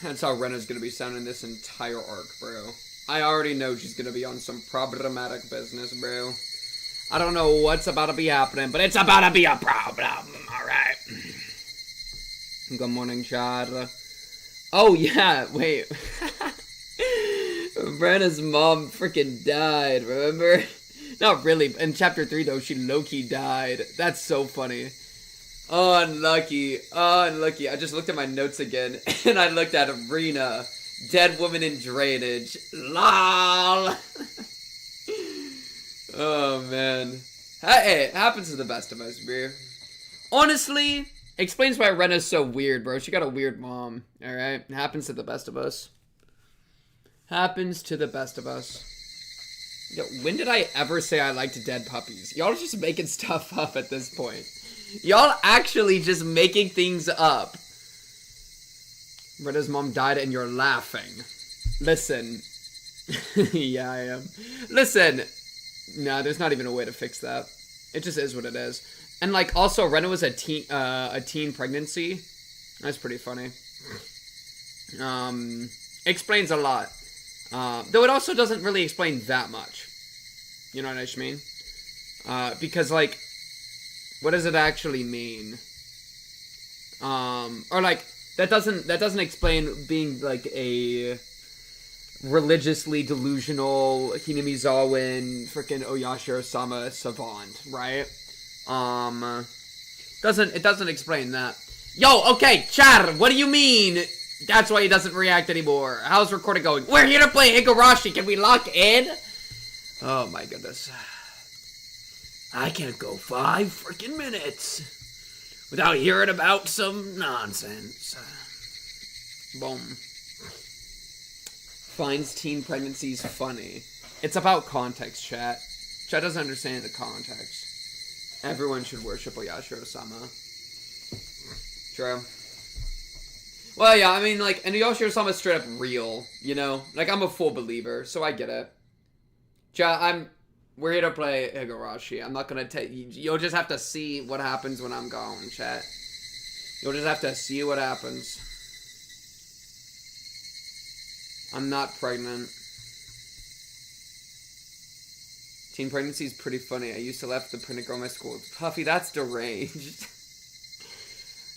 That's how Rena's gonna be sounding this entire arc, bro. I already know she's gonna be on some problematic business, bro. I don't know what's about to be happening, but it's about to be a problem, alright? Good morning, Chad. Oh, yeah, wait. Rena's mom freaking died, remember? Not really. In chapter 3, though, she low-key died. That's so funny. Oh, unlucky. Oh, unlucky. I just looked at my notes again, and I looked at Rena. Dead woman in drainage. LOL. Oh, man. Hey, it happens to the best of us, bro. Honestly, explains why Rena's so weird, bro. She got a weird mom, alright? It happens to the best of us. Happens to the best of us. Yo, when did I ever say I liked dead puppies? Y'all just making stuff up at this point. Y'all actually just making things up. Rena's mom died and you're laughing. Listen. Yeah, I am. Listen. Nah, there's not even a way to fix that. It just is what it is. And like, also, Rena was a teen pregnancy. That's pretty funny. Explains a lot. Though it also doesn't really explain that much. You know what I mean? Because, like, what does it actually mean? Or, like, that doesn't explain being, like, a religiously delusional Hinamizawa frickin' Oyashiro-sama savant, right? It doesn't explain that. Yo, okay, Chad, what do you mean? That's why he doesn't react anymore. How's recording going? We're here to play Higurashi. Can we lock in? Oh my goodness. I can't go 5 freaking minutes without hearing about some nonsense. Boom. Finds teen pregnancies funny. It's about context, chat. Chat doesn't understand the context. Everyone should worship Oyashiro-sama. True. Well, yeah, I mean, like, and Oyashiro-sama's straight up real, you know? Like, I'm a full believer, so I get it. Chat, we're here to play Higurashi. I'm not gonna tell you. You'll just have to see what happens when I'm gone, chat. You'll just have to see what happens. I'm not pregnant. Teen pregnancy is pretty funny. I used to laugh at the pregnant girl in my school. Puffy, that's deranged.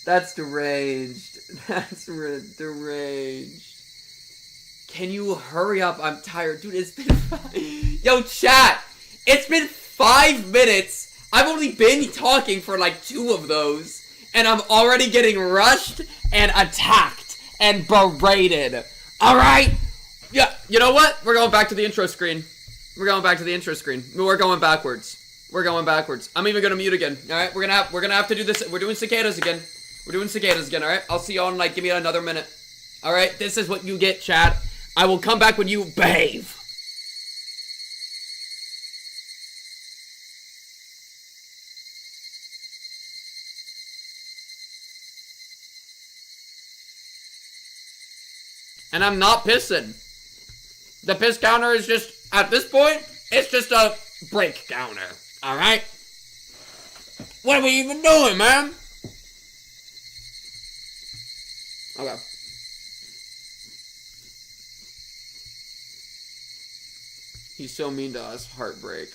That's deranged. That's deranged. Can you hurry up? I'm tired. Dude, it's been... Yo, chat! It's been 5 minutes. I've only been talking for like 2 of those. And I'm already getting rushed and attacked and berated. Alright? Yeah, you know what? We're going back to the intro screen. We're going back to the intro screen. We're going backwards. We're going backwards. I'm even gonna mute again. Alright, we're gonna have to do this. We're doing cicadas again. We're doing cicadas again, alright? I'll see y'all in, like, give me another minute. Alright, this is what you get, chat. I will come back when you behave. And I'm not pissing. The piss counter is just, at this point, it's just a break counter. Alright? What are we even doing, man? Okay. He's so mean to us. Heartbreak.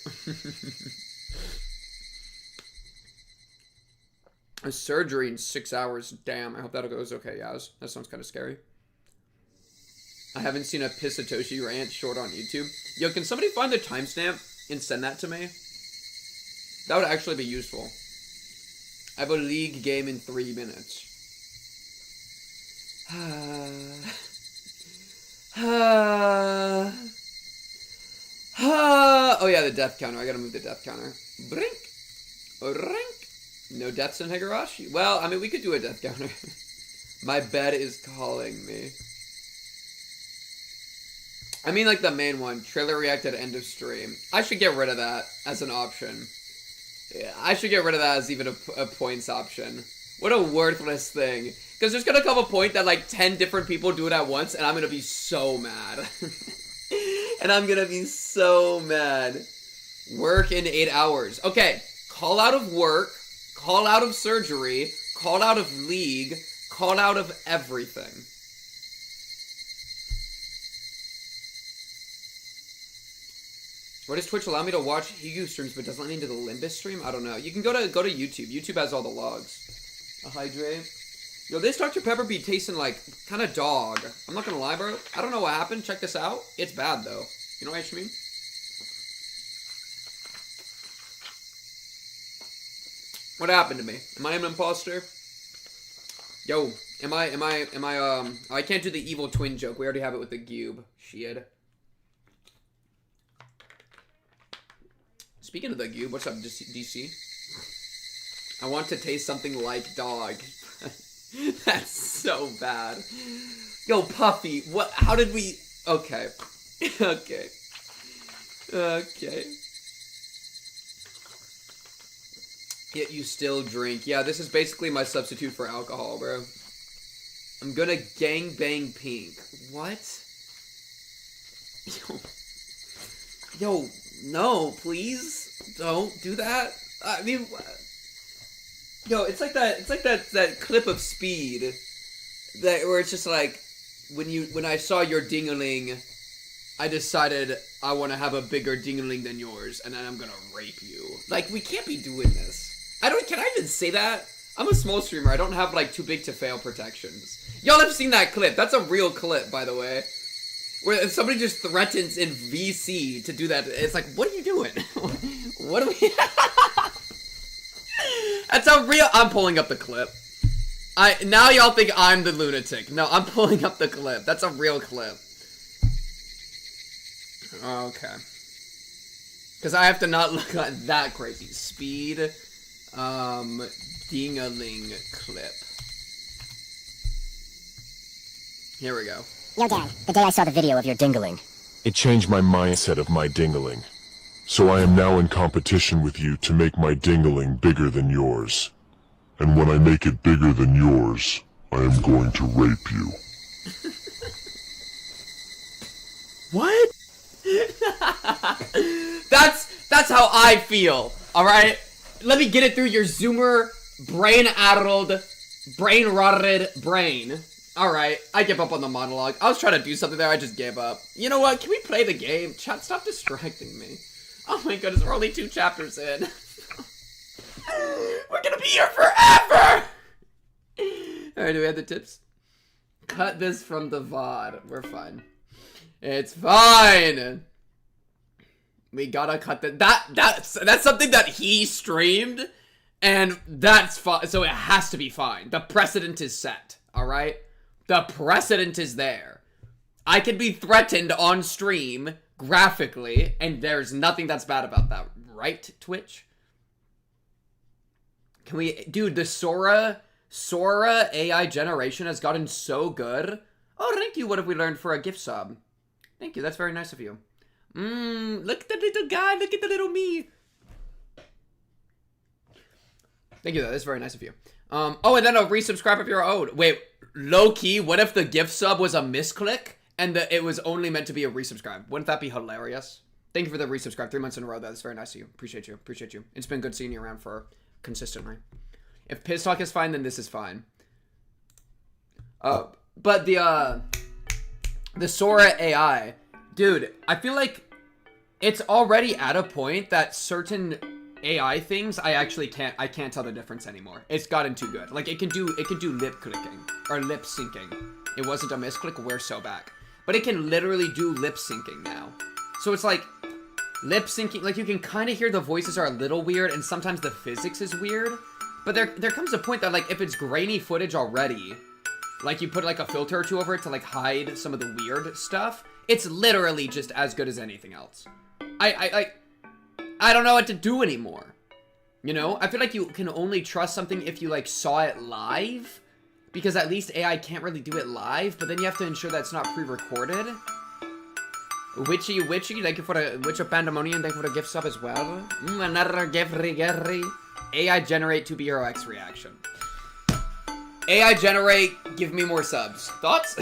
A surgery in 6 hours. Damn, I hope that goes okay, Yaz. That sounds kind of scary. I haven't seen a Piss Satoshi rant short on YouTube. Yo, can somebody find the timestamp and send that to me? That would actually be useful. I have a league game in 3 minutes. Oh yeah, the death counter. I gotta move the death counter. Brink. Rink. No deaths in Higurashi. Well, I mean, we could do a death counter. My bed is calling me. I mean, like, the main one. Trailer react at end of stream. I should get rid of that as an option. Yeah, I should get rid of that as even a points option. What a worthless thing. Because there's gonna come a point that, like, 10 different people do it at once, and I'm gonna be so mad. And I'm gonna be so mad. Work in 8 hours. Okay, call out of work, call out of surgery, call out of league, call out of everything. Why does Twitch allow me to watch Higu streams but doesn't let me into the Limbus stream? I don't know. You can go to YouTube. YouTube has all the logs. A hydrate. Yo, this Dr. Pepper be tasting like kind of dog. I'm not gonna lie, bro. I don't know what happened. Check this out. It's bad though. You know what I mean? What happened to me? Am I an imposter? Yo, I can't do the evil twin joke. We already have it with the Gube. Shit. Speaking of the Gube, what's up, DC? I want to taste something like dog. That's so bad. Yo, Puffy, what, how did we, okay. Okay. Yet you still drink. Yeah, this is basically my substitute for alcohol, bro. I'm gonna gangbang pink. What? Yo, no, please. Don't do that. I mean, yo, it's like that clip of Speed where it's just like when I saw your ding-a-ling, I decided I want to have a bigger ding-a-ling than yours, and then I'm gonna rape you. Like, we can't be doing this. Can I even say that? I'm a small streamer. I don't have, like, too big to fail protections. Y'all have seen that clip. That's a real clip, by the way. Where somebody just threatens in VC to do that. It's like, what are you doing? What are we... That's a real... I'm pulling up the clip. Now y'all think I'm the lunatic. No, I'm pulling up the clip. That's a real clip. Okay. Because I have to not look at that crazy. Speed... ding-a-ling clip. Here we go. Yo, Dad, the day I saw the video of your dingling. It changed my mindset of my dingling. So I am now in competition with you to make my dingling bigger than yours. And when I make it bigger than yours, I am going to rape you. What? That's how I feel, alright? Let me get it through your Zoomer, brain-addled, brain-rotted brain. Alright, I give up on the monologue. I was trying to do something there, I just gave up. You know what, can we play the game? Chat, stop distracting me. Oh my goodness, we're only 2 chapters in. We're gonna be here forever! Alright, do we have the tips? Cut this from the VOD. We're fine. It's fine! We gotta cut that's something that he streamed, and that's fine, so it has to be fine. The precedent is set, alright? The precedent is there. I could be threatened on stream, graphically, and there's nothing that's bad about that. Right, Twitch? Can we... Dude, the Sora AI generation has gotten so good. Oh, thank you. What have we learned for a gift sub? Thank you. That's very nice of you. Look at the little guy. Look at the little me. Thank you, though. That's very nice of you. Oh, and then a resubscribe if you're owed. Wait, low-key, what if the gift sub was a misclick and it was only meant to be a resubscribe? Wouldn't that be hilarious? Thank you for the resubscribe. 3 months in a row. That's very nice of you. Appreciate you. Appreciate you. It's been good seeing you around for consistently. If Piss Talk is fine, then this is fine. But the Sora AI, dude, I feel like it's already at a point that certain AI things I can't tell the difference anymore. It's gotten too good. Like it can do lip clicking or lip syncing. It wasn't a misclick, we're so back. But it can literally do lip syncing now. So it's like lip syncing, like you can kind of hear the voices are a little weird and sometimes the physics is weird. But there comes a point that like if it's grainy footage already, like you put like a filter or two over it to like hide some of the weird stuff, it's literally just as good as anything else. I don't know what to do anymore. You know? I feel like you can only trust something if you like saw it live, because at least AI can't really do it live, but then you have to ensure that it's not pre-recorded. Witchy, thank you for the Witch of Pandemonium, thank you for the gift sub as well. Another Gary. AI generate 2BROX reaction. AI generate, give me more subs. Thoughts?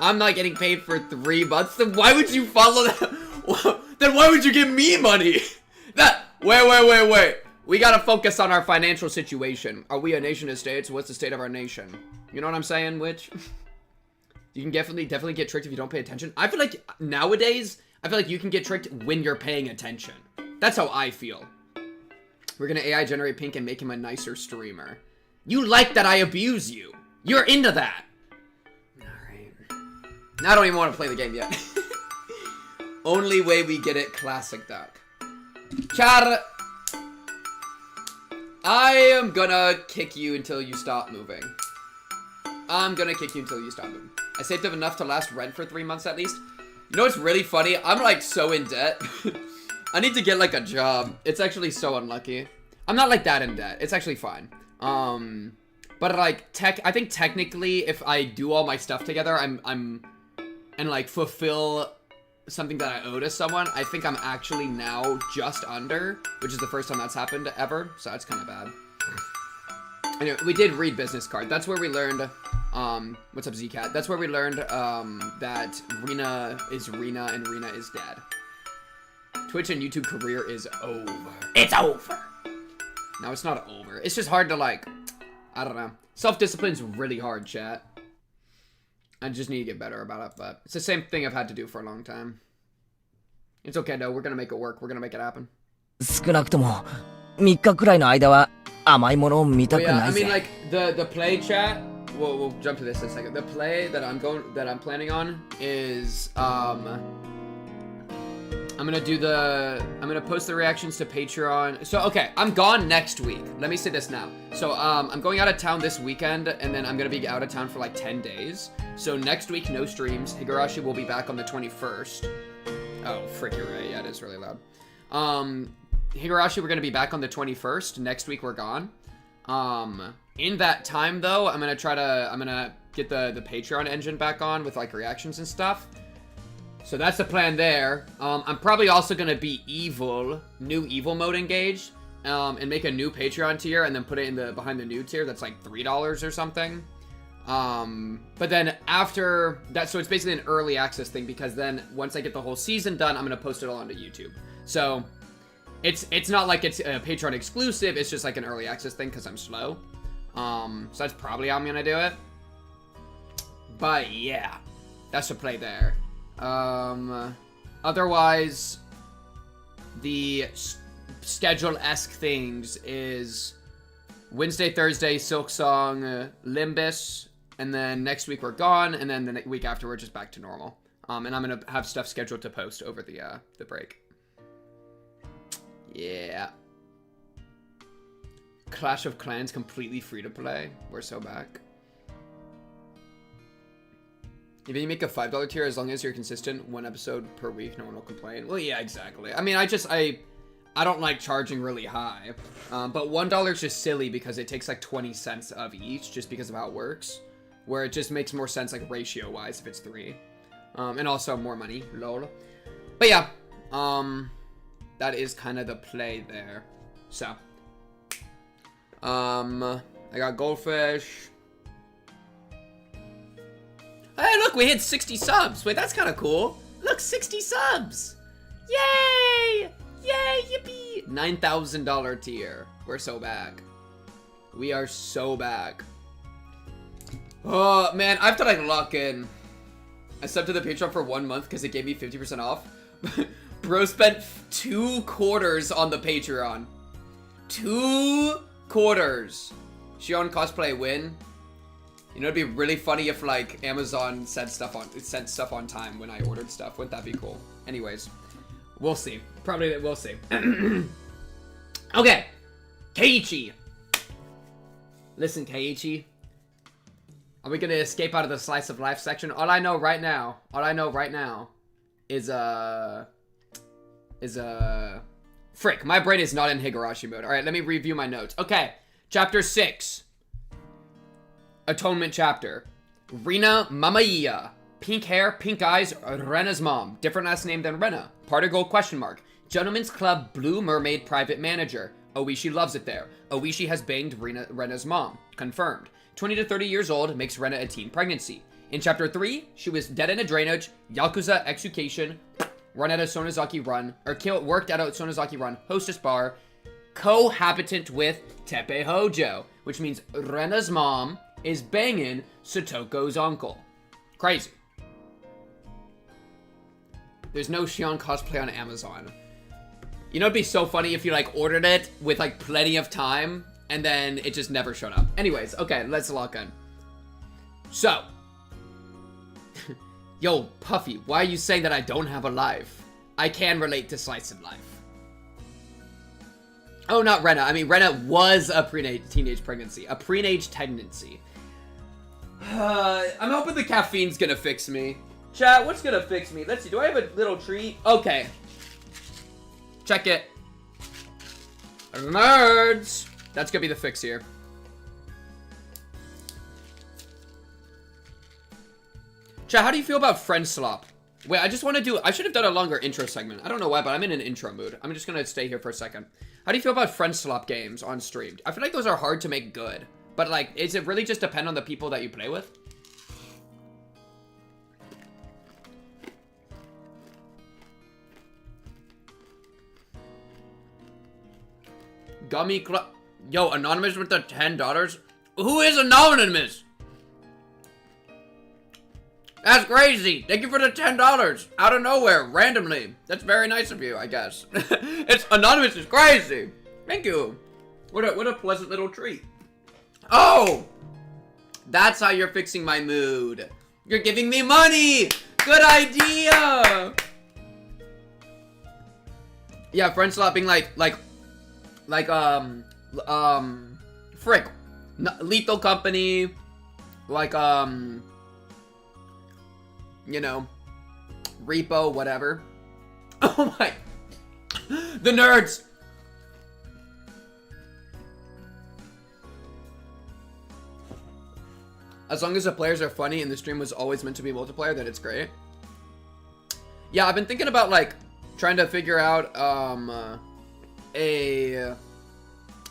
I'm not getting paid for 3 months, then why would you follow that? Then why would you give me money? Wait. We gotta focus on our financial situation. Are we a nation of states? What's the state of our nation? You know what I'm saying, Witch? You can definitely get tricked if you don't pay attention. I feel like nowadays, I feel like you can get tricked when you're paying attention. That's how I feel. We're gonna AI generate Pink and make him a nicer streamer. You like that I abuse you. You're into that. Alright. I don't even want to play the game yet. Only way we get it, classic duck. Char. I am gonna kick you until you stop moving. I'm gonna kick you until you stop moving. I saved up enough to last rent for 3 months at least. You know what's really funny? I'm like so in debt. I need to get like a job. It's actually so unlucky. I'm not like that in debt. It's actually fine. But like I think technically if I do all my stuff together, and like fulfill something that I owe to someone, I think I'm actually now just under, which is the first time that's happened ever. So that's kind of bad. Anyway, we did read business card. That's where we learned, what's up Zcat? That's where we learned, that Rena is Rena and Rena is dead. Twitch and YouTube career is over. It's over. No, it's not over. It's just hard to like, I don't know. Self-discipline's really hard, chat. I just need to get better about it, but it's the same thing I've had to do for a long time. It's okay though, we're gonna make it work. We're gonna make it happen. 少なくとも3日くらいの間は甘いものを見たく yeah, な I いぜ。 mean like the play chat. We'll jump to this in a second. The play that I'm planning on is I'm gonna post the reactions to Patreon. So okay, I'm gone next week. Let me say this now. So I'm going out of town this weekend, and then I'm gonna be out of town for like 10 days. So next week, no streams. Higurashi will be back on the 21st. Oh, frick, you're right. Yeah, it is really loud. Higurashi, we're gonna be back on the 21st. Next week, we're gone. In that time though, I'm gonna get the Patreon engine back on with like reactions and stuff. So that's the plan there. I'm probably also gonna be new evil mode engaged, and make a new Patreon tier and then put it in behind the new tier that's like $3 or something. But then after that, so it's basically an early access thing because then once I get the whole season done, I'm gonna post it all onto YouTube. So it's not like it's a Patreon exclusive. It's just like an early access thing because I'm slow. So that's probably how I'm gonna do it. But yeah, that's the play there. Otherwise, the schedule-esque things is Wednesday, Thursday, Silk Song, Limbus, and then next week we're gone, and then the week after we're just back to normal. And I'm gonna have stuff scheduled to post over the break. Yeah. Clash of Clans completely free to play. We're so back. If you make a $5 tier, as long as you're consistent, 1 episode per week, no one will complain. Well, yeah, exactly. I mean, I don't like charging really high. But $1 is just silly because it takes like 20 cents of each just because of how it works. Where it just makes more sense like ratio-wise if it's 3. And also more money, lol. But yeah, that is kind of the play there. So, I got Goldfish. Hey, look, we hit 60 subs. Wait, that's kind of cool. Look, 60 subs. Yay! Yay, yippee! $9,000 tier. We're so back. We are so back. Oh, man, I have to, like, lock in. I subbed to the Patreon for 1 month because it gave me 50% off. Bro spent 2 quarters on the Patreon. 2 quarters. Shion cosplay win. You know, it'd be really funny if, like, Amazon sent stuff on time when I ordered stuff. Wouldn't that be cool? Anyways, we'll see. Probably we'll see. Okay, Keiichi. Listen, Keiichi. Are we gonna escape out of the slice of life section? All I know right now is frick, my brain is not in Higurashi mode. All right, let me review my notes. Okay, chapter 6. Atonement chapter. Rena Mamaiya. Pink hair, pink eyes, Rena's mom. Different last name than Rena. Particle question mark. Gentleman's Club Blue Mermaid private manager. Oishi loves it there. Oishi has banged Rena's mom. Confirmed. 20 to 30 years old, makes Rena a teen pregnancy. In chapter 3, she was dead in a drainage, Yakuza execution, worked out at a Sonozaki Run hostess bar, cohabitant with Tepe Hojo, which means Rena's mom is banging Satoko's uncle. Crazy. There's no Shion cosplay on Amazon. You know, it'd be so funny if you, like, ordered it with, like, plenty of time, and then it just never showed up. Anyways, okay, let's lock in. So. Yo, Puffy, why are you saying that I don't have a life? I can relate to slice of life. Oh, not Rena. I mean, Rena was a teenage pregnancy. A pre-age tendency. I'm hoping the caffeine's gonna fix me. Chat, what's gonna fix me? Let's see, do I have a little treat? Okay. Check it. Nerds! That's gonna be the fix here. Chat, how do you feel about friend slop? Wait, I just want to I should have done a longer intro segment. I don't know why, but I'm in an intro mood. I'm just gonna stay here for a second. How do you feel about friend slop games on stream? I feel like those are hard to make good. But, like, is it really just depend on the people that you play with? Gummy Club. Yo, Anonymous with the $10? Who is Anonymous? That's crazy. Thank you for the $10. Out of nowhere, randomly. That's very nice of you, I guess. It's Anonymous is crazy. Thank you. What a pleasant little treat. Oh! That's how you're fixing my mood. You're giving me money! Good idea! Yeah, friend slapping frick. Lethal Company, like, you know, Repo, whatever. Oh my, the nerds! As long as the players are funny and the stream was always meant to be multiplayer, then it's great. Yeah, I've been thinking about, like, trying to figure out,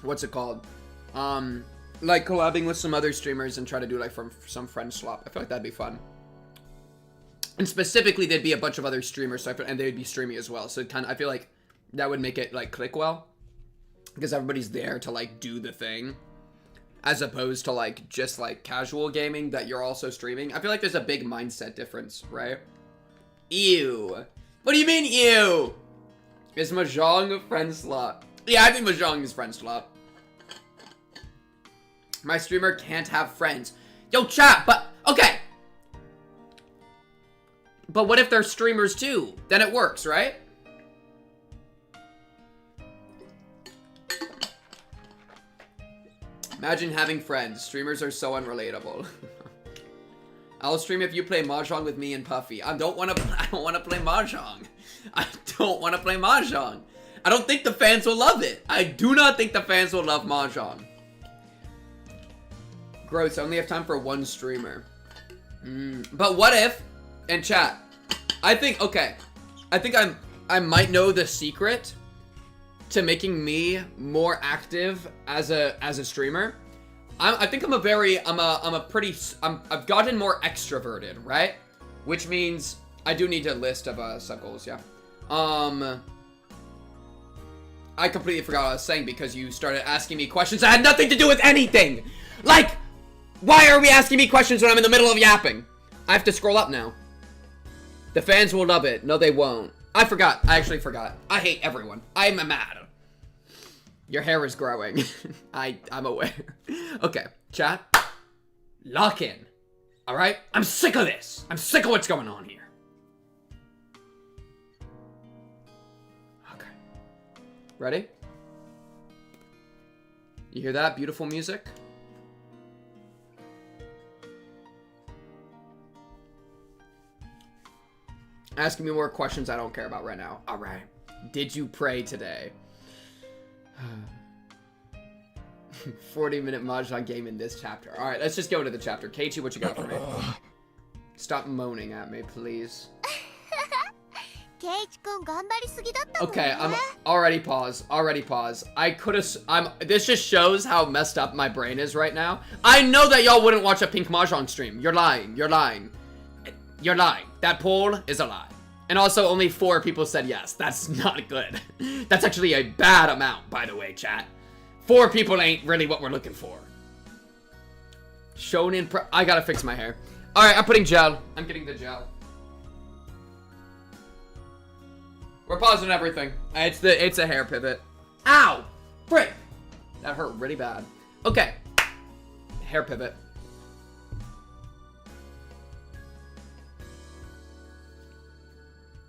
what's it called? Like, collabing with some other streamers and try to do, like, from some friend swap. I feel like that'd be fun. And specifically, there'd be a bunch of other streamers, and they'd be streaming as well. So I feel like that would make it, like, click well. Because everybody's there to, like, do the thing. As opposed to, like, just, like, casual gaming that you're also streaming. I feel like there's a big mindset difference, right? Ew. What do you mean, ew? Is Mahjong a friend slot? Yeah, I think Mahjong is friend slot. My streamer can't have friends. Yo, chat, but, okay. But what if they're streamers too? Then it works, right? Imagine having friends. Streamers are so unrelatable. I'll stream if you play Mahjong with me and Puffy. I don't want to play Mahjong. I don't want to play Mahjong. I don't think the fans will love it. I do not think the fans will love Mahjong. Gross, I only have time for one streamer. But what if, and chat, I think, okay, I think I might know the secret to making me more active as a streamer. I think I've gotten more extroverted, right? Which means I do need a list of sub goals, yeah. I completely forgot what I was saying because you started asking me questions that had nothing to do with anything. Like, why are we asking me questions when I'm in the middle of yapping? I have to scroll up now. The fans will love it. No, they won't. I forgot. I actually forgot. I hate everyone. I'm mad. Your hair is growing. I'm aware. Okay, chat. Lock in. Alright? I'm sick of this. I'm sick of what's going on here. Okay. Ready? You hear that? Beautiful music? Asking me more questions I don't care about right now. Alright. Did you pray today? 40-minute Mahjong game in this chapter. Alright, let's just go to the chapter. Keiichi, what you got for me? Stop moaning at me, please. Okay, I'm already pause. This just shows how messed up my brain is right now. I know that y'all wouldn't watch a Pink Mahjong stream. You're lying. That poll is a lie. And also, only 4 people said yes. That's not good. That's actually a bad amount, by the way, chat. 4 people ain't really what we're looking for. Shonen I gotta fix my hair. Alright, I'm putting gel. I'm getting the gel. We're pausing everything. It's a hair pivot. Ow! Frick! That hurt really bad. Okay. Hair pivot.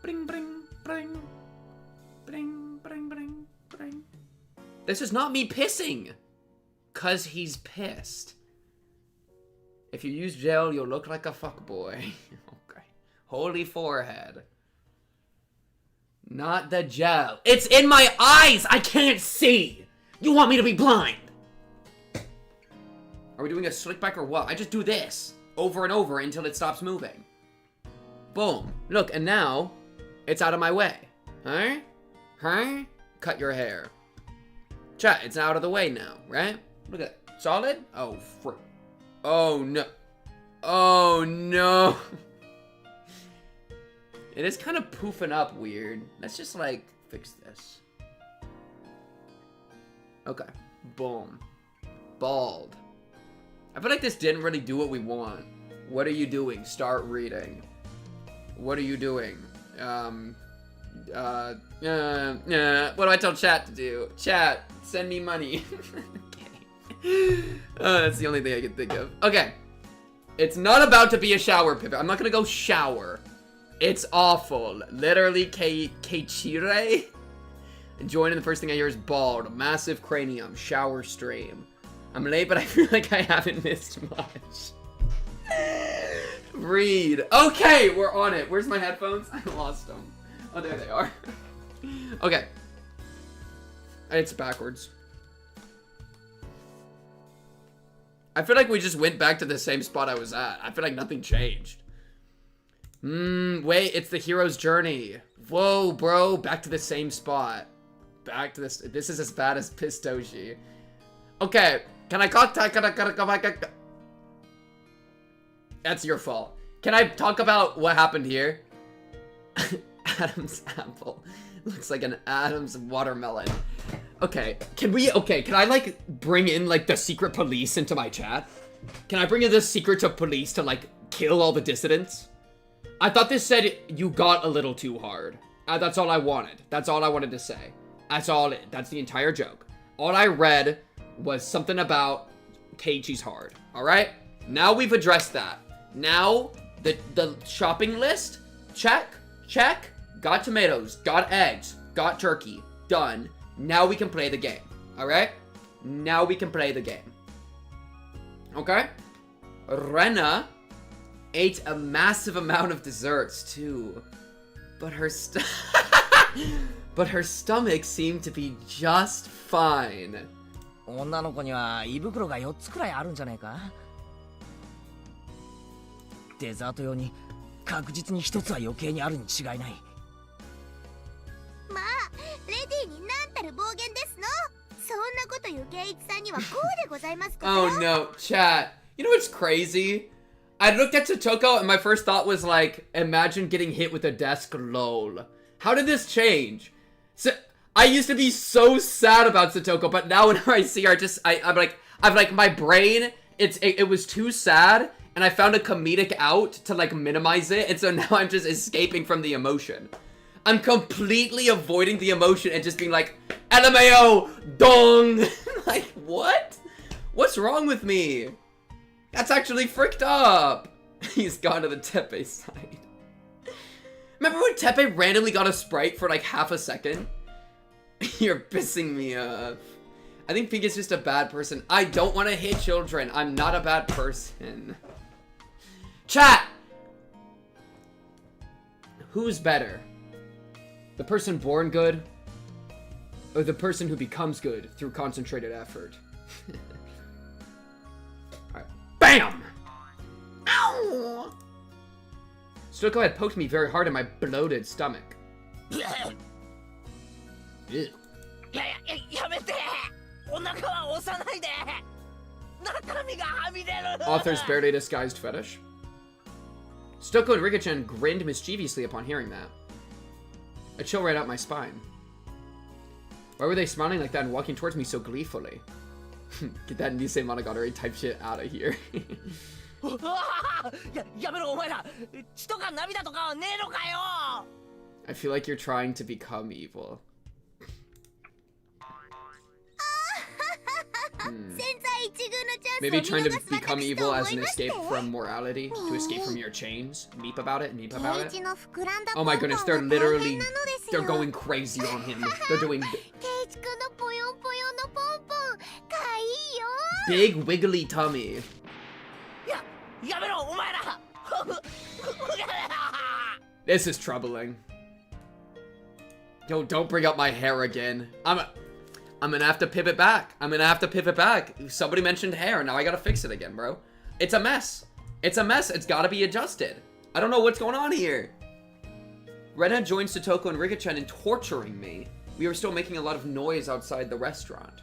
Bring, bring, bring. Bring, bring, bring, bring. This is not me pissing. 'Cause he's pissed. If you use gel, you'll look like a fuckboy. Okay. Holy forehead. Not the gel. It's in my eyes! I can't see! You want me to be blind? Are we doing a slick back or what? I just do this over and over until it stops moving. Boom. Look, and now it's out of my way. Huh? Huh? Cut your hair. Chat, it's out of the way now, right? Look at it. Solid? Oh, frick. Oh, no. Oh, no. It is kind of poofing up weird. Let's just, like, fix this. Okay. Boom. Bald. I feel like this didn't really do what we want. What are you doing? Start reading. What are you doing? What do I tell chat to do? Chat, send me money. Okay. That's the only thing I can think of. Okay. It's not about to be a shower pivot. I'm not gonna go shower. It's awful. Literally, Keichire. Joining the first thing I hear is bald. Massive cranium. Shower stream. I'm late, but I feel like I haven't missed much. Read. Okay, we're on it. Where's my headphones? I lost them. Oh, there they are. Okay. It's backwards. I feel like we just went back to the same spot I was at. I feel like nothing changed. Wait, it's the hero's journey. Whoa, bro, back to the same spot. Back to this. This is as bad as Pistoshi. Okay, can I That's your fault. Can I talk about what happened here? Adam's apple. Looks like an Adam's watermelon. Okay, can I, like, bring in, like, the secret police into my chat? Can I bring in the secret police to, like, kill all the dissidents? I thought this said you got a little too hard. That's all I wanted. That's all I wanted to say. That's the entire joke. All I read was something about Keiichi's hard. Alright? Now we've addressed that. Now, the shopping list, check. Got tomatoes, got eggs, got turkey, done. Now we can play the game, alright? Now we can play the game. Okay? Rena ate a massive amount of desserts, too. But her stomach seemed to be just fine. 女の子には胃袋が4つくらいあるんじゃねえか？デザート用に確実に1つは余計にあるに違いない。まあ、レディーになんたる暴言ですの。そんなこと言う圭一さんにはこうでございますから。Oh no, chat. You know what's crazy? I looked at Satoko and my first thought was like, imagine getting hit with a desk, lol. How did this change? So, I used to be so sad about Satoko, but now whenever I see her, I'm like, my brain, it was too sad, and I found a comedic out to like minimize it, and so now I'm just escaping from the emotion. I'm completely avoiding the emotion and just being like, LMAO, dong! Like, what? What's wrong with me? That's actually fricked up! He's gone to the Tepe side. Remember when Tepe randomly got a Sprite for like half a second? You're pissing me off. I think Pink is just a bad person. I don't want to hit children. I'm not a bad person. Chat! Who's better? The person born good? Or the person who becomes good through concentrated effort? Alright. BAM! Ow! Stoko had poked me very hard in my bloated stomach. Ew. Author's barely disguised fetish. Stoko and Rika-chan grinned mischievously upon hearing that. A chill ran up my spine. Why were they smiling like that and walking towards me so gleefully? Get that Nisei Monogatari type shit out of here. I feel like you're trying to become evil. Maybe trying to become evil as an escape from morality, to escape from your chains. Meep about it, meep about it. Oh my goodness, they're literally, they're going crazy on him. They're doing big wiggly tummy. This is troubling. Yo, don't bring up my hair again. I'm gonna have to pivot back. I'm gonna have to pivot back. Somebody mentioned hair. Now I gotta fix it again, bro. It's a mess. It's a mess. It's gotta be adjusted. I don't know what's going on here. Rena joins Satoko and Rika-chan in torturing me. We were still making a lot of noise outside the restaurant.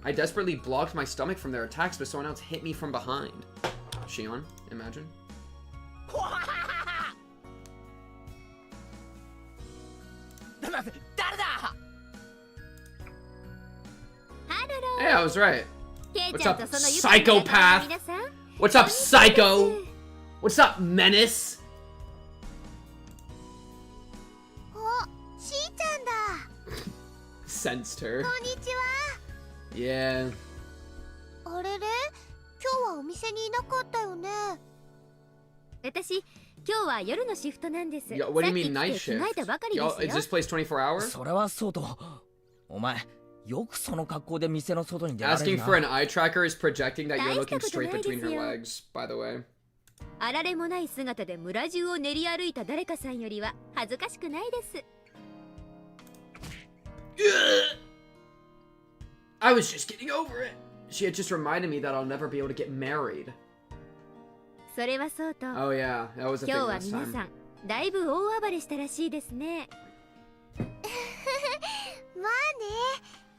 I desperately blocked my stomach from their attacks, but someone else hit me from behind. Shion, imagine. Hey, I was right. What's up, psychopath? What's up, psycho? What's up, menace? Sensed her. Yeah. Yo, what do you mean night shift? Yo, is this place 24 hours? それはそうと。お前、よくその格好で店の外に出られる Asking な。 for an eye tracker is projecting that you're looking straight between her legs, by the way. あられもない姿で村中を練り歩いた誰かさんよりは恥ずかしくないです。I was just getting over it. She had just reminded me that I'll never be able to get married. それはそうと。 Oh yeah, that was a thing 今日は last 皆 time. さんだいぶ大暴れしたらしいですね。まあね、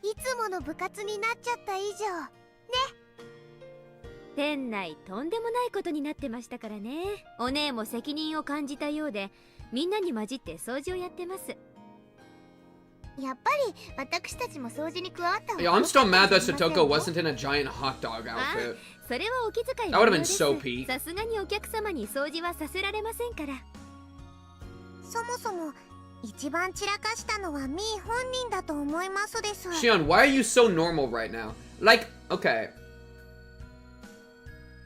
いつもの部活になっちゃった以上ね。店内とんでもないことになってましたからね。お姉も責任を感じたようで、みんなに混じって掃除をやってます。やっぱり私たちも掃除に加わった方が Yeah, I'm still mad that Satoko wasn't in a giant hot dog outfit. それはお気遣い That would have been です so Pete. さすがにお客様に掃除はさせられませんから。そもそも一番散らかしたのはミー本人だと思いますです。 Shion, why are you so normal right now? Like, okay.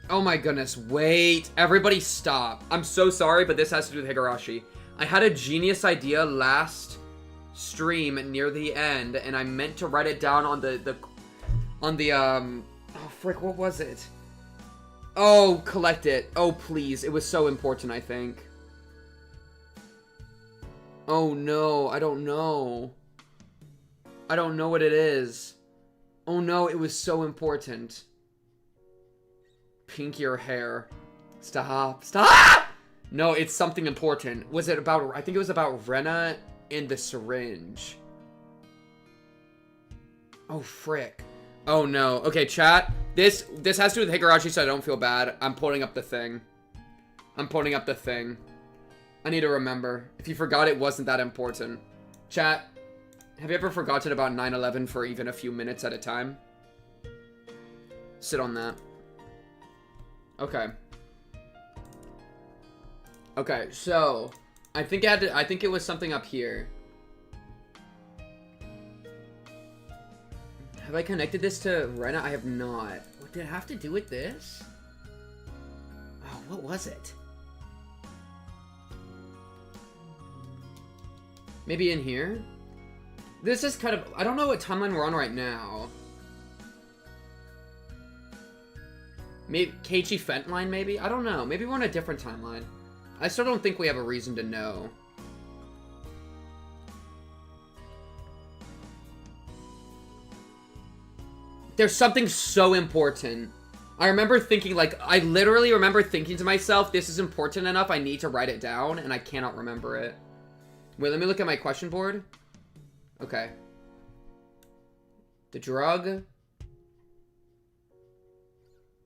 Oh my goodness, wait. Everybody stop. I'm so sorry, but this has to do with Higurashi. I had a genius idea last stream near the end, and I meant to write it down on oh frick, what was it? Oh, collect it. Oh, please. It was so important, I think. Oh no, I don't know. I don't know what it is. Oh no, it was so important. Pink your hair. Stop. Stop! No, it's something important. Was it about, I think it was about Rena and the syringe. Oh, frick. Oh no. Okay, chat. This has to do with Higurashi, so I don't feel bad. I'm pulling up the thing. I need to remember. If you forgot, it wasn't that important. Chat, have you ever forgotten about 9/11 for even a few minutes at a time? Sit on that. Okay. Okay, so I think it was something up here. Have I connected this to Rena? I have not. What did it have to do with this? Oh, what was it? Maybe in here? This is kind of, I don't know what timeline we're on right now. Maybe Keiichi Fentline, maybe? I don't know. Maybe we're on a different timeline. I still don't think we have a reason to know. There's something so important. I remember thinking, like, I literally remember thinking to myself, this is important enough, I need to write it down, and I cannot remember it. Wait, let me look at my question board. Okay. The drug.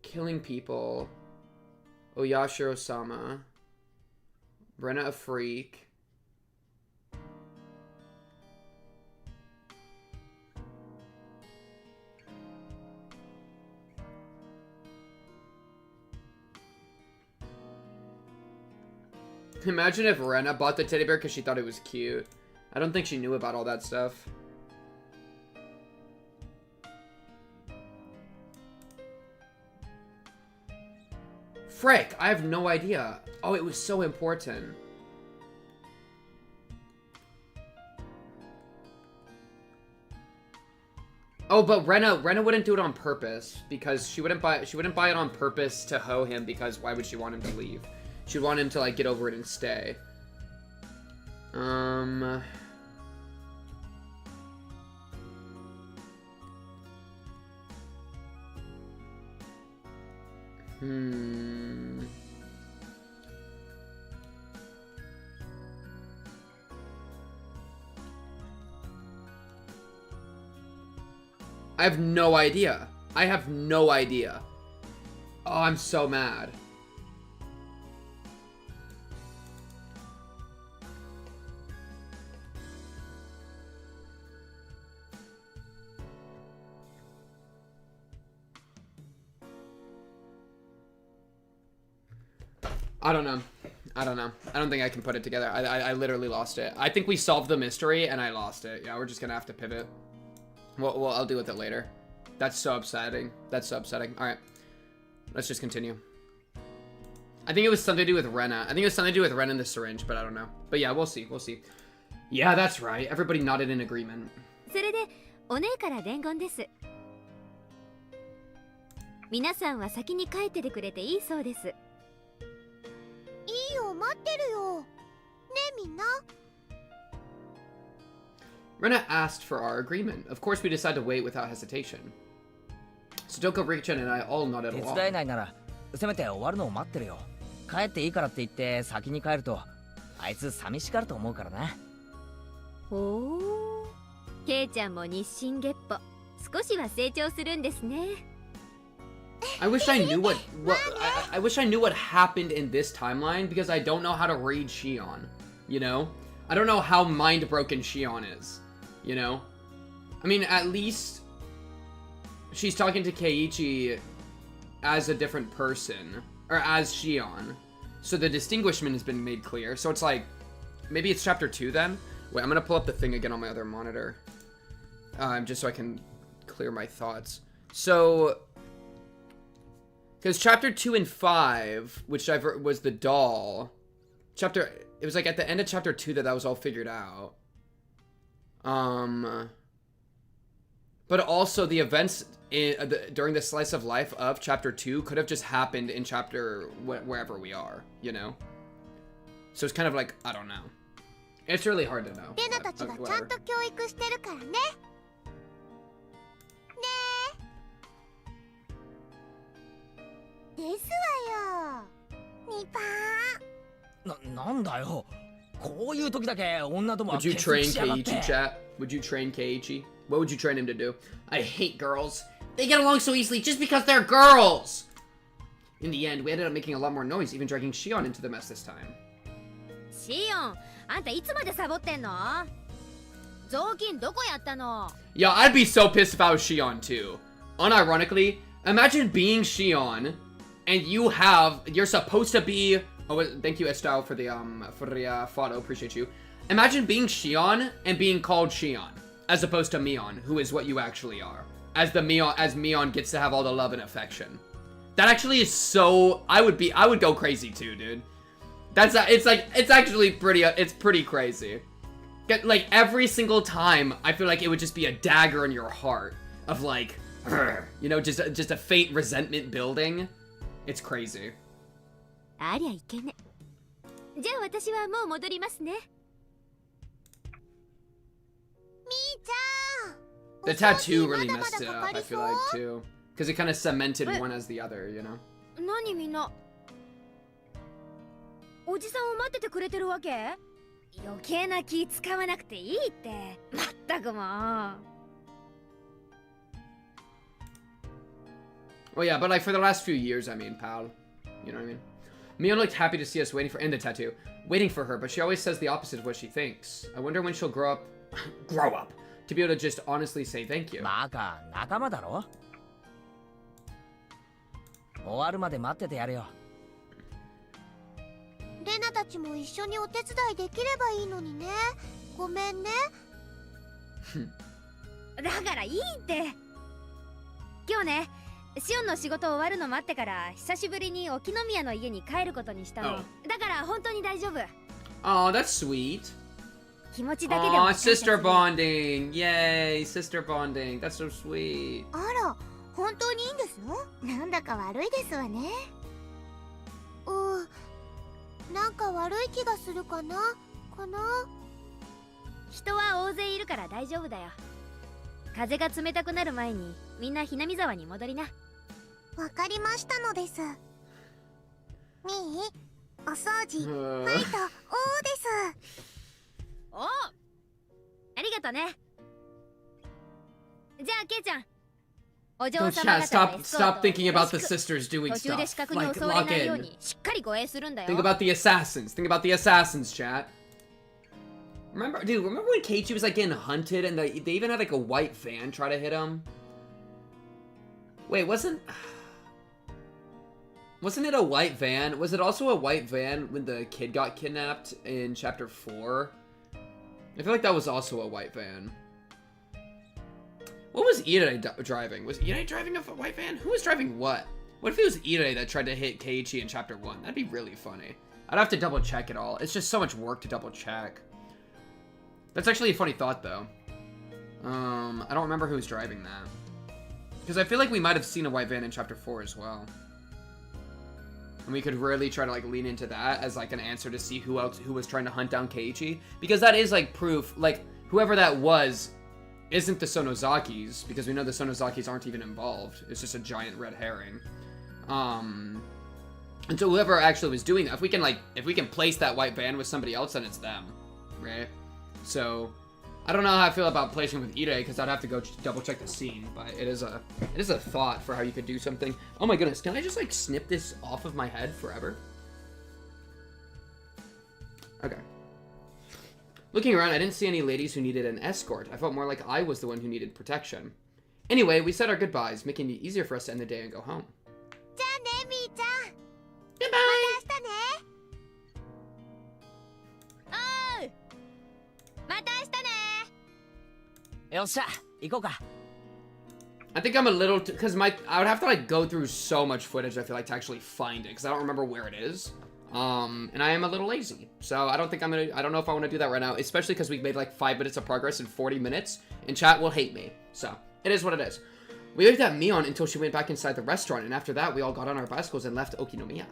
Killing people. Oyashiro-sama. Rena a freak. Imagine if Rena bought the teddy bear because she thought it was cute. I don't think she knew about all that stuff. Frick, I have no idea. Oh, it was so important. Oh, but Rena wouldn't do it on purpose because she wouldn't buy it on purpose to hoe him because why would she want him to leave? She'd want him to like get over it and stay. I have no idea. I have no idea. Oh, I'm so mad. I don't know. I don't know. I don't think I can put it together. I literally lost it. I think we solved the mystery and I lost it. Yeah, we're just gonna have to pivot. Well, I'll deal with it later. That's so upsetting. That's so upsetting. Alright. Let's just continue. I think it was something to do with Rena. I think it was something to do with Rena and the syringe, but I don't know. But yeah, we'll see. We'll see. Yeah, that's right. Everybody nodded in agreement. それでお姉から伝言です。皆さんは先に帰っててくれていいそうです。いいよ、待ってるよ。ねえみんな。Rena asked for our agreement. Of course, we decided to wait without hesitation. Sudoku, Rikchan, and I all nodded 手 along. 伝えないならせめて終わるのを待ってるよ。帰っていいからって言って先に帰るとあいつ寂しがると思うからな。おお、ケイちゃんも日進月歩。少しは成長するんですね。I wish I knew what I wish I knew what happened in this timeline because I don't know how to read Shion. You know, I don't know how mind broken Shion is. You know, I mean, at least she's talking to Keiichi as a different person or as Shion, so the distinguishment has been made clear. So it's like maybe it's chapter 2 then. Wait, I'm gonna pull up the thing again on my other monitor, just so I can clear my thoughts. So. Because chapter 2 and 5, which was the doll, it was like at the end of chapter 2 that was all figured out. But also the events during the slice of life of chapter 2 could have just happened in chapter wherever we are, you know? So it's kind of like, I don't know. It's really hard to know. レナたちがちゃんと教育してるからね。ねえ。ですわよ。ニパー。なんだよ。こういう時だけ女どもは Would you 結束 train しやがって Keiichi, chat? Would you train Keiichi? What would you train him to do? I hate girls. They get along so easily just because they're girls! In the end, we ended up making a lot more noise, even dragging Shion into the mess this time. シオン、あんたいつまでサボってんの？雑巾どこやったの？ Yeah, I'd be so pissed if I was Shion too. Unironically, imagine being Shion, and you're supposed to be. Oh, thank you, Estelle, for the photo. Appreciate you. Imagine being Shion and being called Shion, as opposed to Mion, who is what you actually are. As Mion gets to have all the love and affection. That actually is so. I would go crazy too, dude. It's actually pretty crazy. Like every single time, I feel like it would just be a dagger in your heart of like, you know, just a faint resentment building. It's crazy. ありゃいけね。じゃあ私はもう戻りますね。みーちゃん。 The tattoo really messed it up, I feel like, too. Because it kind of cemented one as the other, you know? 何みんな。おじさんを待っててくれてるわけ？余計な気使わなくていいって。まったくもう。Well, yeah, but like for the last few years, I mean, pal. You know what I mean? Mion looked happy to see us waiting for her, but she always says the opposite of what she thinks. I wonder when she'll grow up to be able to just honestly say thank you. バカ、仲間だろ。終わるまで待っててやるよ。レナたちも一緒にお手伝いできればいいのにね。ごめんね。だからいいって。今日ね、シオンの仕事終わるの待ってから久しぶりに沖宮の家に帰ることにしたの。だから本当に大丈夫。 Oh, that's sweet. 気持ちだけでも Oh, sister bonding. Yay, sister bonding. That's so sweet. あら、本当にいいんですの？なんだか悪いですわね。なんか悪い気がするかな。人は大勢いるから大丈夫だよ。風が冷たくなる前にみんなひなみ沢に戻りな。わかりましたのです。みー、お掃除、ファイト、おーです。おありがとね。じゃあケイちゃん、お嬢 No, 様 chat, 方の stop thinking about the sisters doing 途中で stuff. 視覚に Like, 襲われ lock ないよう in. にしっかり護衛するんだよ。 Think about the assassins. Think about the assassins, chat. Remember when Keiichi was like getting hunted and they even had like a white van try to hit him? Wait, wasn't it a white van? Was it also a white van when the kid got kidnapped in chapter 4? I feel like that was also a white van. What was Irei driving? Was Irei driving a white van? Who was driving what? What if it was Irei that tried to hit Keiichi in chapter 1? That'd be really funny. I'd have to double check it all. It's just so much work to double check. That's actually a funny thought, though. I don't remember who was driving that. Because I feel like we might have seen a white van in chapter 4 as well. And we could really try to, like, lean into that as, like, an answer to see who was trying to hunt down Keiichi. Because that is, like, proof, like, whoever that was isn't the Sonozakis, because we know the Sonozakis aren't even involved. It's just a giant red herring. And so whoever actually was doing that, if we can place that white van with somebody else, then it's them, right? So, I don't know how I feel about placing with Irei, because I'd have to go double check the scene, but it is a thought for how you could do something. Oh my goodness, can I just like snip this off of my head forever? Okay. Looking around, I didn't see any ladies who needed an escort. I felt more like I was the one who needed protection. Anyway, we said our goodbyes, making it easier for us to end the day and go home. じゃあね、みーちゃん。 Goodbye! また明日ね。また明日ね。よっしゃ行こうか。 I think I'm a little, because I would have to like go through so much footage, I feel like, to actually find it, because I don't remember where it is. And I am a little lazy, so I don't think I don't know if I want to do that right now, especially because we've made like 5 minutes of progress in 40 minutes, and chat will hate me, so it is what it is. We waited at Mion until she went back inside the restaurant, and after that, we all got on our bicycles and left Okinomiya.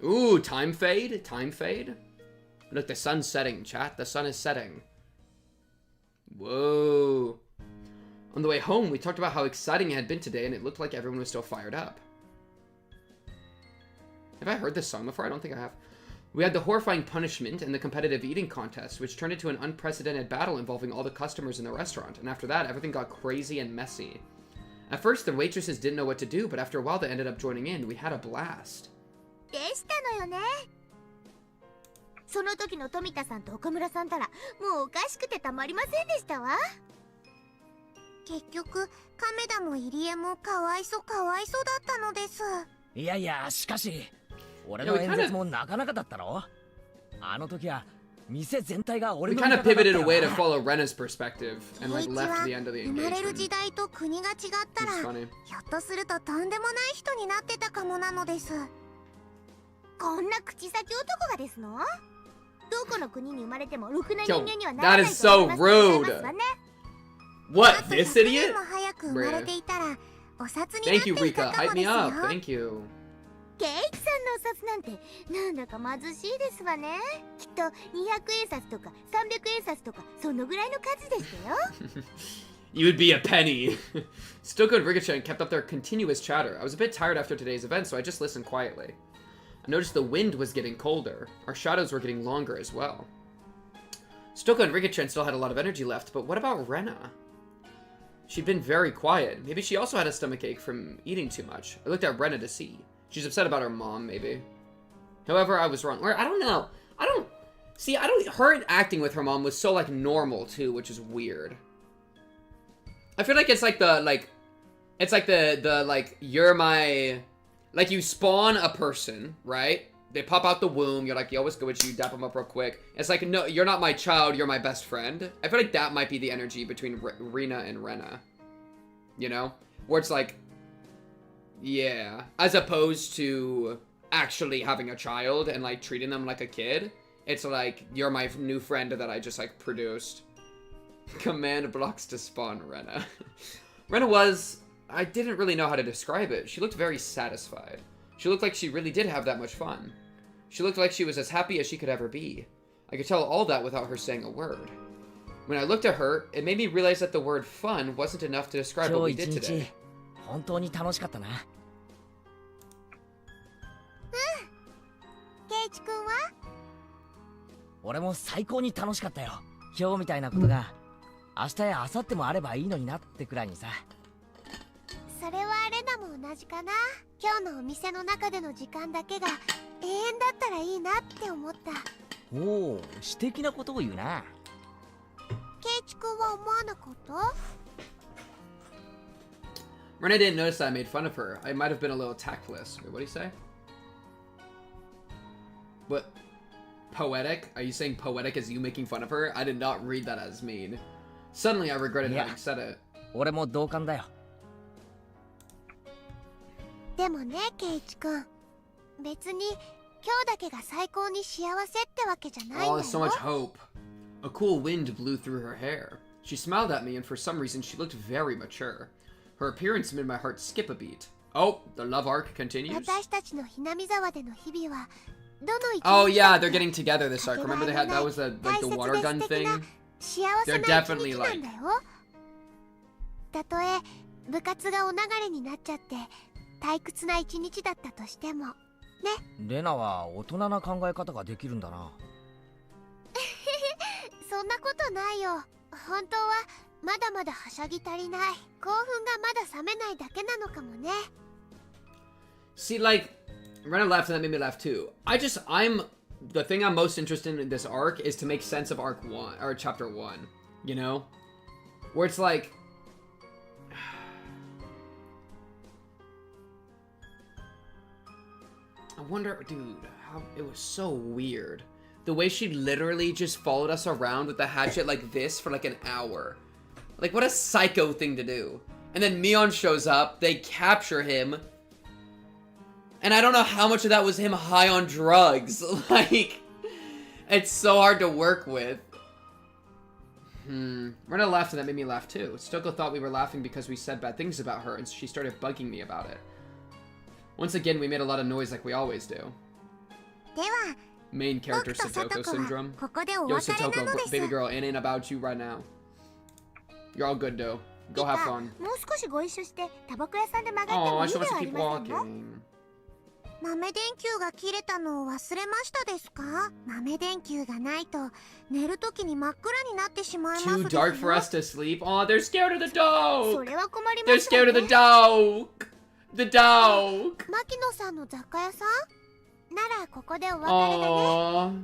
Ooh, time fade? Time fade? Look, the sun's setting, chat. The sun is setting. Whoa. On the way home, we talked about how exciting it had been today, and it looked like everyone was still fired up. Have I heard this song before? I don't think I have. We had the horrifying punishment and the competitive eating contest, which turned into an unprecedented battle involving all the customers in the restaurant, and after that, everything got crazy and messy. At first, the waitresses didn't know what to do, but after a while, they ended up joining in. We had a blast. でしたのよね。その時の富田さんと岡村さんたらもうおかしくてたまりませんでしたわ。結局亀田も入江もかわいそうだったのです。いやいや、しかし俺の演説もなかなかだったろ。あの時は店全体が俺 We の kind of pivoted away to follow Rena's perspective and like left the end of the 生まれる時 engagement. 代と国が違ったら It's ひょ funny. っとするととんでもない人になってたかもなのです。こんな口先男がですの？どこの国に生まれてもろくな人間にはならないと思いますわね。 What? This idiot? も早く生まれていたらお札になっ Thank て you, いた Rika. か Hype もで me すよ。 up. Thank you. ケイチさんのお札なんてなんだか貧しいですわね。きっと200円札とか300円札とかそのぐらいの数でしたよ。You would be a penny. Stoko and Rika-chan kept up their continuous chatter. I was a bit tired after today's event, so I just listened quietly. I noticed the wind was getting colder. Our shadows were getting longer as well. Stoko and Rika-chan still had a lot of energy left, but what about Rena? She'd been very quiet. Maybe she also had a stomachache from eating too much. I looked at Rena to see. She's upset about her mom, maybe. However, I was wrong. Or, I don't know. Her acting with her mom was so, like, normal, too, which is weird. I feel like it's like the, like, you're my like you spawn a person, right? They pop out the womb. You're like, yo, what's good with you? Dap them up real quick. It's like, no, you're not my child. You're my best friend. I feel like that might be the energy between Rena and Rena. You know? Where it's like, yeah. As opposed to actually having a child and like treating them like a kid. It's like, you're my new friend that I just like produced. Command blocks to spawn Rena. Rena was, I didn't really know how to describe it. She looked very satisfied. She looked like she really did have that much fun. She looked like she was as happy as she could ever be. I could tell all that without her saying a word. When I looked at her, it made me realize that the word fun wasn't enough to describe what we did today. 本当に楽しかったな。ケイチ君は？俺も最高に楽しかったよ。今日みたいなことが明日や明後日もあればいいのになってくらいにさ。それはレナも同じかな。今日のお店の中での時間だけが永遠だったらいいなって思った。おお、詩的なことを言うな。ケイチ君は思わなかった？ Rena didn't notice that I made fun of her. I might have been a little tactless. Wait, what do you say? What? Poetic? Are you saying poetic as you making fun of her? I did not read that as mean. Suddenly I regretted having said it. 俺も同感だよ。でもね、ケイチ君。別に今日だけが最高に幸せってわけじゃないんだよ。Oh, so much hope. A cool wind blew through her hair. She smiled at me, and for some reason she looked very mature. Her appearance made my heart skip a beat. Oh, the love arc continues. 私たちのひなみ沢での日々はどの一日 Oh yeah, they're getting together this arc. Remember they had that was the like the water gun thing. 幸せな They're 一 definitely 日な like. んだよ。たとえ部活がお流れになっちゃって退屈な一日だったとしてもね。レナは大人な考え方ができるんだな。そんなことないよ。本当はまだまだはしゃぎ足りない。興奮がまだ冷めないだけなのかもね。See, like, Rena laughed and that made me laugh too. The thing I'm most interested in this arc is to make sense of arc 1, or chapter 1, you know? Where it's like... I wonder, dude, how it was so weird. The way she literally just followed us around with the hatchet like this for like an hour. Like, what a psycho thing to do. And then Mion shows up, they capture him, and I don't know how much of that was him high on drugs. Like, it's so hard to work with. Rena laughed and that made me laugh too. Stoko thought we were laughing because we said bad things about her, and she started bugging me about it. Once again, we made a lot of noise like we always do. では Main character Satoko syndrome. ここでお Yo, 別れな Satoko, のです。 baby girl, it ain't about you right now. You're all good, though. Go have fun. もう少しご一緒してタバコ屋さんで曲がって Oh, も I いい just で want は to あり keep ませんか？ walking. 豆電球が切れたのを忘れましたですか？豆電球がないと寝るときに真っ暗になってしまいます Too dark for us to sleep? Oh, they're scared of the そ dog! れは困りま They're す scared わ of ね the dog! The dog! 牧野さんの雑貨屋さんならここでお別れだね。 Aww.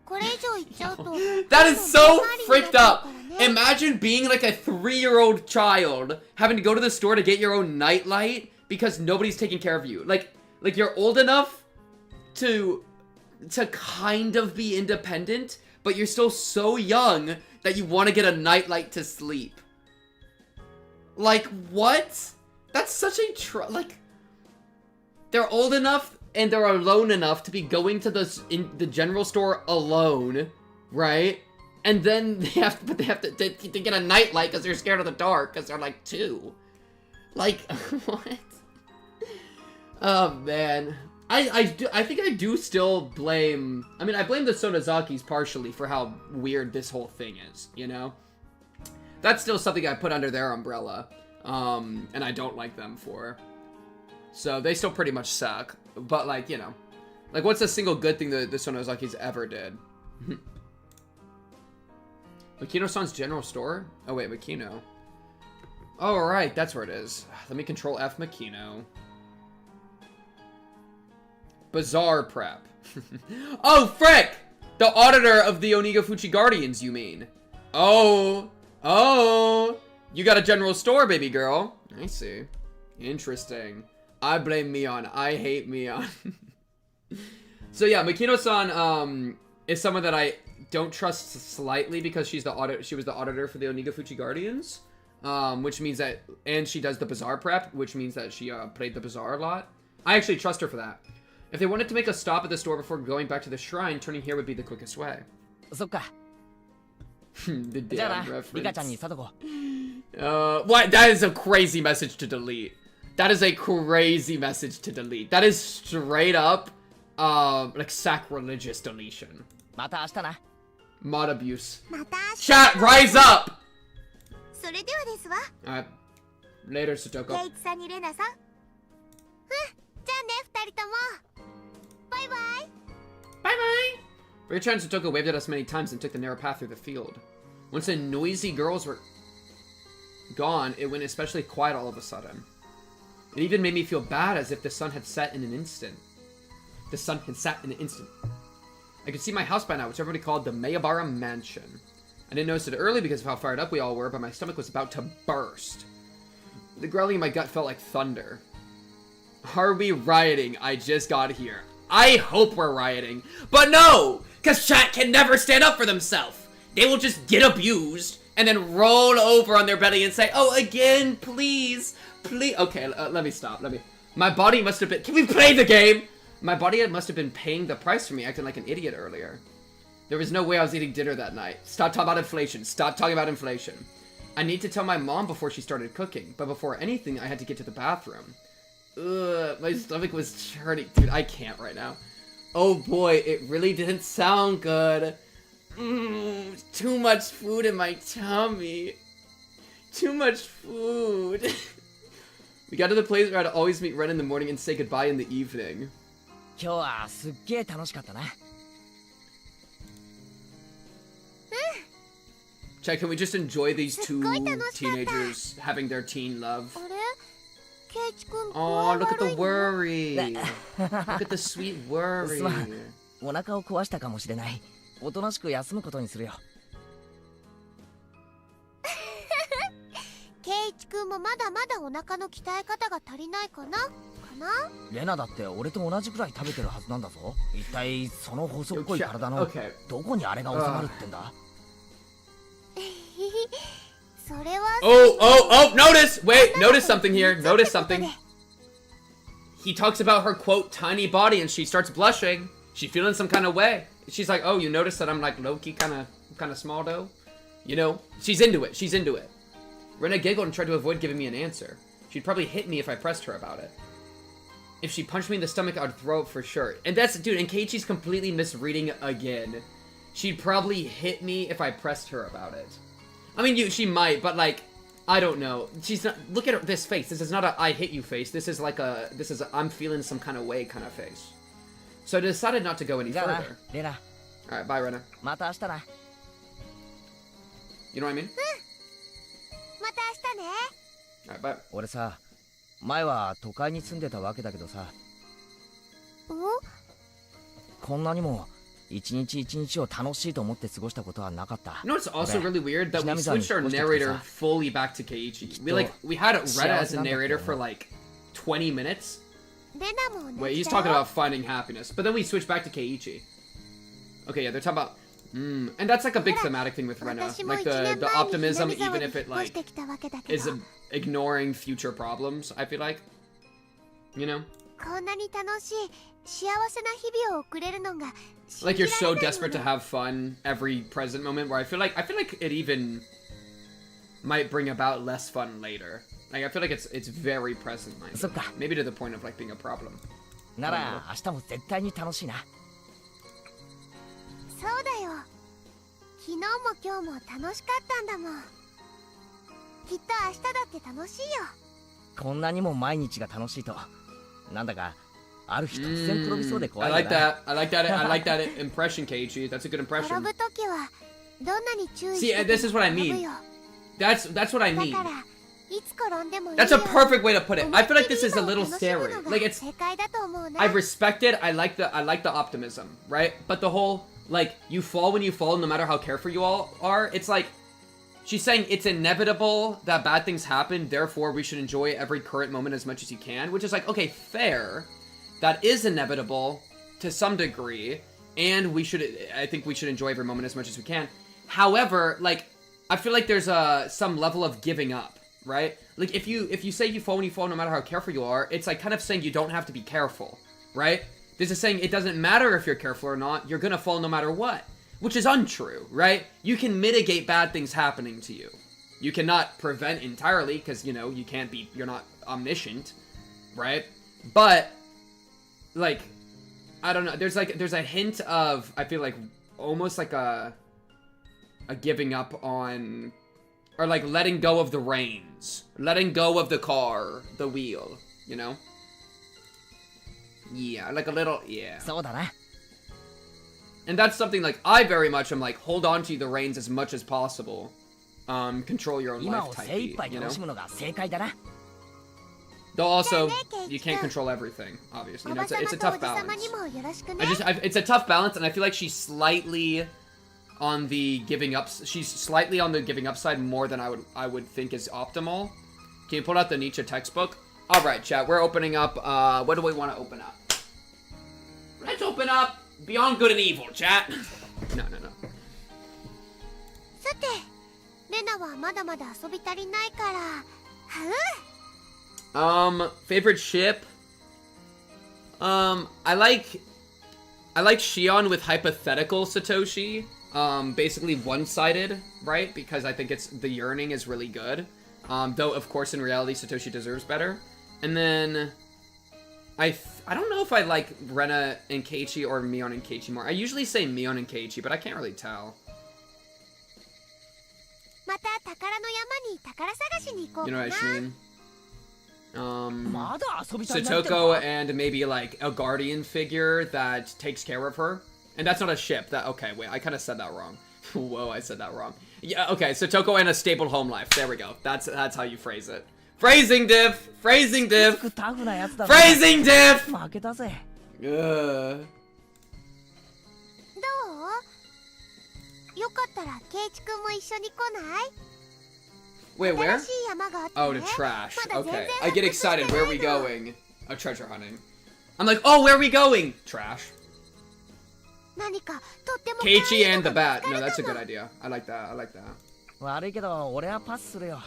これ以上言っちゃうと That is so どんどん freaked up! 困りになっちゃうからね。 Imagine being like a 3-year-old child having to go to the store to get your own nightlight because nobody's taking care of you. Like you're old enough to kind of be independent, but you're still so young that you want to get a nightlight to sleep. Like, what? That's such a like, they're old enough and they're alone enough to be going to the general store alone, right? And then they have to get a nightlight because they're scared of the dark because they're like 2. Like, what? Oh man, I think I do still blame. I mean, I blame the Sonozakis partially for how weird this whole thing is. You know, that's still something I put under their umbrella, and I don't like them for. So they still pretty much suck. But like, you know, like what's a single good thing that the Sonozakis ever did? Makino-san's general store? Oh wait, Makino. Oh right, that's where it is. Let me control F Makino. Bazaar prep. Oh frick! The auditor of the Onigafuchi Guardians, you mean? Oh, you got a general store, baby girl. I see. Interesting. I blame Mion. I hate Mion. So yeah, Makino-san is someone that I don't trust slightly because she was the auditor for the Onigafuchi Guardians. Which means that, and she does the bazaar prep, which means that she played the bazaar a lot. I actually trust her for that. If they wanted to make a stop at the store before going back to the shrine, turning here would be the quickest way. そっか。 The じゃあ damn な、リカちゃんに reference. さとこ。 What? That is a crazy message to delete. That is a crazy message to delete. That is straight up, like sacrilegious deletion. また明日な。 Mod abuse. また明日。 Chat, rise up! それではですわ。 Alright. Later, Sotoko. ケイチさんにレナさん。じゃあね、二人とも。バイバイ。 Bye bye! Rachel and Sotoko waved at us many times and took the narrow path through the field. Once the noisy girls were gone, it went especially quiet all of a sudden. It even made me feel bad, as if the sun had set in an instant. The sun had sat in an instant. I could see my house by now, which everybody called the Mayabara Mansion. I didn't notice it early because of how fired up we all were, but my stomach was about to burst. The growling in my gut felt like thunder. Are we rioting? I just got here. I hope we're rioting. But no! Because chat can never stand up for themselves. They will just get abused and then roll over on their belly and say, oh, again, please, please. Okay, let me stop. My body must have been... Can we play the game? My body must have been paying the price for me acting like an idiot earlier. There was no way I was eating dinner that night. Stop talking about inflation. Stop talking about inflation. I need to tell my mom before she started cooking, but before anything, I had to get to the bathroom. Ugh, my stomach was churning. Dude, I can't right now. Oh boy, it really didn't sound good. Too much food in my tummy. Too much food. We got to the place where I'd always meet Ren in the morning and say goodbye in the evening. 今日はすっげえ楽しかったな。 Chat, can we just enjoy these two teenagers having their teen love? あれケイチ君、 Oh, look at the 具合悪いの worry. Look at the sweet worry. すまん。お腹を壊したかもしれない。おとなしく休むことにするよ。ケイチ君もまだまだお腹の鍛え方が足りないかなレナだって俺と同じくらい食べてるはずなんだぞ。一体その細っこい体の Okay. どこにあれが収まるってんだ。それは Oh, notice! Wait, notice something here. Notice something. He talks about her, quote, tiny body, and she starts blushing. She's feeling some kind of way. She's like, oh, you notice that I'm like low-key kind of small though? You know? She's into it. She's into it. Rena giggled and tried to avoid giving me an answer. She'd probably hit me if I pressed her about it. If she punched me in the stomach, I'd throw up for sure. And that's, dude, and Keiichi's completely misreading again. She'd probably hit me if I pressed her about it. I mean, she might, but like, I don't know. She's not, look at this face. This is not a I hit you face. This is like a, I'm feeling some kind of way kind of face. So I decided not to go any じゃあな further. レナ。 Alright, bye, Rena. また明日な。 You know what I mean? また明日ね Alright, bye. 俺さ、前は都会に住んでたわけだけどさ、こんなにも一日一日を楽しいと思って過ごしたことはなかった。 You know what's also really weird? That we Hinami-san, switched our what's the narrator kasa? fully back to Keiichi. We had Rena as a narrator for like 20 minutes. レナも同じだよ Wait, he's talking about finding happiness. But then we switched back to Keiichi. Okay, yeah, they're talking about... and that's like a big thematic thing with Rena. 私も Like 1年 the 前に optimism, 南沢 even に if 引 it っ越し like てきたわけだけ is ど ignoring future problems, I feel like. You know? こんなに楽しい幸せな日々を送れるのが Like you're 信 so じられない desperate to もの have fun every present moment where I feel like it even might bring about less fun later. Like I feel like it's very present minded. そっか。 Maybe to the point of like being a problem. なら明日も絶対に楽しいな。そうだよ昨日も今日も楽しかったんだもんきっと明日だって楽しいよこんなにも毎日が楽しいと、なんだかある日突然転びそうで怖 I いよ like な。 that. I like that. I like that impression, Keiichi. That's a good 転 impression. ぶときはどんなに注意 See, して and this is what I 転ぶ mean. よ That's what I だ mean. からいつ転んでもいい That's よ a perfect way to put it. I feel like this is a 思いっ little きり今を scary. 楽しむのが Like it's 正解だと思うな I respect it. I like the optimism, right? But the whole like you fall when you fall, no matter how careful you all are. It's like She's saying it's inevitable that bad things happen, therefore we should enjoy every current moment as much as you can, which is like, okay, fair. That is inevitable to some degree, and I think we should enjoy every moment as much as we can. However, like, I feel like there's some level of giving up, right? Like, if you say you fall no matter how careful you are, it's like kind of saying you don't have to be careful, right? This is saying it doesn't matter if you're careful or not, you're gonna fall no matter what. Which is untrue, right? You can mitigate bad things happening to you. You cannot prevent entirely, because, you know, you're not omniscient, right? But, like, I don't know, there's a hint of, I feel like, almost like a giving up on, or like letting go of the reins, letting go of the car, the wheel, you know? Yeah, like a little, yeah. そうだな。 And that's something, like, I very much am like, hold on to the reins as much as possible. Control your own 今 life を type 精一 beat, 杯 you 楽し know? むのが正解だな。 Though also, じゃあね、 you ケイ can't チ君。 control everything, obviously. お You know, ばさま it's a とお tough じさま balance. にもよろしくね。 It's a tough balance, and I feel like she's slightly on the giving up. She's slightly on the giving up side more than I would think is optimal. Can you pull out the Nietzsche textbook? All right, chat. We're opening up. What do we want to open up? Let's open up Beyond Good and Evil, chat. No. さて、レナはまだまだ遊び足りないから。Favorite ship? I like Shion with hypothetical Satoshi. Basically one-sided, right? Because I think the yearning is really good. Though, of course, in reality, Satoshi deserves better. And then, I don't know if I like Rena and Keiichi or Mion and Keiichi more. I usually say Mion and Keiichi, but I can't really tell. また宝の山に宝探しに行こう You か know な。 what I mean? まだ遊びたいなっての Satoko か。 and maybe like a guardian figure that takes care of her. And that's not a ship. Okay, wait, I kind of said that wrong. Whoa, I said that wrong. Yeah, okay, Satoko and a stable home life. There we go. That's how you phrase it. Phrasing diff! Phrasing diff! タフなやつだな。 Phrasing diff! 負けたぜ。 Ugh. どう？よかったらケイチ君も一緒に来ない？ Wait, where? 新しい山があってね。 Oh, to trash. まだ全然 Okay. I get 発掘 excited. して Where are な we いの。 going? Oh, treasure hunting. I'm like, oh, where are we going? Trash. 何かとっても可愛い Keiichi の and the が bat. 見 No, つか that's a る good かも。 idea. I like that. I like that. 悪いけど俺はパスするよ。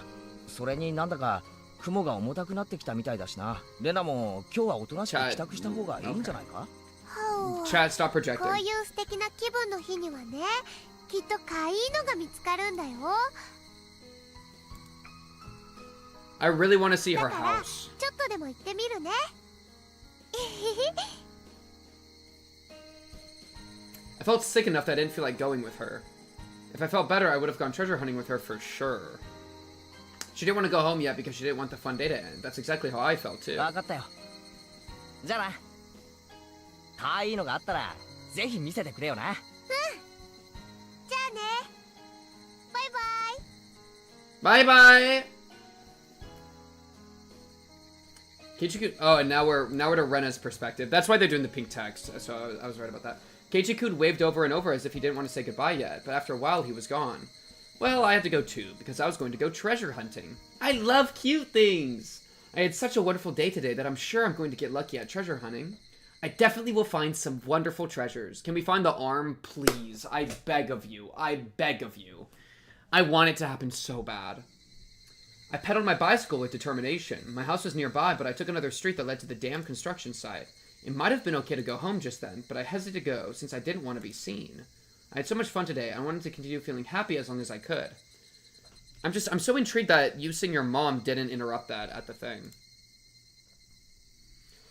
それになんだか雲が重たくなってきたみたいだしな。レナも今日はおとなしく帰宅した方がいいんじゃないか？はあ Chat, stop こ projecting. ういう素敵な気分の日にはね、きっと可愛いのが見つかるんだよ。 I really want to see だ her から house. ちょっとでも行ってみるね。 I felt sick enough that I didn't feel like going with her. If I felt better, I would have gone treasure hunting with her for sure. She didn't want to go home yet because she didn't want the fun day to end. That's exactly how I felt too. 分かったよ。じゃあな。可愛いのがあったらぜひ見せてくれよな。じゃあね。バイバイ。 Bye bye. Keiichi-kun. Oh, and now we're to Rena's perspective. That's why they're doing the pink text. So I was right about that. Keiichi-kun waved over and over as if he didn't want to say goodbye yet, but after a while he was gone. Well, I had to go too, because I was going to go treasure hunting. I love cute things! I had such a wonderful day today that I'm sure I'm going to get lucky at treasure hunting. I definitely will find some wonderful treasures. Can we find the arm, please? I beg of you. I beg of you. I want it to happen so bad. I pedaled my bicycle with determination. My house was nearby, but I took another street that led to the dam construction site. It might have been okay to go home just then, but I hesitated to go since I didn't want to be seen. I had so much fun today, I wanted to continue feeling happy as long as I could. I'm so intrigued that you seeing your mom didn't interrupt that at the thing.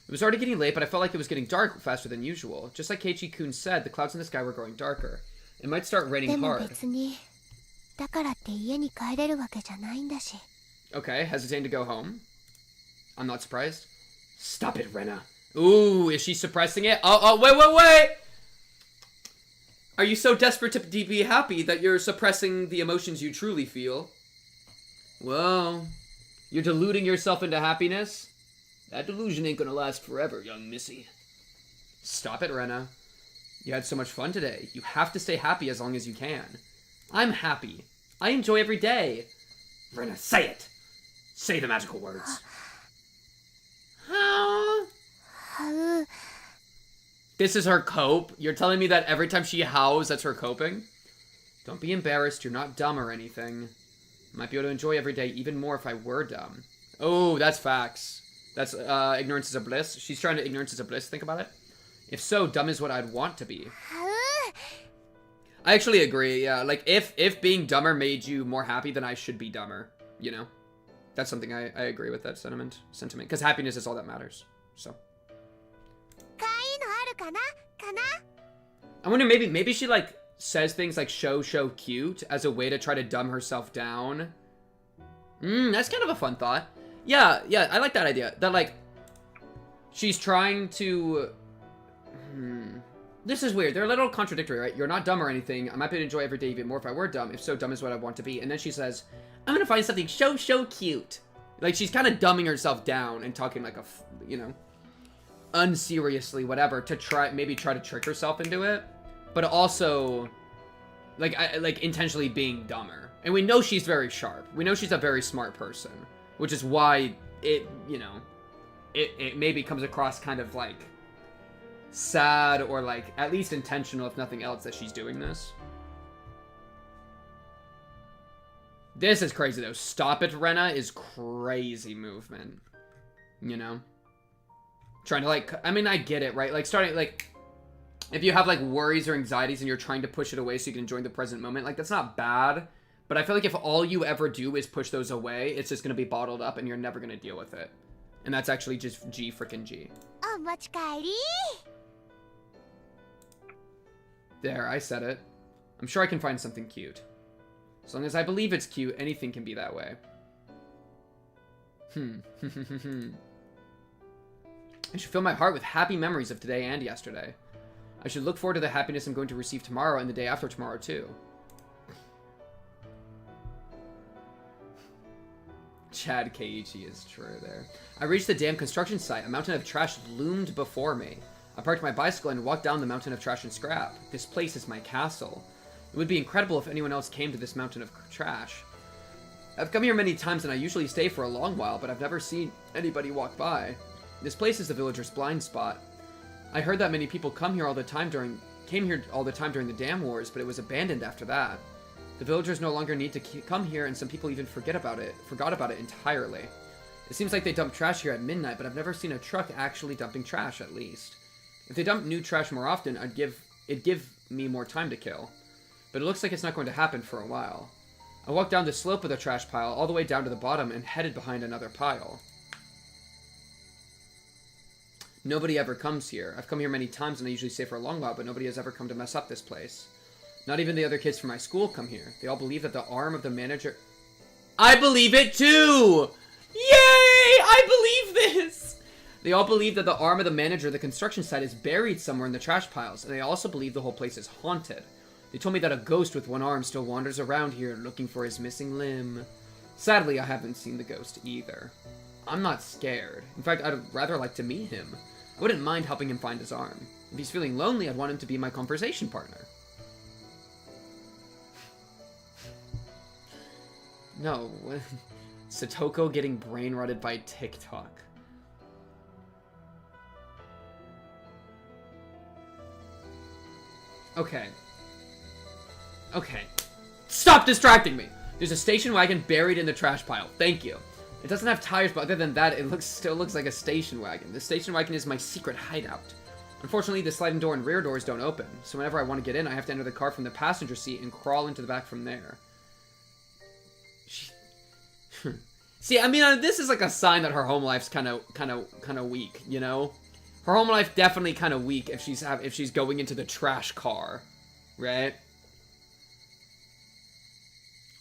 It was already getting late, but I felt like it was getting dark faster than usual. Just like Keiichi-kun said, the clouds in the sky were growing darker. It might start で raining も hard. 別にだからって家に帰れるわけじゃないんだし。 Okay, hesitating to go home. I'm not surprised. Stop it, Rena. Ooh, is she suppressing it? Oh, wait! Are you so desperate to be happy that you're suppressing the emotions you truly feel? Well, you're deluding yourself into happiness? That delusion ain't gonna last forever, young missy. Stop it, Rena. You had so much fun today. You have to stay happy as long as you can. I'm happy. I enjoy every day. Rena, say it. Say the magical words. This is her cope? You're telling me that every time she howls, that's her coping? Don't be embarrassed. You're not dumb or anything. I might be able to enjoy every day even more if I were dumb. Oh, that's facts. That's ignorance is a bliss. She's trying to ignorance is a bliss. Think about it. If so, dumb is what I'd want to be. I actually agree, yeah. Like, if being dumber made you more happy, then I should be dumber, you know? That's something I agree with that sentiment. Because happiness is all that matters, so. I wonder, maybe she, like, says things like show cute as a way to try to dumb herself down. That's kind of a fun thought. Yeah, I like that idea. That, like, she's trying to... This is weird. They're a little contradictory, right? You're not dumb or anything. I might be able to enjoy every day even more if I were dumb. If so, dumb is what I want to be. And then she says, I'm gonna find something so cute. Like, she's kind of dumbing herself down and talking like a, you know, unseriously, whatever, to maybe try to trick herself into it. But also, like intentionally being dumber. And we know she's very sharp. We know she's a very smart person. Which is why it, you know, it maybe comes across kind of like sad or like at least intentional, if nothing else, that she's doing this. This is crazy though. Stop it, Rena is crazy movement. You know? Trying to like, I mean, I get it, right? Like starting, like, if you have like worries or anxieties and you're trying to push it away so you can enjoy the present moment, like that's not bad. But I feel like if all you ever do is push those away, it's just going to be bottled up and you're never going to deal with it. And that's actually just G frickin' G. There, I said it. I'm sure I can find something cute. As long as I believe it's cute, anything can be that way. I should fill my heart with happy memories of today and yesterday. I should look forward to the happiness I'm going to receive tomorrow and the day after tomorrow, too. Chad Keiichi is true there. I reached the damn construction site. A mountain of trash loomed before me. I parked my bicycle and walked down the mountain of trash and scrap. This place is my castle. It would be incredible if anyone else came to this mountain of trash. I've come here many times and I usually stay for a long while, but I've never seen anybody walk by. This place is the villagers' blind spot. I heard that many people came here all the time during the dam wars, but it was abandoned after that. The villagers no longer need to come here, and some people even forgot about it entirely. It seems like they dump trash here at midnight, but I've never seen a truck actually dumping trash, at least. If they dump new trash more often, it'd give me more time to kill. But it looks like it's not going to happen for a while. I walked down the slope of the trash pile, all the way down to the bottom, and headed behind another pile. Nobody ever comes here. I've come here many times, and I usually stay for a long while, but nobody has ever come to mess up this place. Not even the other kids from my school come here. They all believe that the arm of the manager... I believe it too! Yay! I believe this! They all believe that the arm of the manager of the construction site is buried somewhere in the trash piles, and they also believe the whole place is haunted. They told me that a ghost with one arm still wanders around here looking for his missing limb. Sadly, I haven't seen the ghost either. I'm not scared. In fact, I'd rather like to meet him. I wouldn't mind helping him find his arm. If he's feeling lonely, I'd want him to be my conversation partner. No. Satoko getting brain rotted by TikTok. Okay. Okay. Stop distracting me! There's a station wagon buried in the trash pile. Thank you. It doesn't have tires, but other than that, it still looks like a station wagon. The station wagon is my secret hideout. Unfortunately, the sliding door and rear doors don't open, so whenever I want to get in, I have to enter the car from the passenger seat and crawl into the back from there. See, I mean, this is like a sign that her home life's kind of weak, you know? Her home life definitely kind of weak if she's going into the trash car, right?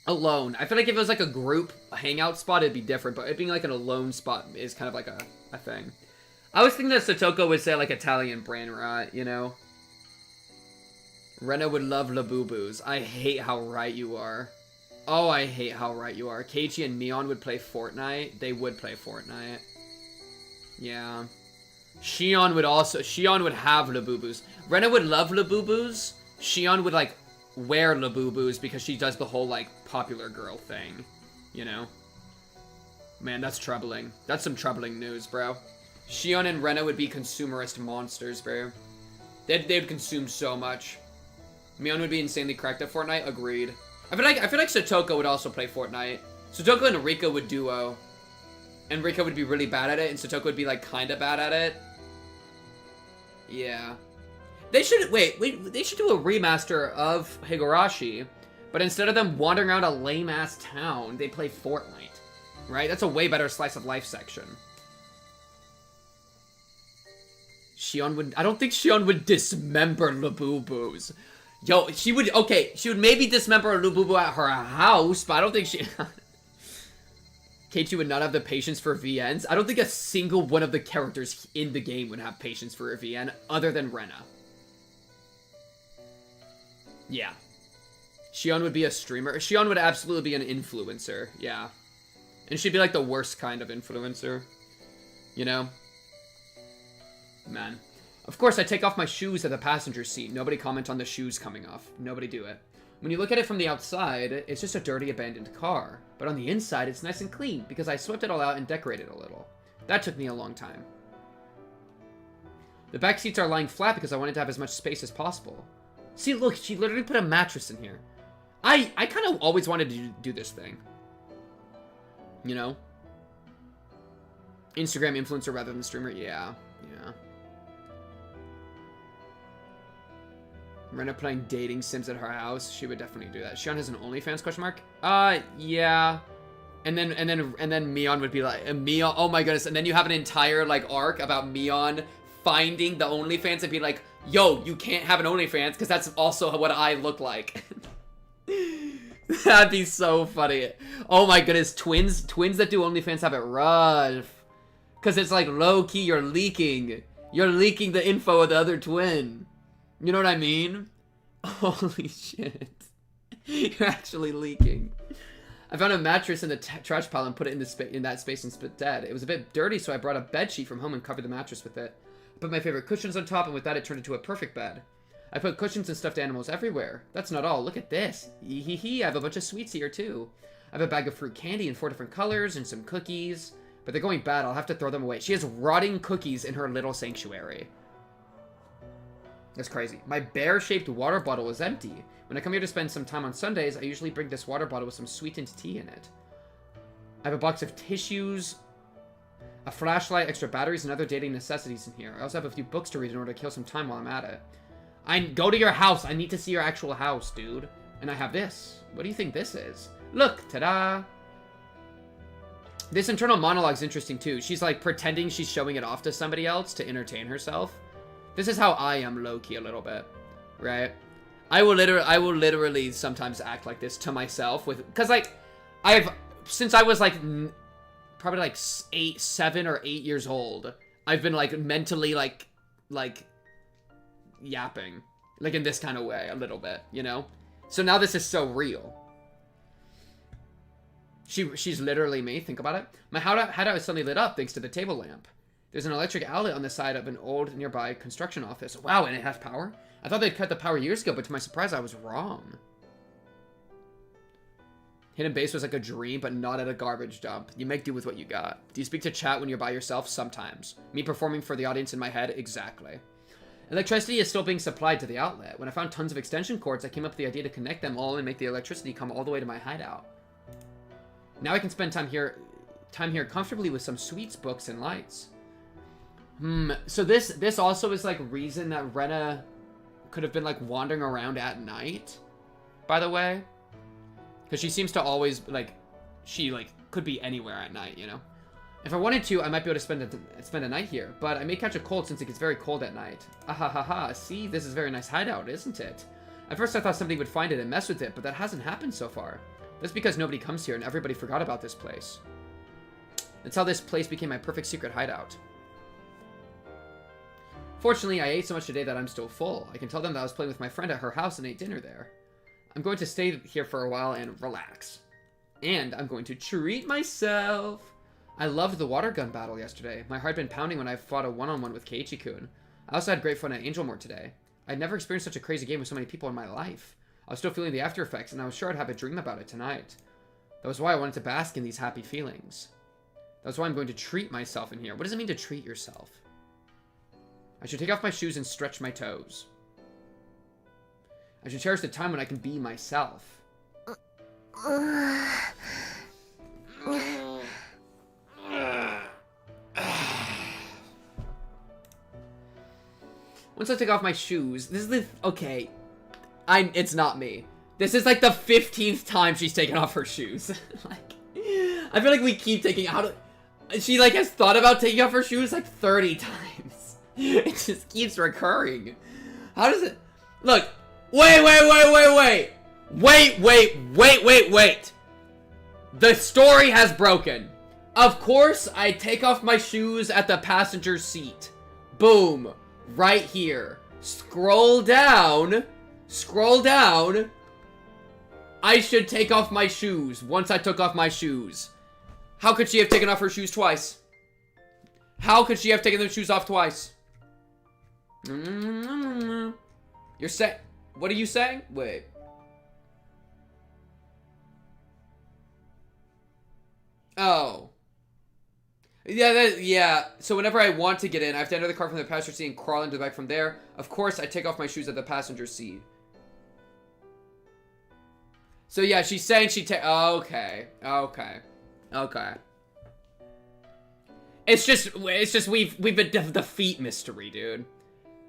Alone. I feel like if it was like a group hangout spot, it'd be different, but it being like an alone spot is kind of like a thing. I was thinking that Satoko would say like Italian brain rot, you know? Rena would love Labubu's. I hate how right you are. Oh, I hate how right you are. Keiichi and Mion would play Fortnite. They would play Fortnite. Yeah. Shion would have Labubu's. Rena would love Labubu's. Shion would like wear Labubus because she does the whole, like, popular girl thing. You know? Man, that's troubling. That's some troubling news, bro. Shion and Rena would be consumerist monsters, bro. They'd consume so much. Mion would be insanely cracked at Fortnite. Agreed. I feel like Satoko would also play Fortnite. Satoko and Rika would duo. And Rika would be really bad at it, and Satoko would be, like, kinda bad at it. Yeah. They should, they should do a remaster of Higurashi, but instead of them wandering around a lame-ass town, they play Fortnite. Right? That's a way better slice of life section. I don't think Shion would dismember Labubus. Yo, she would maybe dismember Labubu at her house, but I don't think she... Keiichi would not have the patience for VNs. I don't think a single one of the characters in the game would have patience for a VN, other than Rena. Yeah. Shion would be a streamer. Shion would absolutely be an influencer, yeah. And she'd be like the worst kind of influencer. You know? Man. Of course, I take off my shoes at the passenger seat. Nobody comment on the shoes coming off. Nobody do it. When you look at it from the outside, it's just a dirty, abandoned car. But on the inside, it's nice and clean, because I swept it all out and decorated a little. That took me a long time. The back seats are lying flat because I wanted to have as much space as possible. See, look, she literally put a mattress in here. I kind of always wanted to do this thing. You know? Instagram influencer rather than streamer? Yeah. Yeah. Rena playing dating sims at her house. She would definitely do that. Shion has an OnlyFans question mark? Yeah. And then Mion would be like, Mion, oh my goodness. And then you have an entire, like, arc about Mion finding the OnlyFans and be like, yo, you can't have an OnlyFans because that's also what I look like. That'd be so funny. Oh my goodness, twins that do OnlyFans have it rough. Because it's like, low-key, you're leaking. You're leaking the info of the other twin. You know what I mean? Holy shit. You're actually leaking. I found a mattress in the trash pile and put it in that space instead. It was a bit dirty, so I brought a bed sheet from home and covered the mattress with it. I put my favorite cushions on top, and with that it turned into a perfect bed. I put cushions and stuffed animals everywhere. That's not all. Look at this. I have a bunch of sweets here, too. I have a bag of fruit candy in 4 different colors and some cookies. But they're going bad. I'll have to throw them away. She has rotting cookies in her little sanctuary. That's crazy. My bear-shaped water bottle is empty. When I come here to spend some time on Sundays, I usually bring this water bottle with some sweetened tea in it. I have a box of tissues, a flashlight, extra batteries, and other dating necessities in here. I also have a few books to read in order to kill some time while I'm at it. Go to your house. I need to see your actual house, dude. And I have this. What do you think this is? Look, ta-da! This internal monologue's interesting, too. She's, like, pretending she's showing it off to somebody else to entertain herself. This is how I am low-key a little bit, right? I will literally sometimes act like this to myself because like since I was like probably like 7 or 8 years old, I've been like mentally like yapping like in this kind of way a little bit, you know? So now this is so real. She's literally me. Think about it. My hideout is suddenly lit up thanks to the table lamp. There's an electric outlet on the side of an old nearby construction office. Wow, and it has power? I thought they'd cut the power years ago, but to my surprise, I was wrong. Hidden base was like a dream, but not at a garbage dump. You make do with what you got. Do you speak to chat when you're by yourself? Sometimes. Me performing for the audience in my head? Exactly. Electricity is still being supplied to the outlet. When I found tons of extension cords, I came up with the idea to connect them all and make the electricity come all the way to my hideout. Now I can spend time here comfortably with some sweets, books, and lights. So this also is like reason that Rena could have been like wandering around at night, by the way, because she seems to always like she like could be anywhere at night, you know. If I wanted to, I might be able to spend a night here, but I may catch a cold since it gets very cold at night. Ahahaha, see, this is a very nice hideout, isn't it? At first I thought somebody would find it and mess with it, but that hasn't happened so far. That's because nobody comes here and everybody forgot about this place. That's how this place became my perfect secret hideout. Fortunately, I ate so much today that I'm still full. I can tell them that I was playing with my friend at her house and ate dinner there. I'm going to stay here for a while and relax. And I'm going to treat myself. I loved the water gun battle yesterday. My heart had been pounding when I fought a one-on-one with Keiichi-kun. I also had great fun at Angel Mort today. I'd never experienced such a crazy game with so many people in my life. I was still feeling the after effects, and I was sure I'd have a dream about it tonight. That was why I wanted to bask in these happy feelings. That's why I'm going to treat myself in here. What does it mean to treat yourself? I should take off my shoes and stretch my toes. I should cherish the time when I can be myself. Once I take off my shoes, this is the... Okay. It's not me. This is like the 15th time she's taken off her shoes. Like, I feel like we keep taking out... She like has thought about taking off her shoes like 30 times. It just keeps recurring. How does it... Look. Wait. The story has broken. Of course, I take off my shoes at the passenger seat. Boom. Right here. Scroll down. I should take off my shoes once I took off my shoes. How could she have taken off her shoes twice? How could she have taken the shoes off twice? You're saying... What are you saying? Wait. Oh. Yeah. So whenever I want to get in, I have to enter the car from the passenger seat and crawl into the back from there. Of course, I take off my shoes at the passenger seat. So yeah, she's saying she okay. It's just we've been the feet mystery, dude.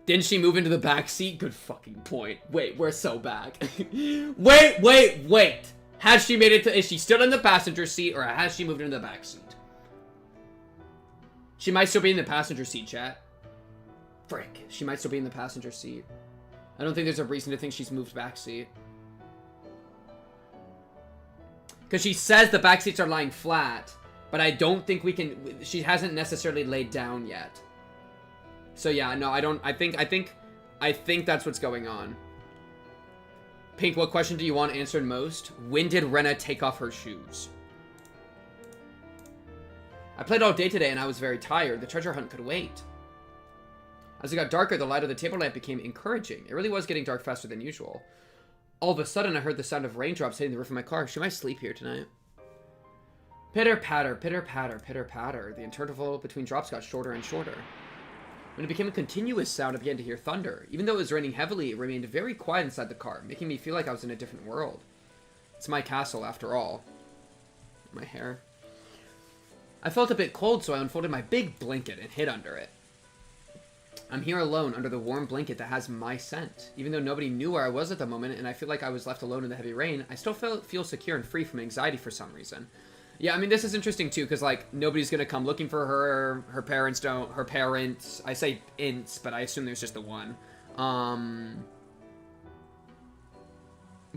Didn't she move into the back seat? Good fucking point. Wait, we're so back. Wait. Has she made it to... Is she still in the passenger seat, or has she moved into the back seat? She might still be in the passenger seat, chat. Frick. She might still be in the passenger seat. I don't think there's a reason to think she's moved back seat. Because she says the back seats are lying flat, but I don't think we can... She hasn't necessarily laid down yet. So yeah, no, I don't... I think that's what's going on. Pink, what question do you want answered most? When did Rena take off her shoes? I played all day today and I was very tired. The treasure hunt could wait. As it got darker, the light of the table lamp became encouraging. It really was getting dark faster than usual. All of a sudden, I heard the sound of raindrops hitting the roof of my car. Should I sleep here tonight? Pitter-patter, pitter-patter, pitter-patter. The interval between drops got shorter and shorter. When it became a continuous sound, I began to hear thunder. Even though it was raining heavily, it remained very quiet inside the car, making me feel like I was in a different world. It's my castle, after all. My hair. I felt a bit cold, so I unfolded my big blanket and hid under it. I'm here alone under the warm blanket that has my scent. Even though nobody knew where I was at the moment, and I feel like I was left alone in the heavy rain, I still feel secure and free from anxiety for some reason. Yeah, I mean, this is interesting, too, because, like, nobody's gonna come looking for her. Her parents don't... Her parents... I say ints, but I assume there's just the one. Why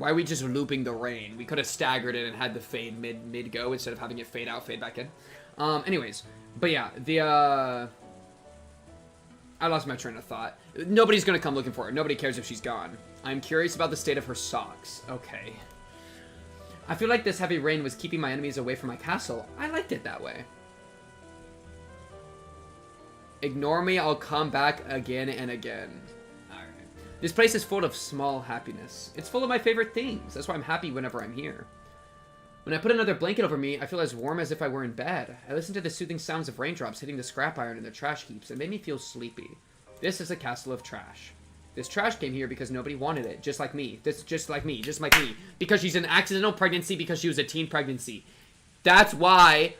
are we just looping the rain? We could have staggered it and had the fade mid-go instead of having it fade out, fade back in. Anyways. But yeah, the, I lost my train of thought. Nobody's gonna come looking for her. Nobody cares if she's gone. I'm curious about the state of her socks. Okay. I feel like this heavy rain was keeping my enemies away from my castle. I liked it that way. Ignore me, I'll come back again and again. Alright. This place is full of small happiness. It's full of my favorite things. That's why I'm happy whenever I'm here. When I put another blanket over me, I feel as warm as if I were in bed. I listen to the soothing sounds of raindrops hitting the scrap iron in the trash heaps. It made me feel sleepy. This is a castle of trash. This trash came here because nobody wanted it, just like me. Just like me. Because she's an accidental pregnancy because she was a teen pregnancy. That's why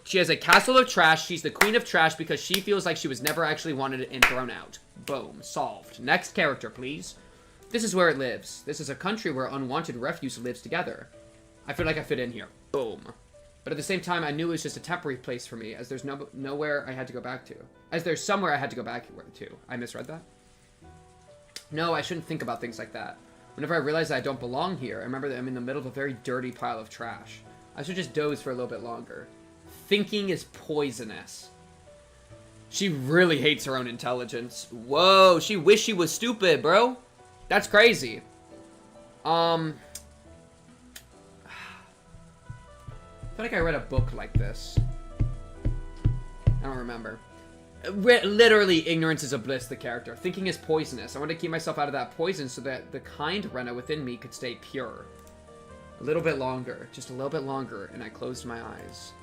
she has a castle of trash. She's the queen of trash because she feels like she was never actually wanted and thrown out. Boom. Solved. Next character, please. This is where it lives. This is a country where unwanted refuse lives together. I feel like I fit in here. Boom. But at the same time, I knew it was just a temporary place for me, as there's nowhere I had to go back to. As there's somewhere I had to go back to. I misread that? No, I shouldn't think about things like that. Whenever I realize that I don't belong here, I remember that I'm in the middle of a very dirty pile of trash. I should just doze for a little bit longer. Thinking is poisonous. She really hates her own intelligence. Whoa, she wished she was stupid, bro. That's crazy. I feel like I read a book like this. I don't remember. Literally, ignorance is a bliss, the character. Thinking is poisonous. I want to keep myself out of that poison so that the kind Rena within me could stay pure. A little bit longer. Just a little bit longer, and I closed my eyes.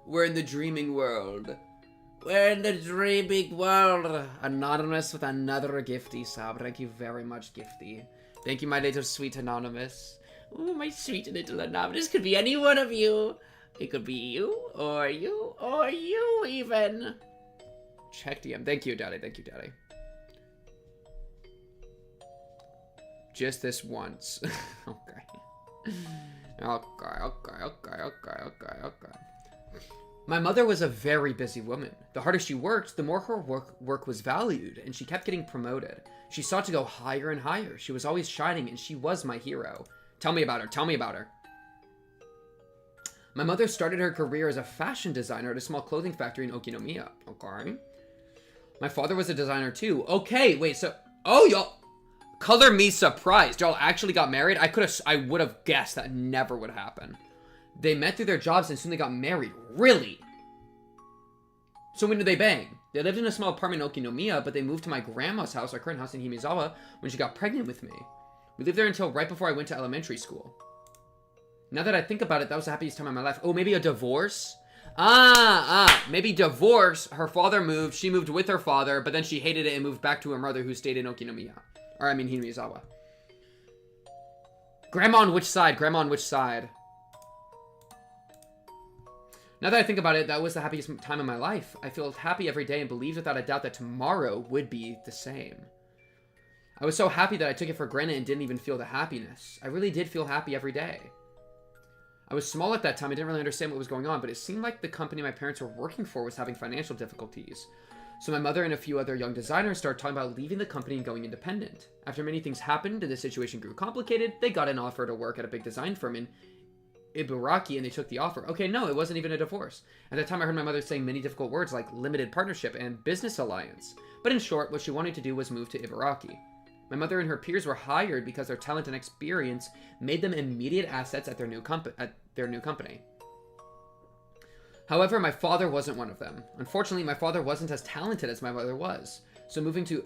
We're in the dreaming world. We're in the dreaming world. Anonymous with another gifty sub. Thank you very much, gifty. Thank you, my little sweet anonymous. Ooh, my sweet little anonymous. Could be any one of you. It could be you, or you, or you even. Check DM. Thank you, Daddy. Thank you, Daddy. Just this once. Okay. Okay. My mother was a very busy woman. The harder she worked, the more her work was valued, and she kept getting promoted. She sought to go higher and higher. She was always shining, and she was my hero. Tell me about her. Tell me about her. My mother started her career as a fashion designer at a small clothing factory in Okinomiya. Okay. My father was a designer too. Okay, wait, so... Oh, y'all... Color me surprised. Y'all actually got married? I would have guessed that never would happen. They met through their jobs and soon they got married. Really? So when did they bang? They lived in a small apartment in Okinomiya, but they moved to my grandma's house, our current house in Himizawa, when she got pregnant with me. We lived there until right before I went to elementary school. Now that I think about it, that was the happiest time of my life. Oh, maybe a divorce? Maybe divorce. Her father moved, she moved with her father, but then she hated it and moved back to her mother who stayed in Okinomiya. Or, I mean, Himizawa. Grandma on which side? Grandma on which side? Now that I think about it, that was the happiest time of my life. I feel happy every day and believed without a doubt that tomorrow would be the same. I was so happy that I took it for granted and didn't even feel the happiness. I really did feel happy every day. I was small at that time, I didn't really understand what was going on, but it seemed like the company my parents were working for was having financial difficulties. So my mother and a few other young designers started talking about leaving the company and going independent. After many things happened and the situation grew complicated, they got an offer to work at a big design firm in Ibaraki, and they took the offer. Okay, no, it wasn't even a divorce. At that time, I heard my mother saying many difficult words like limited partnership and business alliance. But in short, what she wanted to do was move to Ibaraki. My mother and her peers were hired because their talent and experience made them immediate assets at their new company. However, my father wasn't one of them. Unfortunately, my father wasn't as talented as my mother was. So moving to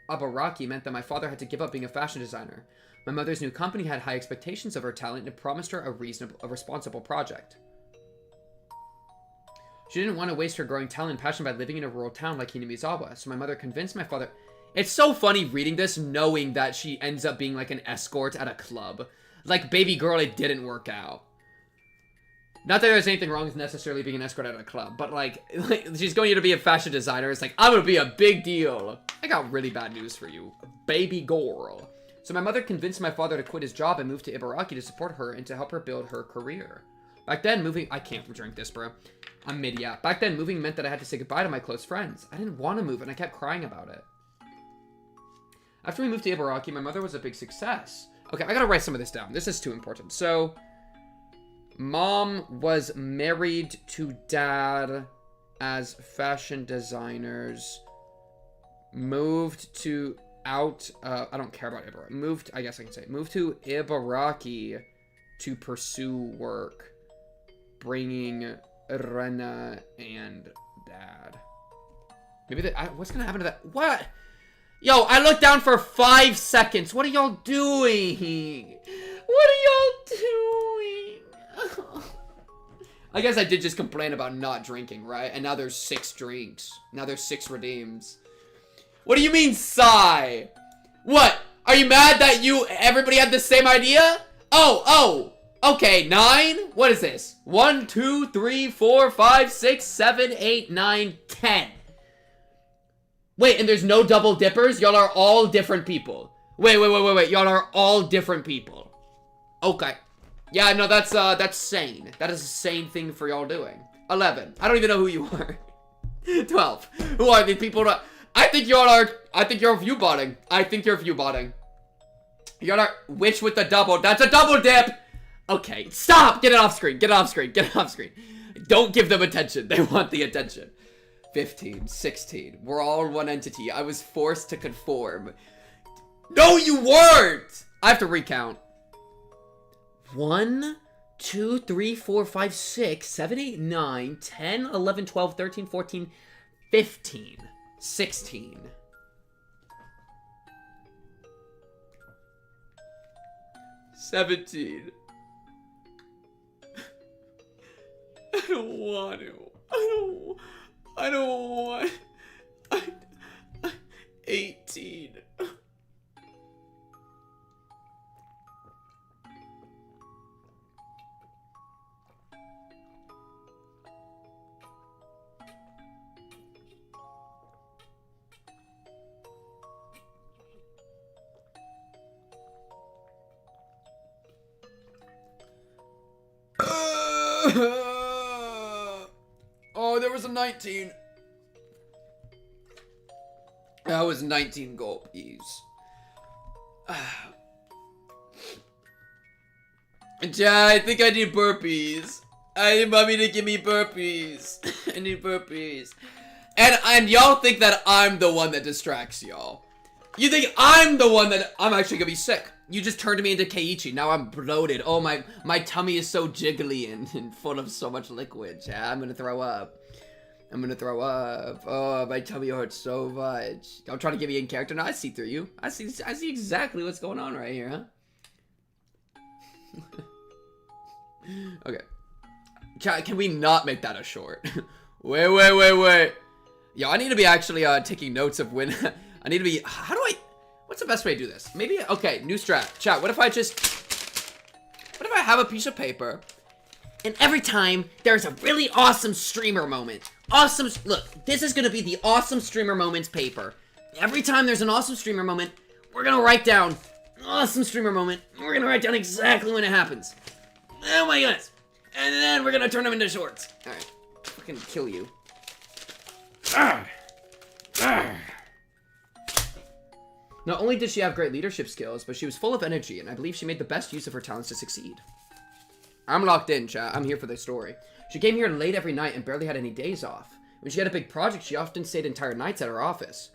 Ibaraki meant that my father had to give up being a fashion designer. My mother's new company had high expectations of her talent and promised her a responsible project. She didn't want to waste her growing talent and passion by living in a rural town like Hinamizawa, so my mother convinced my father... It's so funny reading this, knowing that she ends up being like an escort at a club. Like, baby girl, it didn't work out. Not that there's anything wrong with necessarily being an escort at a club, but like she's going to be a fashion designer. It's like, I'm gonna be a big deal. I got really bad news for you, baby girl. So my mother convinced my father to quit his job and move to Ibaraki to support her and to help her build her career. Back then, moving... I can't drink this, bro. I'm mid-yeah. Back then, moving meant that I had to say goodbye to my close friends. I didn't want to move, and I kept crying about it. After we moved to Ibaraki, my mother was a big success. Okay, I gotta write some of this down. This is too important. So, mom was married to dad as fashion designers. Moved to... I don't care about Ibaraki. I guess I can say, moved to Ibaraki to pursue work, bringing Rena and dad. Maybe what's gonna happen to that? What? Yo, I looked down for 5 seconds. What are y'all doing? What are y'all doing? I guess I did just complain about not drinking, right? And now there's 6 drinks. Now there's 6 redeems. What do you mean, sigh? What? Are you mad that everybody had the same idea? Oh, okay, 9? What is this? 1, 2, 3, 4, 5, 6, 7, 8, 9, 10. Wait, and there's no double dippers? Y'all are all different people. Wait. Y'all are all different people. Okay. Yeah, no, that's sane. That is a sane thing for y'all doing. 11. I don't even know who you are. 12. Who are these people? I think you're view botting. Y'all are witch with the double. That's a double dip. Okay, stop! Get it off screen, get it off screen, get it off screen. Don't give them attention. They want the attention. 15, 16. We're all one entity. I was forced to conform. No, you weren't! I have to recount. 1, 2, 3, 4, 5, 6, 7, 8, 9, 10, 11, 12, 13, 14, 15, 16. 17. I don't want to. I don't want. 18. Oh, there was a 19. That was 19 gulpies. I think I need burpees. I need mommy to give me burpees. I need burpees. And y'all think that I'm the one that distracts y'all. You think I'm the one that I'm actually gonna be sick. You just turned me into Keiichi. Now I'm bloated. Oh, my tummy is so jiggly and full of so much liquid. Yeah, I'm gonna throw up. I'm gonna throw up. Oh, my tummy hurts so much. Don't try to get me in character. No, I see through you. I see exactly what's going on right here, huh? Okay. Can we not make that a short? Wait. Yo, I need to be actually taking notes of when... I need to be... How do I... What's the best way to do this? Maybe... Okay, new strat. Chat, what if I just... What if I have a piece of paper... And every time there's a really awesome streamer moment. Awesome, look, this is gonna be the awesome streamer moments paper. Every time there's an awesome streamer moment, we're gonna write down awesome streamer moment. We're gonna write down exactly when it happens. Oh my goodness. And then we're gonna turn them into shorts. Alright, fucking kill you. Not only did she have great leadership skills, but she was full of energy, and I believe she made the best use of her talents to succeed. I'm locked in, chat. I'm here for the story. She came here late every night and barely had any days off. When she had a big project, she often stayed entire nights at her office.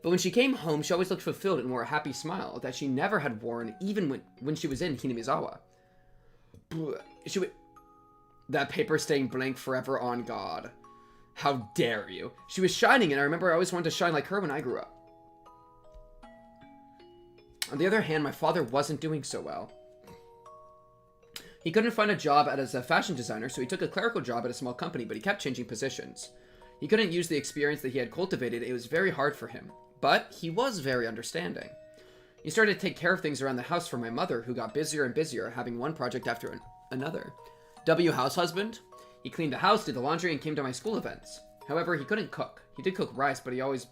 But when she came home, she always looked fulfilled and wore a happy smile that she never had worn even when she was in Hinamizawa. That paper staying blank forever on God. How dare you. She was shining, and I remember I always wanted to shine like her when I grew up. On the other hand, my father wasn't doing so well. He couldn't find a job as a fashion designer, so he took a clerical job at a small company, but he kept changing positions. He couldn't use the experience that he had cultivated. It was very hard for him, but he was very understanding. He started to take care of things around the house for my mother, who got busier and busier, having one project after another. House husband. He cleaned the house, did the laundry, and came to my school events. However, he couldn't cook. He did cook rice, but he always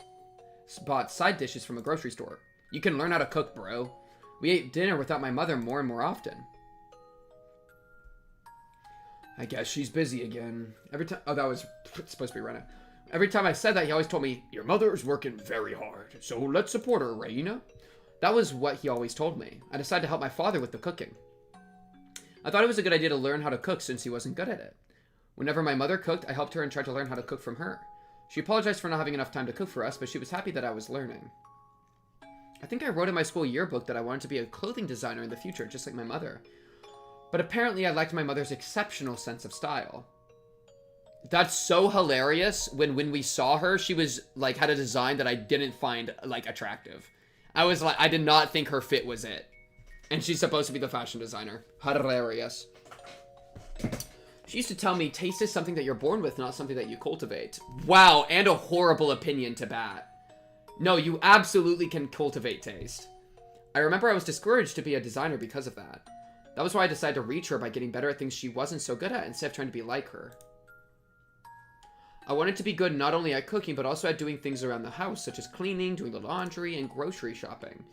bought side dishes from a grocery store. You can learn how to cook, bro. We ate dinner without my mother more and more often. I guess she's busy again. Every time... Oh, that was supposed to be Rena. Every time I said that, he always told me, your mother's working very hard, so let's support her, Rena. That was what he always told me. I decided to help my father with the cooking. I thought it was a good idea to learn how to cook since he wasn't good at it. Whenever my mother cooked, I helped her and tried to learn how to cook from her. She apologized for not having enough time to cook for us, but she was happy that I was learning. I think I wrote in my school yearbook that I wanted to be a clothing designer in the future, just like my mother. But apparently I liked my mother's exceptional sense of style. That's so hilarious. When we saw her, she was like had a design that I didn't find like attractive. I was like, I did not think her fit was it. And she's supposed to be the fashion designer. Hilarious. She used to tell me, taste is something that you're born with, not something that you cultivate. Wow, and a horrible opinion to bat. No, you absolutely can cultivate taste. I remember I was discouraged to be a designer because of that. That was why I decided to reach her by getting better at things she wasn't so good at instead of trying to be like her. I wanted to be good not only at cooking, but also at doing things around the house, such as cleaning, doing the laundry, and grocery shopping.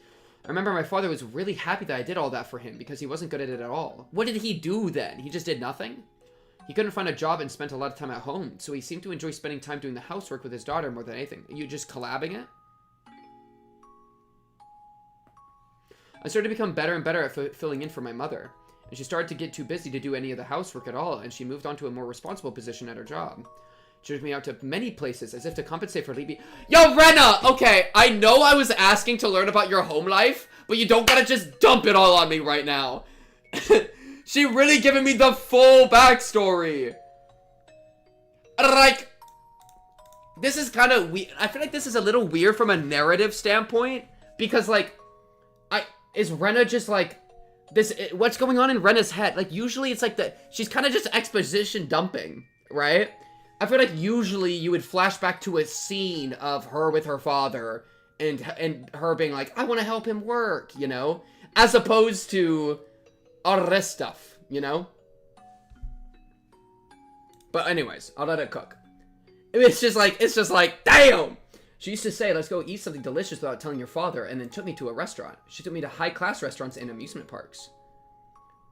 I remember my father was really happy that I did all that for him because he wasn't good at it at all. What did he do then? He just did nothing? He couldn't find a job and spent a lot of time at home, so he seemed to enjoy spending time doing the housework with his daughter more than anything. You just collabing it? I started to become better and better at filling in for my mother. and she started to get too busy to do any of the housework at all, and she moved on to a more responsible position at her job. She took me out to many places as if to compensate for leaving. Yo, Rena! Okay, I know I was asking to learn about your home life, but you don't gotta just dump it all on me right now. She really giving me the full backstory. Like, this is kind of weird. I feel like this is a little weird from a narrative standpoint, because, like, is Rena just, like, what's going on in Rena's head? Like, usually it's like she's kind of just exposition dumping, right? I feel like usually you would flash back to a scene of her with her father and her being like, I want to help him work, you know? As opposed to all this stuff, you know? But anyways, I'll let it cook. It's just like, damn! She used to say, let's go eat something delicious without telling your father, and then took me to a restaurant. She took me to high-class restaurants and amusement parks.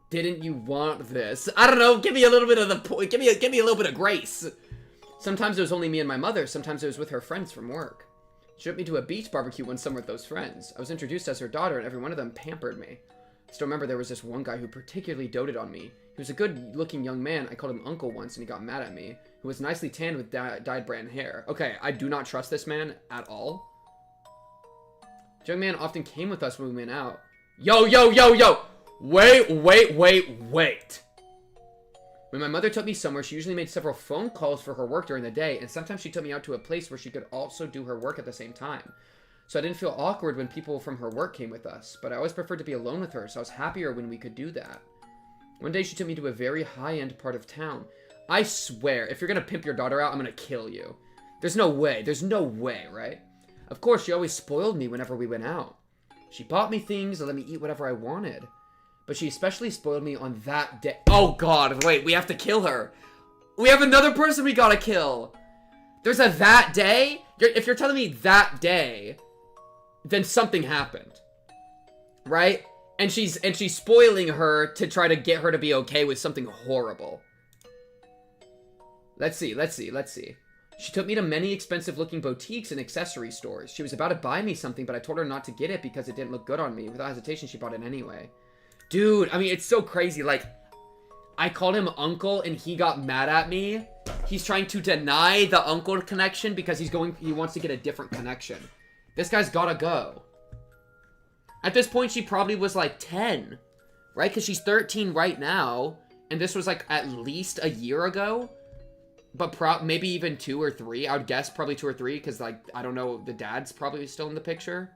Didn't you want this? I don't know, give me a little bit of give me a little bit of grace. Sometimes it was only me and my mother, sometimes it was with her friends from work. She took me to a beach barbecue one summer with those friends. I was introduced as her daughter, and every one of them pampered me. I still remember there was this one guy who particularly doted on me. He was a good-looking young man. I called him Uncle once, and he got mad at me. Who was nicely tanned with dyed brown hair. Okay, I do not trust this man at all. The young man often came with us when we went out. Yo! Wait! When my mother took me somewhere, she usually made several phone calls for her work during the day, and sometimes she took me out to a place where she could also do her work at the same time. So I didn't feel awkward when people from her work came with us, but I always preferred to be alone with her, so I was happier when we could do that. One day she took me to a very high-end part of town. I swear, if you're gonna pimp your daughter out, I'm gonna kill you. There's no way, right? Of course, she always spoiled me whenever we went out. She bought me things and let me eat whatever I wanted. But she especially spoiled me on that day. Oh god, wait, we have to kill her. We have another person we gotta kill. There's a that day? If you're telling me that day, then something happened. Right? And she's spoiling her to try to get her to be okay with something horrible. Let's see. She took me to many expensive-looking boutiques and accessory stores. She was about to buy me something, but I told her not to get it because it didn't look good on me. Without hesitation, she bought it anyway. Dude, I mean, it's so crazy. Like, I called him uncle, and he got mad at me. He's trying to deny the uncle connection because he wants to get a different connection. This guy's gotta go. At this point, she probably was, like, 10. Right? Because she's 13 right now, and this was, like, at least a year ago. But maybe even 2 or 3. I would guess probably 2 or 3, because, like, I don't know, the dad's probably still in the picture.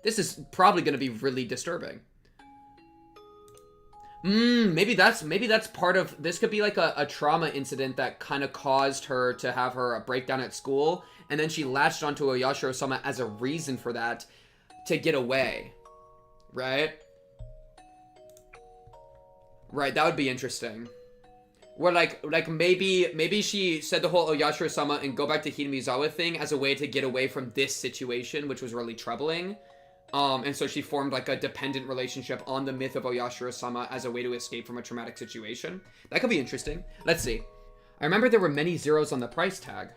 This is probably going to be really disturbing. Maybe that's part of... This could be, like, a trauma incident that kind of caused her to have her breakdown at school, and then she latched onto Oyashiro-sama as a reason for that to get away. Right? Right, that would be interesting. Where, like maybe she said the whole Oyashiro-sama and go back to Hinamizawa thing as a way to get away from this situation, which was really troubling. And so she formed, like, a dependent relationship on the myth of Oyashiro-sama as a way to escape from a traumatic situation. That could be interesting. Let's see. I remember there were many zeros on the price tag.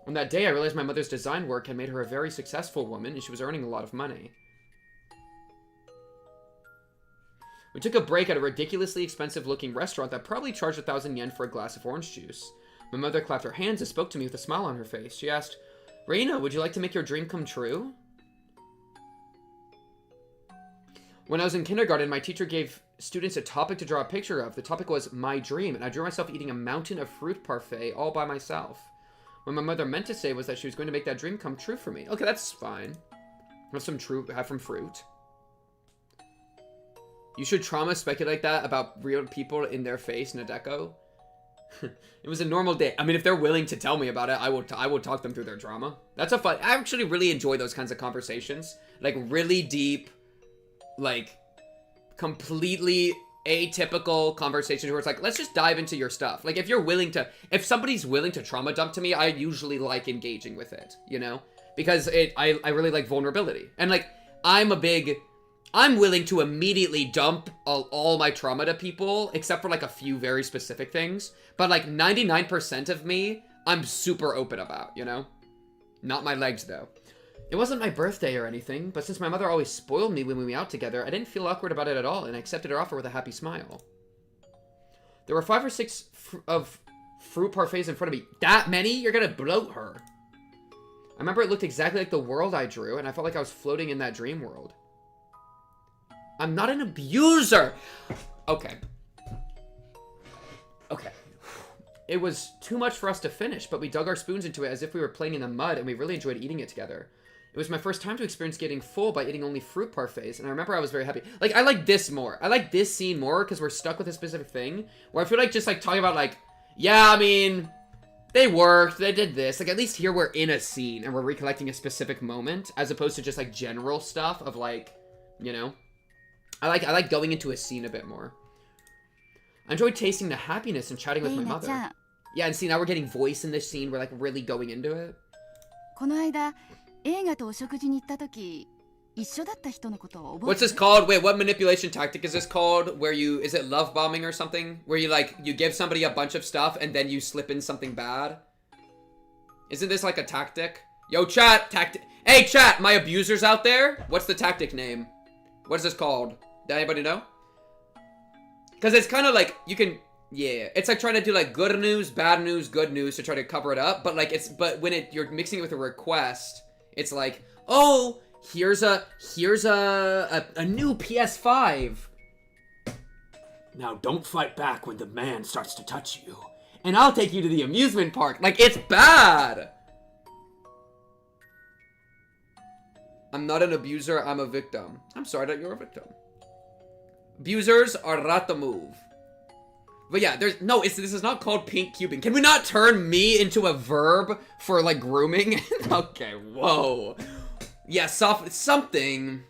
On that day, I realized my mother's design work had made her a very successful woman, and she was earning a lot of money. We took a break at a ridiculously expensive-looking restaurant that probably charged 1,000 yen for a glass of orange juice. My mother clapped her hands and spoke to me with a smile on her face. She asked, Rena, would you like to make your dream come true? When I was in kindergarten, my teacher gave students a topic to draw a picture of. The topic was my dream, and I drew myself eating a mountain of fruit parfait all by myself. What my mother meant to say was that she was going to make that dream come true for me. Okay, that's fine. Have some fruit. You should trauma speculate that about real people in their face, Nadeko. It was a normal day. I mean, if they're willing to tell me about it, I will talk them through their drama. That's a fun... I actually really enjoy those kinds of conversations. Like, really deep, like, completely atypical conversations where it's like, let's just dive into your stuff. Like, if somebody's willing to trauma dump to me, I usually like engaging with it, you know? Because I really like vulnerability. And, like, I'm willing to immediately dump all my trauma to people, except for, like, a few very specific things. But, like, 99% of me, I'm super open about, you know? Not my legs, though. It wasn't my birthday or anything, but since my mother always spoiled me when we went out together, I didn't feel awkward about it at all, and I accepted her offer with a happy smile. There were 5 or 6 of fruit parfaits in front of me. That many? You're gonna bloat her. I remember it looked exactly like the world I drew, and I felt like I was floating in that dream world. I'm not an abuser! Okay. Okay. It was too much for us to finish, but we dug our spoons into it as if we were playing in the mud, and we really enjoyed eating it together. It was my first time to experience getting full by eating only fruit parfaits, and I remember I was very happy. Like, I like this more. I like this scene more, because we're stuck with a specific thing, where I feel like just, like, talking about, like, yeah, I mean, they worked, they did this. Like, at least here we're in a scene, and we're recollecting a specific moment, as opposed to just, like, general stuff of, like, you know? I like going into a scene a bit more. I enjoyed tasting the happiness and chatting with my mother. Yeah, and see, now we're getting voice in this scene. We're, like, really going into it. この間映画とお食事に行った時一緒だった人のことを覚えてる? What's this called? Wait, what manipulation tactic is this called? Where you, is it love bombing or something? Where you, like, you give somebody a bunch of stuff and then you slip in something bad? Isn't this like a tactic? Yo, chat, tactic. Hey, chat, my abusers out there? What's the tactic name? What is this called? Does anybody know? Because it's kind of like, you can, yeah, it's like trying to do like good news, good news to try to cover it up. But like, but when you're mixing it with a request, it's like, oh, here's a new PS5. Now don't fight back when the man starts to touch you. And I'll take you to the amusement park. Like, it's bad. I'm not an abuser, I'm a victim. I'm sorry that you're a victim. Abusers are not the move. But yeah, this is not called pink cubing. Can we not turn me into a verb for, like, grooming? Okay, whoa. Yeah, something.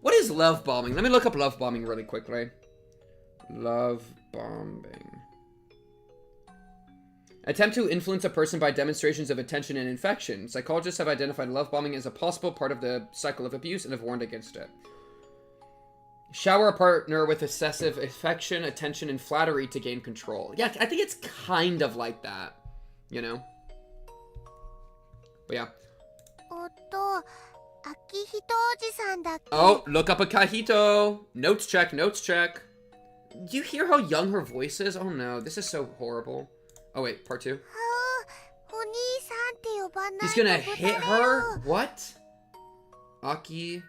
What is love bombing? Let me look up love bombing really quickly. Love bombing. Attempt to influence a person by demonstrations of attention and affection. Psychologists have identified love bombing as a possible part of the cycle of abuse and have warned against it. Shower a partner with excessive affection, attention, and flattery to gain control. Yeah, I think it's kind of like that, you know? But yeah. Oh, look up Akihito. Notes check, notes check. Do you hear how young her voice is? Oh no, this is so horrible. Oh wait, part 2. He's gonna hit her? What? Akihito.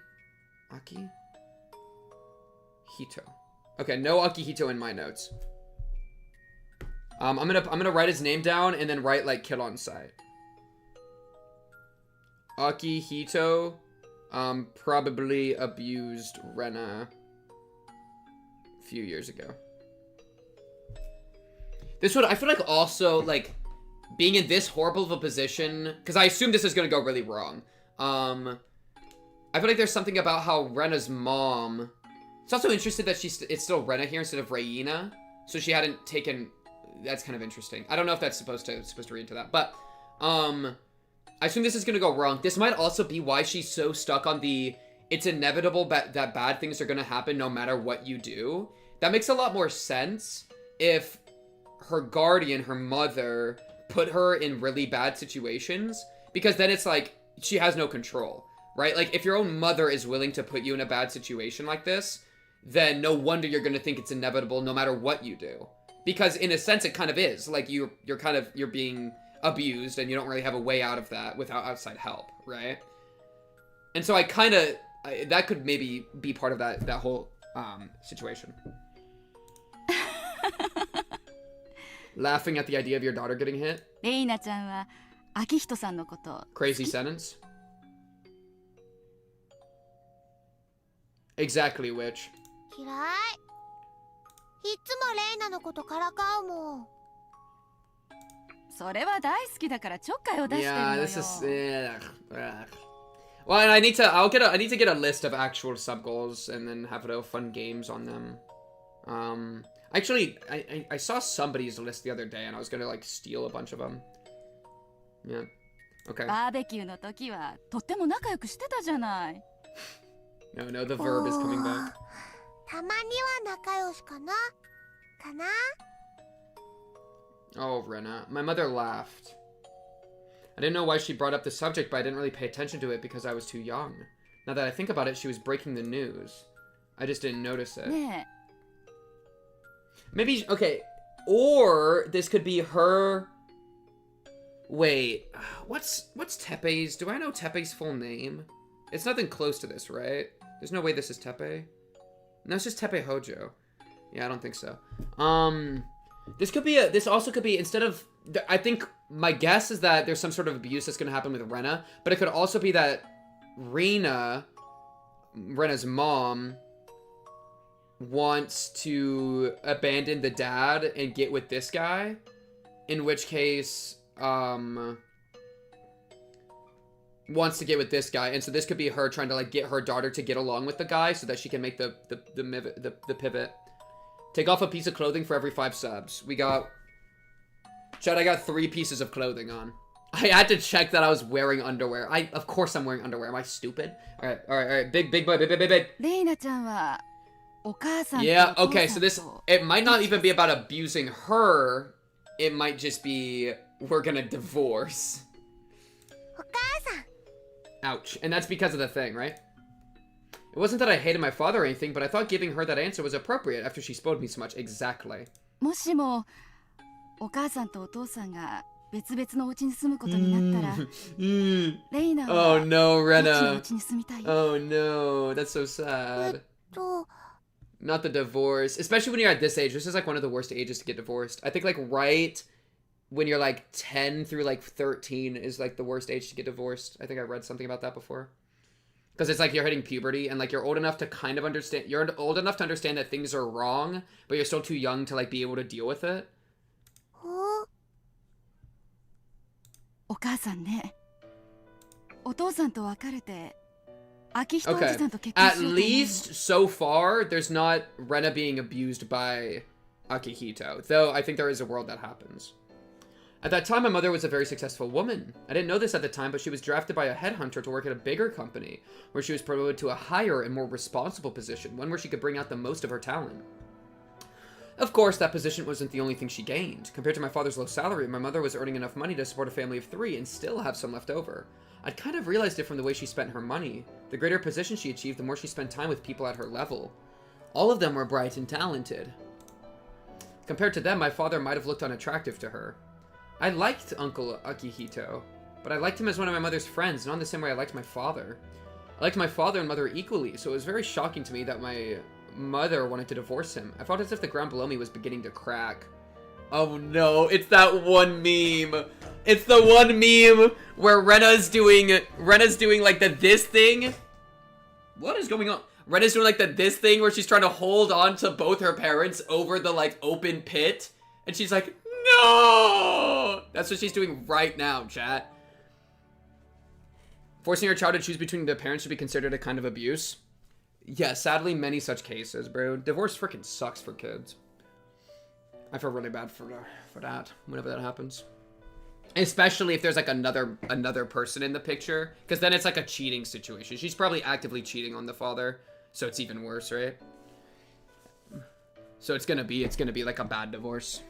Okay, no Akihito in my notes. I'm gonna write his name down and then write like kill on sight. Akihito probably abused Rena a few years ago. This would, I feel like also, like, being in this horrible of a position, because I assume this is going to go really wrong. I feel like there's something about how Rena's mom, it's also interesting that it's still Rena here instead of Rena, so she hadn't taken, that's kind of interesting. I don't know if that's supposed to read into that, but, I assume this is going to go wrong. This might also be why she's so stuck on the, it's inevitable that bad things are going to happen no matter what you do. That makes a lot more sense if her guardian, her mother, put her in really bad situations, because then it's like she has no control, right? Like, if your own mother is willing to put you in a bad situation like this, then no wonder you're going to think it's inevitable no matter what you do, because in a sense it kind of is. Like, you're being abused and you don't really have a way out of that without outside help, right? And so that could maybe be part of that whole situation. Laughing at the idea of your daughter getting hit. Reina ちゃんは秋人さんのこと Crazy sentence. Exactly which. 嫌い。いつもレイナのことからかうもん。それは大好きだからちょっかいを出してるのよ。Yeah, this is. Well, and I need to get a list of actual sub goals and then have little fun games on them. Actually, I saw somebody's list the other day and I was gonna like steal a bunch of them. Yeah. Okay. バーベキューの時はとっても仲良くしてたじゃない。No, the verb is coming back. たまには仲良しかな。かな。 Oh, Rena. My mother laughed. I didn't know why she brought up the subject, but I didn't really pay attention to it because I was too young. Now that I think about it, she was breaking the news. I just didn't notice it. ね Maybe, okay, or this could be her... Wait, what's Tepe's? Do I know Tepe's full name? It's nothing close to this, right? There's no way this is Tepe. No, it's just Tepe Hojo. Yeah, I don't think so. This could be this also could be, instead of, I think my guess is that there's some sort of abuse that's going to happen with Rena, but it could also be that Rena's mom, wants to abandon the dad and get with this guy, in which case, wants to get with this guy, and so this could be her trying to like get her daughter to get along with the guy so that she can make the pivot. Take off a piece of clothing for every 5 subs. We got... Chad, I got 3 pieces of clothing on. I had to check that I was wearing underwear. Of course I'm wearing underwear. Am I stupid? Alright. Big boy, big. レイナちゃんはお母さんと Yeah, お父 okay, さ so ん this... と It might not even be about abusing her. It might just be... We're gonna divorce. お母さん Ouch. And that's because of the thing, right? It wasn't that I hated my father or anything, but I thought giving her that answer was appropriate after she spoiled me so much. Exactly. もしもお母さんとお父さんが別々のお家に住むことになったら、レイナ Oh は no, どっちのお Rena. 家に住みたい？ Oh no, that's so sad. と Not the divorce. Especially when you're at this age. This is like one of the worst ages to get divorced. I think like right when you're like 10 through like 13 is like the worst age to get divorced. I think I read something about that before. Because it's like you're hitting puberty and like you're old enough to kind of understand. You're old enough to understand that things are wrong, but you're still too young to like be able to deal with it. おお母さんね、お父さんと別れて秋人おじ Okay. さんと結婚 At しようと思うの。 least so far, there's not Rena being abused by Akihito. Though I think there is a world that happens. At that time, my mother was a very successful woman. I didn't know this at the time, but she was drafted by a headhunter to work at a bigger company, where she was promoted to a higher and more responsible position, one where she could bring out the most of her talent. Of course, that position wasn't the only thing she gained. Compared to my father's low salary, my mother was earning enough money to support a family of 3 and still have some left over. I'd kind of realized it from the way she spent her money. The greater position she achieved, the more she spent time with people at her level. All of them were bright and talented. Compared to them, my father might have looked unattractive to her. I liked Uncle Akihito, but I liked him as one of my mother's friends, not in the same way I liked my father. I liked my father and mother equally, so it was very shocking to me that my mother wanted to divorce him. I felt as if the ground below me was beginning to crack. Oh no, it's that one meme. It's the one meme where Rena's doing like the this thing. What is going on? Rena's doing like the this thing where she's trying to hold on to both her parents over the like open pit. And she's like, no! That's what she's doing right now, chat. Forcing her child to choose between the parents should be considered a kind of abuse. Yeah, sadly, many such cases, bro. Divorce freaking sucks for kids. I feel really bad for that whenever that happens. Especially if there's like another person in the picture, because then it's like a cheating situation. She's probably actively cheating on the father, so it's even worse, right? So it's gonna be like a bad divorce.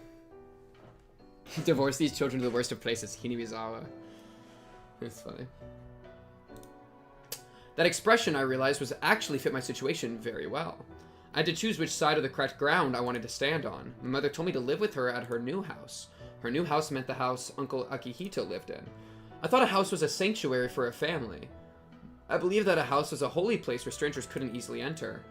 Divorce these children to the worst of places. Hinamizawa. It's funny. That expression, I realized, was actually fit my situation very well. I had to choose which side of the correct ground I wanted to stand on. My mother told me to live with her at her new house. Her new house meant the house Uncle Akihito lived in. I thought a house was a sanctuary for a family. I believed that a house was a holy place where strangers couldn't easily enter.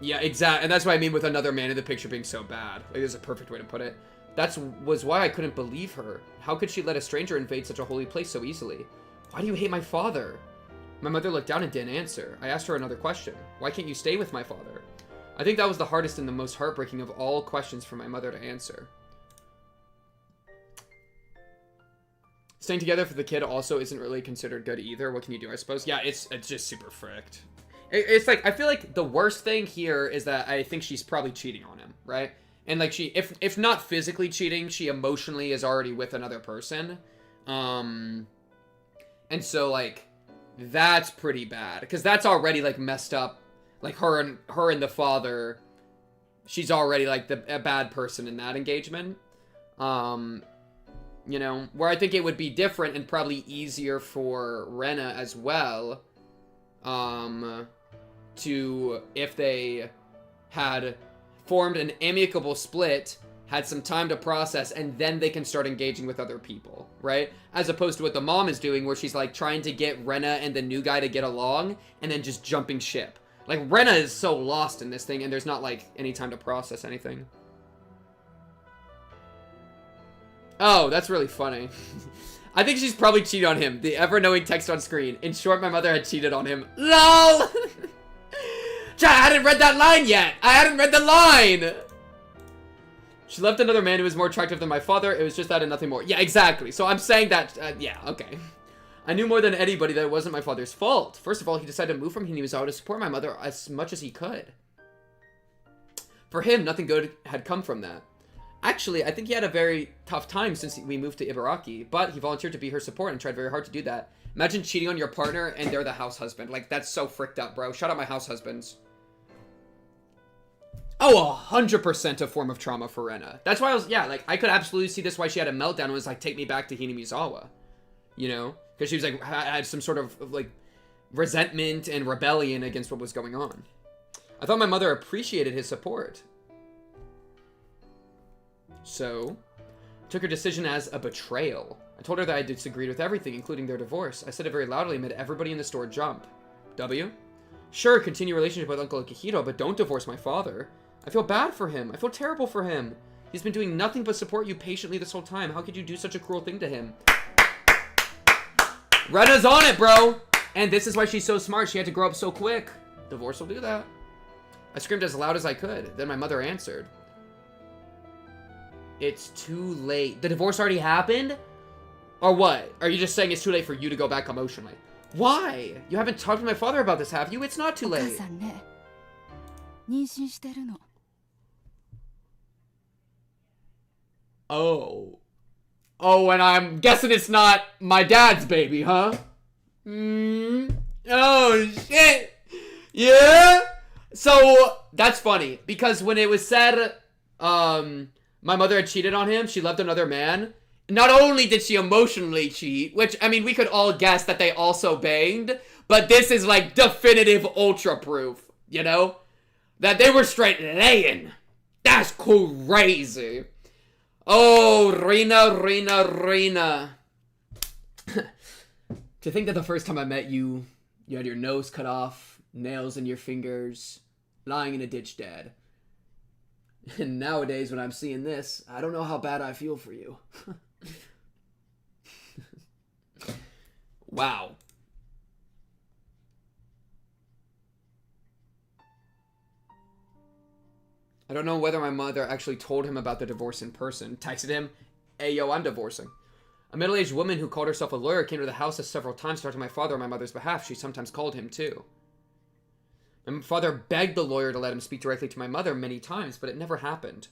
Yeah, exactly. And that's what I mean with another man in the picture being so bad. Like, there's a perfect way to put it. That was why I couldn't believe her. How could she let a stranger invade such a holy place so easily? Why do you hate my father? My mother looked down and didn't answer. I asked her another question. Why can't you stay with my father? I think that was the hardest and the most heartbreaking of all questions for my mother to answer. Staying together for the kid also isn't really considered good either. What can you do, I suppose? Yeah, it's just super fricked. It's like, I feel like the worst thing here is that I think she's probably cheating on him, right? And like she, if not physically cheating, she emotionally is already with another person. And so like, that's pretty bad. Because that's already like messed up. Like her and the father, she's already like a bad person in that engagement. You know? Where I think it would be different and probably easier for Rena as well. If they had formed an amicable split, had some time to process, and then they can start engaging with other people, right? As opposed to what the mom is doing, where she's like trying to get Rena and the new guy to get along, and then just jumping ship. Like, Rena is so lost in this thing, and there's not, like, any time to process anything. Oh, that's really funny. I think she's probably cheated on him. The ever-knowing text on screen. In short, my mother had cheated on him. LOL! Chat, I hadn't read that line yet! I hadn't read the line! She left another man who was more attractive than my father. It was just that and nothing more. Yeah, exactly. So I'm saying that, yeah, okay. I knew more than anybody that it wasn't my father's fault. First of all, he decided to move from Hinamizawa to support my mother as much as he could. For him, nothing good had come from that. Actually, I think he had a very tough time since we moved to Ibaraki, but he volunteered to be her support and tried very hard to do that. Imagine cheating on your partner and they're the house husband. Like, that's so fricked up, bro. Shout out my house husbands. Oh, 100% a form of trauma for Rena. That's why I was, yeah, like, I could absolutely see this why she had a meltdown and was like, take me back to Hinamizawa. You know? Because she was like, had some sort of, like, resentment and rebellion against what was going on. I thought my mother appreciated his support. So, I took her decision as a betrayal. I told her that I disagreed with everything, including their divorce. I said it very loudly and made everybody in the store jump. W? Sure, continue relationship with Uncle Akihito, but don't divorce my father. I feel bad for him. I feel terrible for him. He's been doing nothing but support you patiently this whole time. How could you do such a cruel thing to him? Rena's on it, bro! And this is why she's so smart. She had to grow up so quick. Divorce will do that. I screamed as loud as I could. Then my mother answered. It's too late. The divorce already happened? Or what? Are you just saying it's too late for you to go back emotionally? Why? You haven't talked to my father about this, have you? It's not too late. Oh. Oh, and I'm guessing it's not my dad's baby, huh? Oh, shit. Yeah? So, that's funny. Because when it was said, my mother had cheated on him, she loved another man. Not only did she emotionally cheat, which, I mean, we could all guess that they also banged, but this is like definitive ultra proof, you know? That they were straight laying. That's crazy. Oh, Rena. To think that the first time I met you, you had your nose cut off, nails in your fingers, lying in a ditch dead. And nowadays, when I'm seeing this, I don't know how bad I feel for you. Wow. I don't know whether my mother actually told him about the divorce in person. Texted him, hey, yo, I'm divorcing. A middle-aged woman who called herself a lawyer came to the house several times to talk to my father on my mother's behalf. She sometimes called him, too. My father begged the lawyer to let him speak directly to my mother many times, but it never happened.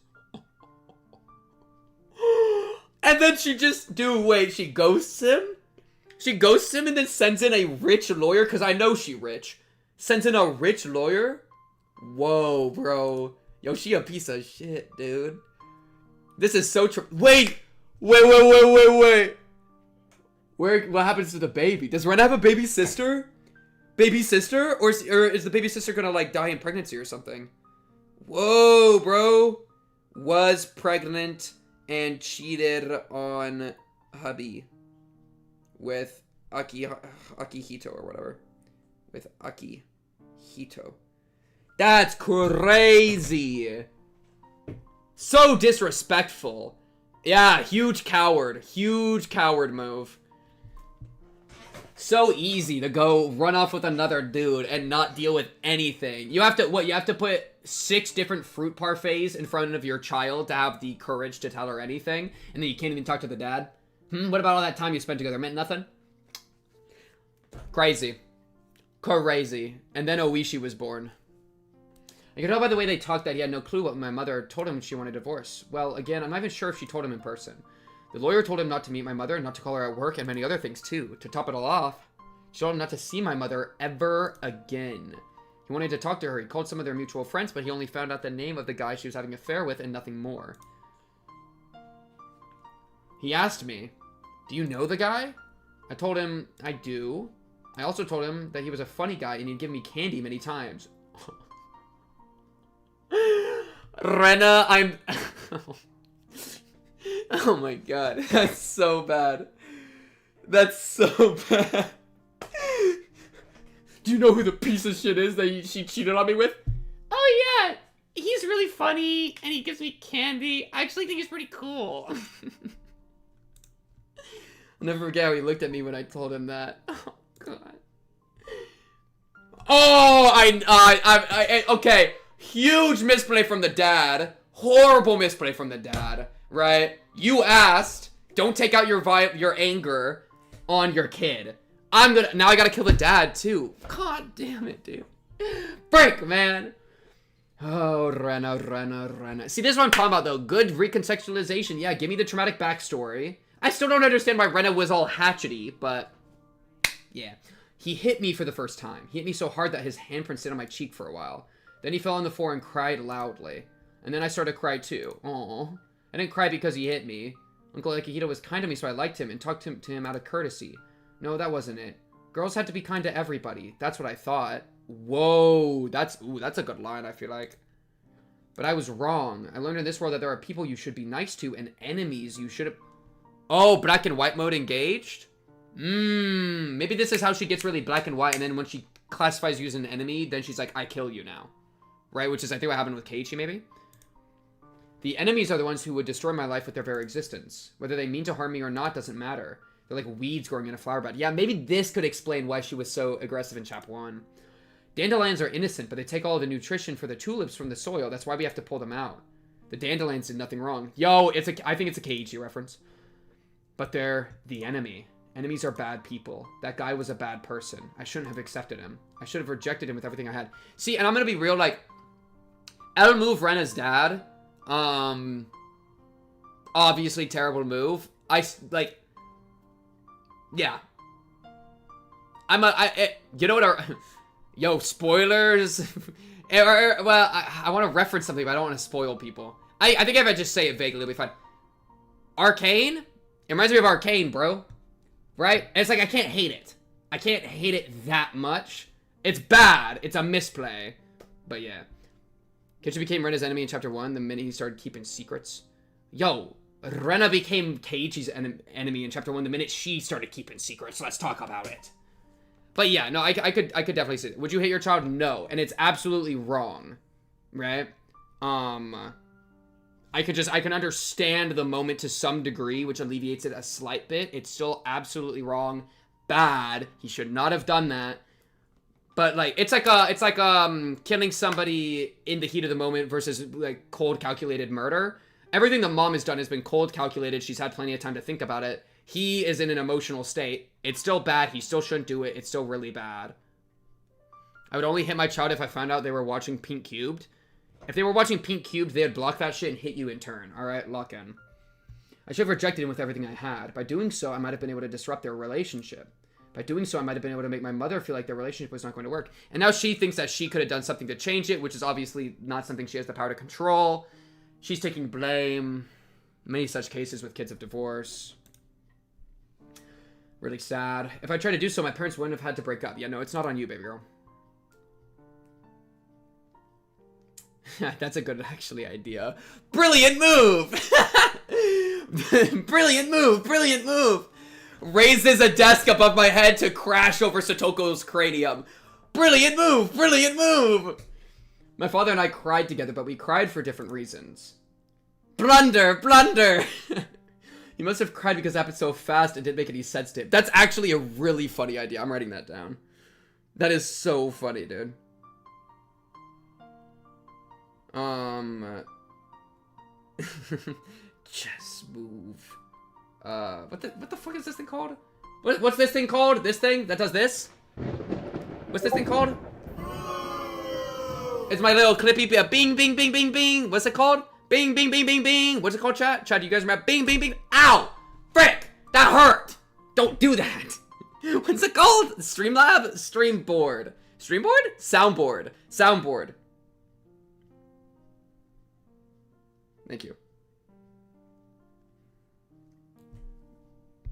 And then she just, she ghosts him? She ghosts him and then sends in a rich lawyer? Because I know she rich. Sends in a rich lawyer? Whoa, bro. Yo, she a piece of shit, dude. This is so Wait! What happens to the baby? Does Rena have a baby sister? Baby sister? Or is the baby sister gonna, like, die in pregnancy or something? Whoa, bro. Was pregnant and cheated on hubby. With Akihito or whatever. With Akihito. That's crazy. So disrespectful. Yeah, huge coward. Huge coward move. So easy to go run off with another dude and not deal with anything. You have to, you have to put 6 different fruit parfaits in front of your child to have the courage to tell her anything, and then you can't even talk to the dad? What about all that time you spent together? Meant nothing? Crazy. Crazy. And then Oishi was born. I could tell by the way they talked that he had no clue what my mother told him she wanted a divorce. Well, again, I'm not even sure if she told him in person. The lawyer told him not to meet my mother, not to call her at work, and many other things too. To top it all off, she told him not to see my mother ever again. He wanted to talk to her. He called some of their mutual friends, but he only found out the name of the guy she was having an affair with and nothing more. He asked me, do you know the guy? I told him I do. I also told him that he was a funny guy and he'd give me candy many times. Rena, I'm... Oh my god, that's so bad. That's so bad. Do you know who the piece of shit is that she cheated on me with? Oh yeah, he's really funny and he gives me candy. I actually think he's pretty cool. I'll never forget how he looked at me when I told him that. Oh god. Oh, okay. Huge misplay from the dad. Horrible misplay from the dad, right? You asked, don't take out your anger on your kid. Now I gotta kill the dad too. God damn it, dude. Break, man. Oh, Rena. See, this is what I'm talking about, though. Good recontextualization. Yeah, give me the traumatic backstory. I still don't understand why Rena was all hatchety, but yeah. He hit me for the first time. He hit me so hard that his handprint stayed on my cheek for a while. Then he fell on the floor and cried loudly. And then I started to cry too. Aww. I didn't cry because he hit me. Uncle Akihito was kind to me, so I liked him and talked to him out of courtesy. No, that wasn't it. Girls had to be kind to everybody. That's what I thought. Whoa, that's a good line, I feel like. But I was wrong. I learned in this world that there are people you should be nice to and enemies you should have... Oh, black and white mode engaged? Maybe this is how she gets really black and white, and then when she classifies you as an enemy, then she's like, I kill you now. Right? Which is, I think, what happened with Keiichi, maybe? The enemies are the ones who would destroy my life with their very existence. Whether they mean to harm me or not doesn't matter. They're like weeds growing in a flower bed. Yeah, maybe this could explain why she was so aggressive in Chapter 1. Dandelions are innocent, but they take all the nutrition for the tulips from the soil. That's why we have to pull them out. The dandelions did nothing wrong. Yo, I think it's a Keiichi reference. But they're the enemy. Enemies are bad people. That guy was a bad person. I shouldn't have accepted him. I should have rejected him with everything I had. See, and I'm gonna be real, like, I'll move Rena's dad. Obviously terrible move. Yeah. You know what? Yo, spoilers. Well, I want to reference something, but I don't want to spoil people. I think if I just say it vaguely, it'll be fine. Arcane? It reminds me of Arcane, bro. Right? And it's like, I can't hate it. I can't hate it that much. It's bad. It's a misplay. But yeah. Keiichi became Rena's enemy in Chapter 1 the minute he started keeping secrets. Yo, Rena became Keiichi's enemy in Chapter 1 the minute she started keeping secrets. Let's talk about it. But yeah, no, I could definitely say it. Would you hate your child? No. And it's absolutely wrong. Right? I can understand the moment to some degree, which alleviates it a slight bit. It's still absolutely wrong. Bad. He should not have done that. But like it's like killing somebody in the heat of the moment versus like cold calculated murder. Everything the mom has done has been cold calculated. She's had plenty of time to think about it. He is in an emotional state. It's still bad. He still shouldn't do it. It's still really bad. I would only hit my child if I found out they were watching Pink Cubed. If they were watching Pink Cubed, they'd block that shit and hit you in turn. Alright, lock in. I should have rejected him with everything I had. By doing so, I might have been able to disrupt their relationship. By doing so, I might have been able to make my mother feel like their relationship was not going to work. And now she thinks that she could have done something to change it, which is obviously not something she has the power to control. She's taking blame. Many such cases with kids of divorce. Really sad. If I tried to do so, my parents wouldn't have had to break up. Yeah, no, it's not on you, baby girl. That's a good, actually, idea. Brilliant move! Brilliant move! Brilliant move! Raises a desk above my head to crash over Satoko's cranium. Brilliant move! Brilliant move! My father and I cried together, but we cried for different reasons. Blunder! Blunder! He must have cried because it happened so fast and didn't make any sense to him. That's actually a really funny idea. I'm writing that down. That is so funny, dude. Chess move. What the fuck is this thing called? What's this thing called? This thing that does this? What's this thing called? It's my little clippy bing bing bing bing bing. What's it called? Bing bing bing bing bing. What's it called, chat? Chat, do you guys remember? Bing bing bing. Ow! Frick! That hurt! Don't do that! What's it called? Streamlab? Streamboard. Streamboard? Soundboard. Soundboard. Thank you.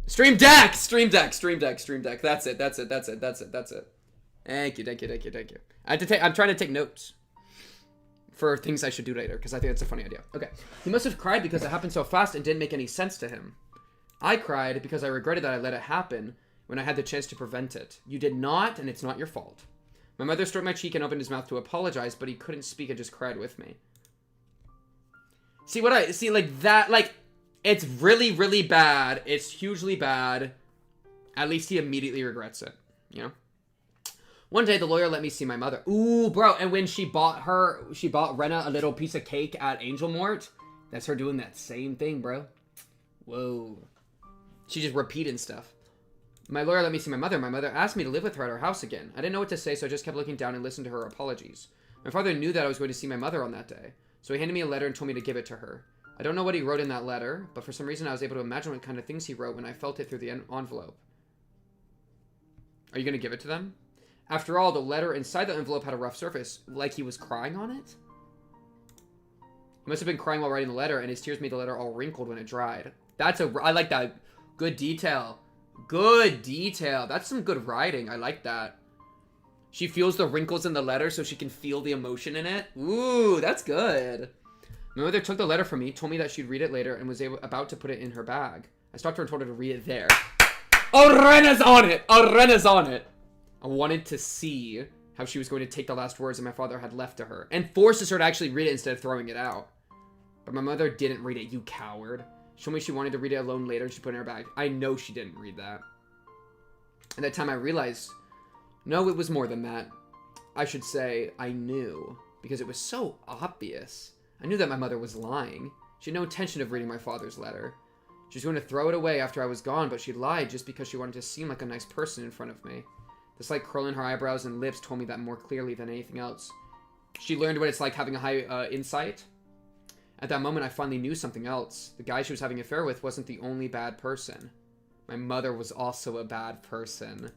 Stream Deck! Stream Deck, Stream Deck, Stream Deck. That's it, that's it, that's it, that's it, that's it. Thank you, thank you, thank you, thank you. I'm trying to take notes for things I should do later, because I think it's a funny idea. Okay. He must have cried because it happened so fast and didn't make any sense to him. I cried because I regretted that I let it happen when I had the chance to prevent it. You did not, and it's not your fault. My mother stroked my cheek and opened his mouth to apologize, but he couldn't speak and just cried with me. See, like that, like, it's really, really bad. It's hugely bad. At least he immediately regrets it, you know? One day, the lawyer let me see my mother. Ooh, bro, and when she bought Rena a little piece of cake at Angel Mart, that's her doing that same thing, bro. Whoa. She's just repeating stuff. My lawyer let me see my mother. My mother asked me to live with her at her house again. I didn't know what to say, so I just kept looking down and listened to her apologies. My father knew that I was going to see my mother on that day, so he handed me a letter and told me to give it to her. I don't know what he wrote in that letter, but for some reason I was able to imagine what kind of things he wrote when I felt it through the envelope. Are you going to give it to them? After all, the letter inside the envelope had a rough surface, like he was crying on it? He must have been crying while writing the letter, and his tears made the letter all wrinkled when it dried. I like that. Good detail. Good detail. That's some good writing. I like that. She feels the wrinkles in the letter so she can feel the emotion in it. Ooh, that's good. My mother took the letter from me, told me that she'd read it later, and was about to put it in her bag. I stopped her and told her to read it there. Oh, Rena's on it! Oh, Rena's on it! I wanted to see how she was going to take the last words that my father had left to her, and forces her to actually read it instead of throwing it out. But my mother didn't read it, you coward. She told me she wanted to read it alone later, and she put it in her bag. I know she didn't read that. At that time, I realized, no, it was more than that. I should say, I knew, because it was so obvious. I knew that my mother was lying. She had no intention of reading my father's letter. She was going to throw it away after I was gone, but she lied just because she wanted to seem like a nice person in front of me. The slight curl in her eyebrows and lips told me that more clearly than anything else. She learned what it's like having a high insight. At that moment, I finally knew something else. The guy she was having an affair with wasn't the only bad person. My mother was also a bad person.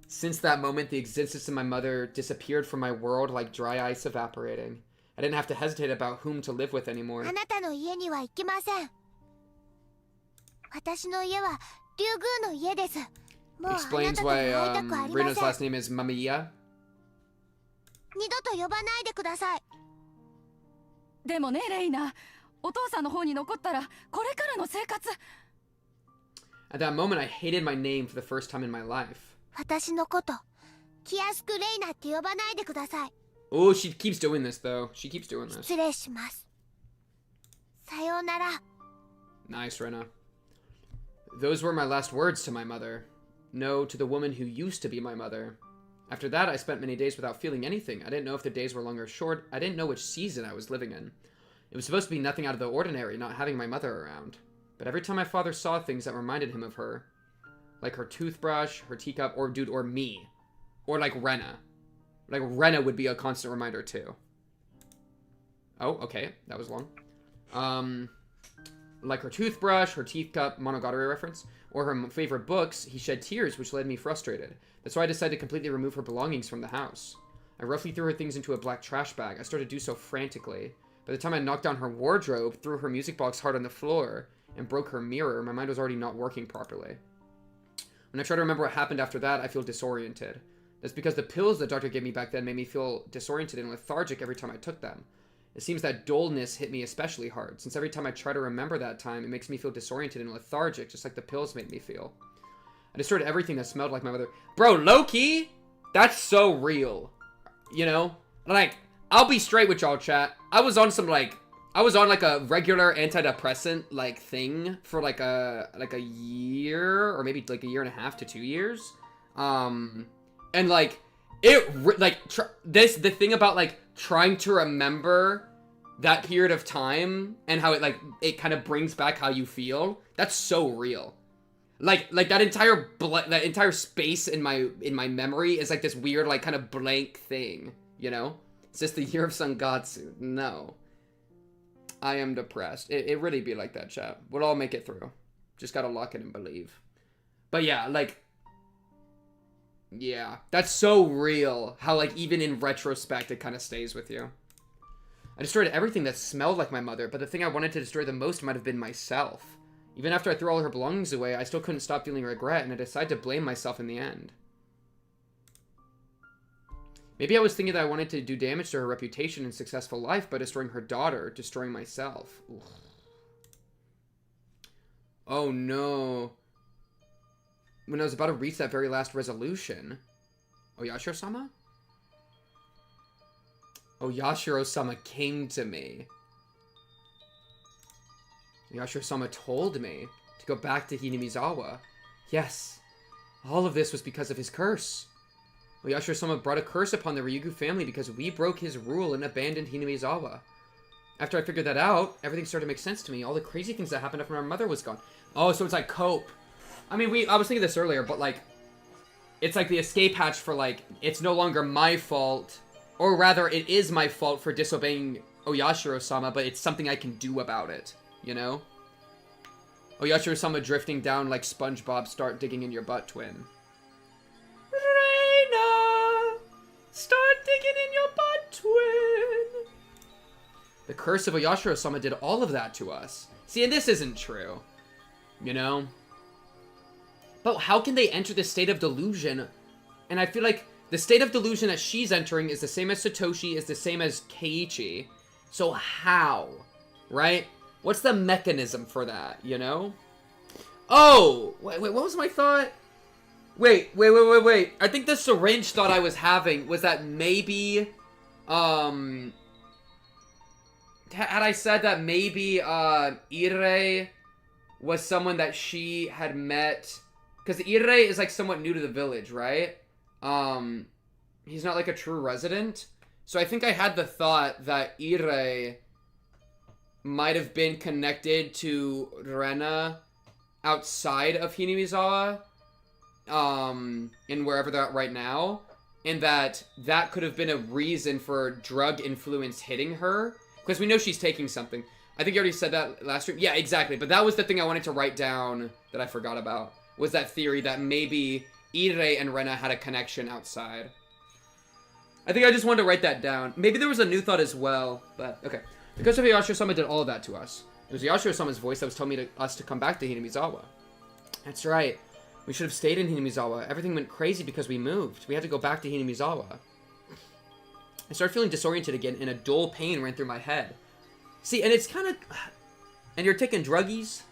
Since that moment, the existence of my mother disappeared from my world like dry ice evaporating. I didn't have to hesitate about whom to live with anymore. Explains why Rena's last name is Mamiya. 二度と呼ばないでください。でもね、レイナ、お父さんの方に残ったらこれからの生活。At that moment, I hated my name for the first time in my life. 私のこと気安くレイナって呼ばないでください。 Oh, she keeps doing this though. She keeps doing this. 失礼します。さようなら。 Nice, Rena. Those were my last words to my mother. No, to the woman who used to be my mother. After that, I spent many days without feeling anything. I didn't know if the days were long or short. I didn't know which season I was living in. It was supposed to be nothing out of the ordinary, not having my mother around. But every time my father saw things that reminded him of her, like her toothbrush, her teacup, or dude, or me, or like Rena. Like Rena would be a constant reminder too. Oh, okay, that was long. Like her toothbrush, her teacup, Monogatari reference, or her favorite books, he shed tears, which led me frustrated. That's why I decided to completely remove her belongings from the house. I roughly threw her things into a black trash bag. I started to do so frantically. By the time I knocked down her wardrobe, threw her music box hard on the floor, and broke her mirror, my mind was already not working properly. When I try to remember what happened after that, I feel disoriented. That's because the pills the doctor gave me back then made me feel disoriented and lethargic every time I took them. It seems that dullness hit me especially hard, since every time I try to remember that time, it makes me feel disoriented and lethargic, just like the pills made me feel. I destroyed everything that smelled like my mother. Bro, low-key, that's so real. You know? Like, I'll be straight with y'all, chat. I was on like a regular antidepressant, like, thing for like a year, or maybe like a year and a half to 2 years. And like, the thing about like trying to remember that period of time and how it kind of brings back how you feel, that's so real. Like that entire space in my memory is like this weird, like, kind of blank thing, you know? It's just the year of Sangatsu. No. I am depressed. It really be like that, chat. We'll all make it through. Just gotta lock in and believe. But yeah, like, yeah, that's so real. How, like, even in retrospect, it kind of stays with you. I destroyed everything that smelled like my mother, but the thing I wanted to destroy the most might have been myself. Even after I threw all her belongings away, I still couldn't stop feeling regret, and I decided to blame myself in the end. Maybe I was thinking that I wanted to do damage to her reputation and successful life by destroying her daughter, destroying myself. Ugh. Oh no. When I was about to reach that very last resolution... Oyashiro-sama? Oyashiro-sama came to me. Oyashiro-sama told me to go back to Hinamizawa. Yes, all of this was because of his curse. Oyashiro-sama brought a curse upon the Ryugu family because we broke his rule and abandoned Hinamizawa. After I figured that out, everything started to make sense to me. All the crazy things that happened after my mother was gone. Oh, so it's like cope. I mean, I was thinking this earlier, but like, it's like the escape hatch for like, it's no longer my fault, or rather, it is my fault for disobeying Oyashiro-sama, but it's something I can do about it, you know? Oyashiro-sama drifting down like SpongeBob, start digging in your butt, twin. Rena! Start digging in your butt, twin! The curse of Oyashiro-sama did all of that to us. See, and this isn't true. You know? But how can they enter this state of delusion? And I feel like the state of delusion that she's entering is the same as Satoshi, is the same as Keiichi. So how? Right? What's the mechanism for that, you know? Oh! Wait, what was my thought? Wait. I think the syringe thought I was having was that maybe, had I said that maybe, Ire was someone that she had met, because Ire is, like, somewhat new to the village, right? He's not, like, a true resident. So I think I had the thought that Ire might have been connected to Rena outside of Hinamizawa, in wherever they're at right now, and that could have been a reason for drug influence hitting her, because we know she's taking something. I think you already said that last stream. Yeah, exactly, but that was the thing I wanted to write down that I forgot about, was that theory that maybe Ire and Rena had a connection outside. I think I just wanted to write that down. Maybe there was a new thought as well, but okay. Because of Oyashiro-sama did all of that to us. It was Oyashiro-sama's voice that was telling us to come back to Hinamizawa. That's right. We should have stayed in Hinamizawa. Everything went crazy because we moved. We had to go back to Hinamizawa. I started feeling disoriented again, and a dull pain ran through my head. See, and it's kind of... And you're taking druggies?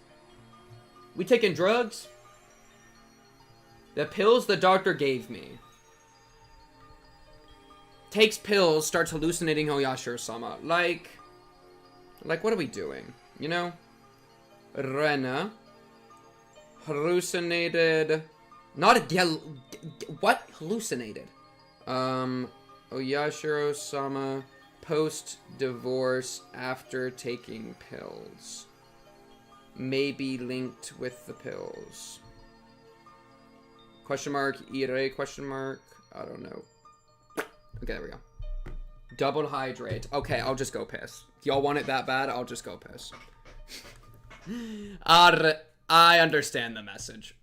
We taking drugs? The pills the doctor gave me. Takes pills, starts hallucinating Oyashiro-sama. Like, what are we doing? You know? Rena. Hallucinated. What? Hallucinated. Oyashiro-sama post-divorce after taking pills. Maybe linked with the pills. Question mark, Ire, question mark. I don't know. Okay, there we go. Double hydrate. Okay, I'll just go piss. Y'all want it that bad? I'll just go piss. I understand the message.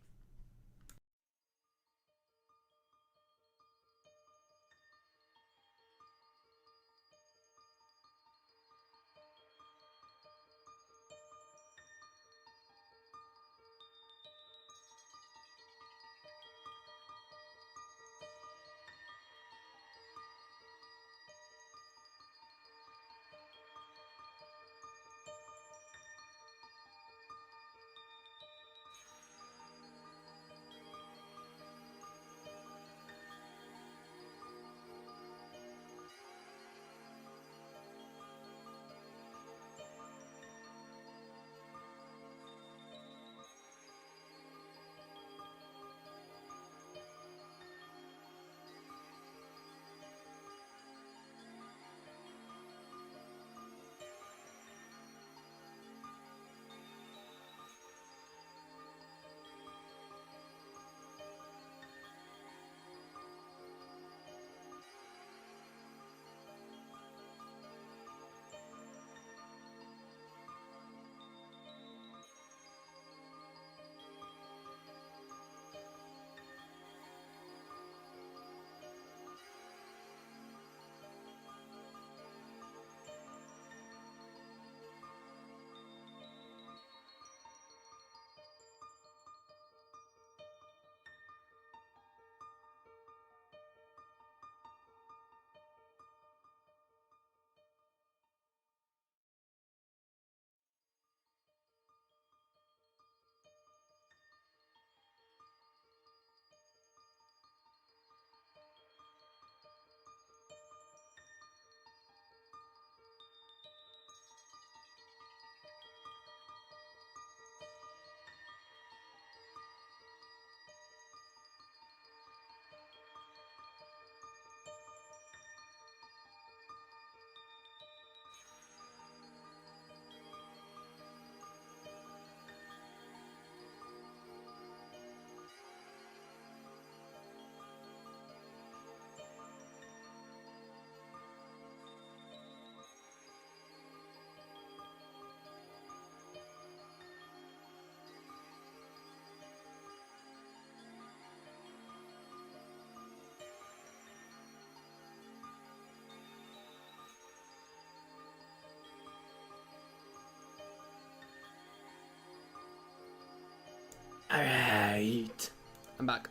Alright. I'm back.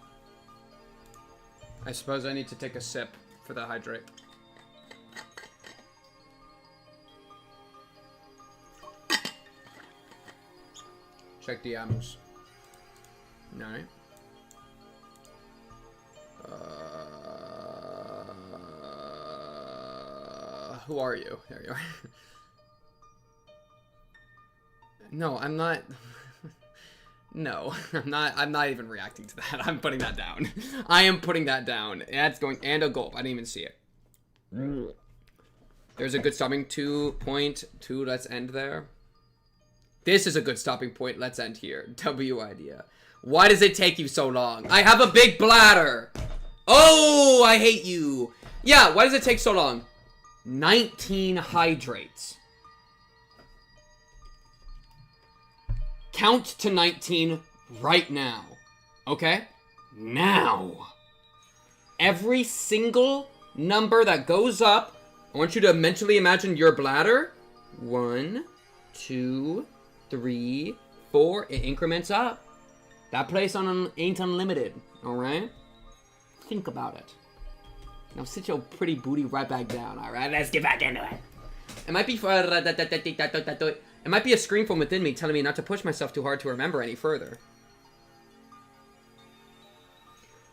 I suppose I need to take a sip for the hydrate. Check DMs. Alright. Who are you? There you are. No, I'm not. No, I'm not even reacting to that. I'm putting that down. I am putting that down. That's going, and a gulp. I didn't even see it. There's a good stopping 2.2. Let's end there. This is a good stopping point. Let's end here. W idea. Why does it take you so long? I have a big bladder. Oh, I hate you. Yeah, why does it take so long? 19 hydrates. Count to 19 right now. Okay? Now. Every single number that goes up, I want you to mentally imagine your bladder. 1, 2, 3, 4. It increments up. That place ain't unlimited. Alright? Think about it. Now sit your pretty booty right back down. Alright? Let's get back into it. It might be It might be a scream from within me telling me not to push myself too hard to remember any further.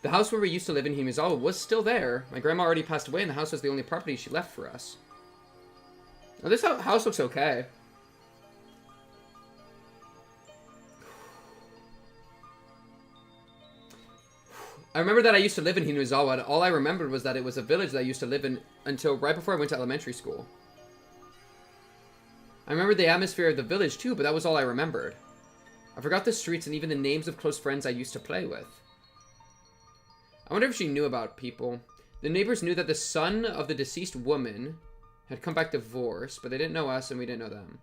The house where we used to live in Himizawa was still there. My grandma already passed away and the house was the only property she left for us. Now this house looks okay. I remember that I used to live in Himizawa and all I remembered was that it was a village that I used to live in until right before I went to elementary school. I remembered the atmosphere of the village too, but that was all I remembered. I forgot the streets and even the names of close friends I used to play with. I wonder if she knew about people. The neighbors knew that the son of the deceased woman had come back divorced, but they didn't know us and we didn't know them.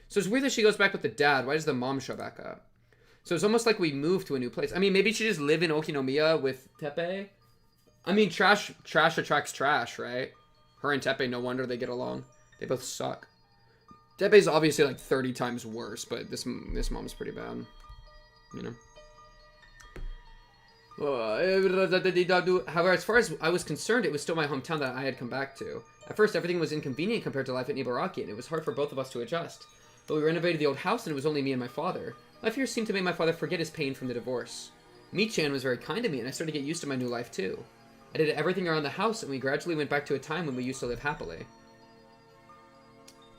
So it's weird that she goes back with the dad. Why does the mom show back up? So it's almost like we moved to a new place. I mean, maybe she just lived in Okinomiya with Teppei. I mean, trash attracts trash, right? Her and Teppei, no wonder they get along. They both suck. Teppei's obviously like 30 times worse, but this mom's pretty bad. You know? However, as far as I was concerned, it was still my hometown that I had come back to. At first, everything was inconvenient compared to life at Nibaraki, and it was hard for both of us to adjust. But we renovated the old house, and it was only me and my father. Life here seemed to make my father forget his pain from the divorce. Mi-chan was very kind to me, and I started to get used to my new life too. I did everything around the house, and we gradually went back to a time when we used to live happily.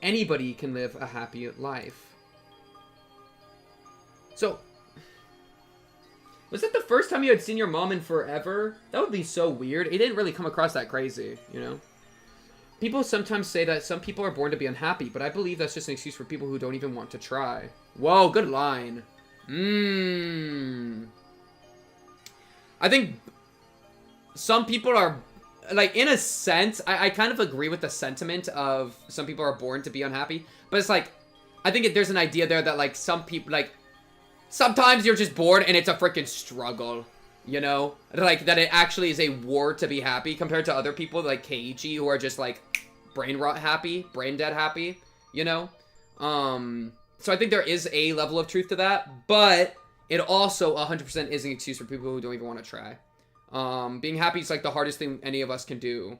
Anybody can live a happy life. So, was that the first time you had seen your mom in forever? That would be so weird. It didn't really come across that crazy, you know? People sometimes say that some people are born to be unhappy, but I believe that's just an excuse for people who don't even want to try. Whoa, good line. I think some people are, like, in a sense, I kind of agree with the sentiment of some people are born to be unhappy. But it's like, I think there's an idea there that, like, some people, like, sometimes you're just bored and it's a freaking struggle, you know? Like, that it actually is a war to be happy compared to other people like Keiichi who are just, like, brain rot happy, brain dead happy, you know? So I think there is a level of truth to that, but it also 100% is an excuse for people who don't even want to try. Being happy is like the hardest thing any of us can do,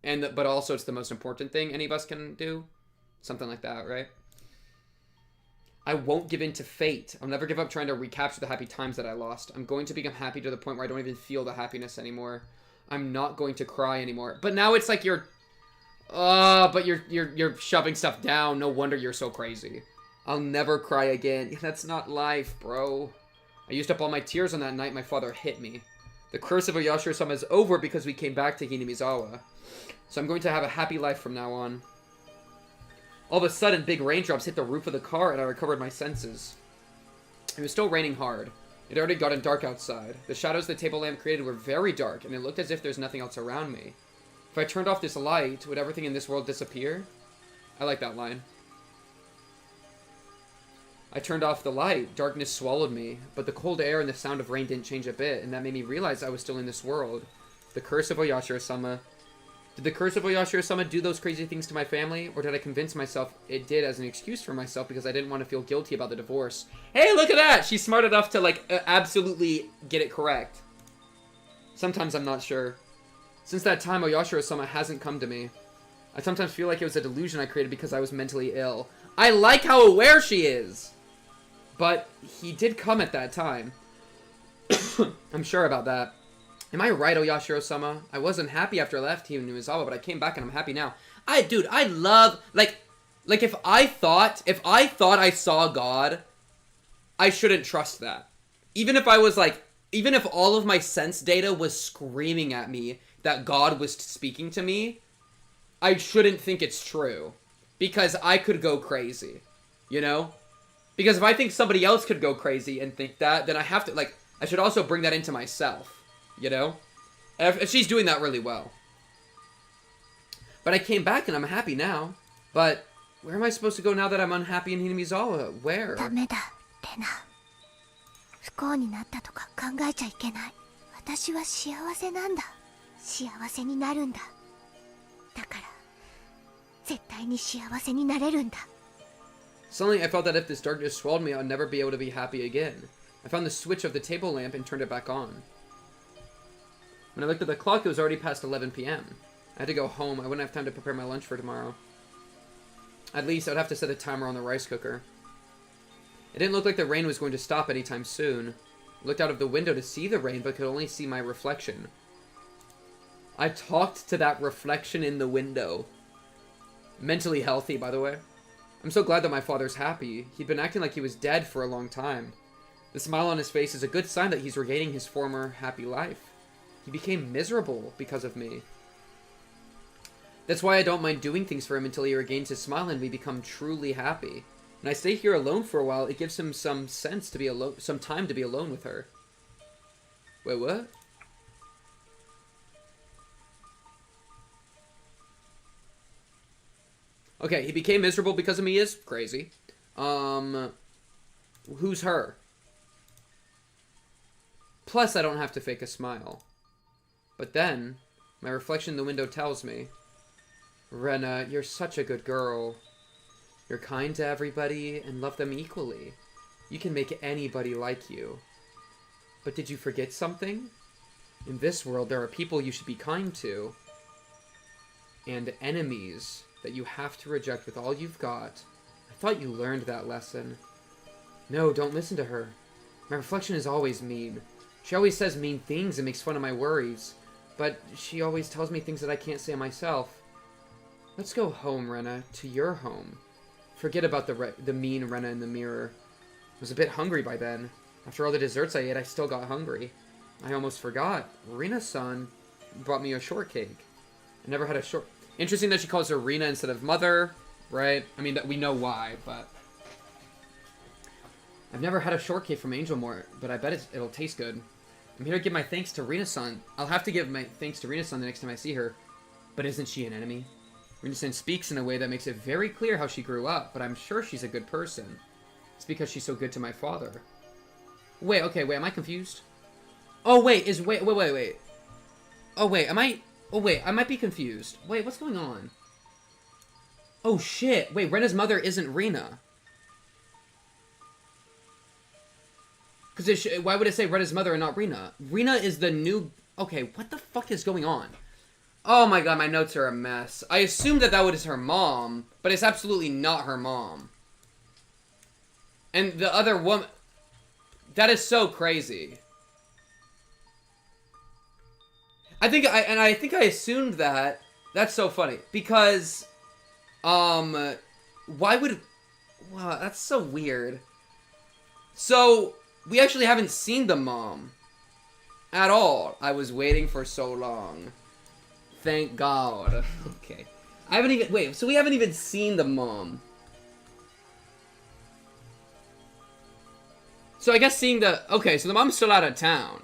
but also it's the most important thing any of us can do. Something like that, right? I won't give in to fate. I'll never give up trying to recapture the happy times that I lost. I'm going to become happy to the point where I don't even feel the happiness anymore. I'm not going to cry anymore. But now it's like you're shoving stuff down. No wonder you're so crazy. I'll never cry again. That's not life, bro. I used up all my tears on that night my father hit me. The curse of Oyashiro-sama is over because we came back to Hinamizawa. So I'm going to have a happy life from now on. All of a sudden, big raindrops hit the roof of the car and I recovered my senses. It was still raining hard. It already gotten dark outside. The shadows the table lamp created were very dark and it looked as if there's nothing else around me. If I turned off this light, would everything in this world disappear? I like that line. I turned off the light. Darkness swallowed me, but the cold air and the sound of rain didn't change a bit, and that made me realize I was still in this world. The curse of Oyashiro-sama Did the curse of Oyashiro-sama do those crazy things to my family? Or did I convince myself it did as an excuse for myself because I didn't want to feel guilty about the divorce? Hey, look at that! She's smart enough to, like, absolutely get it correct. Sometimes I'm not sure. Since that time, Oyashiro-sama hasn't come to me. I sometimes feel like it was a delusion I created because I was mentally ill. I like how aware she is! But he did come at that time. I'm sure about that. Am I right, Oyashiro-sama? I wasn't happy after I left Himizawa, but I came back and I'm happy now. Dude, I love, like if I thought I saw God, I shouldn't trust that. Even if I was like, even if all of my sense data was screaming at me that God was speaking to me, I shouldn't think it's true. Because I could go crazy, you know? Because if I think somebody else could go crazy and think that, then I have to, like, I should also bring that into myself. You know? If she's doing that really well. But I came back and I'm happy now. But where am I supposed to go now that I'm unhappy in Hinamizawa? Where? ダメだ、レナ。不幸になったとか考えちゃいけない。私は幸せなんだ。幸せになるんだ。だから、絶対に幸せになれるんだ。Suddenly I felt that if this darkness swallowed me, I'd never be able to be happy again. I found the switch of the table lamp and turned it back on. When I looked at the clock, it was already past 11 p.m. I had to go home. I wouldn't have time to prepare my lunch for tomorrow. At least, I'd have to set a timer on the rice cooker. It didn't look like the rain was going to stop anytime soon. I looked out of the window to see the rain, but could only see my reflection. I talked to that reflection in the window. Mentally healthy, by the way. I'm so glad that my father's happy. He'd been acting like he was dead for a long time. The smile on his face is a good sign that he's regaining his former happy life. He became miserable because of me. That's why I don't mind doing things for him until he regains his smile and we become truly happy. When I stay here alone for a while, it gives him some sense to be alone, some time to be alone with her. Wait, what? Okay, he became miserable because of me is crazy. Who's her? Plus, I don't have to fake a smile. But then, my reflection in the window tells me, Rena, you're such a good girl. You're kind to everybody and love them equally. You can make anybody like you. But did you forget something? In this world, there are people you should be kind to. And enemies that you have to reject with all you've got. I thought you learned that lesson. No, don't listen to her. My reflection is always mean. She always says mean things and makes fun of my worries. But she always tells me things that I can't say myself. Let's go home, Rena. To your home. Forget about the mean Rena in the mirror. I was a bit hungry by then. After all the desserts I ate, I still got hungry. I almost forgot. Rena-san brought me a shortcake. I never had a short... Interesting that she calls her Rena instead of mother, right? I mean, we know why, but... I've never had a shortcake from Angel Mort, but I bet it'll taste good. I'm here to give my thanks to Rena-san. I'll have to give my thanks to Rena-san the next time I see her. But isn't she an enemy? Rena-san speaks in a way that makes it very clear how she grew up, but I'm sure she's a good person. It's because she's so good to my father. Wait, okay, wait, am I confused? Oh, wait, wait. Oh, wait, I might be confused. Wait, what's going on? Oh, shit. Wait, Rena's mother isn't Rena. Because why would it say Rena's mother and not Rena? Rena is the new... Okay, what the fuck is going on? Oh my god, my notes are a mess. I assumed that was her mom, but it's absolutely not her mom. And the other woman... That is so crazy. I think I assumed that. That's so funny. Because, why would... Wow, that's so weird. So... We actually haven't seen the mom at all. I was waiting for so long. Thank God. Okay. I haven't even... Wait, so we haven't even seen the mom. So I guess seeing the... Okay, so the mom's still out of town.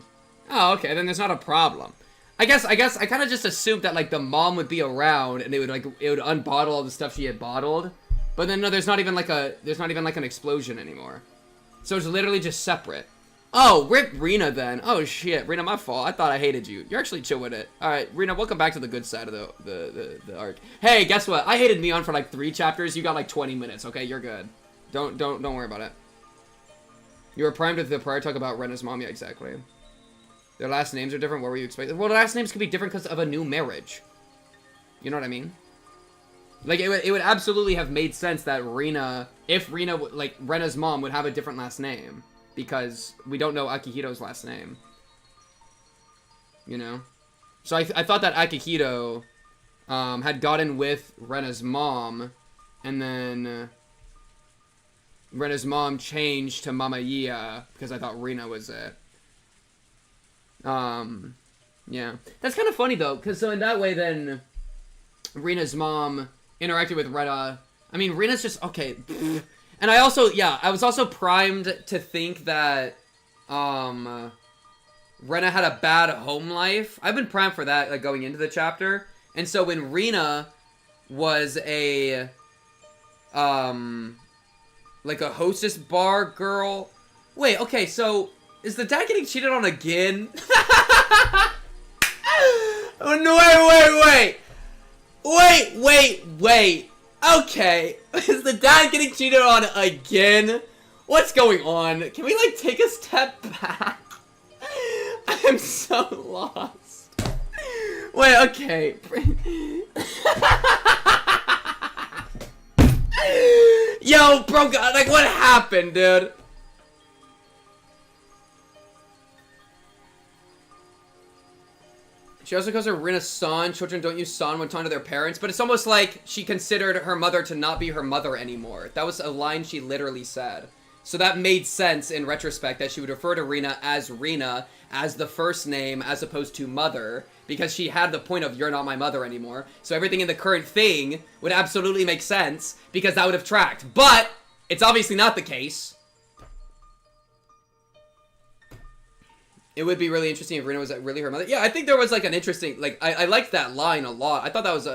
Oh, okay, then there's not a problem. I guess I kind of just assumed that, like, the mom would be around and it would unbottle all the stuff she had bottled. But then, no, there's not even, like, an explosion anymore. So it's literally just separate. Oh, rip Rena then. Oh shit, Rena, my fault. I thought I hated you. You're actually chill with it. All right, Rena, welcome back to the good side of the arc. Hey, guess what? I hated Neon for like 3 chapters. You got like 20 minutes. Okay, you're good. Don't worry about it. You were primed with the prior talk about Rena's mom. Yeah, exactly. Their last names are different. What were you expecting? Well, the last names could be different because of a new marriage. You know what I mean? Like, it would absolutely have made sense that Rena, if Rena, like, Rena's mom would have a different last name. Because we don't know Akihido's last name. You know? So I thought that Akihito had gotten with Rena's mom. And then Rena's mom changed to Mama Yia. Because I thought Rena was it. Yeah. That's kind of funny, though. Because so in that way, then Rena's mom interacted with Rena. I mean, Rena's just... Okay. And I also... Yeah, I was also primed to think that... Rena had a bad home life. I've been primed for that, like, going into the chapter. And so when Rena was a... like a hostess bar girl... Wait, okay, so... Is the dad getting cheated on again? Oh, no, wait. Okay. Is the dad getting cheated on again? What's going on? Can we, like, take a step back? I am so lost. Wait, okay. Yo, bro, God, like, what happened, dude? She also calls her Rena-san. Children don't use san when talking to their parents. But it's almost like she considered her mother to not be her mother anymore. That was a line she literally said. So that made sense in retrospect that she would refer to Rena as the first name as opposed to mother. Because she had the point of, you're not my mother anymore. So everything in the current thing would absolutely make sense because that would have tracked. But it's obviously not the case. It would be really interesting if Rena was really her mother. Yeah, I think there was like an interesting, like I liked that line a lot. I thought that was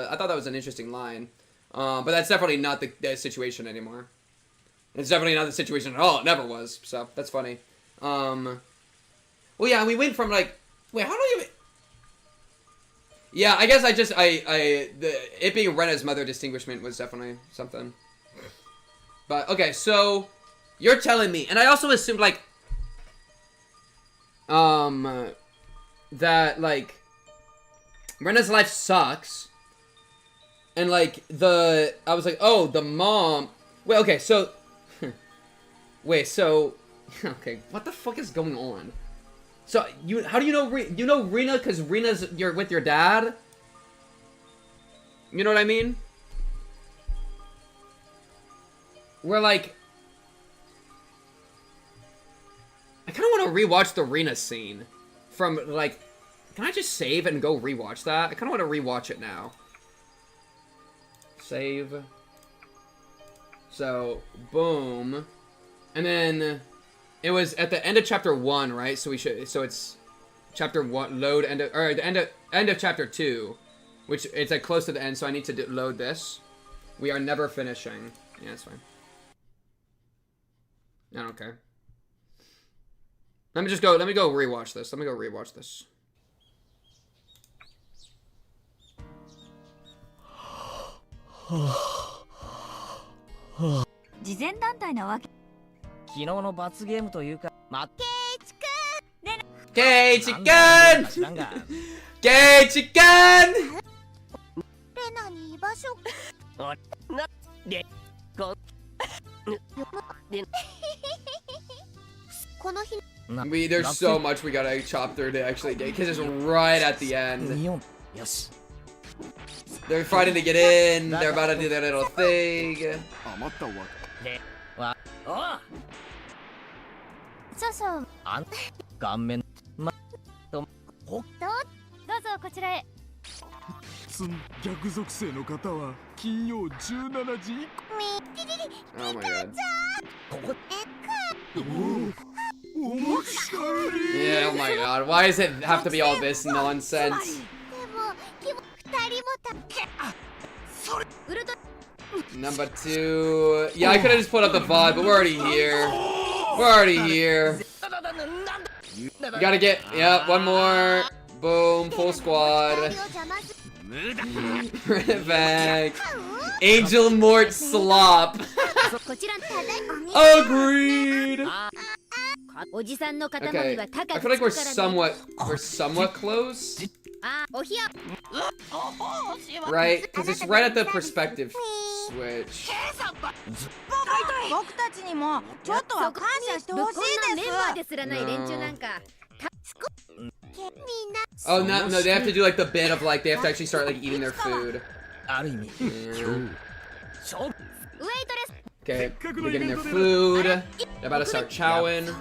an interesting line. But that's definitely not the situation anymore. It's definitely not the situation at all. It never was. So that's funny. Well, yeah, we went from like, wait, how do you? Yeah, I guess it being Rena's mother distinguishment was definitely something. But okay, so you're telling me, and I also assumed like. That, like, Rena's life sucks, and, like, I was like, oh, the mom, wait, okay, so, okay, what the fuck is going on? So, how do you know, you know Rena because you're with your dad? You know what I mean? We're like, I kind of want to rewatch the Rena scene from, like, can I just save and go rewatch that? I kind of want to rewatch it now. Save. So, boom. And then, it was at the end of chapter 1, right? So it's chapter 1, load, the end of chapter 2, which it's like close to the end, so I need to load this. We are never finishing. Yeah, that's fine. I don't care. Let me go rewatch this. There's so much we gotta chop through to actually get, because it's right at the end. They're fighting to get in, they're about to do their little thing. Oh my god. Yeah, oh my god. Why does it have to be all this nonsense? Number 2. Yeah, I could have just put up the VOD, but we're already here. You gotta get, yeah, one more. Boom, full squad. Bring it back. Angel Mort slop. Agreed. Okay, I feel like we're somewhat close. Right? Because it's right at the perspective switch. Oh no, they have to do like the bit of like they have to actually start like eating their food. Yeah. Okay, they're getting their food. They're about to start chowing.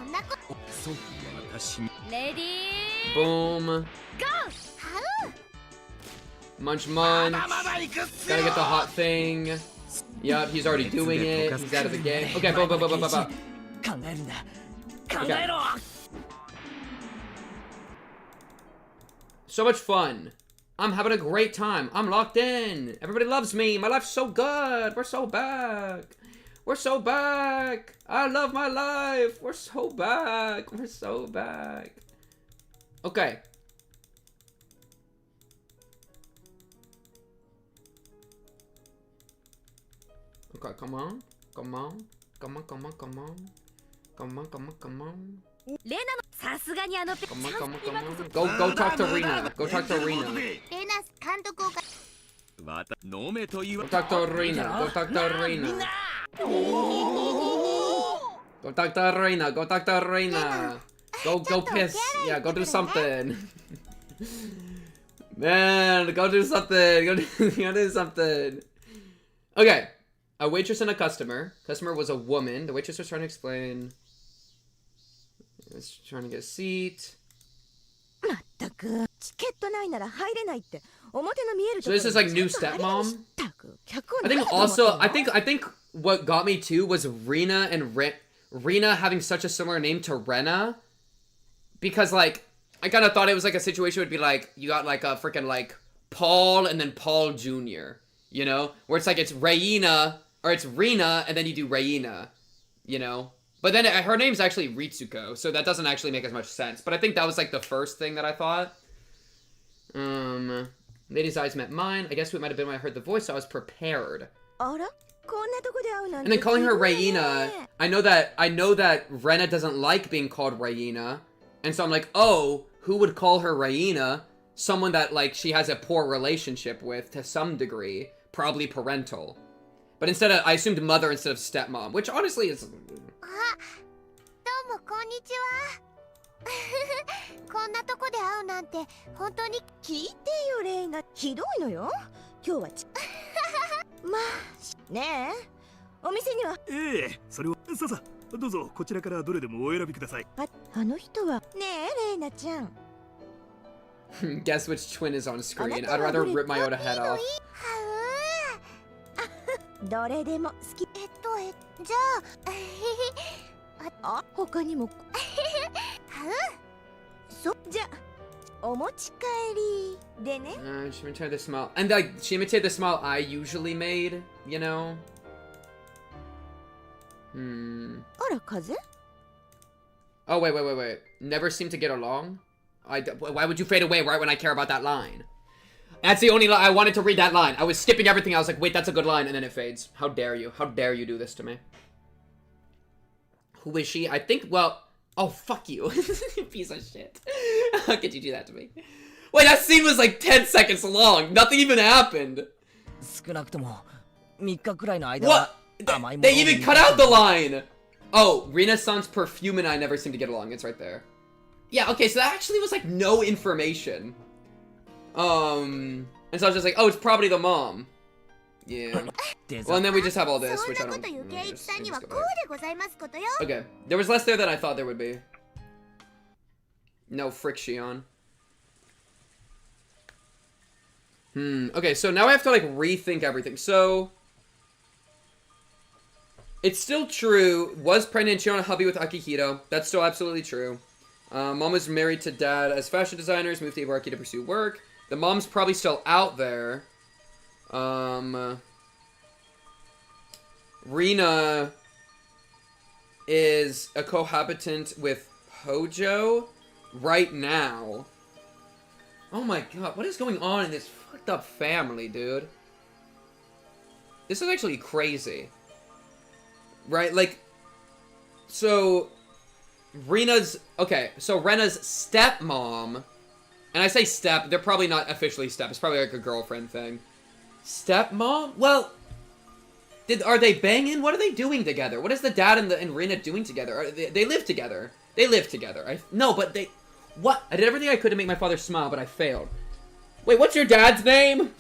Boom. Munch munch. Gotta get the hot thing. Yup, he's already doing it. He's out of the game. Okay, boom, boom, boom, boom, boom, boom. Okay. So much fun. I'm having a great time. I'm locked in. Everybody loves me. My life's so good. We're so back. We're so back. I love my life. We're so back. We're so back. Okay. Okay, come on. Come on. Come on, come on, come on. Come on, come on, come on. Come on, come on, come on. Go talk to Rena. Go talk to Rena. Go talk to Rena. Go talk to Rena. Go talk to Rena. Go talk to Rena. Go piss. Yeah, go do something. Man, go do something. Go do something. Okay. A waitress and a customer. Customer was a woman. The waitress was trying to explain. Was trying to get a seat. So this is like new stepmom. I think what got me too was Rena and Rena having such a similar name to Rena, because like I kind of thought it was like a situation would be like you got like a freaking like Paul and then Paul Jr. You know, where it's like it's Reina or it's Rena and then you do Reina, you know. But then her name's actually Ritsuko, so that doesn't actually make as much sense. But I think that was like the first thing that I thought. Lady's eyes met mine. I guess it might have been when I heard the voice, so I was prepared. And then calling her Reina, I know that Rena doesn't like being called Reina, and so I'm like, oh, who would call her Reina? Someone that like she has a poor relationship with to some degree, probably parental. But instead of, I assumed mother instead of stepmom, which honestly is. どうもこんにちは。こんなとこで会うなんて本当に聞いてよレイナ。ひどいのよ。今日はまあねえ。お店には。ええ、それはささどうぞこちらからどれでもお選びください。あの人はねえレイナちゃん。Guess which twin is on screen. I'd rather rip my own head off. どれでも好き。じゃあ他にもじゃお持ち帰りでね。She imitated the smile, and like she imitated the smile I usually made, you know. あら風？ Oh wait. Never seem to get along. Why would you fade away right when I care about that line? That's the only line. I wanted to read that line. I was skipping everything. I was like, wait, that's a good line. And then it fades. How dare you? How dare you do this to me? Who is she? I think, well... Oh, fuck you. Piece of shit. How could you do that to me? Wait, that scene was like 10 seconds long. Nothing even happened. What? They even cut out the line. Oh, Renaissance perfume and I never seem to get along. It's right there. Yeah, okay, so that actually was like no information. And so I was just like, oh, it's probably the mom. Yeah. Well, and then we just have all this, which I don't... Okay. There was less there than I thought there would be. No friction. Okay, so now I have to, like, rethink everything. So... It's still true. Was pregnant, she on a hubby with Akihito. That's still absolutely true. Mom was married to dad as fashion designers, moved to Ibaraki to pursue work. The mom's probably still out there. Rena is a cohabitant with Hojo right now. Oh my god, what is going on in this fucked up family, dude? This is actually crazy. Right, like, so, Rena's stepmom, and I say step, they're probably not officially step, it's probably like a girlfriend thing. Stepmom? Well, are they banging? What are they doing together? What is the dad and Rena doing together? They live together. They live together. What? I did everything I could to make my father smile, but I failed. Wait, what's your dad's name?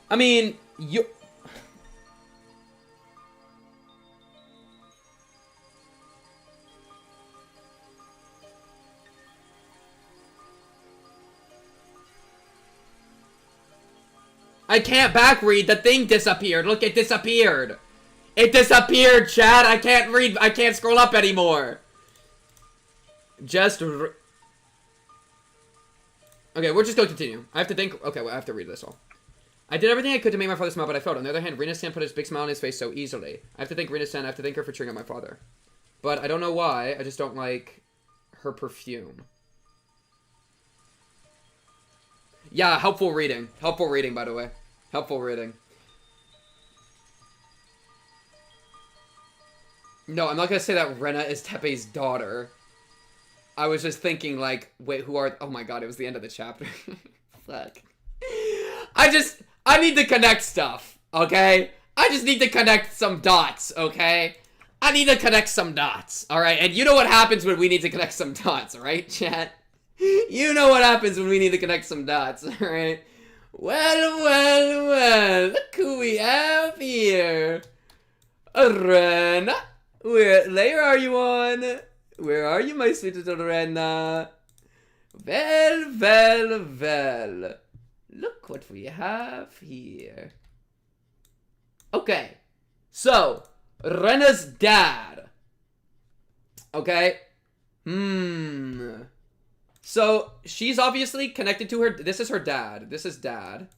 I mean, I can't back read. The thing disappeared. Look, it disappeared. It disappeared, Chad. I can't read. I can't scroll up anymore. Okay, we're just going to continue. I have to think. Okay, well, I have to read this all. I did everything I could to make my father smile, but I failed. On the other hand, Rena-san put his big smile on his face so easily. I have to thank Rena-san. I have to thank her for cheering on my father. But I don't know why. I just don't like her perfume. Yeah, helpful reading. Helpful reading, by the way. Helpful reading. No, I'm not gonna say that Rena is Teppei's daughter. I was just thinking, like, wait, who are... Oh my god, it was the end of the chapter. Fuck. I need to connect stuff, okay? I just need to connect some dots, okay? I need to connect some dots, alright? And you know what happens when we need to connect some dots, alright, chat? You know what happens when we need to connect some dots, alright? Well, look who we have here. Rena. Where layer are you on? Where are you, my sweet little Rena? Well. Look what we have here. Okay. So, Rena's dad. Okay. So, she's obviously connected to her. This is her dad. This is dad.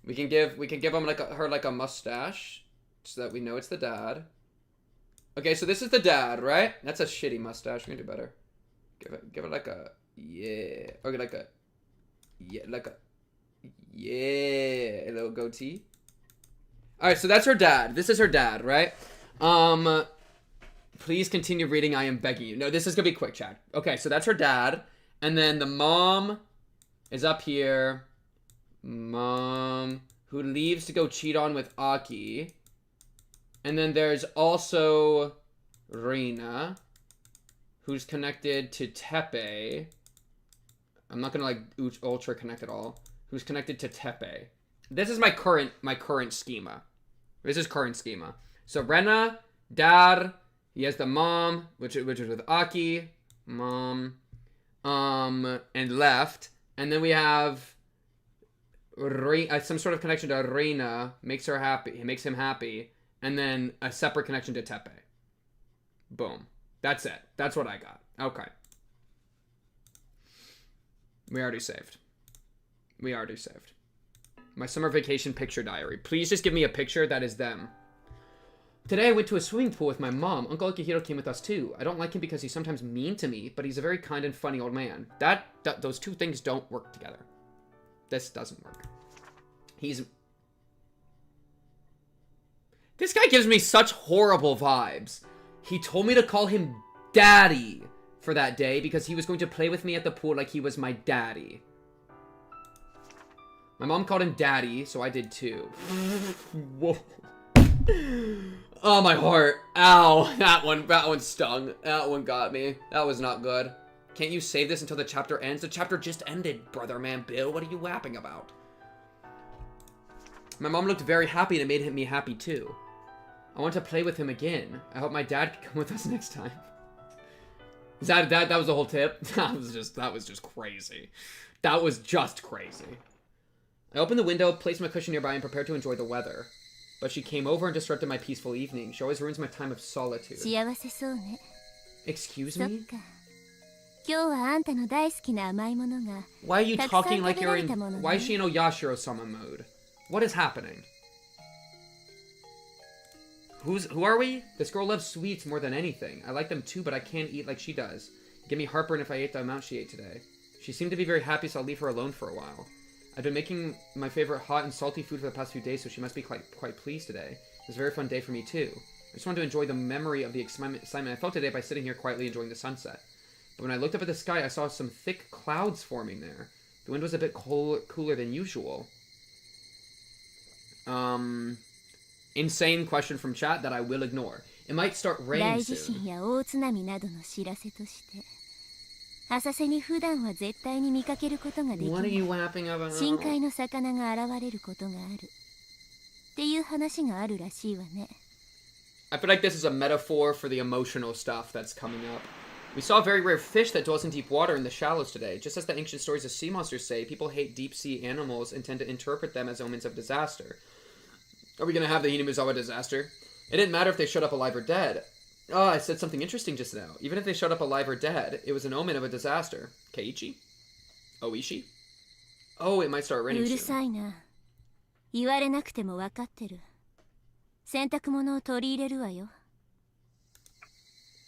We can give him her a mustache so that we know it's the dad. Okay, so this is the dad, right? That's a shitty mustache. We're gonna do better. Give it like a yeah. Okay, a little goatee. All right, so that's her dad. This is her dad, right? Please continue reading. I am begging you. No, this is gonna be quick, chat. Okay, so that's her dad, and then the mom is up here. Mom who leaves to go cheat on with Aki, and then there's also Rena, who's connected to Teppei. I'm not gonna like ultra connect at all. Who's connected to Teppei? This is my current schema. This is current schema. So Rena, dad. He has the mom, which is with Aki, mom, and left, and then we have some sort of connection to Rena, makes her happy. It makes him happy, and then a separate connection to Teppei. Boom. That's it. That's what I got. Okay. We already saved. My summer vacation picture diary. Please just give me a picture that is them. Today I went to a swimming pool with my mom. Uncle Akihiro came with us too. I don't like him because he's sometimes mean to me, but he's a very kind and funny old man. Those two things don't work together. This doesn't work. This guy gives me such horrible vibes. He told me to call him Daddy for that day because he was going to play with me at the pool like he was my daddy. My mom called him Daddy, so I did too. Whoa. Oh, my heart. Ow. That one stung. That one got me. That was not good. Can't you save this until the chapter ends? The chapter just ended, brother man Bill. What are you yapping about? My mom looked very happy and it made me happy too. I want to play with him again. I hope my dad can come with us next time. That was the whole tip? That was just crazy. That was just crazy. I opened the window, placed my cushion nearby, and prepared to enjoy the weather. But she came over and disrupted my peaceful evening. She always ruins my time of solitude. Excuse me? Why are you talking like you're in... Why is she in Oyashiro-sama mode? What is happening? Who are we? This girl loves sweets more than anything. I like them too, but I can't eat like she does. Give me heartburn if I ate the amount she ate today. She seemed to be very happy, so I'll leave her alone for a while. I've been making my favorite hot and salty food for the past few days, so she must be quite pleased today. It was a very fun day for me too. I just wanted to enjoy the memory of the excitement I felt today by sitting here quietly enjoying the sunset. But when I looked up at the sky, I saw some thick clouds forming there. The wind was a bit cooler than usual. Insane question from chat that I will ignore. It might start raining soon. 浅瀬に普段は絶対に見かけることができない What are you laughing about? 深海の魚が現れることがあるっていう話があるらしいわね I feel like this is a metaphor for the emotional stuff that's coming up. We saw a very rare fish that dwells in deep water in the shallows today. Just as the ancient stories of sea monsters say, people hate deep-sea animals and tend to interpret them as omens of disaster. Are we going to have the Hinamizawa disaster? It didn't matter if they showed up alive or dead. Oh, I said something interesting just now. Even if they showed up alive or dead, it was an omen of a disaster. Keiichi? Oishi? Oh, it might start raining うる soon. さいな言われなくても分かってる洗濯物を取り入れるわよ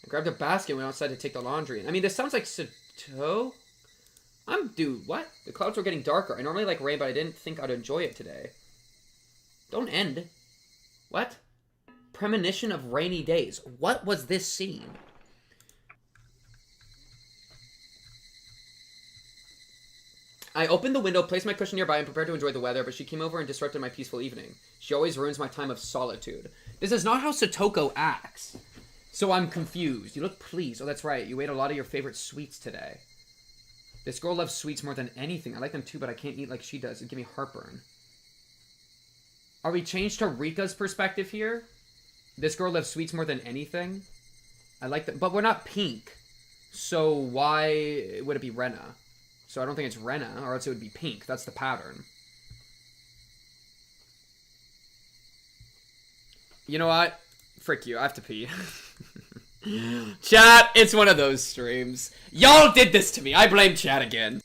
I grabbed a basket and went outside to take the laundry. I mean, this sounds like Sato? Dude, what? The clouds were getting darker. I normally like rain, but I didn't think I'd enjoy it today. Don't end. What? Premonition of rainy days. What was this scene? I opened the window, placed my cushion nearby, and prepared to enjoy the weather, but she came over and disrupted my peaceful evening. She always ruins my time of solitude. This is not how Satoko acts. So I'm confused. You look pleased. Oh, that's right. You ate a lot of your favorite sweets today. This girl loves sweets more than anything. I like them too, but I can't eat like she does. It'd give me heartburn. Are we changed to Rika's perspective here? This girl loves sweets more than anything? I like them. But we're not pink. So why would it be Rena? So I don't think it's Rena, or else it would be pink. That's the pattern. You know what? Frick you. I have to pee. Chat, it's one of those streams. Y'all did this to me. I blame chat again.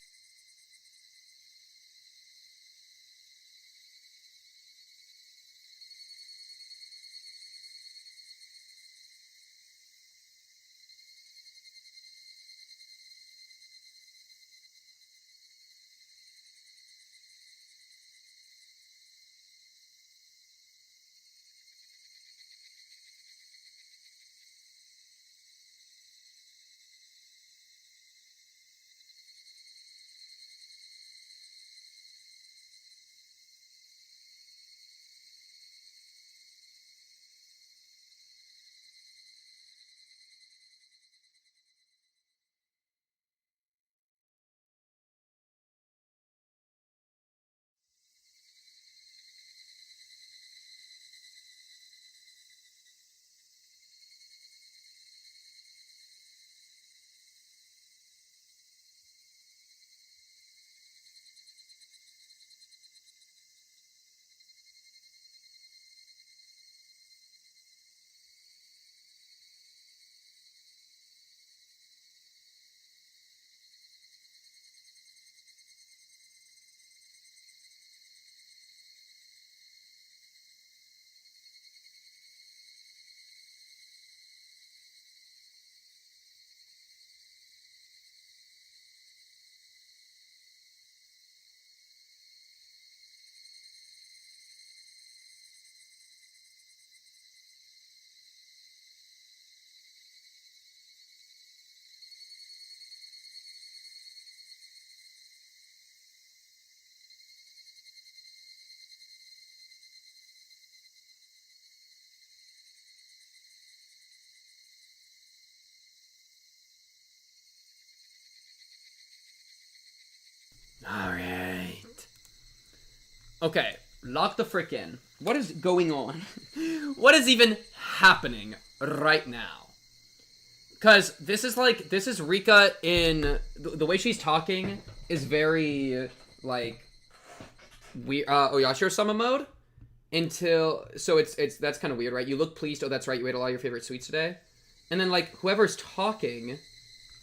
Alright. Okay, lock the frick in. What is going on? What is even happening right now? Because this is Rika in... The way she's talking is very, like... Oyashiro-sama mode? Until... So that's kind of weird, right? You look pleased. Oh, that's right. You ate a lot of your favorite sweets today. And then, like, whoever's talking...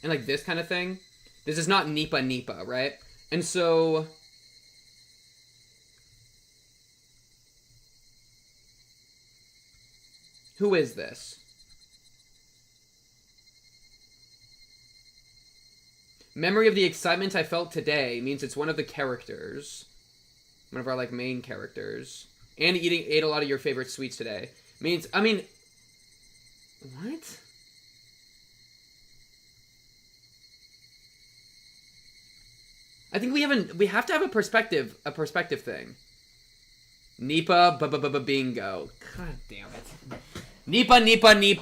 And, like, this kind of thing... This is not Nipa, right? And so... Who is this? Memory of the excitement I felt today means it's one of the characters. One of our, like, main characters. And ate a lot of your favorite sweets today. Means, I mean... What? I think we have to have a perspective thing. Nipa, bingo. God damn it. Nipa, meet.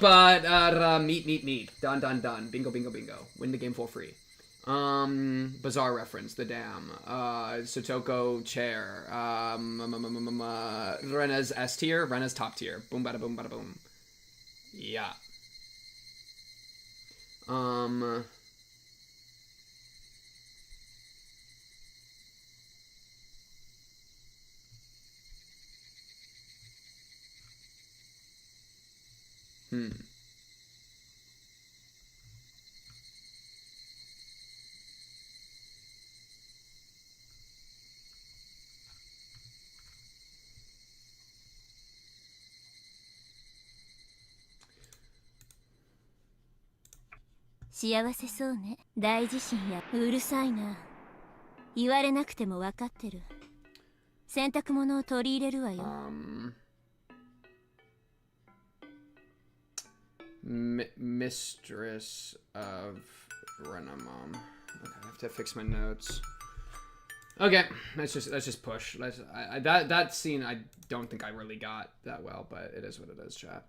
Done. Bingo. Win the game for free. Bizarre reference, the dam. Sotoko chair. Rena's S tier, Rena's top tier. Boom bada boom. Yeah.幸せそうね。大地震やうるさいな。言われなくても分かってる。洗濯物を取り入れるわよ。Mistress of Rena mom. Okay, I have to fix my notes. Okay, let's just push. That scene I don't think I really got that well, but it is what it is, chat.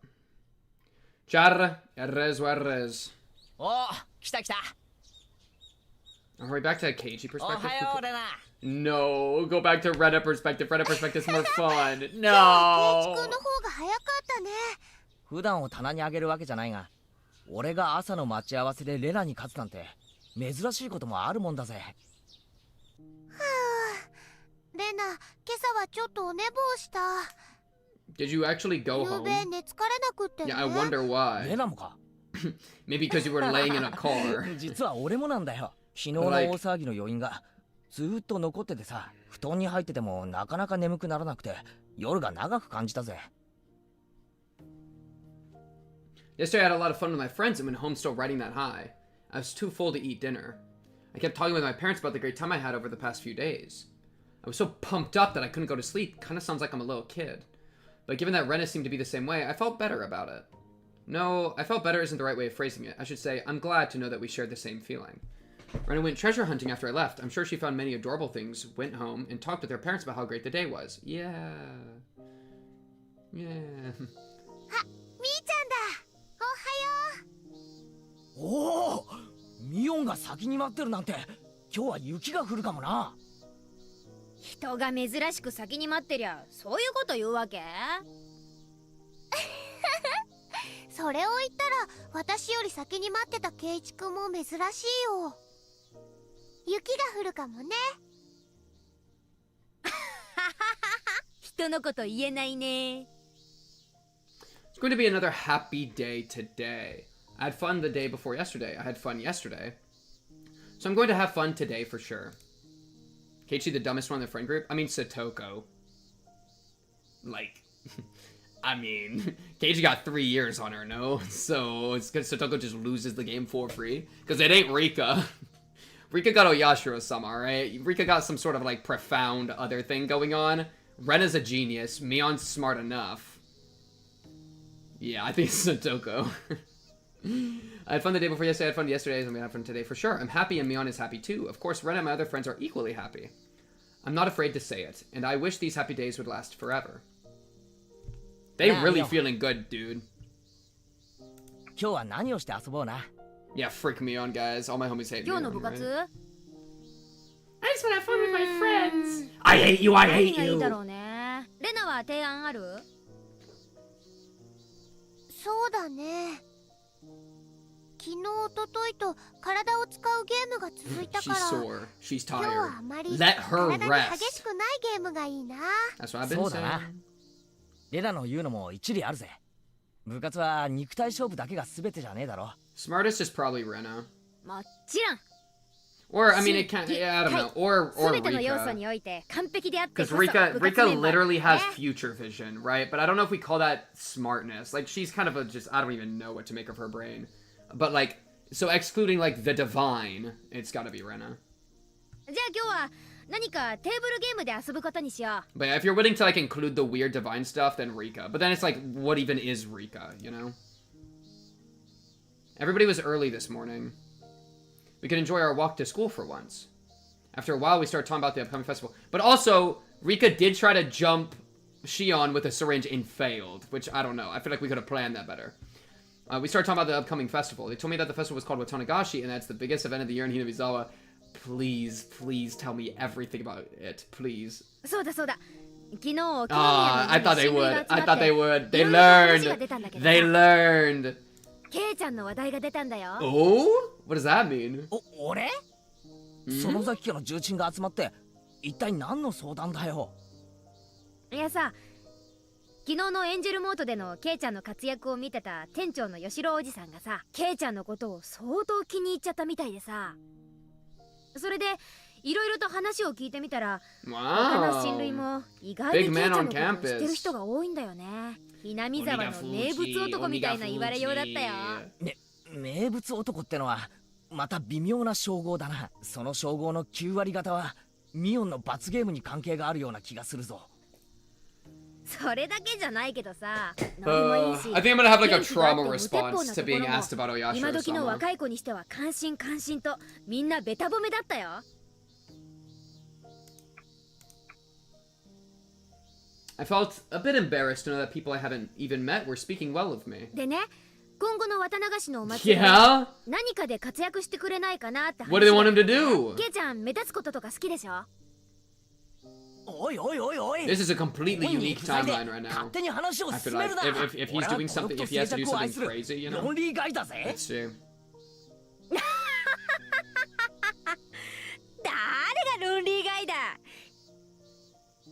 Char, erres warres. Oh, 来た。 Are we back to a Keiji perspective? No, go back to Rena perspective. Rena perspective's more fun. No. 君の方が早かったね。普段を棚にあげるわけじゃないが、俺が朝の待ち合わせでレナに勝つなんて珍しいこともあるもんだぜ。レナ、今朝はちょっとお寝坊した。Did you actually go 昨 home? べ寝つかれなくってね。Yeah, I wonder why. レナもか。Maybe because you were laying in a car. 実は俺もなんだよ。昨日の大騒ぎの余韻がずーっと残っててさ、布団に入っててもなかなか眠くならなくて、夜が長く感じたぜ。Yesterday I had a lot of fun with my friends and went home still riding that high. I was too full to eat dinner. I kept talking with my parents about the great time I had over the past few days. I was so pumped up that I couldn't go to sleep. Kinda sounds like I'm a little kid. But given that Rena seemed to be the same way, I felt better about it. No, I felt better isn't the right way of phrasing it. I should say, I'm glad to know that we shared the same feeling. Rena went treasure hunting after I left. I'm sure she found many adorable things, went home, and talked with her parents about how great the day was. Yeah. あ、みーちゃんだ。おはよう。おお、ミオンが先に待ってるなんて、今日は雪が降るかもな。人が珍しく先に待ってりゃそういうこと言うわけ？それを言ったら私より先に待ってたケイチ君も珍しいよ。雪が降るかもね。人のこと言えないね。It's going to be another happy day today. I had fun the day before yesterday. I had fun yesterday. So I'm going to have fun today for sure. Keiichi, the dumbest one in the friend group? I mean, Satoko. Like, I mean, Keiichi got 3 years on her, no? So it's because Satoko just loses the game for free. Because it ain't Rika. Rika got Oyashiro-sama, alright? Rika got some sort of, like, profound other thing going on. Rena's a genius. Mion's smart enough. Yeah, I think it's Satoko. I had fun the day before yesterday, I had fun yesterday, I'm gonna have fun today for sure. I'm happy and Mion is happy too. Of course, Rena and my other friends are equally happy. I'm not afraid to say it, and I wish these happy days would last forever. They really feeling good, dude. 今日は何をして遊ぼうな。Yeah, freak Mion, guys. All my homies hate 今日の Mion, 部活？ right? I just wanna have fun with my friends. I hate you, I 何 hate がいい you. だろうね。レナは提案ある？そうだね。昨日、おとといと体を使うゲームが続いたか She's ら、 sore. She's 今日 tired. はあまり Let her 体に rest. 激しくないゲームがいいな。That's what I've been そうだな。 saying. レナの言うのも一理あるぜ。部活は肉体勝負だけが全てじゃねえだろ。 Smartest is probably Rena. もちろん。Or, I mean, it can't, yeah, I don't know. Or 全ての要素に Rika. おいて完璧であってこ Because そ Rika 部活メンバー literally だ has ね future vision, right? But I don't know if we call that smartness. Like, she's kind of a just, I don't even know what to make of her brain. But, like, so excluding, like, the divine, it's gotta be Rena. じゃあ今日は何かテーブルゲームで遊ぶことにしよ But yeah, if you're willing to, like, include the weird divine stuff, then Rika. But then it's like, what even is Rika, you know? Everybody was early this morning. We could enjoy our walk to school for once. After a while, we started talking about the upcoming festival. But also, Rika did try to jump Shion with a syringe and failed, which I don't know. I feel like we could have planned that better. We started talking about the upcoming festival. They told me that the festival was called Watanagashi, and that's the biggest event of the year in Hinamizawa. Please, please tell me everything about it, please. う。そうだそうだ。昨日沖宮の I thought they 新聞 would. が集まって I thought they would. They いろいろな話が learned. 出たんだけど They さ learned. ケイちゃんの話題が出たんだよ。 Oh? What does that mean? 俺その崎家の重鎮が集まって一体何の相談だよ。いやさ、昨日のエンジェルモートでのケイちゃんの活躍を見てた店長の吉郎おじさんがさ、ケイちゃんのことを相当気に入っちゃったみたいでさ、それでいろいろと話を聞いてみたら、他の親類 Wow. も意外にケイ Big ちゃ man ん on のことを知ってる campus. 人が多いんだよね。南沢の名物男みたいな言われようだったよ。名物男ってのはまた微妙な称号だな。その称号の9割方はミオンの罰ゲームに関係があるような気がするぞ。それだけじゃないけどさ、ノリもいいし I think I'm gonna have like a 元気があって trauma 無鉄砲 response な to とこ being ろも asked about 今 Oyashiro 時の sama. 若い子にしては関心関心とみんなベタ褒めだったよ。I felt a bit embarrassed to know that people I haven't even met were speaking well of me. でね、今後の渡流しのお祭りで Yeah? 何かで活躍してくれないかなって話。 What do they want him to do? ケイちゃん目立つこととか好きでしょ。おいおいおいおい。 This is a completely 本人 unique 不在で timeline right 勝 now. 手に話を I 進 feel め like るな。 if he's doing something, if he has to do something crazy, you know? ロンリーガイだぜ。 Let's see. 誰がロンリーガイだ。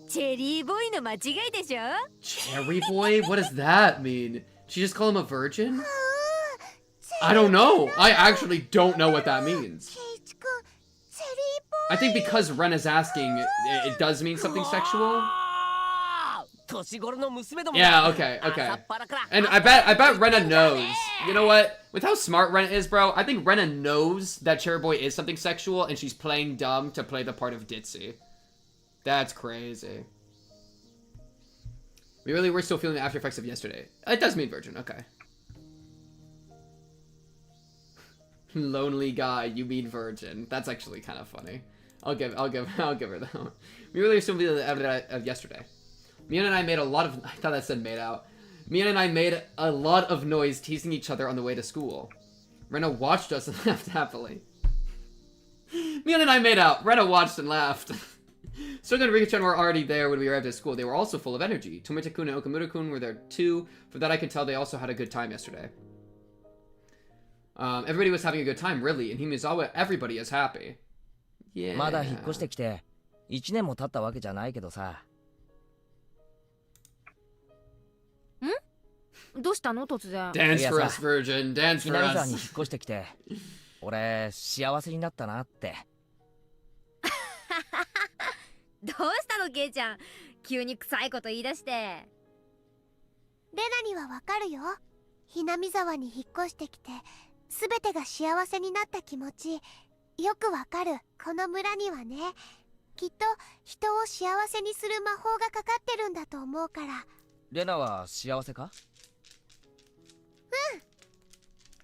チェリーボーイの間違いでしょ。 Cherry boy? What does that mean? She just call him a virgin? I don't know. I actually don't know what that means. ケイチくんチェリーボ I think because Rena's asking, it does mean something sexual. 年頃の娘ども Yeah, okay, okay. 朝っぱらから And I bet Rena knows. You know what? With how smart Rena is, bro, I think Rena knows that Cherry Boy is something sexual, and she's playing dumb to play the part of Ditzy. That's crazy. We really were still feeling the after effects of yesterday. It does mean virgin, okay. Lonely guy, you mean virgin. That's actually kind of funny. I'll give her that one. We really were still feeling the evidence of yesterday. Mian and I made a lot of... I thought that said made out. Mian and I made a lot of noise teasing each other on the way to school. Rena watched us and laughed happily. Mian and I made out. Rena watched and laughed. Soga and Rika-chan were already there when we arrived at school. They were also full of energy. Tomita-kun and Okamura-kun were there too. For that I could tell they also had a good time yesterday. Everybody was having a good time, really. In Himizawa, everybody is happy. Yeah. まだ引っ越してきて1年も経ったわけじゃないけどさ。どうしたの突然。 Dance for Yes, us, virgin. Dance for 南沢に引っ us. 越してきて俺幸せになったなって。どうしたのケイちゃん。急に臭いこと言い出して。レナにはわかるよ。ひなみ沢に引っ越してきて全てが幸せになった気持ちよくわかる。この村にはね、きっと人を幸せにする魔法がかかってるんだと思うから。レナは幸せか？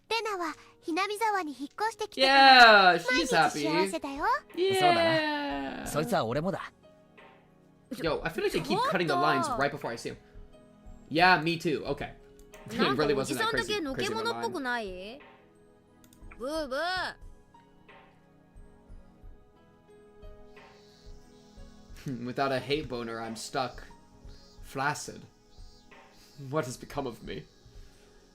レナはひなみ沢に引っ越してきて Yeah, 毎 she's 日 happy. 幸せだよ。 Yeah. そいつは俺もだ。 Yo, I feel like they keep cutting the lines right before I see them. Yeah, me too. Okay. な It んか really おじ wasn't さ that んだ crazy. けのけ Crazy of a 者っぽく line. ないブーブー。 Without a hate boner, I'm stuck. Flaccid. What has become of me?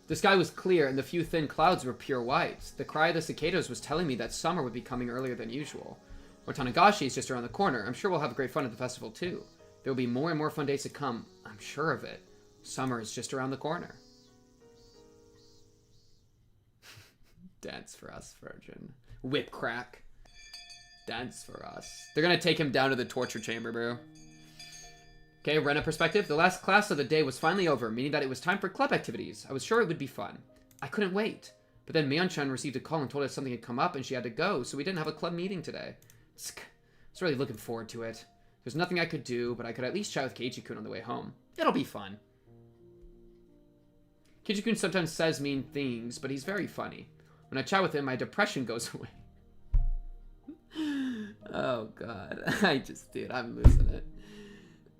The sky was clear, and the few thin clouds were pure white. The cry of the cicadas was telling me that summer would be coming earlier than usual. Watanagashi is just around the corner. I'm sure we'll have great fun at the festival, too. There will be more and more fun days to come. I'm sure of it. Summer is just around the corner. Dance for us, virgin. Whip crack. dance for us. They're gonna take him down to the torture chamber, bro. Okay, Rena perspective. The last class of the day was finally over, meaning that it was time for club activities. I was sure it would be fun. I couldn't wait. But then Myeon-chan received a call and told us something had come up and she had to go, so we didn't have a club meeting today. I was really looking forward to it. There's nothing I could do, but I could at least chat with Keiichi-kun on the way home. It'll be fun. Keiichi-kun sometimes says mean things, but he's very funny. When I chat with him, my depression goes away. Oh, God. Dude, I'm losing it.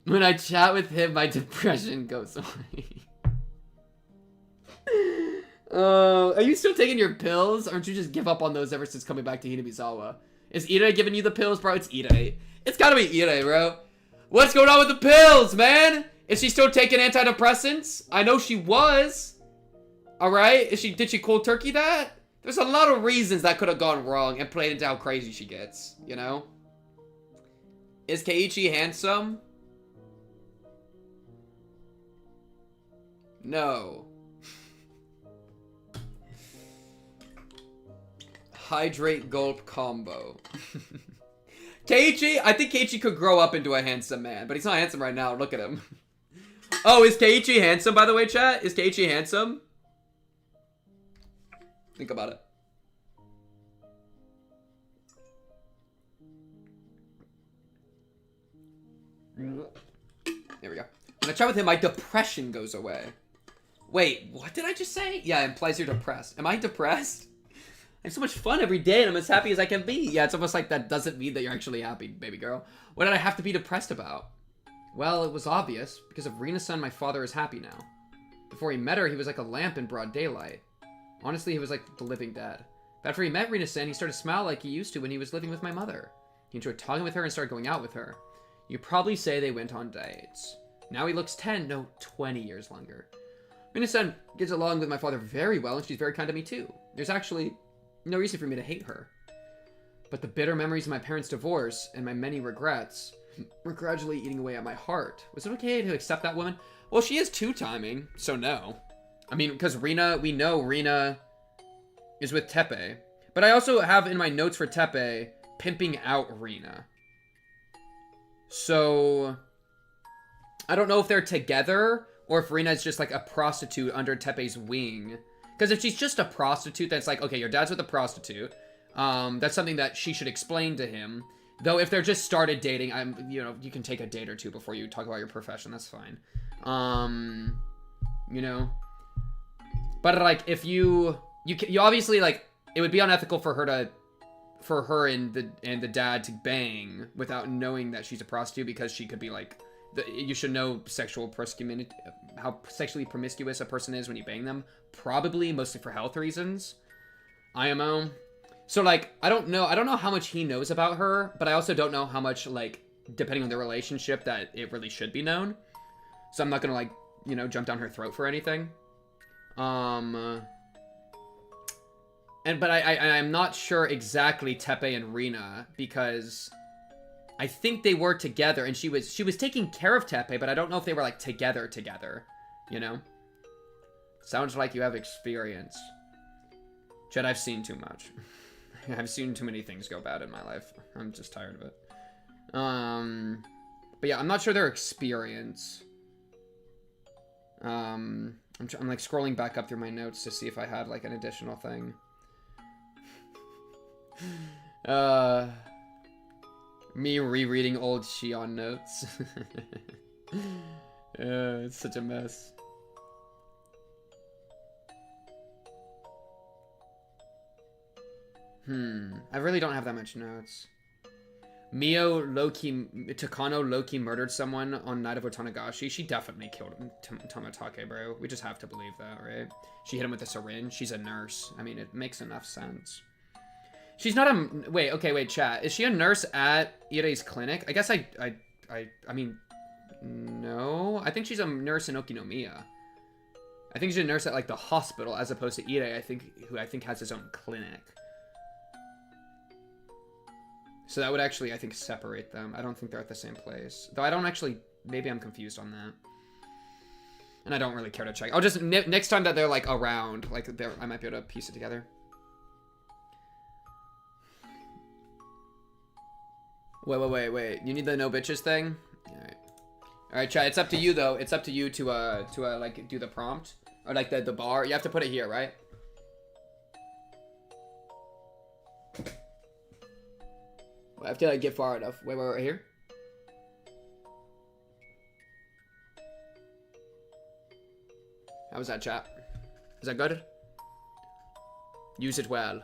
When I chat with him, my depression goes away. Are you still taking your pills? Or did you just give up on those ever since coming back to Hinamizawa? Is Ida giving you the pills, bro? It's Ida. It's gotta be Ida, bro. What's going on with the pills, man? Is she still taking antidepressants? I know she was. Alright? Did she cold turkey that? There's a lot of reasons that could have gone wrong and played into how crazy she gets, you know? Is Keiichi handsome? No. Hydrate gulp combo. Keiichi? I think Keiichi could grow up into a handsome man, but he's not handsome right now. Look at him. Oh, is Keiichi handsome, by the way, chat? Is Keiichi handsome? Think about it. There we go. When I chat with him, my depression goes away. Wait, what did I just say? Yeah, it implies you're depressed. Am I depressed? I have so much fun every day and I'm as happy as I can be. Yeah, it's almost like that doesn't mean that you're actually happy, baby girl. What did I have to be depressed about? Well, it was obvious. Because of Rena-san, my father is happy now. Before he met her, he was like a lamp in broad daylight. Honestly, he was like the living dead. But after he met Rena-san, he started to smile like he used to when he was living with my mother. He enjoyed talking with her and started going out with her. You probably say they went on dates. Now he looks 20 years younger. Rena-san gets along with my father very well, and she's very kind to me too. There's actually no reason for me to hate her. But the bitter memories of my parents' divorce and my many regrets were gradually eating away at my heart. Was it okay to accept that woman? Well, she is two-timing, so no. I mean, because Rena, we know Rena is with Teppei. But I also have in my notes for Teppei, pimping out Rena. So I don't know if they're together or if Rena is just like a prostitute under Teppei's wing. Because if she's just a prostitute, that's like, okay, your dad's with a prostitute. That's something that she should explain to him. Though if they're just started dating, you can take a date or two before you talk about your profession. That's fine. You know. But like, if you obviously like, it would be unethical for her and the dad to bang without knowing that she's a prostitute, because she could be like, you should know how sexually promiscuous a person is when you bang them. Probably mostly for health reasons. IMO. So like, I don't know how much he knows about her, but I also don't know how much, like, depending on their relationship, that it really should be known. So I'm not gonna like, jump down her throat for anything. But I'm not sure exactly Teppei and Rena, because I think they were together, and she was taking care of Teppei, but I don't know if they were like together, Sounds like you have experience. Chet, I've seen too much. I've seen too many things go bad in my life. I'm just tired of it. But yeah, I'm not sure their experience. I'm like scrolling back up through my notes to see if I had like an additional thing. Me rereading old Shion notes. It's such a mess. I really don't have that much notes. Takano Loki murdered someone on Night of Otanagashi. She definitely killed him, Tomatake, bro. We just have to believe that, right? She hit him with a syringe. She's a nurse. I mean, it makes enough sense. She's not a... Wait, chat. Is she a nurse at Irei's clinic? I guess I mean... No. I think she's a nurse in Okinomiya. I think she's a nurse at, like, the hospital, as opposed to Irei, who I think has his own clinic. So that would actually, I think, separate them. I don't think they're at the same place. Though I don't actually... Maybe I'm confused on that. And I don't really care to check. I'll just... Next time that they're, like, around, like, I might be able to piece it together. Wait. You need the no bitches thing? Alright, chat, it's up to you, though. It's up to you to like, do the prompt. Or, like, the bar. You have to put it here, right? I have to, like, get far enough. Wait, right here? How was that, chat? Is that good? Use it well.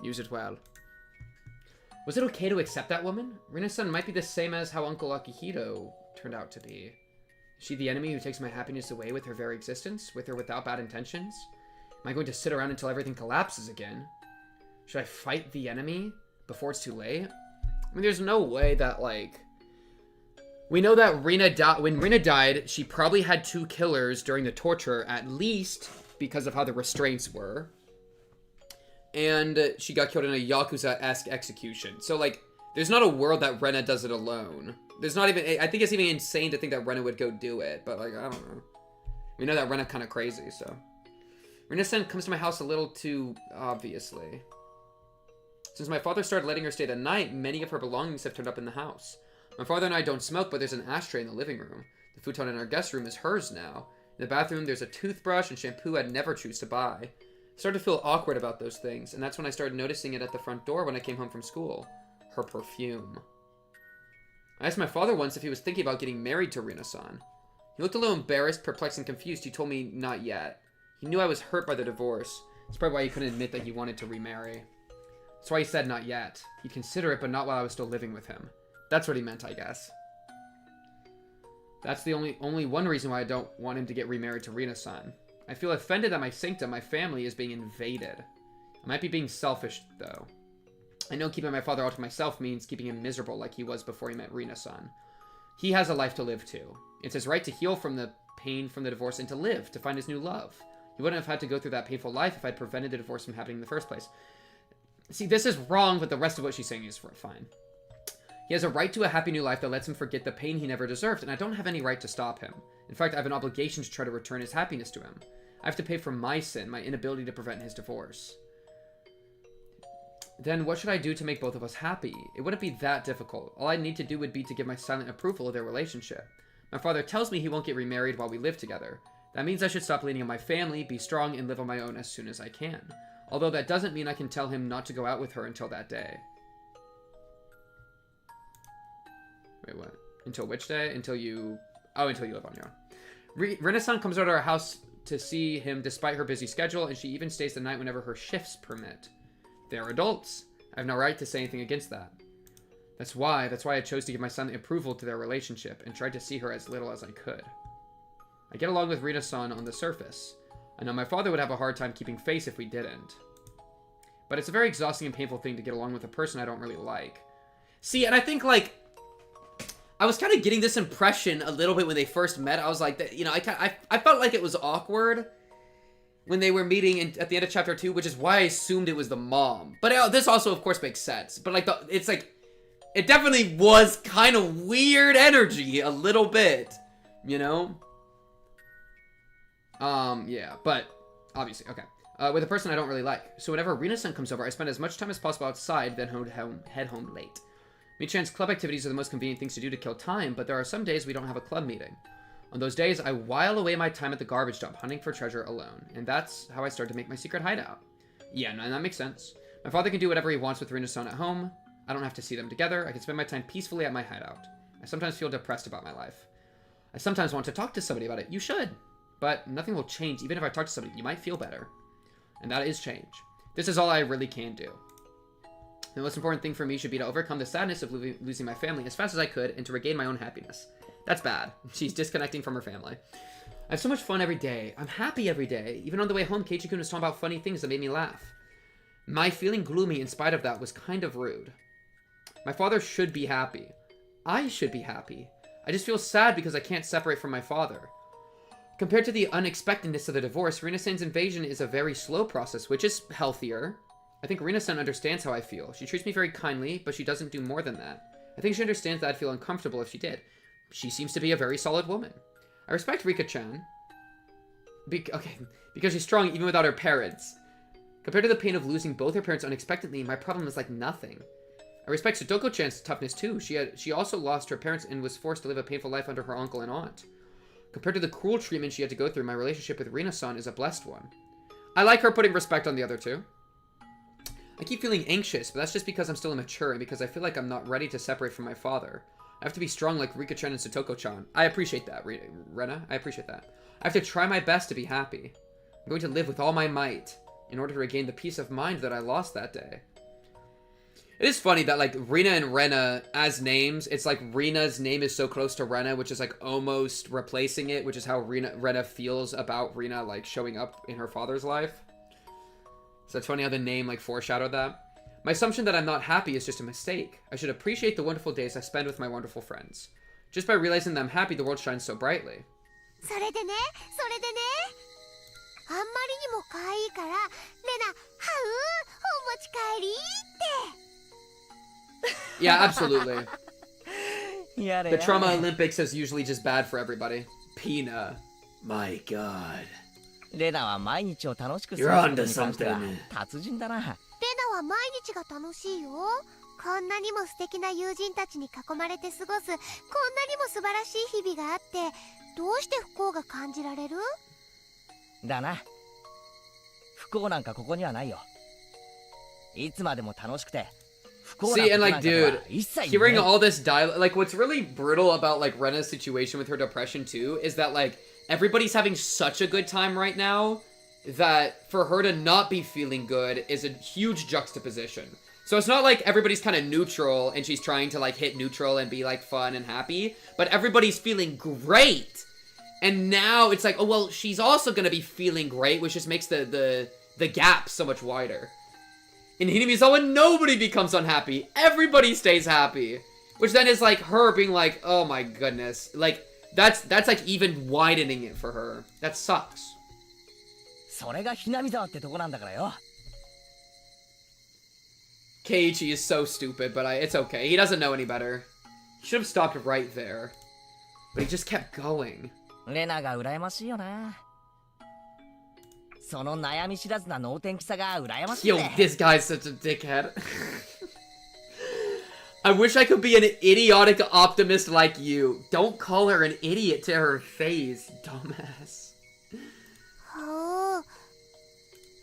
Use it well. Was it okay to accept that woman? Rena-san might be the same as how Uncle Akihito turned out to be. Is she the enemy who takes my happiness away with her very existence? With or without bad intentions? Am I going to sit around until everything collapses again? Should I fight the enemy before it's too late? I mean, there's no way that, like... We know that when Rena died, she probably had 2 killers during the torture, at least because of how the restraints were. And she got killed in a Yakuza-esque execution. So, like, there's not a world that Rena does it alone. There's not even... I think it's even insane to think that Rena would go do it. But, like, I don't know. We know that Rena kind of crazy, so... Rena-san comes to my house a little too obviously. Since my father started letting her stay the night, many of her belongings have turned up in the house. My father and I don't smoke, but there's an ashtray in the living room. The futon in our guest room is hers now. In the bathroom, there's a toothbrush and shampoo I'd never choose to buy. I started to feel awkward about those things, and that's when I started noticing it at the front door when I came home from school. Her perfume. I asked my father once if he was thinking about getting married to Rena-san. He looked a little embarrassed, perplexed, and confused. He told me not yet. He knew I was hurt by the divorce. That's probably why he couldn't admit that he wanted to remarry. That's why he said not yet. He'd consider it, but not while I was still living with him. That's what he meant, I guess. That's the only one reason why I don't want him to get remarried to Rena-san. I feel offended that my sanctum, my family, is being invaded. I might be being selfish, though. I know keeping my father all to myself means keeping him miserable like he was before he met Rena-san. He has a life to live too. It's his right to heal from the pain from the divorce and to live, to find his new love. He wouldn't have had to go through that painful life if I'd prevented the divorce from happening in the first place. See, this is wrong, but the rest of what she's saying is fine. He has a right to a happy new life that lets him forget the pain he never deserved, and I don't have any right to stop him. In fact, I have an obligation to try to return his happiness to him. I have to pay for my sin, my inability to prevent his divorce. Then what should I do to make both of us happy? It wouldn't be that difficult. All I need to do would be to give my silent approval of their relationship. My father tells me he won't get remarried while we live together. That means I should stop leaning on my family, be strong, and live on my own as soon as I can. Although that doesn't mean I can tell him not to go out with her until that day. Wait, what? Until which day? Until you live on your own. Rena-san comes over to our house to see him despite her busy schedule, and she even stays the night whenever her shifts permit. They're adults. I have no right to say anything against that. That's why I chose to give my son approval to their relationship, and tried to see her as little as I could. I get along with Rena-san on the surface. I know my father would have a hard time keeping face if we didn't. But it's a very exhausting and painful thing to get along with a person I don't really like. See, and I think, like, I was kind of getting this impression a little bit when they first met. I was like, you know, I felt like it was awkward when they were meeting at the end of chapter 2, which is why I assumed it was the mom. But this also, of course, makes sense. But, like, it's like, it definitely was kind of weird energy a little bit, you know? Yeah, but obviously, okay. With a person I don't really like. So whenever Rena-san comes over, I spend as much time as possible outside, then head home late. Michan's club activities are the most convenient things to do to kill time, but there are some days we don't have a club meeting. On those days, I while away my time at the garbage dump, hunting for treasure alone. And that's how I started to make my secret hideout. Yeah, no, that makes sense. My father can do whatever he wants with Rena-san at home. I don't have to see them together. I can spend my time peacefully at my hideout. I sometimes feel depressed about my life. I sometimes want to talk to somebody about it. You should. But nothing will change. Even if I talk to somebody, you might feel better. And that is change. This is all I really can do. The most important thing for me should be to overcome the sadness of losing my family as fast as I could and to regain my own happiness. That's bad. She's disconnecting from her family. I have so much fun every day. I'm happy every day. Even on the way home, Keiichi-kun was talking about funny things that made me laugh. My feeling gloomy in spite of that was kind of rude. My father should be happy. I should be happy. I just feel sad because I can't separate from my father. Compared to the unexpectedness of the divorce, Rena-san's invasion is a very slow process, which is healthier. I think Rena-san understands how I feel. She treats me very kindly, but she doesn't do more than that. I think she understands that I'd feel uncomfortable if she did. She seems to be a very solid woman. I respect Rika-chan. Because she's strong even without her parents. Compared to the pain of losing both her parents unexpectedly, my problem is like nothing. I I respect Sotoko-chan's toughness too. She also lost her parents and was forced to live a painful life under her uncle and aunt. Compared to the cruel treatment she had to go through, my relationship with Rena-san is a blessed one. I like her putting respect on the other two. I keep feeling anxious, but that's just because I'm still immature and because I feel like I'm not ready to separate from my father. I have to be strong like Rika-chan and Sotoko-chan. I appreciate that, Rena. I appreciate that. I have to try my best to be happy. I'm going to live with all my might in order to regain the peace of mind that I lost that day. It is funny that, like, Rena and Rena, as names, it's like Rena's name is so close to Rena, which is, like, almost replacing it, which is how Rena feels about Rena, like, showing up in her father's life. So it's funny how the name, like, foreshadowed that. My assumption that I'm not happy is just a mistake. I should appreciate the wonderful days I spend with my wonderful friends. Just by realizing that I'm happy, the world shines so brightly. それでね、あんまりにも可愛いから、レナ、はお持ち帰りって。 Yeah, absolutely. Yeah, The Trauma Olympics is usually just bad for everybody. Pina. My god. レナは毎日を楽しく過 You're ごすことに関しては onto something. 達人だな。レナは毎日が楽しいよ。こんなにも素敵な友人たちに囲まれて過ごす、こんなにも素晴らしい日々があって、どうして不幸が感じられる？だな。不幸なんかここにはないよ。いつまでも楽しくて。See, and like, dude, hearing all this dialogue, like, what's really brutal about, like, Rena's situation with her depression, too, is that, like, everybody's having such a good time right now that for her to not be feeling good is a huge juxtaposition. So it's not like everybody's kind of neutral and she's trying to, like, hit neutral and be, like, fun and happy, but everybody's feeling great. And now it's like, oh, well, she's also gonna be feeling great, which just makes the gap so much wider. In Hinamizawa, nobody becomes unhappy. Everybody stays happy. Which then is like her being like, oh my goodness. Like, that's like even widening it for her. That sucks. それがHinamizawaってとこなんだからよ。Keiichi is so stupid, but it's okay. He doesn't know any better. He should have stopped right there. But he just kept going. レナが羨ましいよな。その悩み知らずな能天気さが羨ましい Yo, ね。this guy's such a dickhead. I wish I could be an idiotic optimist like you. Don't call her an idiot to her face, dumbass. はあ、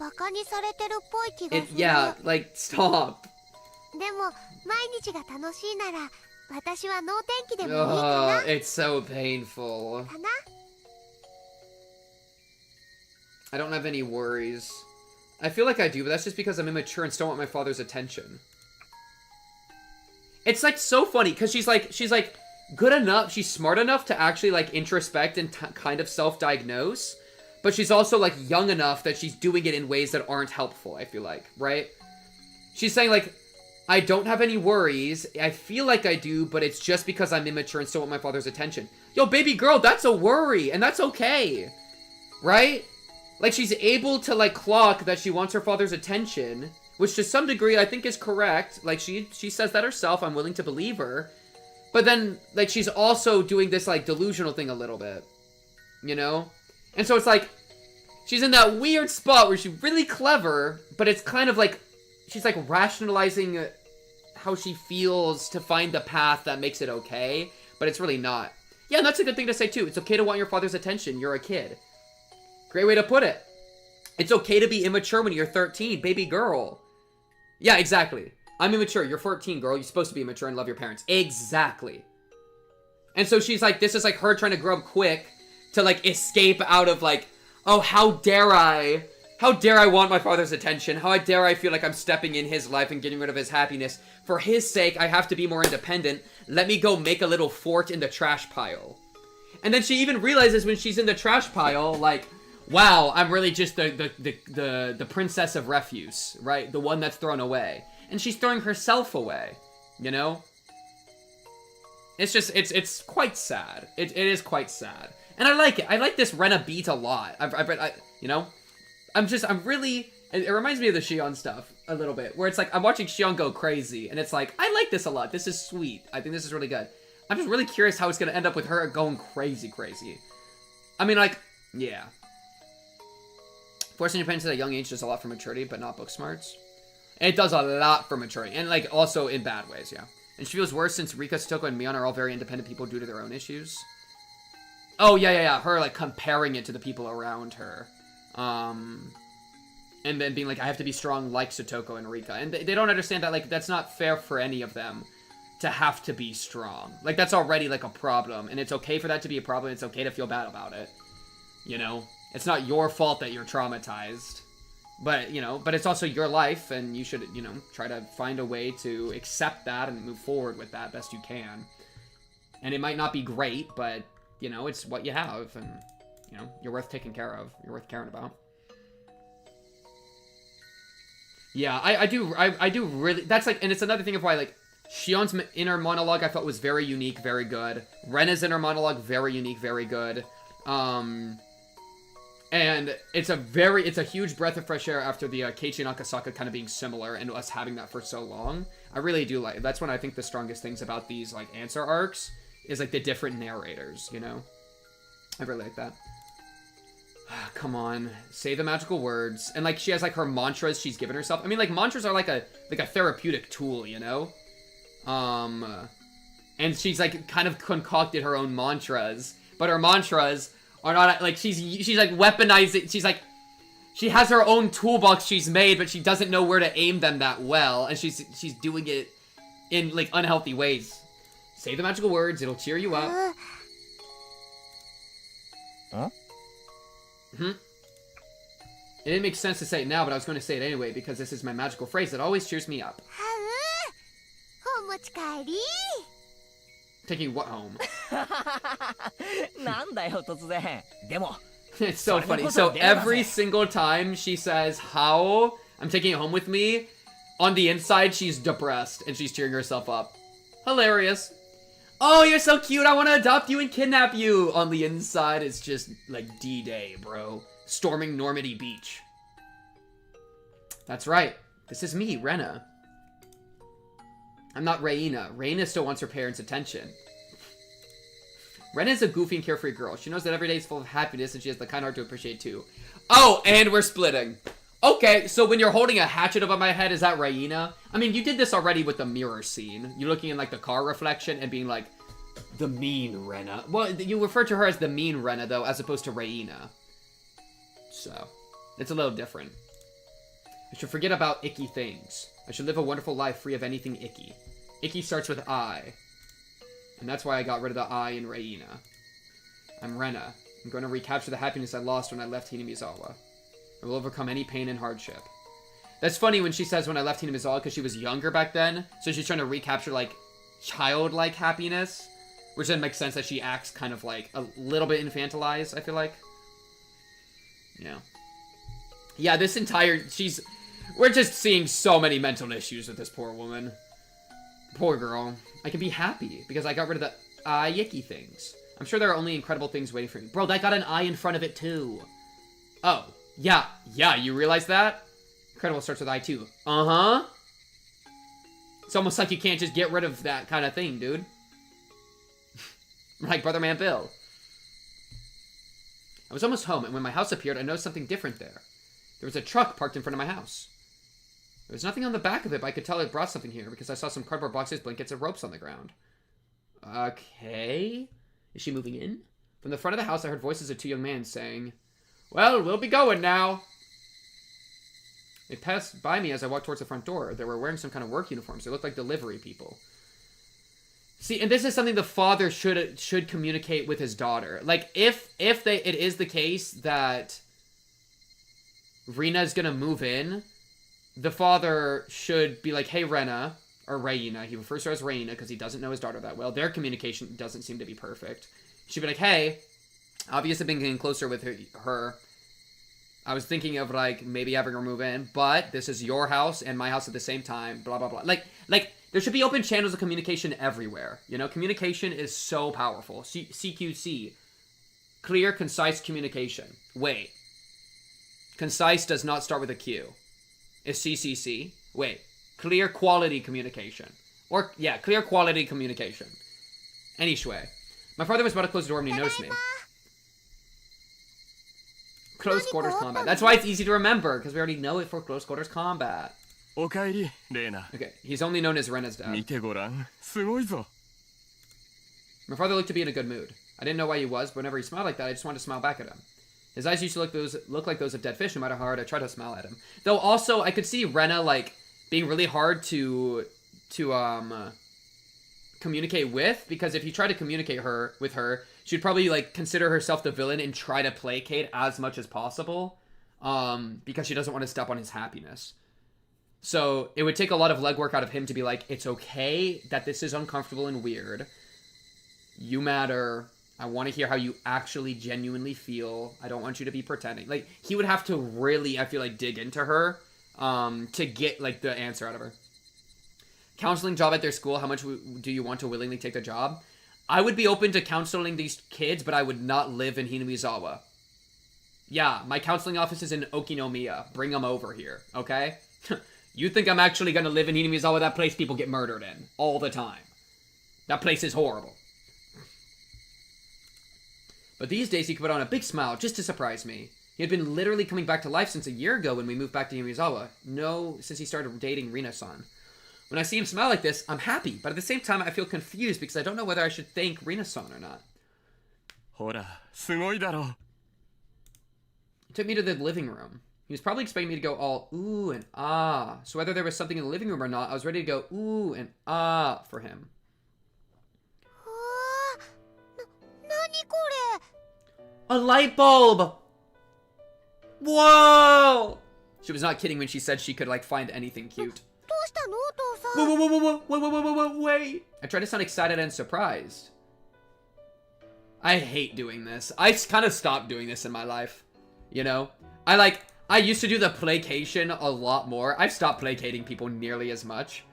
バカにされてるっぽい気がする。Yeah, like, stop. でも毎日が楽しいなら、私は能天気でもいいかな。It's so painful. かな。I don't have any worries. I feel like I do, but that's just because I'm immature and still want my father's attention. It's like so funny because she's like good enough, she's smart enough to actually like introspect and kind of self-diagnose, but she's also like young enough that she's doing it in ways that aren't helpful, I feel like, right? She's saying like, I don't have any worries, I feel like I do, but it's just because I'm immature and still want my father's attention. Yo, baby girl, that's a worry, and that's okay, right? Like, she's able to, like, clock that she wants her father's attention, which to some degree I think is correct. Like, she says that herself, I'm willing to believe her. But then, like, she's also doing this, like, delusional thing a little bit. You know? And so it's like, she's in that weird spot where she's really clever, but it's kind of like, she's, like, rationalizing how she feels to find the path that makes it okay, but it's really not. Yeah, and that's a good thing to say, too. It's okay to want your father's attention. You're a kid. Great way to put it. It's okay to be immature when you're 13, baby girl. Yeah, exactly. I'm immature. You're 14, girl. You're supposed to be immature and love your parents. Exactly. And so she's like, this is like her trying to grow up quick to like escape out of like, oh, how dare I want my father's attention? How dare I feel like I'm stepping in his life and getting rid of his happiness? For his sake, I have to be more independent. Let me go make a little fort in the trash pile. And then she even realizes when she's in the trash pile, like, wow, I'm really just the princess of refuse, right? The one that's thrown away. And she's throwing herself away, you know? It's just, it's quite sad. It is quite sad. And I like it. I like this Rena beat a lot. You know? I'm really, it reminds me of the Shion stuff a little bit, where it's like, I'm watching Shion go crazy, and it's like, I like this a lot. This is sweet. I think this is really good. I'm just really curious how it's gonna end up with her going crazy. I mean, like, yeah. Forcing your parents at a young age does a lot for maturity, but not book smarts. And it does a lot for maturing. And, like, also in bad ways, yeah. And she feels worse since Rika, Satoko, and Mion are all very independent people due to their own issues. Oh, yeah. Her, like, comparing it to the people around her. And then being like, I have to be strong like Satoko and Rika. And they don't understand that, like, that's not fair for any of them to have to be strong. Like, that's already, like, a problem. And it's okay for that to be a problem. It's okay to feel bad about it. You know? It's not your fault that you're traumatized. But, you know, but it's also your life, and you should, you know, try to find a way to accept that and move forward with that best you can. And it might not be great, but, you know, it's what you have, and, you know, you're worth taking care of. You're worth caring about. Yeah, I do really, that's like, and it's another thing of why, like, Shion's inner monologue I felt was very unique, very good. Rena's inner monologue, very unique, very good. And it's a huge breath of fresh air after the Keiichi and Akasaka kind of being similar and us having that for so long. I really do like, that's one I think the strongest things about these, like, answer arcs is, like, the different narrators, you know? I really like that. Come on, say the magical words. And, like, she has, like, her mantras she's given herself. I mean, like, mantras are like a therapeutic tool, you know? And she's, like, kind of concocted her own mantras, but her mantras are not, like, she's like weaponizing, she's like, she has her own toolbox she's made, but she doesn't know where to aim them that well, and she's doing it in, like, unhealthy ways. Say the magical words, it'll cheer you up. Huh? It didn't make sense to say it now, but I was going to say it anyway, because this is my magical phrase that always cheers me up. Taking what home? It's so funny. So every single time she says, how, I'm taking it home with me, on the inside she's depressed and she's cheering herself up. Hilarious. Oh, you're so cute, I want to adopt you and kidnap you. On the inside it's just like D-Day, bro. Storming Normandy Beach. That's right. This is me, Rena. I'm not Reina. Reina still wants her parents' attention. Rena's a goofy and carefree girl. She knows that every day is full of happiness, and she has the kind heart to appreciate too. Oh, and we're splitting. Okay, so when you're holding a hatchet above my head, is that Reina? I mean, you did this already with the mirror scene. You're looking in, like, the car reflection and being like, the mean Rena. Well, you refer to her as the mean Rena, though, as opposed to Reina. So, it's a little different. I should forget about icky things. I should live a wonderful life free of anything icky. Icky starts with I. And that's why I got rid of the I in Reina. I'm Rena. I'm going to recapture the happiness I lost when I left Hinamizawa. I will overcome any pain and hardship. That's funny when she says when I left Hinamizawa because she was younger back then. So she's trying to recapture, like, childlike happiness. Which then makes sense that she acts kind of, like, a little bit infantilized, I feel like. Yeah. Yeah, this entire... We're just seeing so many mental issues with this poor woman. Poor girl. I can be happy because I got rid of the yicky things. I'm sure there are only incredible things waiting for me. Bro, that got an I in front of it too. Oh, yeah, you realize that? Incredible starts with I too. Uh-huh. It's almost like you can't just get rid of that kind of thing, dude. Like Brother Man Bill. I was almost home, and when my house appeared, I noticed something different there. There was a truck parked in front of my house. There was nothing on the back of it, but I could tell it brought something here because I saw some cardboard boxes, blankets, and ropes on the ground. Okay. Is she moving in? From the front of the house, I heard voices of two young men saying, well, we'll be going now. They passed by me as I walked towards the front door. They were wearing some kind of work uniforms. They looked like delivery people. See, and this is something the father should communicate with his daughter. Like, if it is the case that Rena's gonna move in, the father should be like, hey, Rena, or Reina. He refers to her as Reina because he doesn't know his daughter that well. Their communication doesn't seem to be perfect. He should be like, hey, obviously been getting closer with her. I was thinking of, like, maybe having her move in, but this is your house and my house at the same time, blah, blah, blah. Like, there should be open channels of communication everywhere. You know, communication is so powerful. CQC. Clear, concise communication. Wait. Concise does not start with a Q. It's CCC. Wait. Clear quality communication. Or, yeah, clear quality communication. Anyway. My father was about to close the door when he noticed me. Close quarters combat. That's why it's easy to remember, because we already know it for close quarters combat. おかえり、レーナ。 Okay, he's only known as Rena's dad. 見てごらん、すごいぞ。 My father looked to be in a good mood. I didn't know why he was, but whenever he smiled like that, I just wanted to smile back at him. His eyes used to look like those of dead fish, no matter how hard I tried to smile at him. Though also, I could see Rena, like, being really hard to communicate with, because if you try to communicate with her, she'd probably, like, consider herself the villain and try to placate as much as possible, because she doesn't want to step on his happiness. So, it would take a lot of legwork out of him to be like, it's okay that this is uncomfortable and weird. You matter. I want to hear how you actually genuinely feel. I don't want you to be pretending. Like, he would have to really, I feel like, dig into her to get, like, the answer out of her. Counseling job at their school. How much do you want to willingly take the job? I would be open to counseling these kids, but I would not live in Hinamizawa. Yeah, my counseling office is in Okinomiya. Bring them over here, okay? You think I'm actually going to live in Hinamizawa? That place people get murdered in all the time. That place is horrible. But these days he could put on a big smile just to surprise me. He had been literally coming back to life since a year ago when we moved back to Hinamizawa. No, since he started dating Rena-san. When I see him smile like this, I'm happy, but at the same time I feel confused because I don't know whether I should thank Rena-san or not. ほら、すごいだろう。 He took me to the living room. He was probably expecting me to go all ooh and ah. So whether there was something in the living room or not, I was ready to go ooh and ah for him. A light bulb! Whoa! She was not kidding when she said she could, like, find anything cute. Whoa, wait! I tried to sound excited and surprised. I hate doing this. I kind of stopped doing this in my life. You know? I used to do the placation a lot more. I've stopped placating people nearly as much.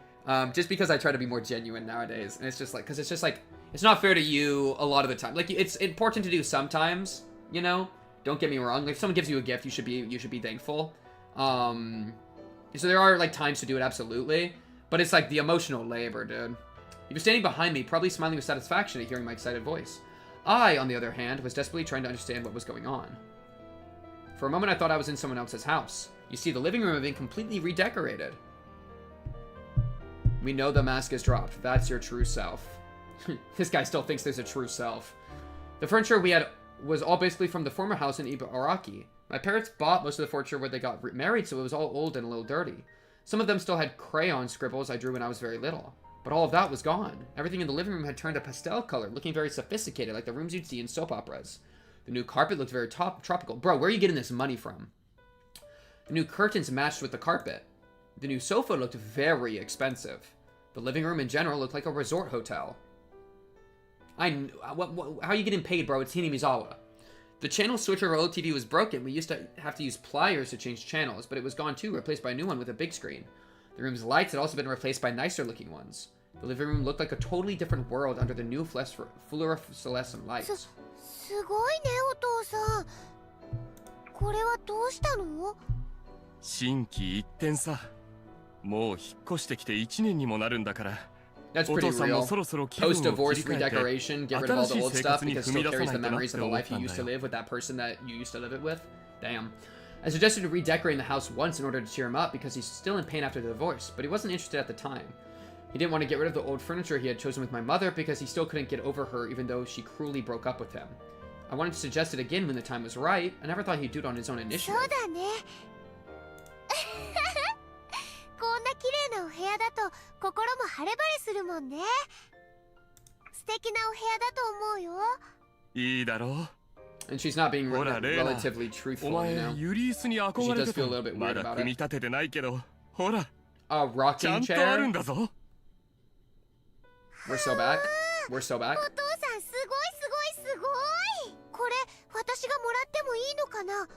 Just because I try to be more genuine nowadays. And it's just like, because it's just like, it's not fair to you a lot of the time. Like, it's important to do sometimes, you know? Don't get me wrong. Like, if someone gives you a gift, you should be thankful. So there are, like, times to do it, absolutely. But it's, like, the emotional labor, dude. He was standing behind me, probably smiling with satisfaction at hearing my excited voice. I, on the other hand, was desperately trying to understand what was going on. For a moment, I thought I was in someone else's house. You see, the living room had been completely redecorated. We know the mask is dropped. That's your true self. This guy still thinks there's a true self. The furniture we had was all basically from the former house in Ibaraki. My parents bought most of the furniture when they got married, so it was all old and a little dirty. Some of them still had crayon scribbles I drew when I was very little. But all of that was gone. Everything in the living room had turned a pastel color, looking very sophisticated, like the rooms you'd see in soap operas. The new carpet looked very tropical. Bro, where are you getting this money from? The new curtains matched with the carpet. The new sofa looked very expensive. The living room in general looked like a resort hotel. How are you getting paid, bro? It's Hinamizawa. The channel switcher of our old TV was broken. We used to have to use pliers to change channels, but it was gone too, replaced by a new one with a big screen. The room's lights had also been replaced by nicer looking ones. The living room looked like a totally different world under the new fluorescent lights. すごいね、お父さん。これはどうしたの？心機一転さ。もう引っ越してきて1年にもなるんだから。 That's pretty real. Post-divorce redecoration, get rid of all the old stuff because it still carries the memories of the life you used to live with that person that you used to live it with. Damn. I suggested redecorating the house once in order to cheer him up because he's still in pain after the divorce, but he wasn't interested at the time. He didn't want to get rid of the old furniture he had chosen with my mother because he still couldn't get over her even though she cruelly broke up with him. I wanted to suggest it again when the time was right. I never thought he'd do it on his own initiative. そうだね。こんな綺麗なお部屋だと心も晴れ晴れするもんね。素敵なお部屋だと思うよ。いいだろう。 And she's not being relatively truthful, you know. She does feel a little bit weird about it. A rocking chair. We're so back. We're so back. お父さんすごいすごいすごい。これ私がもらってもいいのかな？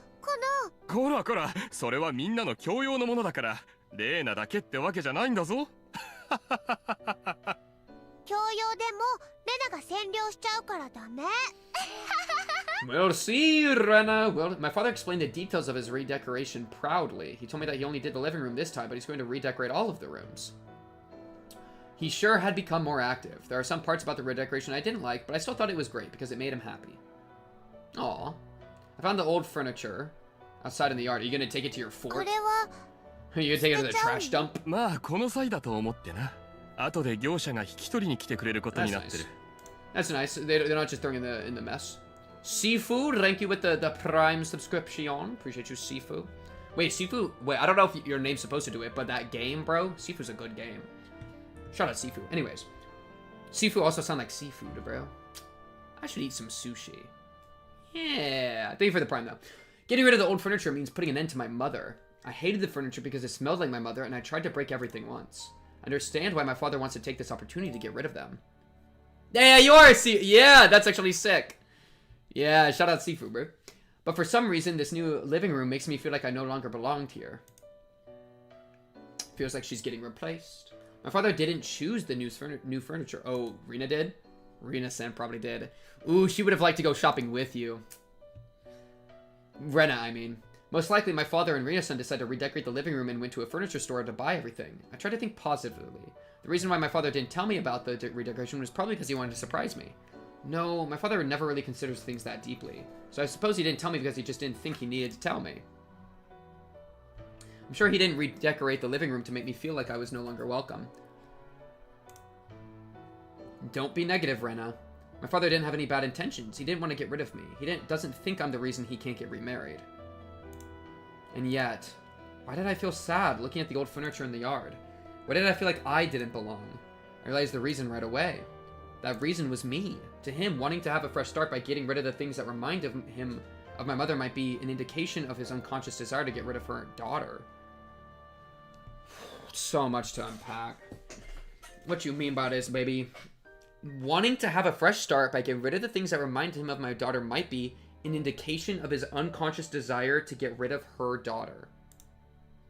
こらこら、それはみんなの共用のものだから、レーナだけってわけじゃないんだぞ。共用でもレナが占領しちゃうからダメ。We'll see, Rena. Well, my father explained the details of his redecoration proudly. He told me that he only did the living room this time, but he's going to redecorate all of the rooms. He sure had become more active. There are some parts about the redecoration I didn't like, but I still thought it was great because it made him happy. Aw. I found the old furniture outside in the yard. Are you going to take it to your fort? これは You take it to the trash dump? まあこの際だと思ってな。後で業者が引き取りに来てくれることになってる。That's nice. They're not just throwing in the mess. Sifu, thank you with the Prime subscription. Appreciate you, Sifu. Wait, Sifu. Wait, I don't know if your name's supposed to do it, but that game, bro. Sifu's a good game. Shout out Sifu. Anyways, Sifu also sound like seafood, bro. I should eat some sushi. Yeah. Thank you for the Prime, though. Getting rid of the old furniture means putting an end to my mother. I hated the furniture because it smelled like my mother, and I tried to break everything once. I understand why my father wants to take this opportunity to get rid of them. Yeah, you are yeah, that's actually sick. Yeah, shout out Sifu, bro. But for some reason, this new living room makes me feel like I no longer belonged here. Feels like she's getting replaced. My father didn't choose the new furniture. Oh, Rena did? Rena-san probably did. Ooh, she would have liked to go shopping with you. Rena, I mean. Most likely, my father and Rena-san decided to redecorate the living room and went to a furniture store to buy everything. I tried to think positively. The reason why my father didn't tell me about the redecoration was probably because he wanted to surprise me. No, my father never really considers things that deeply. So I suppose he didn't tell me because he just didn't think he needed to tell me. I'm sure he didn't redecorate the living room to make me feel like I was no longer welcome. Don't be negative, Rena. My father didn't have any bad intentions. He didn't want to get rid of me. He doesn't think I'm the reason he can't get remarried. And yet, why did I feel sad looking at the old furniture in the yard? Why did I feel like I didn't belong? I realized the reason right away. That reason was me. To him, wanting to have a fresh start by getting rid of the things that remind him of my mother might be an indication of his unconscious desire to get rid of her daughter. So much to unpack. What you mean by this, baby? Wanting to have a fresh start by getting rid of the things that remind him of my daughter might be an indication of his unconscious desire to get rid of her daughter.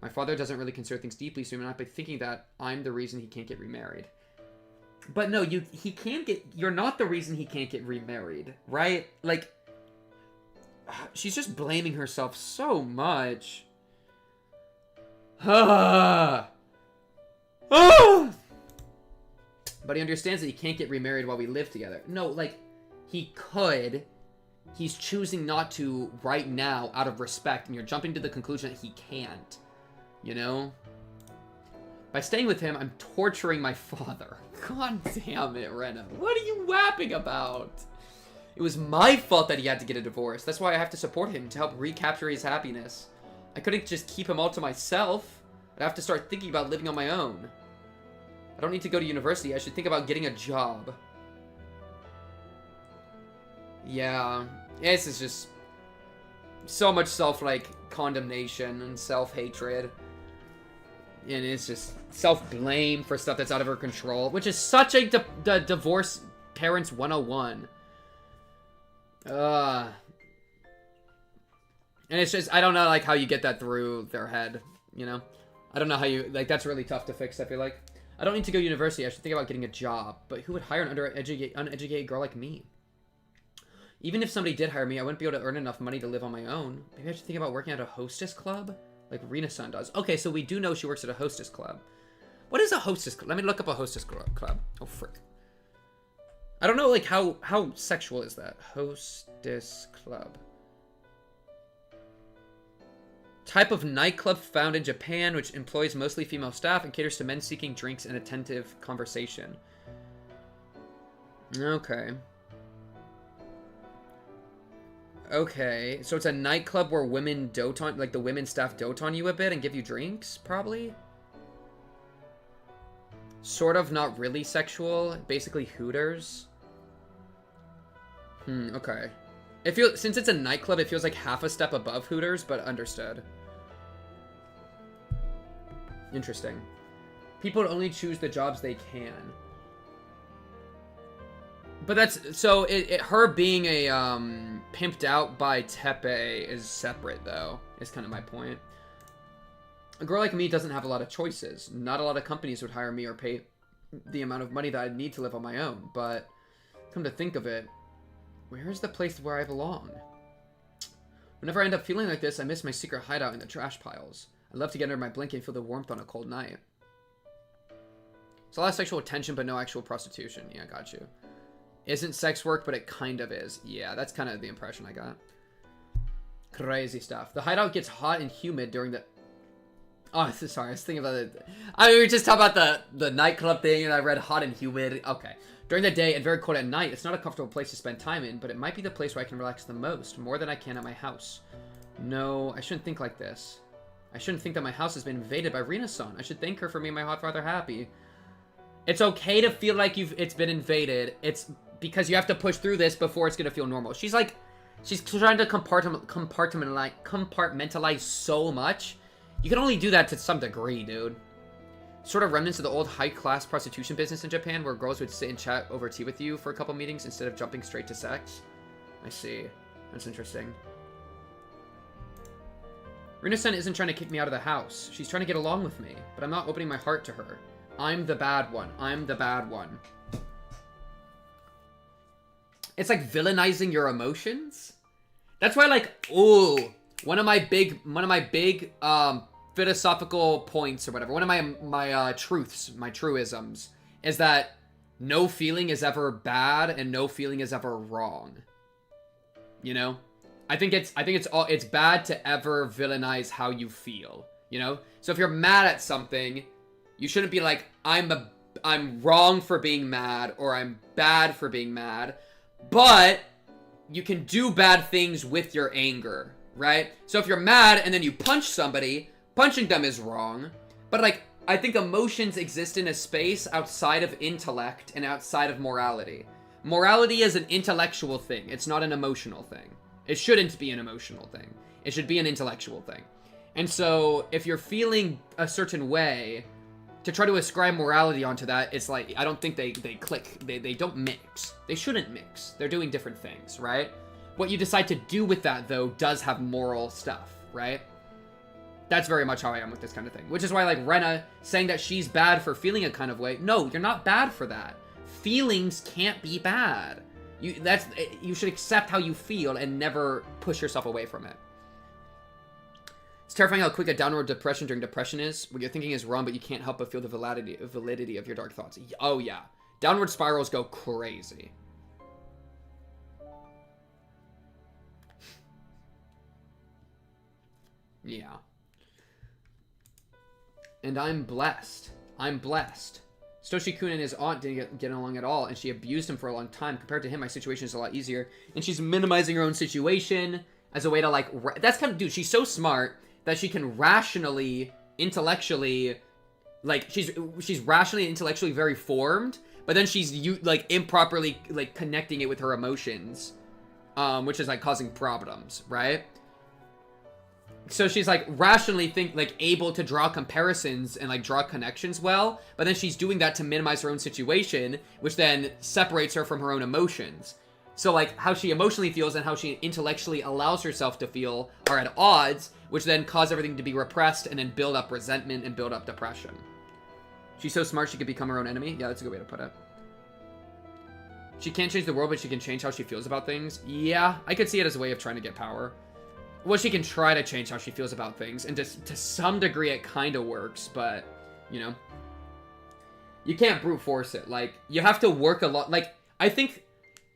My father doesn't really consider things deeply, so he might not be thinking that I'm the reason he can't get remarried. But no, you're not the reason he can't get remarried, right? Like, she's just blaming herself so much. But he understands that he can't get remarried while we live together. No, like, he could. He's choosing not to right now out of respect, and you're jumping to the conclusion that he can't. You know? By staying with him, I'm torturing my father. God damn it, Rena. What are you wapping about? It was my fault that he had to get a divorce. That's why I have to support him to help recapture his happiness. I couldn't just keep him all to myself. I'd have to start thinking about living on my own. I don't need to go to university. I should think about getting a job. Yeah. This is just so much condemnation and self-hatred. And it's just self-blame for stuff that's out of her control, which is such a divorce parents 101. And it's just, I don't know, like, how you get that through their head, you know? I don't know how you, like, that's really tough to fix, I feel like. I don't need to go to university. I should think about getting a job. But who would hire an uneducated girl like me? Even if somebody did hire me, I wouldn't be able to earn enough money to live on my own. Maybe I should think about working at a hostess club? Like Rena-san does. Okay, so we do know she works at a hostess club. What is a hostess club? Let me look up a hostess club. Oh, frick. I don't know, like, how sexual is that? Hostess club. Type of nightclub found in Japan, which employs mostly female staff and caters to men seeking drinks and attentive conversation. Okay. Okay, so it's a nightclub where women dote on, like, the women staff dote on you a bit and give you drinks, probably? Sort of, not really sexual. Basically Hooters. Okay. Since it's a nightclub, it feels like half a step above Hooters, but understood. Interesting. People only choose the jobs they can. But that's, so her being a pimped out by Tepe is separate, though, is kind of my point. A girl like me doesn't have a lot of choices. Not a lot of companies would hire me or pay the amount of money that I'd need to live on my own. But come to think of it, where is the place where I belong? Whenever I end up feeling like this, I miss my secret hideout in the trash piles. I love to get under my blanket and feel the warmth on a cold night. It's a lot of sexual attention, but no actual prostitution. Yeah, got you. Isn't sex work, but it kind of is. Yeah, that's kind of the impression I got. Crazy stuff. The hideout gets hot and humid during the Oh, sorry, I was thinking about it. I mean, we were just talking about the nightclub thing, and I read hot and humid. Okay. During the day and very cold at night, it's not a comfortable place to spend time in, but it might be the place where I can relax the most, more than I can at my house. No, I shouldn't think like this. I shouldn't think that my house has been invaded by Rena-san. I should thank her for making my hot father happy. It's okay to feel like it's been invaded. It's because you have to push through this before it's gonna feel normal. She's trying to compartmentalize so much. You can only do that to some degree, dude. Sort of remnants of the old high-class prostitution business in Japan, where girls would sit and chat over tea with you for a couple meetings instead of jumping straight to sex. I see. That's interesting. Rena-san isn't trying to kick me out of the house. She's trying to get along with me, but I'm not opening my heart to her. I'm the bad one. I'm the bad one. It's like villainizing your emotions. That's why, like, ooh, one of my big philosophical points or whatever, one of my truths, my truisms, is that no feeling is ever bad and no feeling is ever wrong. You know? I think it's bad to ever villainize how you feel, you know? So if you're mad at something, you shouldn't be like, I'm wrong for being mad, or I'm bad for being mad, but you can do bad things with your anger, right? So if you're mad and then you punch somebody, punching them is wrong, but like, I think emotions exist in a space outside of intellect and outside of morality. Morality is an intellectual thing. It's not an emotional thing. It shouldn't be an emotional thing. It should be an intellectual thing. And so, if you're feeling a certain way, to try to ascribe morality onto that, it's like, I don't think they click. They don't mix. They shouldn't mix. They're doing different things, right? What you decide to do with that, though, does have moral stuff, right? That's very much how I am with this kind of thing. Which is why, like, Rena saying that she's bad for feeling a kind of way. No, you're not bad for that. Feelings can't be bad. You should accept how you feel and never push yourself away from it. It's terrifying how quick a downward depression during depression is. What you're thinking is wrong, but you can't help but feel the validity of your dark thoughts. Oh yeah. Downward spirals go crazy. Yeah. And I'm blessed. I'm blessed. Stoshi-kun and his aunt didn't get along at all, and she abused him for a long time. Compared to him, my situation is a lot easier. And she's minimizing her own situation as a way to, like... That's kind of... Dude, she's so smart that she can rationally, intellectually... Like, she's rationally and intellectually very formed, but then she's, like, improperly, like, connecting it with her emotions. Which is, like, causing problems, right? So she's, like, rationally able to draw comparisons and, like, draw connections well, but then she's doing that to minimize her own situation, which then separates her from her own emotions. So, like, how she emotionally feels and how she intellectually allows herself to feel are at odds, which then cause everything to be repressed and then build up resentment and build up depression. She's so smart she could become her own enemy? Yeah, that's a good way to put it. She can't change the world, but she can change how she feels about things? Yeah, I could see it as a way of trying to get power. Well, she can try to change how she feels about things, and to some degree it kind of works, but, you know. You can't brute force it. Like, you have to work a lot. Like, I think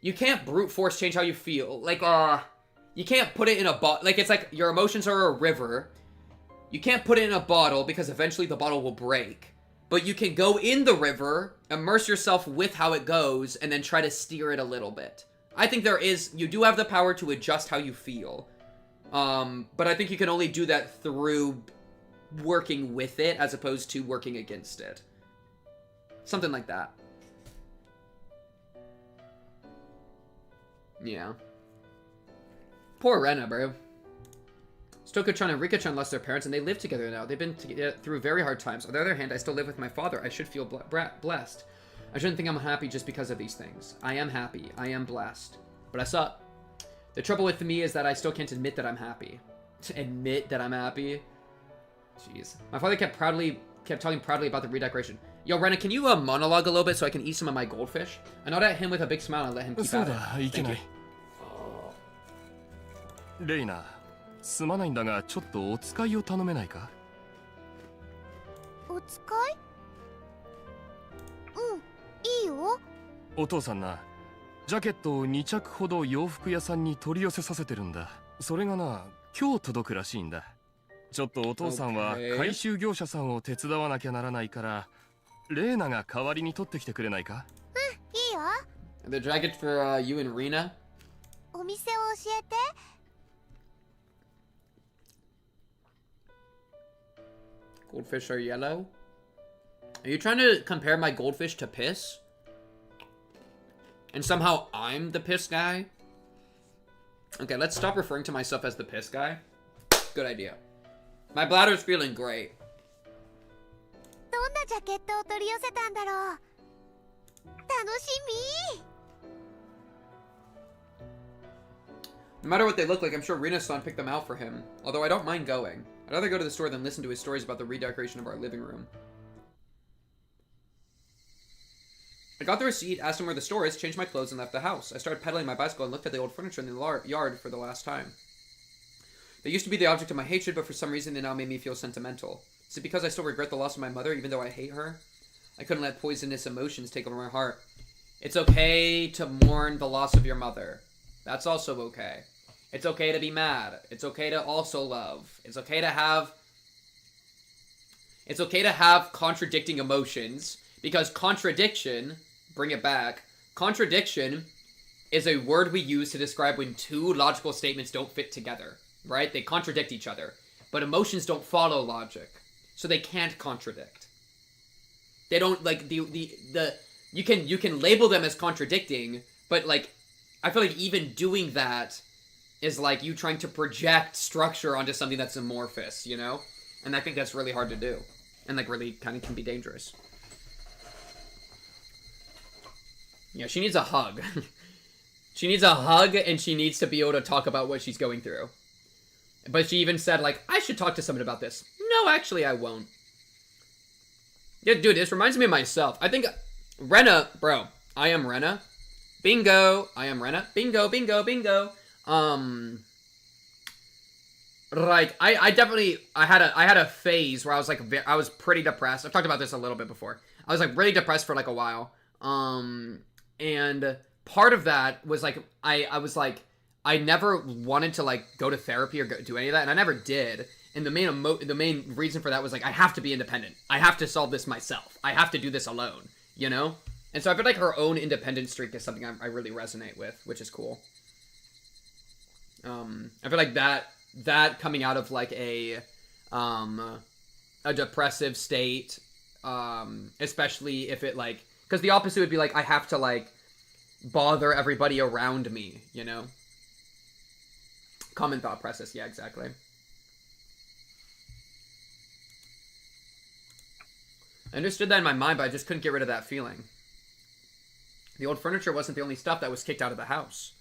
you can't brute force change how you feel. Like, you can't put it in a bottle. Like, it's like your emotions are a river. You can't put it in a bottle because eventually the bottle will break. But you can go in the river, immerse yourself with how it goes, and then try to steer it a little bit. I think you do have the power to adjust how you feel. But I think you can only do that through working with it as opposed to working against it. Something like that. Yeah. Poor Rena, bro. Stoko-chan and Rika-chan lost their parents and they live together now. They've been through very hard times. On the other hand, I still live with my father. I should feel blessed. I shouldn't think I'm happy just because of these things. I am happy. I am blessed. But I suck. The trouble with me is that I still can't admit that I'm happy. Admit that I'm happy? Jeez. My father kept talking proudly about the redecoration. Yo, Rena, can you monologue a little bit so I can eat some of my goldfish? I nodded at him with a big smile and let him keep at it. Thank you. Rena, すまないんだがちょっとお使いを頼めないか? お使い? いいよ。お父さんな、ジャケットを2着ほど洋服屋さんに取り寄せさせてるんだ。それがな、今日届くらしいんだ。ちょっとお父さんは回収業者さんを手伝わなきゃならないから、レーナが代わりに取ってきてくれないか？いいよ。 The jacket for you and Rena. お店を教えて。 Goldfish are yellow. Are you trying to compare my goldfish to piss? And somehow I'm the piss guy? Okay, let's stop referring to myself as the piss guy. Good idea. My bladder's feeling great. どんなジャケットを取り寄せたんだろう。楽しみ。 No matter what they look like, I'm sure Rena-san picked them out for him. Although I don't mind going. I'd rather go to the store than listen to his stories about the redecoration of our living room. I got the receipt, asked him where the store is, changed my clothes, and left the house. I started pedaling my bicycle and looked at the old furniture in the yard for the last time. They used to be the object of my hatred, but for some reason they now made me feel sentimental. Is it because I still regret the loss of my mother, even though I hate her? I couldn't let poisonous emotions take over my heart. It's okay to mourn the loss of your mother. That's also okay. It's okay to be mad. It's okay to also love. It's okay to have contradicting emotions, because contradiction, bring it back, contradiction is a word we use to describe when two logical statements don't fit together, right? They contradict each other, but emotions don't follow logic, so they can't contradict. They don't, like, you can label them as contradicting, but, like, I feel like even doing that is like you trying to project structure onto something that's amorphous, you know? And I think that's really hard to do. And, like, really kind of can be dangerous. Yeah, she needs a hug. She needs a hug, and she needs to be able to talk about what she's going through. But she even said, like, I should talk to someone about this. No, actually, I won't. Yeah, dude, this reminds me of myself. I think Rena, bro, I am Rena. Bingo, I am Rena. Bingo, bingo, bingo. Like, I definitely, I had a phase where I was, like, I was pretty depressed. I've talked about this a little bit before. I was, like, really depressed for, like, a while. And part of that was, like, I was, like, I never wanted to, like, go to therapy or do any of that, and I never did. And the main reason for that was, like, I have to be independent. I have to solve this myself. I have to do this alone, you know? And so I feel like her own independent streak is something I really resonate with, which is cool. I feel like that coming out of, like, a depressive state, especially if it, like, because the opposite would be, like, I have to, like, bother everybody around me, you know? Common thought process, yeah, exactly. I understood that in my mind, but I just couldn't get rid of that feeling. The old furniture wasn't the only stuff that was kicked out of the house.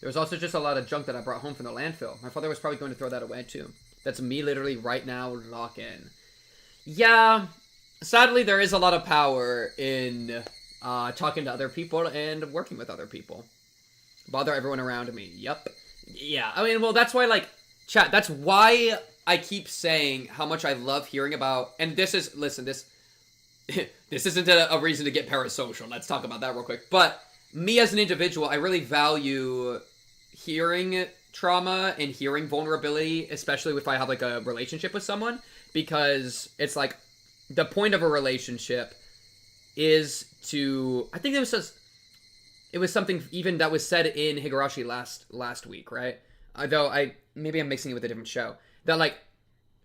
There was also just a lot of junk that I brought home from the landfill. My father was probably going to throw that away, too. That's me literally right now, lock in. Yeah, sadly, there is a lot of power in talking to other people and working with other people. Bother everyone around me. Yep. Yeah, I mean, well, that's why, like, chat, that's why I keep saying how much I love hearing about, and this is, listen, this isn't a reason to get parasocial. Let's talk about that real quick. But me as an individual, I really value hearing trauma and hearing vulnerability, especially if I have, like, a relationship with someone, because it's like the point of a relationship is to, I think it was something even that was said in Higurashi last week, right? Though maybe I'm mixing it with a different show. That, like,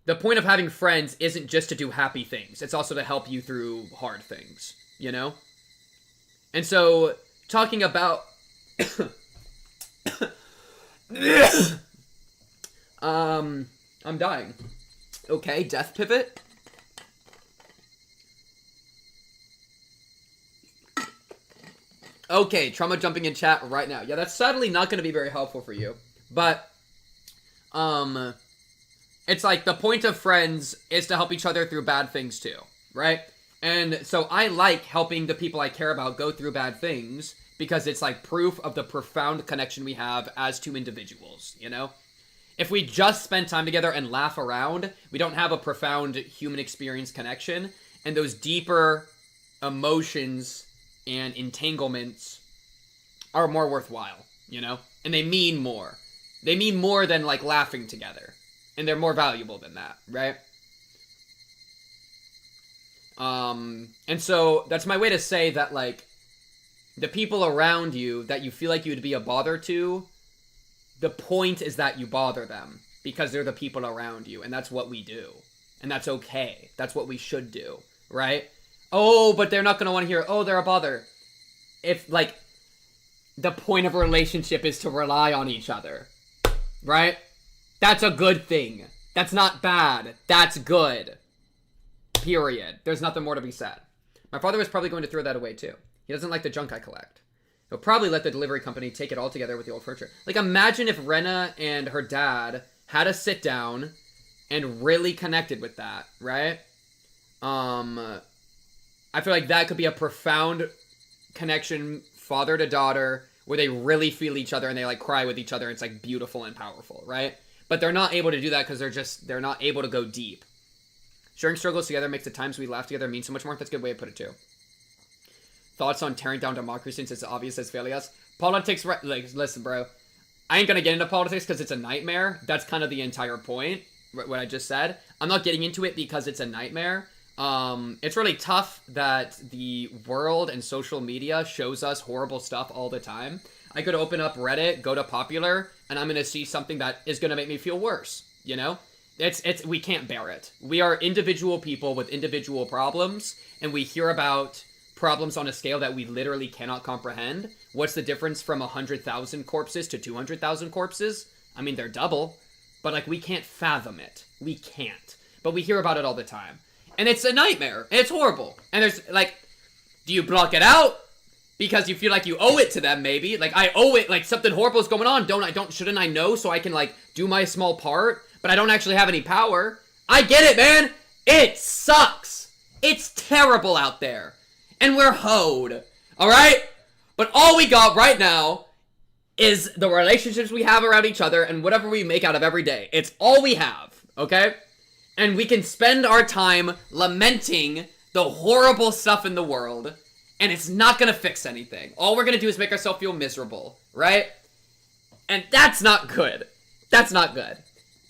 the point of having friends isn't just to do happy things. It's also to help you through hard things, you know? And so, talking about... I'm dying. Okay, death pivot. Okay, trauma jumping in chat right now. Yeah, that's sadly not going to be very helpful for you. But, it's like the point of friends is to help each other through bad things too, right? And so I like helping the people I care about go through bad things because it's like proof of the profound connection we have as two individuals, you know? If we just spend time together and laugh around, we don't have a profound human experience connection, and those deeper emotions and entanglements are more worthwhile, you know? And they mean more. They mean more than, like, laughing together. And they're more valuable than that, right? And so that's my way to say that, like, the people around you that you feel like you'd be a bother to, the point is that you bother them because they're the people around you, and that's what we do. And that's okay. That's what we should do, right? Oh, but they're not going to want to hear, oh, they're a bother. If, like, the point of a relationship is to rely on each other, right? That's a good thing. That's not bad. That's good. Period. There's nothing more to be said. My father was probably going to throw that away too. He doesn't like the junk I collect. He'll probably let the delivery company take it all together with the old furniture. Like, imagine if Rena and her dad had a sit down and really connected with that, right? I feel like that could be a profound connection, father to daughter, where they really feel each other and they, like, cry with each other. It's, like, beautiful and powerful, right? But they're not able to do that because they're not able to go deep. Sharing struggles together makes the times we laugh together mean so much more. That's a good way to put it, too. Thoughts on tearing down democracy since it's obvious as failures? Politics, like, listen, bro. I ain't gonna get into politics because it's a nightmare. That's kind of the entire point, what I just said. I'm not getting into it because it's a nightmare. It's really tough that the world and social media shows us horrible stuff all the time. I could open up Reddit, go to popular, and I'm gonna see something that is gonna make me feel worse, you know? We can't bear it. We are individual people with individual problems, and we hear about problems on a scale that we literally cannot comprehend. What's the difference from 100,000 corpses to 200,000 corpses? I mean, they're double, but, like, we can't fathom it. We can't. But we hear about it all the time. And it's a nightmare. And it's horrible. And there's, like, do you block it out? Because you feel like you owe it to them, maybe. Like, I owe it, like, something horrible is going on. Shouldn't I know so I can, like, do my small part? But I don't actually have any power. I get it, man. It sucks. It's terrible out there. And we're hoed. Alright? But all we got right now is the relationships we have around each other and whatever we make out of every day. It's all we have. Okay? And we can spend our time lamenting the horrible stuff in the world. And it's not gonna fix anything. All we're gonna do is make ourselves feel miserable. Right? And that's not good. That's not good.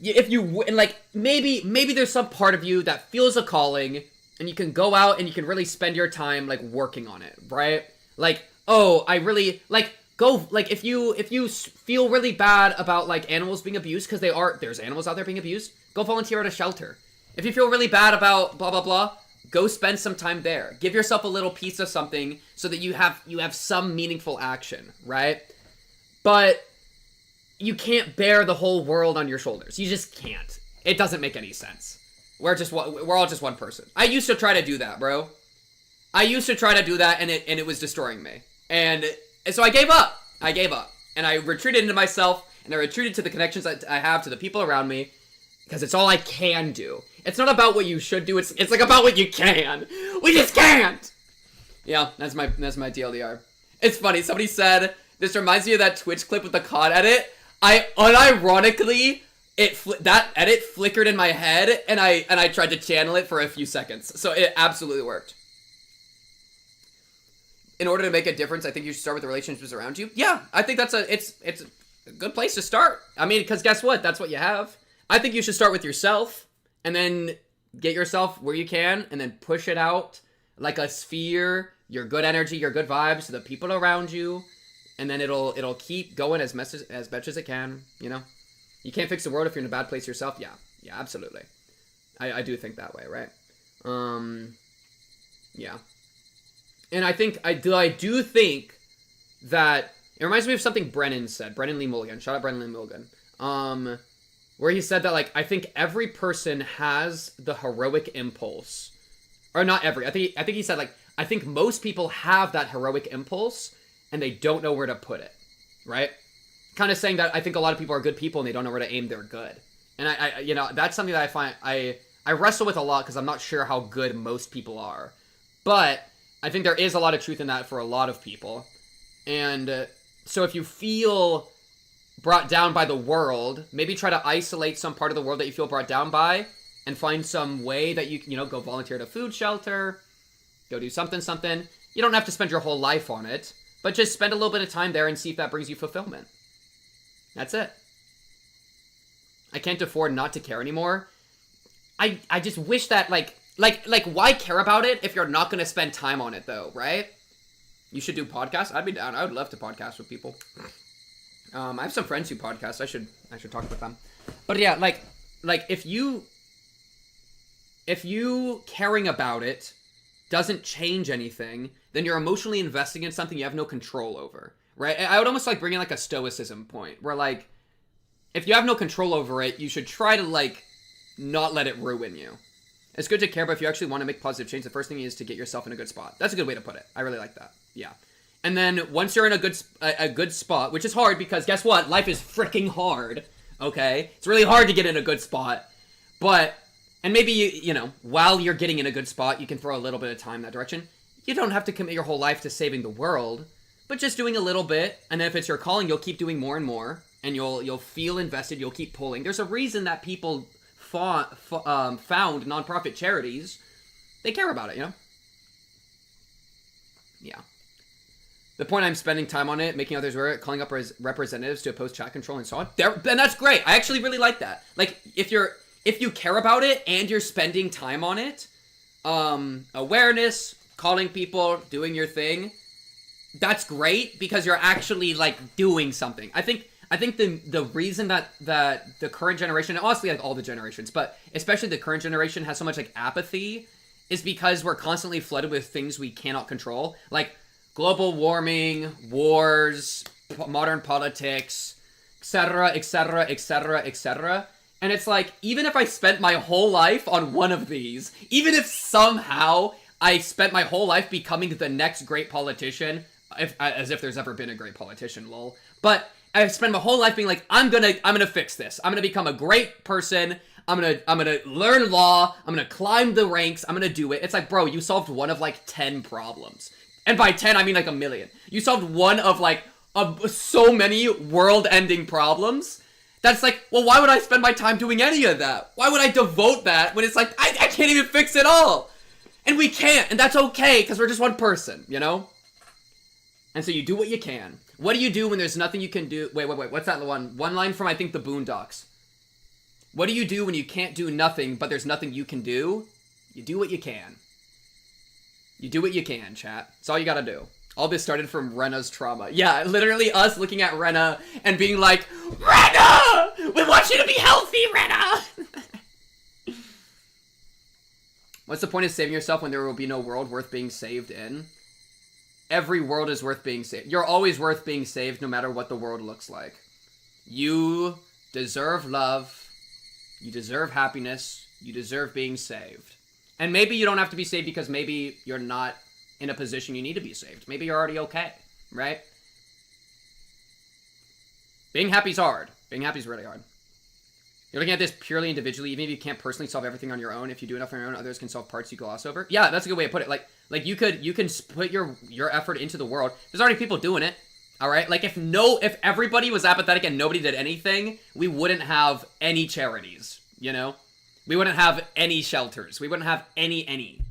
If you, and, like, maybe there's some part of you that feels a calling, and you can go out and you can really spend your time, like, working on it, right? Like, oh, I really, like, go, like, if you feel really bad about, like, animals being abused, because there's animals out there being abused, go volunteer at a shelter. If you feel really bad about blah, blah, blah, go spend some time there. Give yourself a little piece of something so that you have some meaningful action, right? But you can't bear the whole world on your shoulders. You just can't. It doesn't make any sense. We're all just one person. I used to try to do that, bro. I used to try to do that, and it was destroying me. And so I gave up. And I retreated into myself, and I retreated to the connections that I have to the people around me, because it's all I can do. It's not about what you should do. It's like about what you can. We just can't. Yeah, that's my TLDR. It's funny. Somebody said this reminds me of that Twitch clip with the COD edit. I unironically, that edit flickered in my head, and I tried to channel it for a few seconds. So it absolutely worked. In order to make a difference, I think you should start with the relationships around you. Yeah, I think it's a good place to start. I mean, because guess what? That's what you have. I think you should start with yourself, and then get yourself where you can, and then push it out like a sphere, your good energy, your good vibes to the people around you. And then it'll keep going as much as it can, you know? You can't fix the world if you're in a bad place yourself. Yeah, absolutely. I do think that way, right? Yeah. And I do think that it reminds me of something Brennan said. Brennan Lee Mulligan. Shout out Brennan Lee Mulligan. Where he said that, like, I think every person has the heroic impulse. Or not every. I think he said, like, I think most people have that heroic impulse, and they don't know where to put it, right? Kind of saying that I think a lot of people are good people and they don't know where to aim their good. And I you know, that's something that I find, I wrestle with a lot because I'm not sure how good most people are. But I think there is a lot of truth in that for a lot of people. And so if you feel brought down by the world, maybe try to isolate some part of the world that you feel brought down by and find some way that you know, go volunteer at a food shelter, go do something. You don't have to spend your whole life on it. But just spend a little bit of time there and see if that brings you fulfillment. That's it. I can't afford not to care anymore. I just wish that, like, why care about it if you're not going to spend time on it, though, right? You should do podcasts. I'd be down. I would love to podcast with people. I have some friends who podcast. I should talk with them. But yeah, like if you caring about it doesn't change anything, then you're emotionally investing in something you have no control over, right? I would almost like bring in like a stoicism point where like if you have no control over it, you should try to like not let it ruin you. It's good to care, but if you actually want to make positive change, the first thing is to get yourself in a good spot. That's a good way to put it. I really like that. Yeah. And then once you're in a good spot, which is hard because guess what? Life is freaking hard. Okay? It's really hard to get in a good spot. But, and maybe you know, while you're getting in a good spot, you can throw a little bit of time that direction. You don't have to commit your whole life to saving the world, but just doing a little bit. And then if it's your calling, you'll keep doing more and more, and you'll feel invested. You'll keep pulling. There's a reason that people found nonprofit charities. They care about it, you know? Yeah. The point I'm spending time on it, making others aware, calling up representatives to oppose chat control and so on. And that's great. I actually really like that. Like, if you care about it and you're spending time on it, awareness, calling people, doing your thing, that's great because you're actually like doing something. I think the reason that the current generation, and honestly like all the generations, but especially the current generation has so much like apathy is because we're constantly flooded with things we cannot control. Like global warming, wars, modern politics, etc., etc., etc., etc. And it's like, even if I spent my whole life on one of these, even if somehow I spent my whole life becoming the next great politician, as if there's ever been a great politician, lol. But I spent my whole life being like, I'm gonna fix this. I'm gonna become a great person. I'm gonna learn law. I'm gonna climb the ranks. I'm gonna do it. It's like, bro, you solved one of like 10 problems. And by 10, I mean like a million. You solved one of like so many world-ending problems. That's like, well, why would I spend my time doing any of that? Why would I devote that when it's like, I can't even fix it all? And we can't, and that's okay, because we're just one person, you know? And so you do what you can. What do you do when there's nothing you can do? Wait, what's that one? One line from, I think, the Boondocks. What do you do when you can't do nothing, but there's nothing you can do? You do what you can. You do what you can, chat. That's all you gotta do. All this started from Rena's trauma. Yeah, literally us looking at Rena and being like, Rena! We want you to be healthy, Rena! What's the point of saving yourself when there will be no world worth being saved in? Every world is worth being saved. You're always worth being saved no matter what the world looks like. You deserve love. You deserve happiness. You deserve being saved. And maybe you don't have to be saved because maybe you're not in a position you need to be saved. Maybe you're already okay, right? Being happy's hard. Being happy's really hard. You're looking at this purely individually, even if you can't personally solve everything on your own. If you do enough on your own, others can solve parts you gloss over. Yeah, that's a good way to put it. Like you can put your effort into the world. There's already people doing it. All right? Like if everybody was apathetic and nobody did anything, we wouldn't have any charities, you know? We wouldn't have any shelters. We wouldn't have any.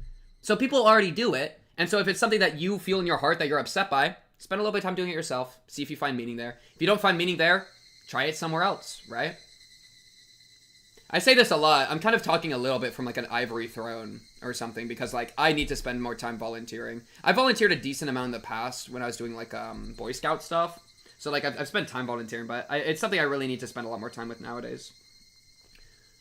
So people already do it. And so if it's something that you feel in your heart that you're upset by, spend a little bit of time doing it yourself. See if you find meaning there. If you don't find meaning there, try it somewhere else, right? I say this a lot. I'm kind of talking a little bit from like an ivory throne or something because like I need to spend more time volunteering. I volunteered a decent amount in the past when I was doing like Boy Scout stuff. So like I've spent time volunteering, but it's something I really need to spend a lot more time with nowadays.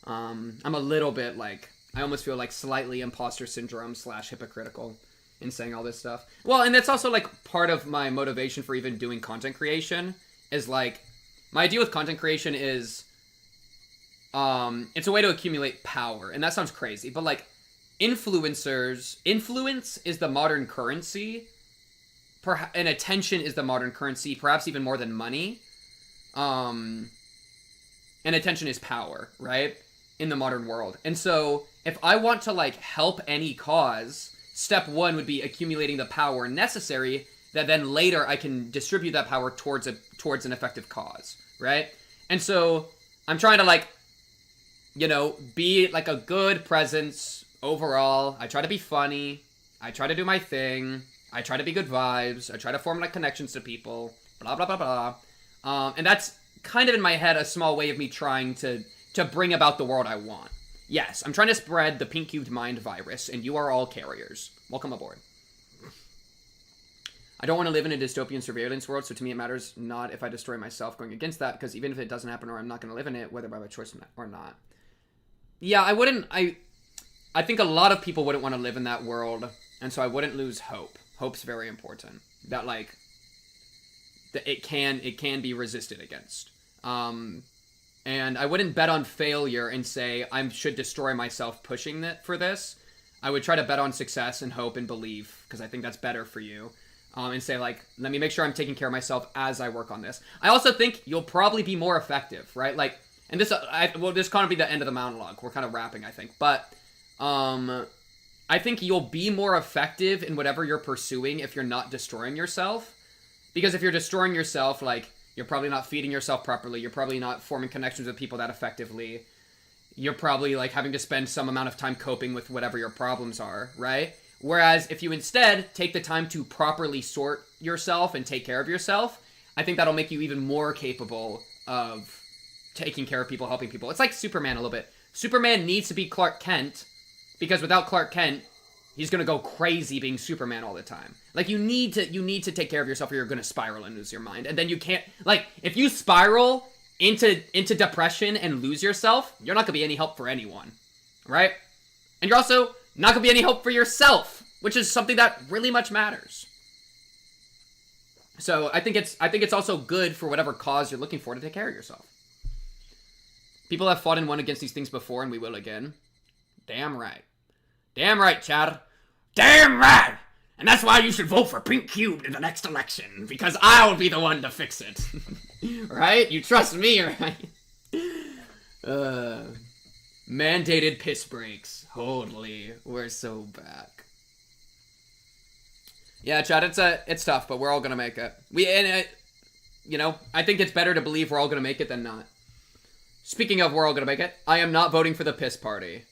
I'm a little bit like, I almost feel like slightly imposter syndrome / hypocritical in saying all this stuff. Well, and that's also like part of my motivation for even doing content creation is like, my idea with content creation is, it's a way to accumulate power. And that sounds crazy, but like influence is the modern currency. And attention is the modern currency, perhaps even more than money. And attention is power, right? In the modern world. And so if I want to like help any cause, step one would be accumulating the power necessary that then later I can distribute that power towards an effective cause, right? And so I'm trying to like, you know, be like a good presence overall. I try to be funny. I try to do my thing. I try to be good vibes. I try to form like connections to people. Blah, blah, blah, blah. And that's kind of in my head a small way of me trying to to bring about the world I want. Yes, I'm trying to spread the pink cubed mind virus, and you are all carriers. Welcome aboard. I don't want to live in a dystopian surveillance world, so to me it matters not if I destroy myself going against that, because even if it doesn't happen or I'm not going to live in it, whether by my choice or not. Yeah, I wouldn't, I think a lot of people wouldn't want to live in that world, and so I wouldn't lose hope. Hope's very important. That, like, that it can be resisted against. And I wouldn't bet on failure and say I should destroy myself pushing for this. I would try to bet on success and hope and belief, because I think that's better for you. And say, like, let me make sure I'm taking care of myself as I work on this. I also think you'll probably be more effective, right? Like, and this, this kind of be the end of the monologue. We're kind of wrapping, I think. But, I think you'll be more effective in whatever you're pursuing if you're not destroying yourself. Because if you're destroying yourself, like, you're probably not feeding yourself properly. You're probably not forming connections with people that effectively. You're probably, like, having to spend some amount of time coping with whatever your problems are, right? Whereas if you instead take the time to properly sort yourself and take care of yourself, I think that'll make you even more capable of taking care of people, helping people. It's like Superman a little bit. Superman needs to be Clark Kent, because without Clark Kent, he's gonna go crazy being Superman all the time. Like, you need to take care of yourself or you're gonna spiral and lose your mind. And then you can't, like, if you spiral into depression and lose yourself, you're not gonna be any help for anyone, right? And you're also not gonna be any help for yourself, which is something that really much matters. So I think it's also good for whatever cause you're looking for to take care of yourself. People have fought and won against these things before, and we will again. Damn right. Damn right, Chad. Damn right! And that's why you should vote for Pink Cubed in the next election, because I'll be the one to fix it. Right? You trust me, right? Mandated piss breaks. Holy, we're so back. Yeah, Chad, it's tough, but we're all gonna make it. I think it's better to believe we're all gonna make it than not. Speaking of we're all gonna make it, I am not voting for the piss party.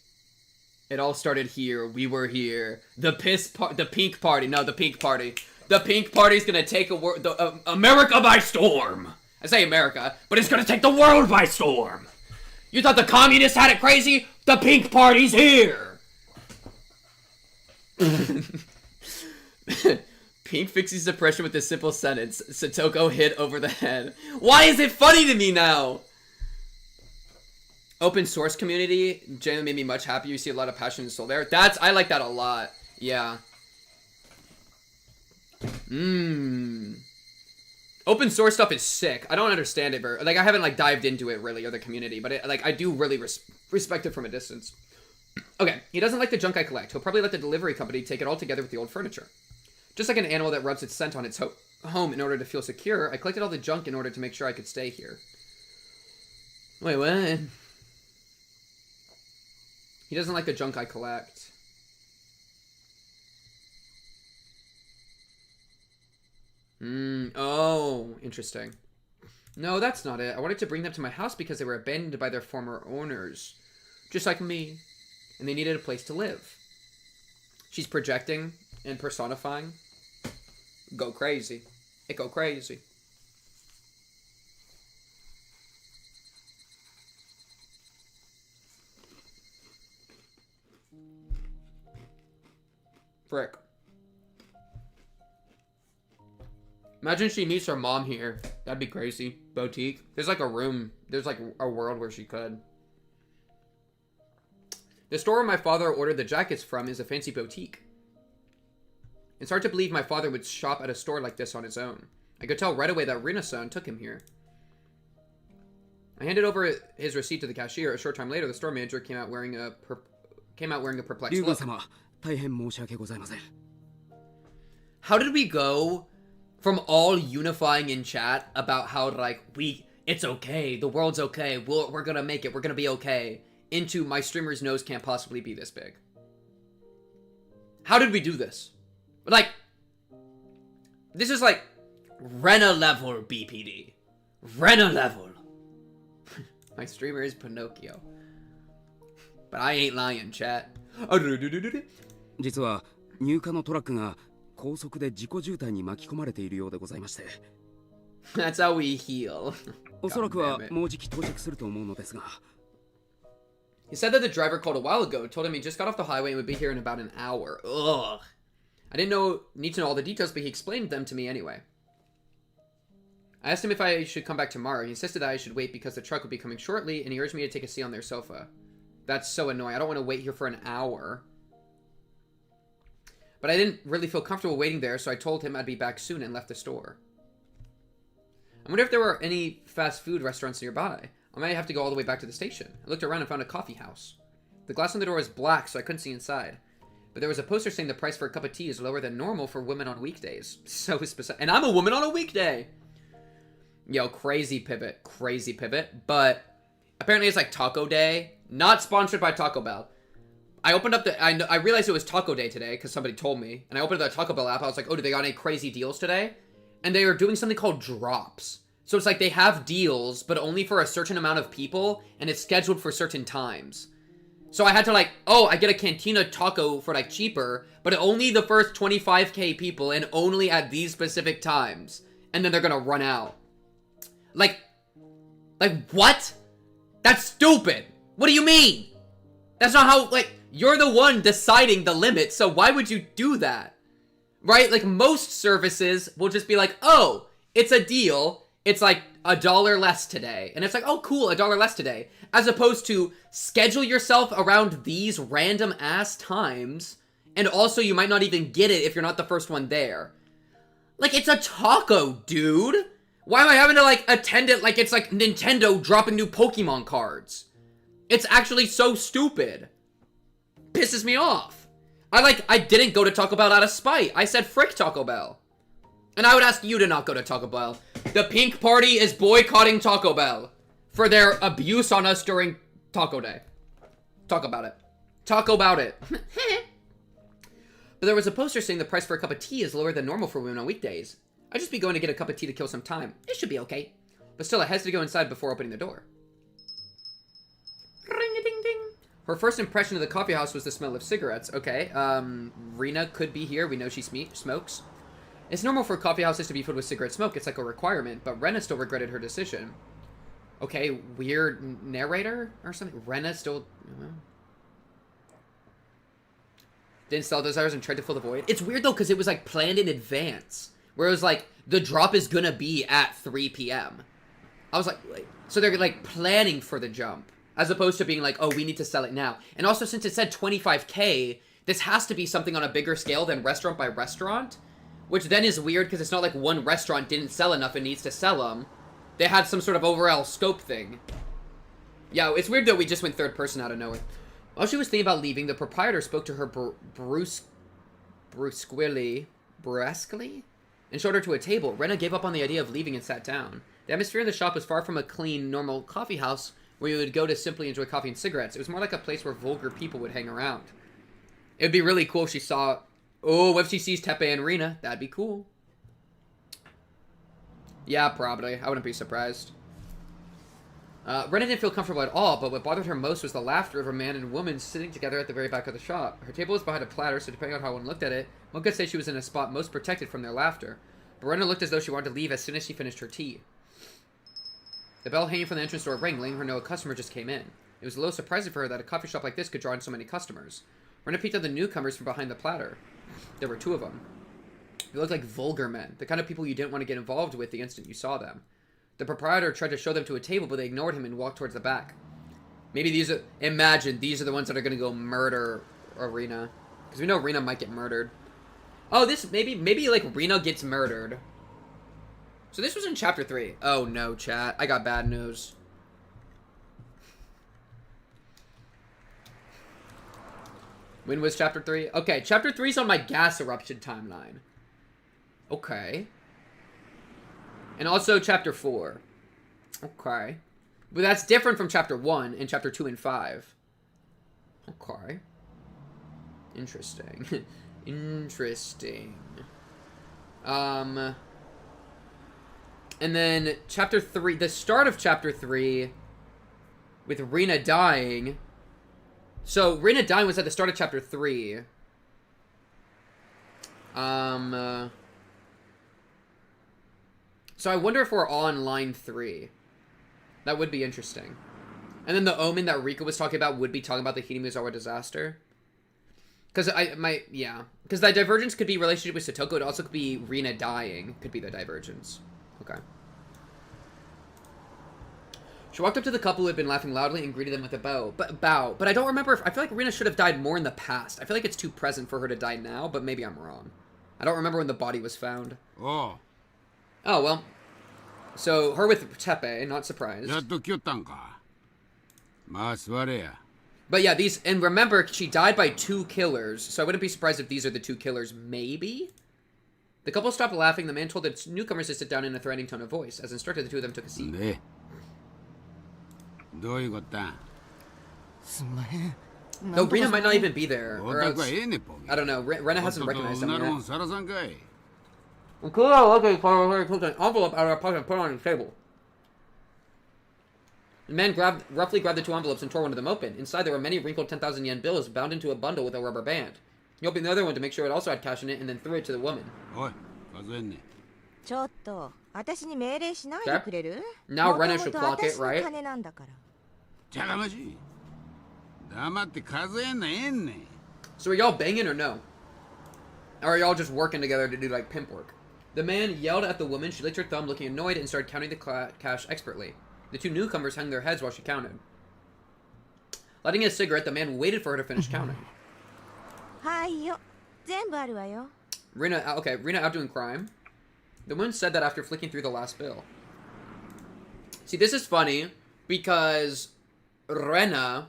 It all started here. We were here. The pink party. No, the pink party. The pink party's gonna take America by storm. I say America, but it's gonna take the world by storm. You thought the communists had it crazy? The pink party's here! Pink fixes depression with a simple sentence. Satoko hit over the head. Why is it funny to me now? Open source community genuinely made me much happier. You see a lot of passion and soul there. I like that a lot. Yeah. Open source stuff is sick. I don't understand it very, like, I haven't, like, dived into it really, or the community, but I do really respect it from a distance. Okay, he doesn't like the junk I collect. He'll probably let the delivery company take it all together with the old furniture. Just like an animal that rubs its scent on its home in order to feel secure, I collected all the junk in order to make sure I could stay here. Wait, what? He doesn't like the junk I collect. Oh, interesting. No, that's not it. I wanted to bring them to my house because they were abandoned by their former owners. Just like me. And they needed a place to live. She's projecting and personifying. Go crazy. It go crazy. Frick. Imagine she meets her mom here. That'd be crazy. Boutique. There's like a room. There's like a world where she could. The store where my father ordered the jackets from is a fancy boutique. It's hard to believe my father would shop at a store like this on his own. I could tell right away that Rena-san took him here. I handed over his receipt to the cashier. A short time later, the store manager came out wearing a perplexed look. How did we go from all unifying in chat about how, like, it's okay, the world's okay, we're gonna make it, we're gonna be okay, into my streamer's nose can't possibly be this big? How did we do this? Like, this is like Rena level BPD. Rena level. My streamer is Pinocchio. But I ain't lying, chat. 実は入荷のトラックが高速で事故渋滞に巻き込まれているようでございまして。That's how we heal. おそらくはもうじき到着すると思うのですが。He said that the driver called a while ago, told him he just got off the highway and would be here in about an hour. Ugh. I didn't need to know all the details, but he explained them to me anyway. I asked him if I should come back tomorrow. He insisted that I should wait because the truck would be coming shortly, and he urged me to take a seat on their sofa. That's so annoying. I don't want to wait here for an hour. But I didn't really feel comfortable waiting there, so I told him I'd be back soon and left the store. I wonder if there were any fast food restaurants nearby. I might have to go all the way back to the station. I looked around and found a coffee house. The glass on the door was black, so I couldn't see inside. But there was a poster saying the price for a cup of tea is lower than normal for women on weekdays. So specific. And I'm a woman on a weekday! Yo, crazy pivot. Crazy pivot. But apparently it's like Taco Day. Not sponsored by Taco Bell. I opened up the... I realized it was Taco Day today because somebody told me. And I opened up the Taco Bell app. I was like, oh, do they got any crazy deals today? And they are doing something called drops. So it's like they have deals, but only for a certain amount of people. And it's scheduled for certain times. So I had to like, oh, I get a Cantina taco for like cheaper. But only the first 25k people and only at these specific times. And then they're gonna run out. Like, what? That's stupid. What do you mean? That's not how, like, you're the one deciding the limit, so why would you do that? Right? Like, most services will just be like, oh, it's a deal. It's like $1 less today. And it's like, oh, cool, $1 less today. As opposed to schedule yourself around these random ass times. And also, you might not even get it if you're not the first one there. Like, it's a taco, dude. Why am I having to, like, attend it like it's, like, Nintendo dropping new Pokemon cards? It's actually so stupid. Pisses me off. I didn't go to Taco Bell out of spite. I said frick Taco Bell. And I would ask you to not go to Taco Bell. The Pink Party is boycotting Taco Bell for their abuse on us during Taco Day. Talk about it. Talk about it. But there was a poster saying the price for a cup of tea is lower than normal for women on weekdays. I'd just be going to get a cup of tea to kill some time. It should be okay. But still, I hesitated to go inside before opening the door. Ring-a-ding-ding. Her first impression of the coffee house was the smell of cigarettes. Okay, Rena could be here. We know she smokes. It's normal for coffee houses to be filled with cigarette smoke. It's like a requirement, but Rena still regretted her decision. Okay, weird narrator or something? Rena still... didn't sell desires and tried to fill the void. It's weird, though, because it was, like, planned in advance. Where it was like, the drop is gonna be at 3 p.m. I was like, so they're like planning for the jump. As opposed to being like, oh, we need to sell it now. And also since it said 25k, this has to be something on a bigger scale than restaurant by restaurant. Which then is weird because it's not like one restaurant didn't sell enough and needs to sell them. They had some sort of overall scope thing. Yeah, it's weird that we just went third person out of nowhere. While she was thinking about leaving, the proprietor spoke to her brusquely and showed her to a table. Rena gave up on the idea of leaving and sat down. The atmosphere in the shop was far from a clean, normal coffee house where you would go to simply enjoy coffee and cigarettes. It was more like a place where vulgar people would hang around. It would be really cool if she saw... oh, what if she sees Tepe and Rena? That'd be cool. Yeah, probably. I wouldn't be surprised. Rena didn't feel comfortable at all, but what bothered her most was the laughter of a man and woman sitting together at the very back of the shop. Her table was behind a platter, so depending on how one looked at it, one could say she was in a spot most protected from their laughter. But Rena looked as though she wanted to leave as soon as she finished her tea. The bell hanging from the entrance door rang, letting her know a customer just came in. It was a little surprising for her that a coffee shop like this could draw in so many customers. Rena peeked at the newcomers from behind the platter. There were 2 of them. They looked like vulgar men, the kind of people you didn't want to get involved with the instant you saw them. The proprietor tried to show them to a table, but they ignored him and walked towards the back. Maybe these are... imagine, these are the ones that are going to go murder Rena. Because we know Rena might get murdered. Oh, this... Maybe like, Rena gets murdered. So this was in Chapter 3. Oh, no, chat. I got bad news. When was Chapter 3? Okay, Chapter 3 is on my gas eruption timeline. Okay. And also Chapter 4. Okay. But that's different from Chapter 1 and Chapter 2 and 5. Okay. Interesting. Interesting. And then Chapter 3, the start of Chapter 3 with Rena dying. So, Rena dying was at the start of Chapter 3. So I wonder if we're on line 3. That would be interesting. And then the omen that Rika was talking about would be talking about the Hidemizawa disaster. Because because the divergence could be relationship with Satoko. It also could be Rena dying. Could be the divergence. Okay. She walked up to the couple who had been laughing loudly and greeted them with a bow. But I don't remember if... I feel like Rena should have died more in the past. I feel like it's too present for her to die now, but maybe I'm wrong. I don't remember when the body was found. Oh, well. So, her with Tepe, not surprised. But yeah, these... And remember, she died by 2 killers, so I wouldn't be surprised if these are the 2 killers, maybe? The couple stopped laughing. The man told the newcomers to sit down in a threatening tone of voice. As instructed, the two of them took a seat. No, Rena might not even be there. Or else, I don't know. Rena hasn't recognized them yet. Okay, took an envelope out of her pocket and put it on the table. The man roughly grabbed the 2 envelopes and tore one of them open. Inside, there were many wrinkled 10,000 yen bills bound into a bundle with a rubber band. He opened the other one to make sure it also had cash in it and then threw it to the woman. Okay. Now Rena should clock it, right? So are y'all banging or no? Or are y'all just working together to do like pimp work? The man yelled at the woman. She licked her thumb, looking annoyed, and started counting the cash expertly. The 2 newcomers hung their heads while she counted. Lighting a cigarette, the man waited for her to finish counting. Rena out doing crime. The woman said that after flicking through the last bill. See, this is funny because Rena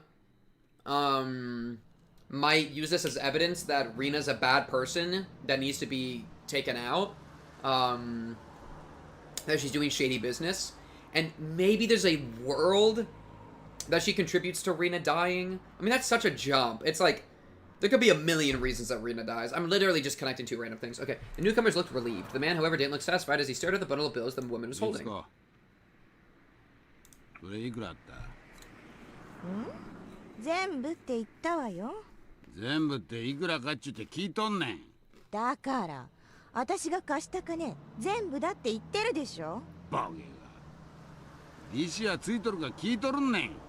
might use this as evidence that Rena's a bad person that needs to be taken out. That she's doing shady business. And maybe there's a world that she contributes to Rena dying. I mean, that's such a jump. It's like, there could be a million reasons that Rena dies. I'm literally just connecting 2 random things. Okay, the newcomers looked relieved. The man, however, didn't look satisfied as he stared at the bundle of bills the woman was holding.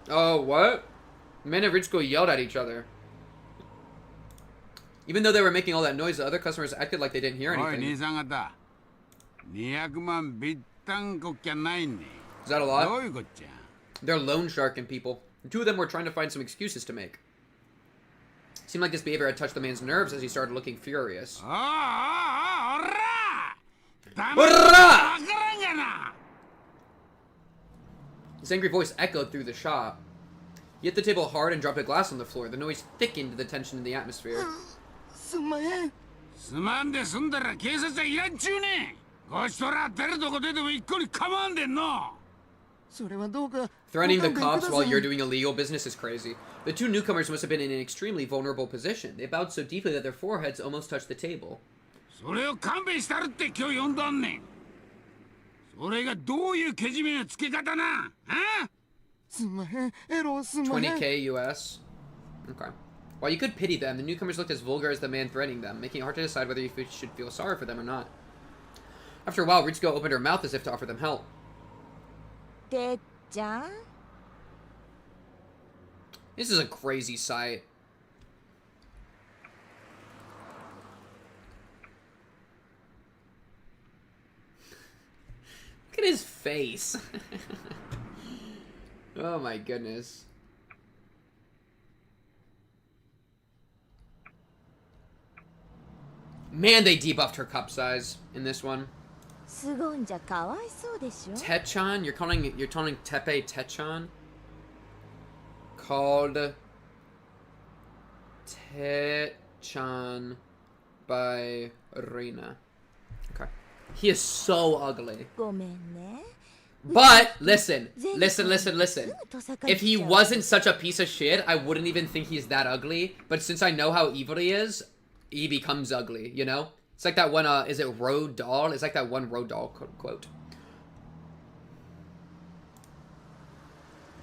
Oh, what? Men and Ritsuko yelled at each other. Even though they were making all that noise, the other customers acted like they didn't hear anything. Is that a lot? They're loan sharking people. The 2 of them were trying to find some excuses to make. Seemed like this behavior had touched the man's nerves as he started looking furious. His angry voice echoed through the shop. He hit the table hard and dropped a glass on the floor. The noise thickened the tension in the atmosphere. Threatening the cops while you're doing illegal business is crazy. The 2 newcomers must have been in an extremely vulnerable position. They bowed so deeply that their foreheads almost touched the table. 20k US. Okay. While you could pity them, the newcomers looked as vulgar as the man threatening them, making it hard to decide whether you should feel sorry for them or not. After a while, Ritsuko opened her mouth as if to offer them help. This is a crazy sight. Look at his face. Oh my goodness. Man, they debuffed her cup size in this one. Techan? You're calling Tepe Techan? Called Techan by Rena. Okay. He is so ugly. But listen. If he wasn't such a piece of shit, I wouldn't even think he's that ugly. But since I know how evil he is, he becomes ugly, you know? It's like that one, is it Road Doll? It's like that one Road Doll quote.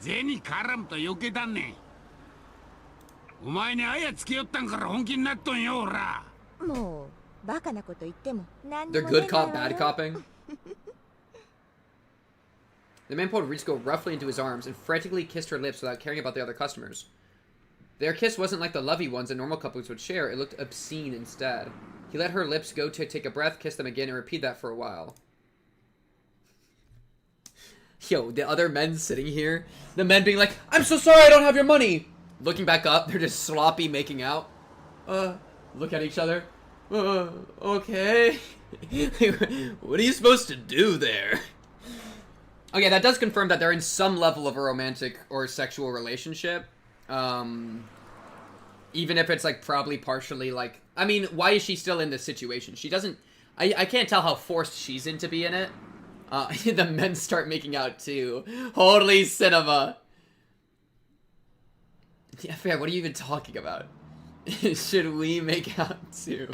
They're good cop, bad copping. The man pulled Ritsuko roughly into his arms and frantically kissed her lips without caring about the other customers. Their kiss wasn't like the lovey ones that normal couples would share. It looked obscene instead. He let her lips go to take a breath, kiss them again, and repeat that for a while. Yo, the other men sitting here, the men being like, I'm so sorry I don't have your money. Looking back up, they're just sloppy making out. Look at each other. Okay. What are you supposed to do there? Okay, that does confirm that they're in some level of a romantic or sexual relationship. Even if it's like probably partially like, I mean, why is she still in this situation? She doesn't, I can't tell how forced she's in to be in it. The men start making out too. Holy cinema. Yeah, fair, what are you even talking about? Should we make out too?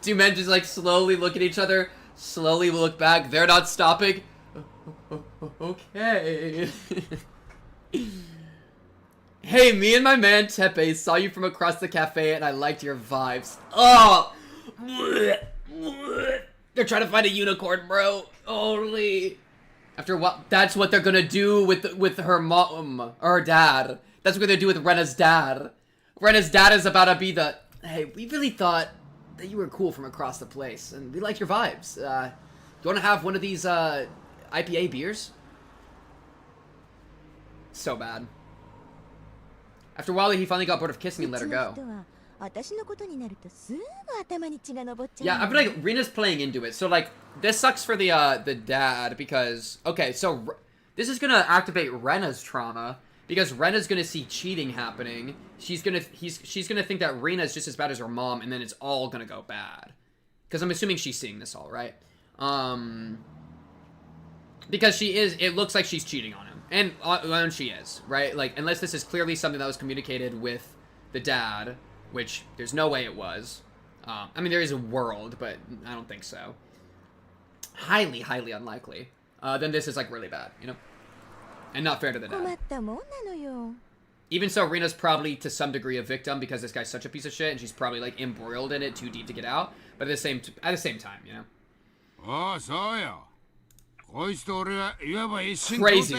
Two men just like slowly look at each other, slowly look back, they're not stopping. Okay. Hey, me and my man Tepe saw you from across the cafe and I liked your vibes. Oh! They're trying to find a unicorn, bro. Holy. After what? That's what they're gonna do with her mom or her dad. That's what they're gonna do with Rena's dad. Rena's dad is about to be the, hey, we really thought that you were cool from across the place and we like your vibes. You wanna have one of these IPA beers? So bad. After a while, he finally got bored of kissing and let her go. Yeah, I feel like Rena's playing into it. So, like, this sucks for the dad because, okay, so this is gonna activate Rena's trauma because Rena's gonna see cheating happening. She's gonna think that Rena's just as bad as her mom, and then it's all gonna go bad. Because I'm assuming she's seeing this all, right? Because she is, it looks like she's cheating on him. And she is, right? Like, unless this is clearly something that was communicated with the dad, which there's no way it was. I mean, there is a world, but I don't think so. Highly, highly unlikely. Then this is, like, really bad, you know? And not fair to the dad. Even so, Rena's probably, to some degree, a victim because this guy's such a piece of shit, and she's probably, like, embroiled in it too deep to get out. But at the same time, you know? Oh, so yeah. Crazy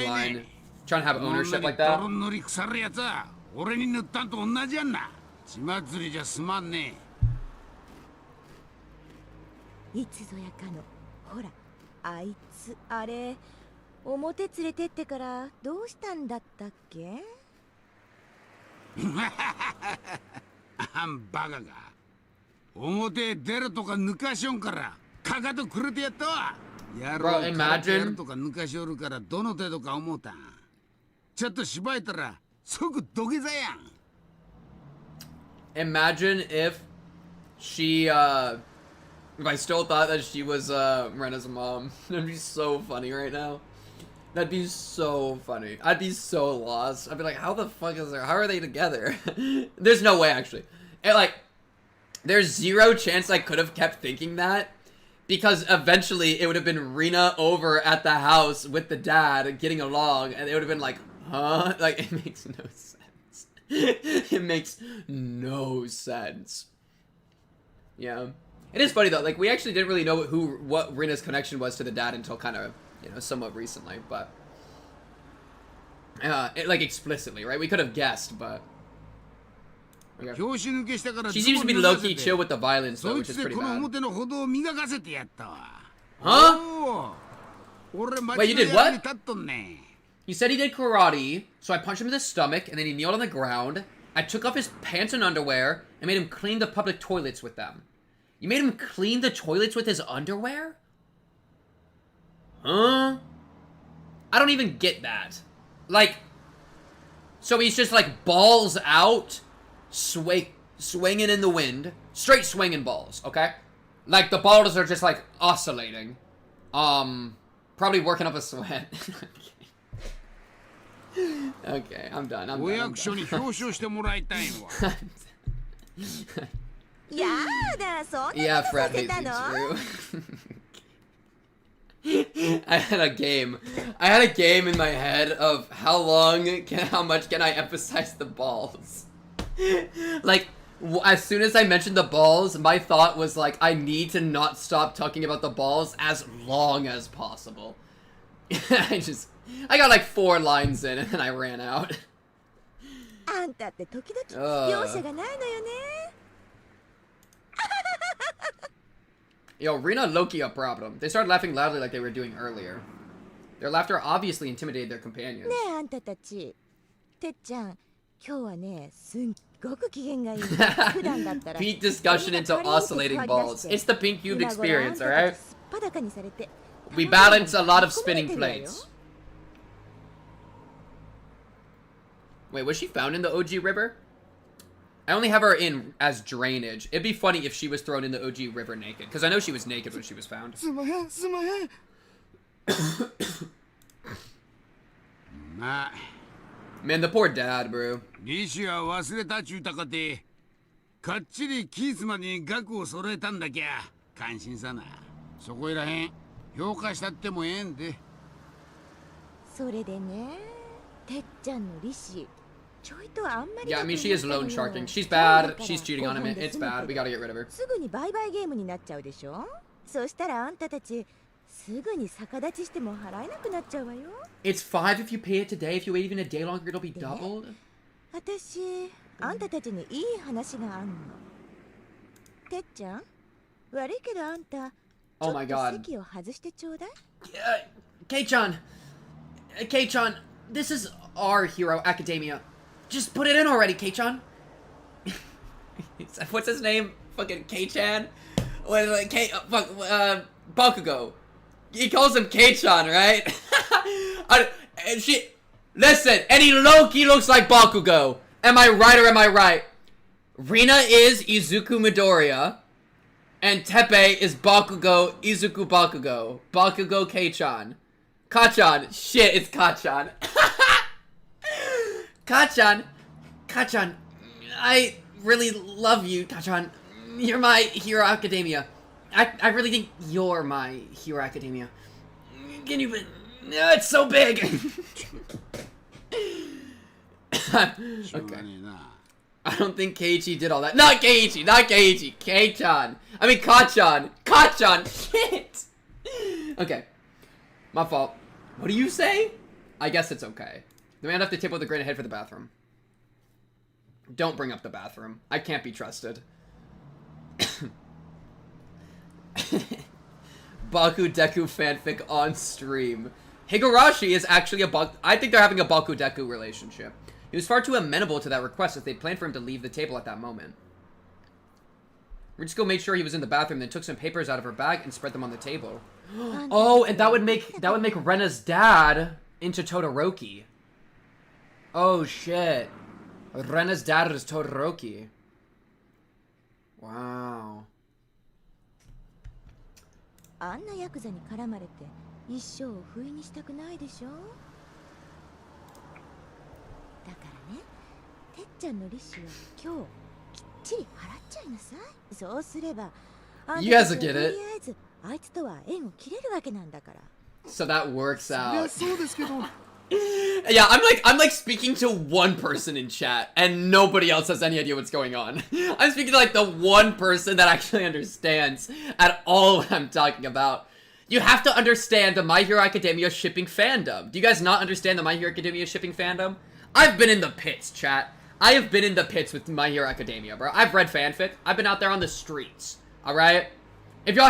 line. Trying to have ownership like that. Bro, imagine. Imagine if she, if I still thought that she was, Rena's mom. That'd be so funny right now. That'd be so funny. I'd be so lost. I'd be like, how the fuck is there? How are they together? There's no way, actually. And, like, there's zero chance I could have kept thinking that. Because eventually it would have been Rena over at the house with the dad getting along, and it would have been like, huh? Like, it makes no sense. It makes no sense. Yeah. It is funny though, like, we actually didn't really know what Rena's connection was to the dad until kind of, you know, somewhat recently, but like explicitly, right? We could have guessed, but okay. She seems to be low-key chill with the violence though, which is pretty bad. Huh? Wait, you did what? He said he did karate, so I punched him in the stomach, and then he kneeled on the ground. I took off his pants and underwear, and made him clean the public toilets with them. You made him clean the toilets with his underwear? Huh? I don't even get that. Like, so he's just like balls out, swinging in the wind, straight swinging balls, okay? Like the balls are just like oscillating. Probably working up a sweat. Okay, I'm done. I'm done. Yeah, Fred hates me too. I had a game in my head of how much can I emphasize the balls. Like, as soon as I mentioned the balls, my thought was like, I need to not stop talking about the balls as long as possible. I got like 4 lines in and then I ran out. あんたって時々容赦がないのよね。Yo, Rena Loki a problem. They started laughing loudly like they were doing earlier. Their laughter obviously intimidated their companions. ねえあんたたち。てっちゃん、今日はね、すっごく機嫌がいい。普段だったら Peak discussion into oscillating balls. It's the pink cube experience, alright? We balance a lot of spinning plates. Wait, was she found in the OG river? I only have her in as drainage. It'd be funny if she was thrown in the OG river naked, because I know she was naked when she was found. Man, the poor dad, bro. 利子は忘れたちゅうたかて、かっちりキーツマに額を揃えたんだきゃ、感心さな。そこいらへん、評価したってもええんで。それでね、てっちゃんの利子。Yeah, I mean, she is loan sharking. She's bad. She's cheating on him. It's bad. We gotta get rid of her. すぐに売買ゲームになっちゃうでしょ。そしたらあんたたちすぐに逆立ちしても払えなくなっちゃうわよ。It's 5 if you pay it today. If you wait even a day longer, it'll be doubled. 私、あんたたちにいい話があんの。てっちゃん、悪いけどあんた、Oh my god. 席を外してちょうだい。Kei-chan, Kei-chan, this is our Hero Academia. Just put it in already, Kei-chan. What's his name? Fucking Kei-chan? Bakugo. He calls him Kei-chan, right? Listen, any Loki looks like Bakugo. Am I right or am I right? Rena is Izuku Midoriya. And Teppei is Bakugo, Izuku Bakugo. Bakugo Kei-chan. Kachan. Shit, it's Kachan. Kachan, I really love you, Kachan. You're my Hero Academia. I really think you're my Hero Academia. Can you... it's so big! Okay. I don't think Keiichi did all that. Not Keiichi! Kei-chan! I mean Kachan! Shit! Okay. My fault. What do you say? I guess it's okay. The man left the table with a grin ahead for the bathroom. Don't bring up the bathroom. I can't be trusted. Baku Deku fanfic on stream. Higurashi is actually a I think they're having a Baku Deku relationship. He was far too amenable to that request as they planned for him to leave the table at that moment. Ritsuko made sure he was in the bathroom, then took some papers out of her bag and spread them on the table. Oh, and that would make Rena's dad into Todoroki. Oh shit. Rena's dad is Todoroki. Wow. あんなヤクザに絡まれて一生を不意にしたくないでしょ。だからね、てっちゃんの利子を今日きっちり払っちゃいなさい。そうすれば、あんたたちはとりあえずあいつとは縁を切れるわけなんだから。So that works out. そうですけど。Yeah, I'm like speaking to one person in chat, and nobody else has any idea what's going on. I'm speaking to like the one person that actually understands at all what I'm talking about. You have to understand the My Hero Academia shipping fandom. Do you guys not understand the My Hero Academia shipping fandom? I've been in the pits, chat. I have been in the pits with My Hero Academia, bro. I've read fanfic. I've been out there on the streets. All right. If y'all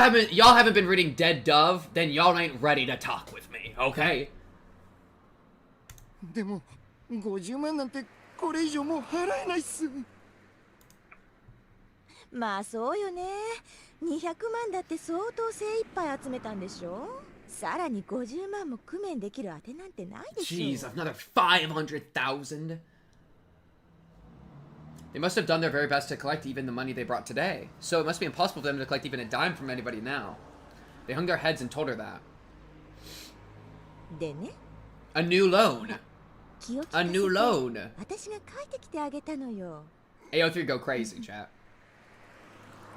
haven't been reading Dead Dove, then y'all ain't ready to talk with me, okay? でも50万なんてこれ以上もう払えないっす。まあそうよね。200万だって相当精一杯集めたんでしょ。さらに50万も工面できる当てなんてないでしょ。 Jeez, another 500,000. They must have done their very best to collect even the money they brought today. So it must be impossible for them to collect even a dime from anybody now. They hung their heads and told her that. でね。 A new loan. A new loan. 私が書いてきてあげたのよ。 AO3 go crazy, chat.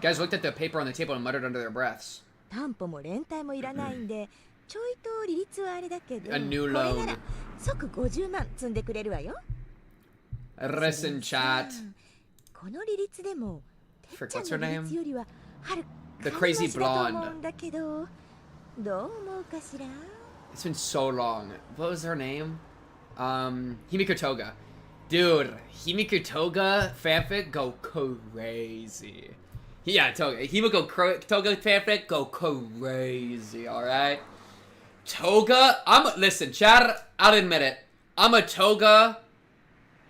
You guys looked at the paper on the table and muttered under their breaths. 担保も連帯もいらないんで、ちょいと利率はあれだけど、 A new これ loan. なら即50万積んでくれるわよ。 Listen, chat. この利率でも、てっちゃんの利率よりははるかにマシだと思うんだけど、どう思うかしら？ It's been so long. What was her name? Himiko Toga. Dude, Himiko Toga fanfic go crazy. Yeah, Toga. Himiko Toga fanfic go crazy, alright? Toga, listen, chat, I'll admit it. I'm a Toga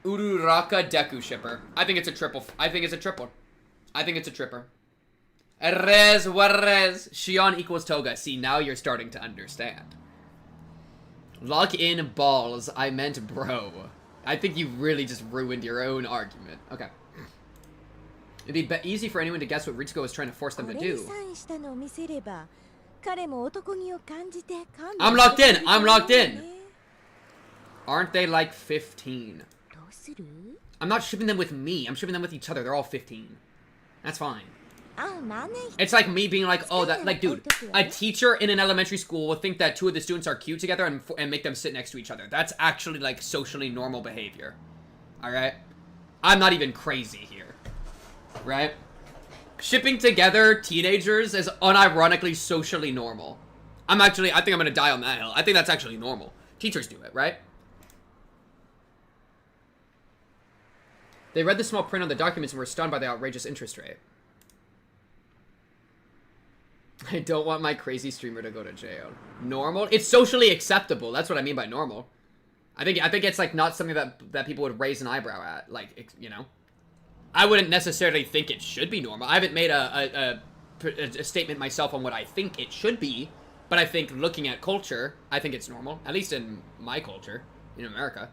Uraraka Deku shipper. I think it's a triple. I think it's a triple. I think it's a tripper. Res Juarez. Shion equals Toga. See, now you're starting to understand. Lock in balls. I meant bro. I think you really just ruined your own argument. Okay. It'd be easy for anyone to guess what Ritsuko was trying to force them to do. I'm locked in. I'm locked in. Aren't they like 15? I'm not shipping them with me. I'm shipping them with each other. They're all 15. That's fine. It's like me being like, oh, that, like, dude, a teacher in an elementary school will think that two of the students are cute together and make them sit next to each other. That's actually, like, socially normal behavior. Alright? I'm not even crazy here. Right? Shipping together teenagers is unironically socially normal. I think I'm gonna die on that hill. I think that's actually normal. Teachers do it, right? They read the small print on the documents and were stunned by the outrageous interest rate. I don't want my crazy streamer to go to jail. Normal? It's socially acceptable. That's what I mean by normal. I think it's like not something that people would raise an eyebrow at. Like, you know? I wouldn't necessarily think it should be normal. I haven't made a statement myself on what I think it should be. But I think looking at culture, I think it's normal. At least in my culture, in America.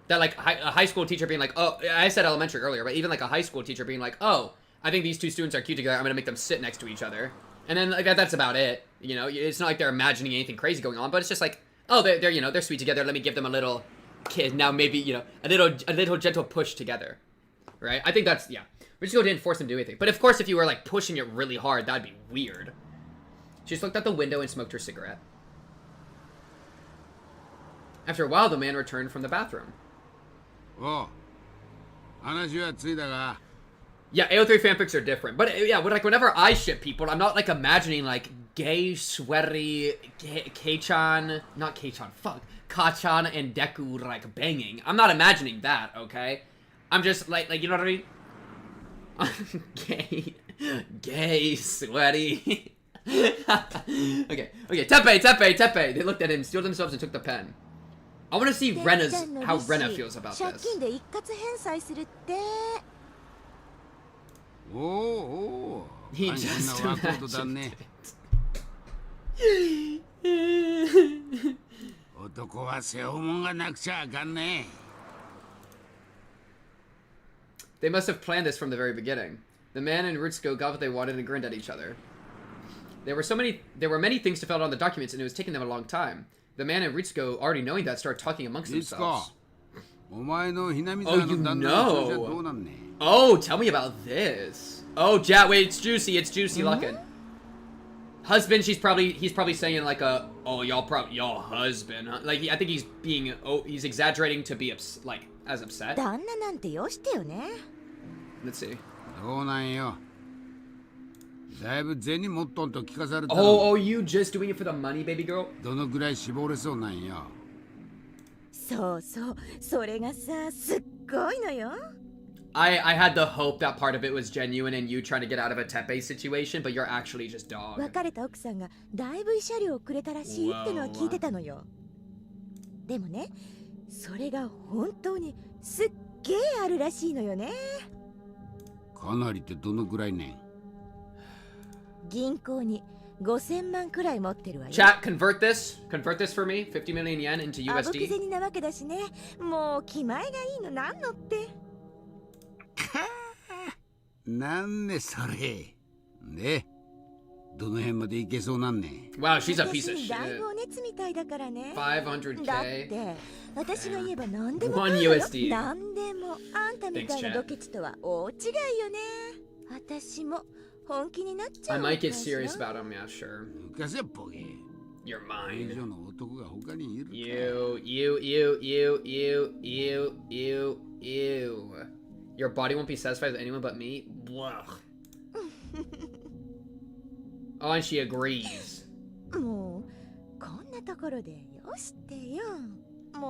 That, like, a high school teacher being like, oh, I said elementary earlier, but even, like, a high school teacher being like, oh, I think these two students are cute together, I'm gonna make them sit next to each other. And then, like, that's about it, you know? It's not like they're imagining anything crazy going on, but it's just like, oh, they're you know, they're sweet together, let me give them a little kiss, now maybe, you know, a little gentle push together. Right? I think that's, yeah. Ritsuko didn't force them to do anything. But, of course, if you were, like, pushing it really hard, that'd be weird. She just looked out the window and smoked her cigarette. After a while, the man returned from the bathroom. Oh. Yeah, AO3 fanfics are different. But, yeah, like, whenever I ship people, I'm not, like, imagining, like, gay, sweaty, Kei-chan, not Kei-chan, fuck, Ka-chan and Deku, like, banging. I'm not imagining that, okay? I'm just, like, you know what I mean? Gay, sweaty. Okay, Teppei. They looked at him, steeled themselves, and took the pen. I want to see how Rena feels about this. He just imagined it. They must have planned this from the very beginning. The man and Ritsuko got what they wanted and grinned at each other. There were many things to fill out on the documents, and it was taking them a long time. The man and Ritsuko, already knowing that, started talking amongst themselves. Oh, you know. Oh, tell me about this. Oh, wait, it's juicy, Luckin. Husband, he's probably saying like y'all husband. Huh? Like, I think he's exaggerating to be as upset. Let's see. Oh, you just doing it for the money, baby girl? I had the hope that part of it was genuine and you trying to get out of a Teppei situation, but you're actually just dog. Whoa. Chat, convert this for me, 50 million yen into USD. Wow, she's a piece of shit. 500k. 1 USD. Thanks, chat. I might get serious about him, yeah, sure. You're mine. You. Your body won't be satisfied with anyone but me? Blah. Oh, and she agrees.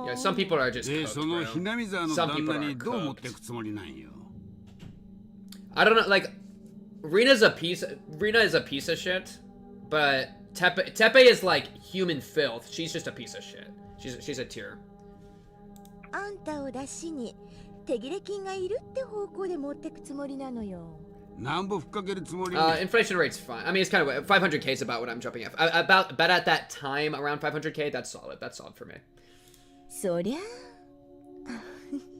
Yeah, some people are just で cooked, その bro. ひなみ沢の Some 旦 people 那 are にどう持って cooked. くつもりなんよ。 I don't know, like, Rena is a piece of shit, but Tepe is like human filth. She's just a piece of shit. She's a tier. あんたを出しに手切れ金がいるって方向で持ってくつもりなのよ。なんぼふっかけるつもり Inflation rate's fine. I mean, it's kind of 500k is about what I'm jumping at. But at that time, around 500k, that's solid. That's solid for me. そりゃ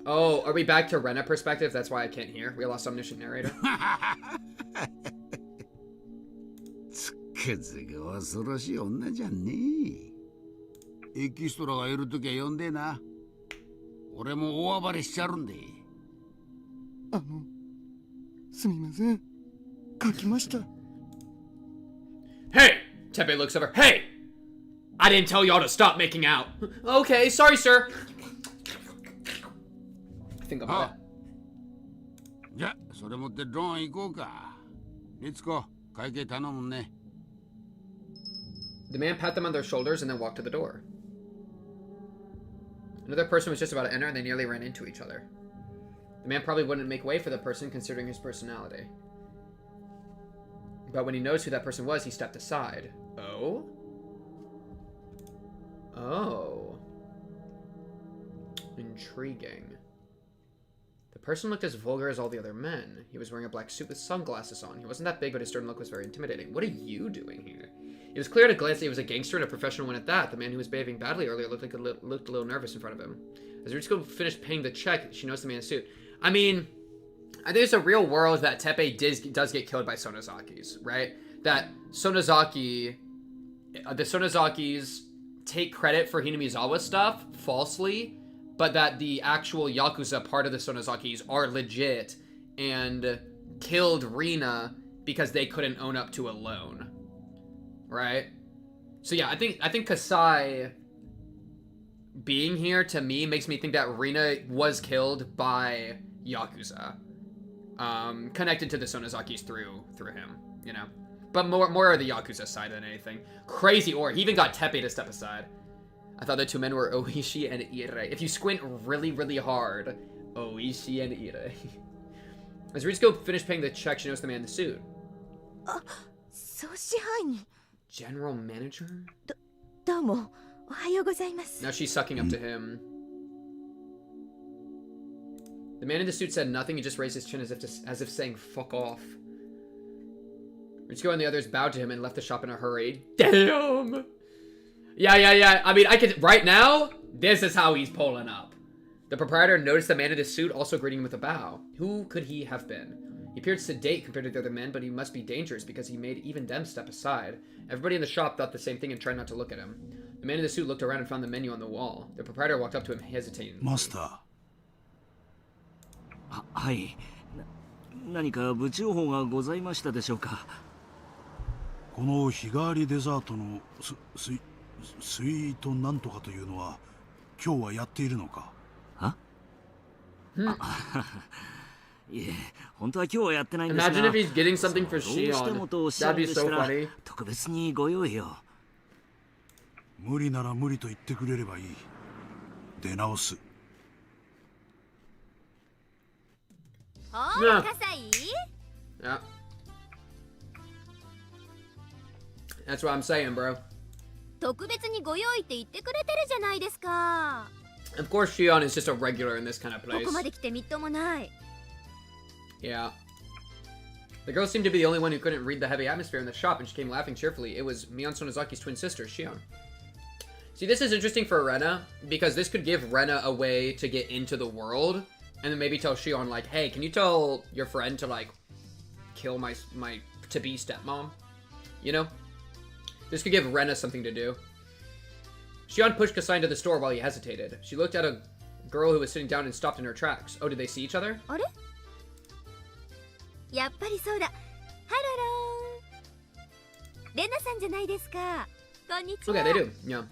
Oh, are we back to Rena perspective? That's why I can't hear. We lost omniscient narrator. つくづく恐ろしい女じゃんねえ。エキストラがいるときは呼んでな。俺も大暴れしちゃるんで。すみません。書きました。 Hey! Tepe looks over. Hey! I didn't tell y'all to stop making out. Okay, sorry, sir. I think about it. じゃ、それ持ってドローン行こうか。律子、会計頼むね。 The man pat them on their shoulders and then walked to the door. Another person was just about to enter and they nearly ran into each other. The man probably wouldn't make way for the person considering his personality. But when he noticed who that person was, he stepped aside. Oh? Oh. Intriguing. The person looked as vulgar as all the other men. He was wearing a black suit with sunglasses on. He wasn't that big, but his stern look was very intimidating. What are you doing here? It was clear at a glance that he was a gangster and a professional one at that. The man who was behaving badly earlier looked a little nervous in front of him. As Ritsuko finished paying the check, she noticed the man in the suit. I mean, I think there's a real world that Tepe does get killed by Sonozakis, right? That the Sonozakis take credit for Hinamizawa stuff falsely, but that the actual Yakuza part of the Sonozakis are legit and killed Rena because they couldn't own up to a loan. Right? So yeah, I think Kasai being here to me makes me think that Rena was killed by Yakuza. Connected to the Sonozakis through him, you know. But more of the Yakuza side than anything. Crazy or he even got Tepe to step aside. I thought the two men were Oishi and Ire. If you squint really, really hard, Oishi and Ire. As Ritsuko finished paying the check, she noticed the man in the suit. 総支配人 General manager? どうもおはようございます Now she's sucking up to him. The man in the suit said nothing. He just raised his chin as if saying "fuck off." Ritsuko and the others bowed to him and left the shop in a hurry. Damn. Yeah. I mean, I could right now. This is how he's pulling up. The proprietor noticed the man in the suit, also greeting him with a bow. Who could he have been? He appeared sedate compared to the other men, but he must be dangerous because he made even them step aside. Everybody in the shop thought the same thing and tried not to look at him. The man in the suit looked around and found the menu on the wall. The proprietor walked up to him, hesitating. Master. はい。何か部長報がございましたでしょうか。この日替わりデザートのスイートなんとかというのは今日はやっているのか。は？いえ、本当は今日はやってないんですが。Imagine if he's getting something for どうしてもとおっしゃ Shion. る That'd ん be でし so たら funny. 特別にご用意を。無理なら無理と言ってくれればいい。出直す。おー、葛西 Yeah. That's what I'm saying, bro. 特別にご用意って言ってくれてるじゃないですか。 Of course, Shion is just a regular in this kind of こ place. こまで来てみっともない。 Yeah. The girl seemed to be the only one who couldn't read the heavy atmosphere in the shop, and she came laughing cheerfully. It was Mion Sonozaki's twin sister, Shion. See, this is interesting for Rena, because this could give Rena a way to get into the world, and then maybe tell Shion, like, hey, can you tell your friend to, like, kill my to-be stepmom? You know? This could give Rena something to do. Shion pushed Kasai into the store while he hesitated. She looked at a girl who was sitting down and stopped in her tracks. Oh, did they see each other? あれ？やっぱりそうだ。ハロローン。レナさんじゃないですか。こんにちは。Okay, they do. Yeah.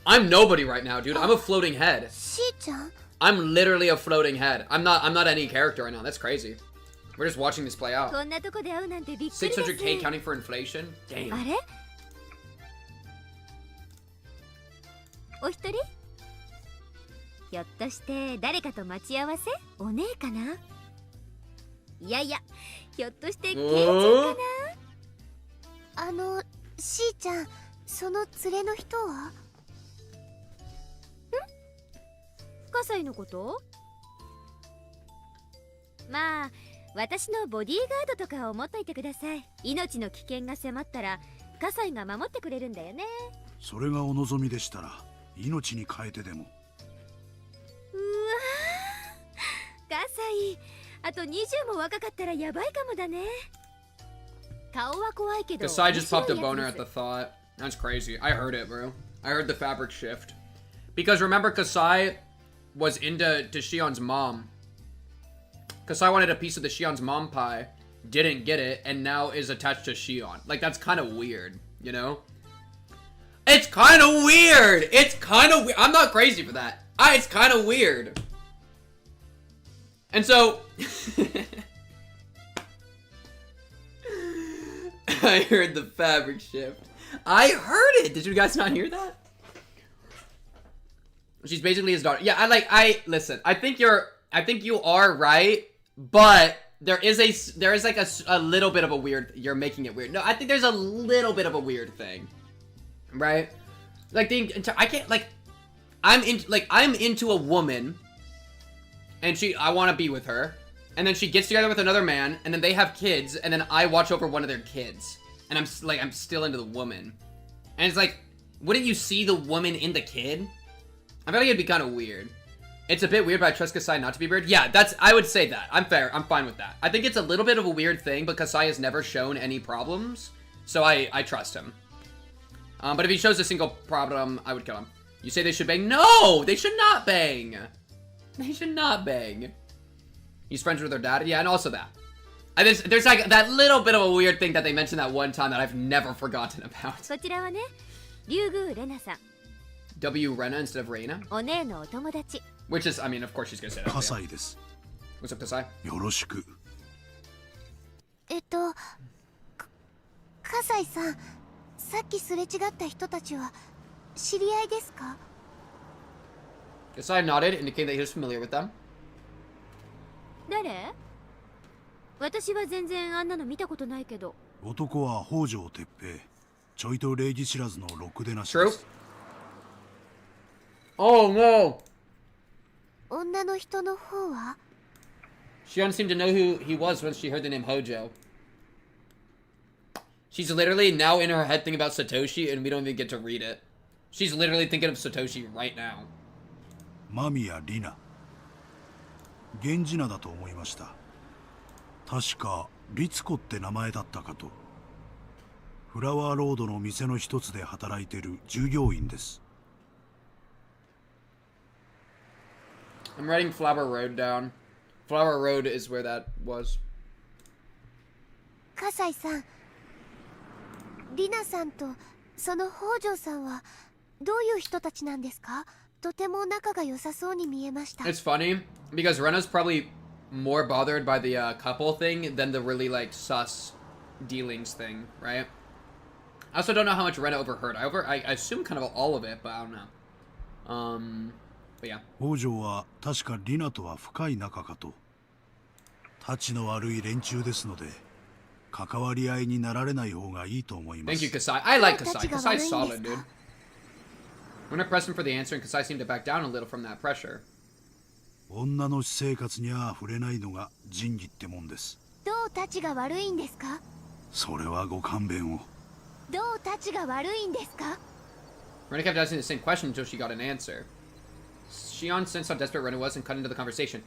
I'm nobody right now, dude. I'm a floating head. しーちゃん I'm literally a floating head. I'm not any character right now. That's crazy. We're just watching this play out. こんなとこで会うなんてびっくりです。 600k counting for inflation? あ Damn. れ？お一人？ひょっとして誰かと待ち合わせ？お姉かな？いやいや、ひょっとしてケイちゃんかな？しーちゃん、その連れの人は？ん？葛西のこと？まあ、私のボディーガードとかを持っといてください。命の危険が迫ったら葛西が守ってくれるんだよね。それがお望みでしたら命に変えてでも。うわー、葛西、あと20も若かったらやばいかもだね。顔は怖いけど。Kasai just popped a boner at the thought. That's crazy. I heard it, bro. I heard the fabric shift. Because remember, Kasai was into Shion's mom. Kasai wanted a piece of the Shion's mom pie, didn't get it, and now is attached to Shion. Like, that's kind of weird, you know? It's kind of weird! It's kind of weird. I'm not crazy for that. It's kind of weird. And so... I heard the fabric shift. I heard it! Did you guys not hear that? She's basically his daughter. Yeah, listen, I think you are right, but there is like a little bit of a weird, you're making it weird. No, I think there's a little bit of a weird thing. Right? Like, I can't, like, I'm into a woman, and I want to be with her, and then she gets together with another man, and then they have kids, and then I watch over one of their kids, and I'm still into the woman. And it's like, wouldn't you see the woman in the kid? I feel like it'd be kind of weird. It's a bit weird, but I trust Kasai not to be weird. Yeah, I would say that. I'm fair. I'm fine with that. I think it's a little bit of a weird thing, but Kasai has never shown any problems, so I trust him. But if he shows a single problem, I would kill him. You say they should bang? No! They should not bang! They should not bang. He's friends with their dad? Yeah, and also that. And there's like that little bit of a weird thing that they mentioned that one time that I've never forgotten about. こちらはね、竜宮レナさん。W Rena instead of Rena? お姉のお友達。Which is, I mean, of course she's gonna say that. Kasai です。 What's up, Kasai? よろしく。葛西さん、さっきすれ違った人たちは知り合いですか？ Kasai nodded, indicating that he was familiar with them. 誰？私は全然あんなの見たことないけど。男は北条哲平。ちょいと礼儀知らずのろくでなしです。Oh no! 女の人の方は？ She didn't seem to know who he was when she heard the name Hojo. She's literally now in her head thinking about Satoshi, and we don't even get to read it. She's literally thinking of Satoshi right now. 間宮里奈。源氏名だと思いました。確か律子って名前だったかと。フラワーロードの店の一つで働いてる従業員です。I'm writing Flower Road down. Flower Road is where that was. 葛西さん、里奈さんとその北条さんはどういう人たちなんですか？とても仲が良さそうに見えました。It's funny because Rena's probably more bothered by the couple thing than the really like sus dealings thing, right? I also don't know how much Rena overheard. I assume kind of all of it, but I don't know. But yeah. 北条は確か里奈とは深い仲かと。たちの悪い連中ですので、関わり合いになられない方がいいと思います。Thank you, Kasai. I like Kasai. Kasai's solid, dude. When I pressed him for the answer, and Kasai seemed to back down a little from that pressure. 女の私生活には触れないのが仁義ってもんです。どうたちが悪いんですか？それはご勘弁を。どうたちが悪いんですか？ Rena kept asking the same question until she got an answer. Shion sensed how desperate Rena was and cut into the conversation.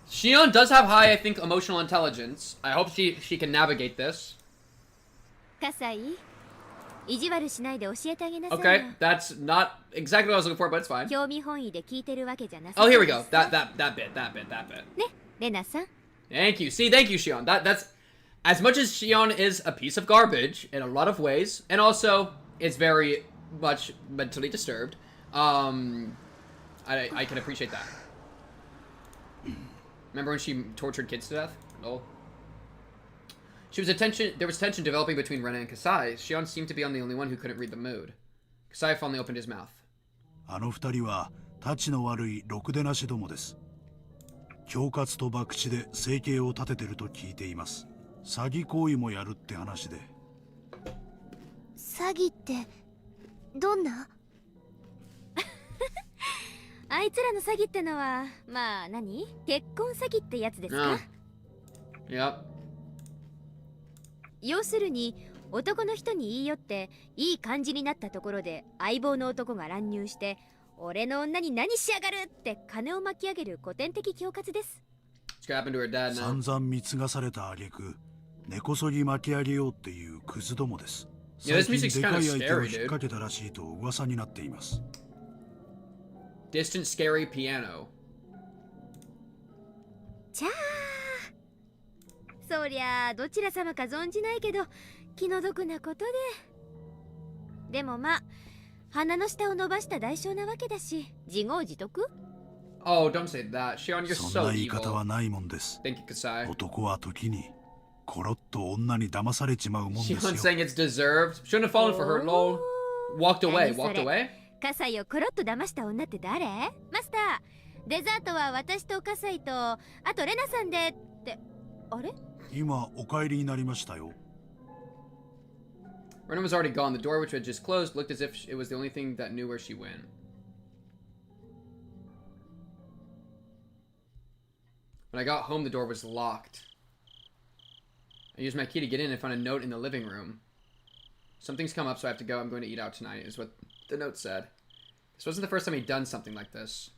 Shion does have high, I think, emotional intelligence. I hope she can navigate this. 葛西、意地悪しないで教えてあげなさい。Okay, that's not exactly what I was looking for, but it's fine. 興味本位で聞いてるわけじゃなさ Oh, here we go. That bit. ね、レナさん。Thank you. See, thank you, Shion. That's as much as Shion is a piece of garbage in a lot of ways, and also is very much mentally disturbed. I can appreciate that. Remember when she tortured kids to death? No. There was tension developing between Rena and Kasai. Shion seemed to be the only one who couldn't read the mood. Kasai finally opened his mouth. あの二人はたちの悪いろくでなしどもです。恐喝と博打で生計を立ててると聞いています。詐欺行為もやるって話で。詐欺ってどんな？あいつらの詐欺ってのはまあ何？結婚詐欺ってやつですか？要するに男の人に言い寄っていい感じになったところで相棒の男が乱入して俺の女に何しやがるって金を巻き上げる古典的恐喝です。散々貢がされた挙句根こそぎ巻き上げようっていうクズどもです。最近でかい相手を引っ掛けたらしいと噂になっています。Distant scary piano. ちゃあそりゃあどちら様か存じないけど気の毒なことで。でもまあ鼻の下を伸ばした代償なわけだし自業自得。 Oh, don't say that. Shion, you're そん so な言い方 evil. はないもんです。 Thank you, Kasai. 男は時にコロッと女に騙されちまうもんですよ。 Shion's saying it's deserved. Shouldn't have fallen for her, lol. Walked away, walked away. カサイをコロッと騙した女って誰？マスター、デザートは私とカサイとあとレナさんでって。あれ？今お帰りになりましたよ。 Rena was already gone. The door, which had just closed, looked as if it was the only thing that knew where she went. When I got home, the door was locked. I used my key to get in and found a note in the living room. Something's come up, so I have to go. I'm going to eat out tonight, is what the note said. This wasn't the first time he'd done something like this.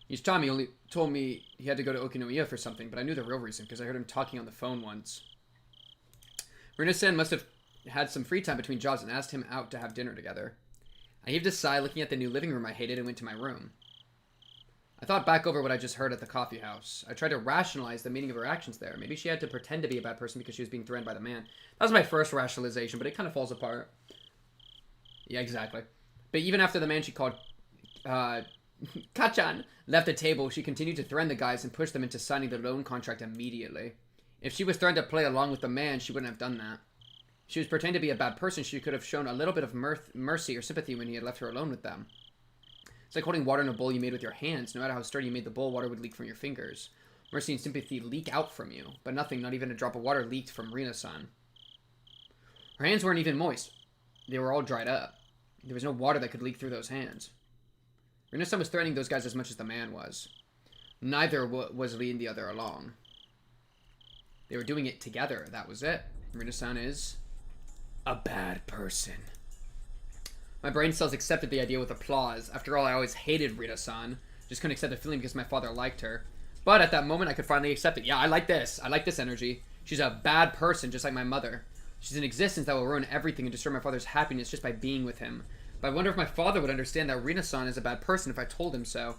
Each time he only told me he had to go to Okinawa for something, but I knew the real reason because I heard him talking on the phone once. Rena-san must have had some free time between jobs and asked him out to have dinner together. I heaved a sigh looking at the new living room I hated and went to my room. I thought back over what I just heard at the coffee house. I tried to rationalize the meaning of her actions there. Maybe she had to pretend to be a bad person because she was being threatened by the man. That was my first rationalization, but it kind of falls apart. Yeah, exactly. But even after the man she called, Kachan, left the table, she continued to threaten the guys and push them into signing the loan contract immediately. If she was threatened to play along with the man, she wouldn't have done that. If she was pretending to be a bad person, she could have shown a little bit of mercy or sympathy when he had left her alone with them. It's like holding water in a bowl you made with your hands. No matter how sturdy you made the bowl, water would leak from your fingers. Mercy and sympathy leak out from you, but nothing, not even a drop of water, leaked from Rena-san. Her hands weren't even moist. They were all dried up. There was no water that could leak through those hands. Rena-san was threatening those guys as much as the man was. Neither was leading the other along. They were doing it together, that was it. Rena-san is a bad person. My brain cells accepted the idea with applause. After all, I always hated Rita-san. Just couldn't accept the feeling because my father liked her. But at that moment, I could finally accept it. Yeah, I like this. I like this energy. She's a bad person, just like my mother. She's an existence that will ruin everything and destroy my father's happiness just by being with him. But I wonder if my father would understand that Rina-san is a bad person if I told him so.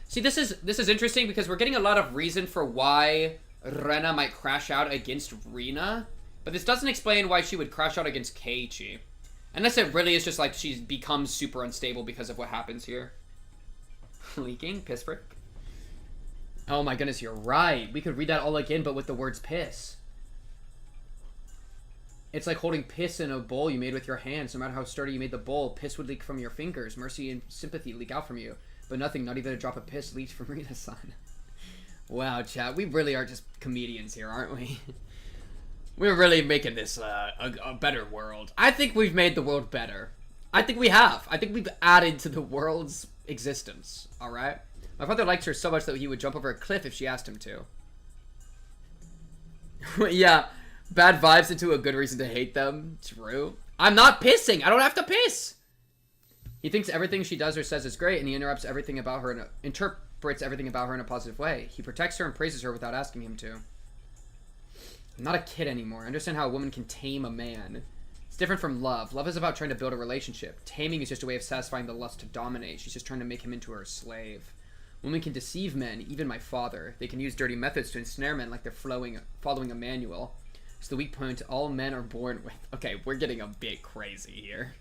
See, this is interesting because we're getting a lot of reason for why Rena might crash out against Rina. But this doesn't explain why she would crash out against Keiichi. Unless it really is just like she's become super unstable because of what happens here. Leaking? Piss frick? Oh my goodness, you're right. We could read that all again, but with the words piss. It's like holding piss in a bowl you made with your hands. No matter how sturdy you made the bowl, piss would leak from your fingers. Mercy and sympathy leak out from you. But nothing, not even a drop of piss, leaked from Rita-san. Wow, chat. We really are just comedians here, aren't we? We're really making this a better world. I think we've made the world better. I think we have. I think we've added to the world's existence. Alright? My father liked her so much that he would jump over a cliff if she asked him to. Yeah. Bad vibes into a good reason to hate them. True. I'm not pissing. I don't have to piss. He thinks everything she does or says is great, and he interprets everything about her in a positive way. He protects her and praises her without asking him to. I'm not a kid anymore. I understand how a woman can tame a man. It's different from love. Love is about trying to build a relationship. Taming is just a way of satisfying the lust to dominate. She's just trying to make him into her slave. Women can deceive men, even my father. They can use dirty methods to ensnare men like they're following a manual. It's the weak point all men are born with. Okay, we're getting a bit crazy here.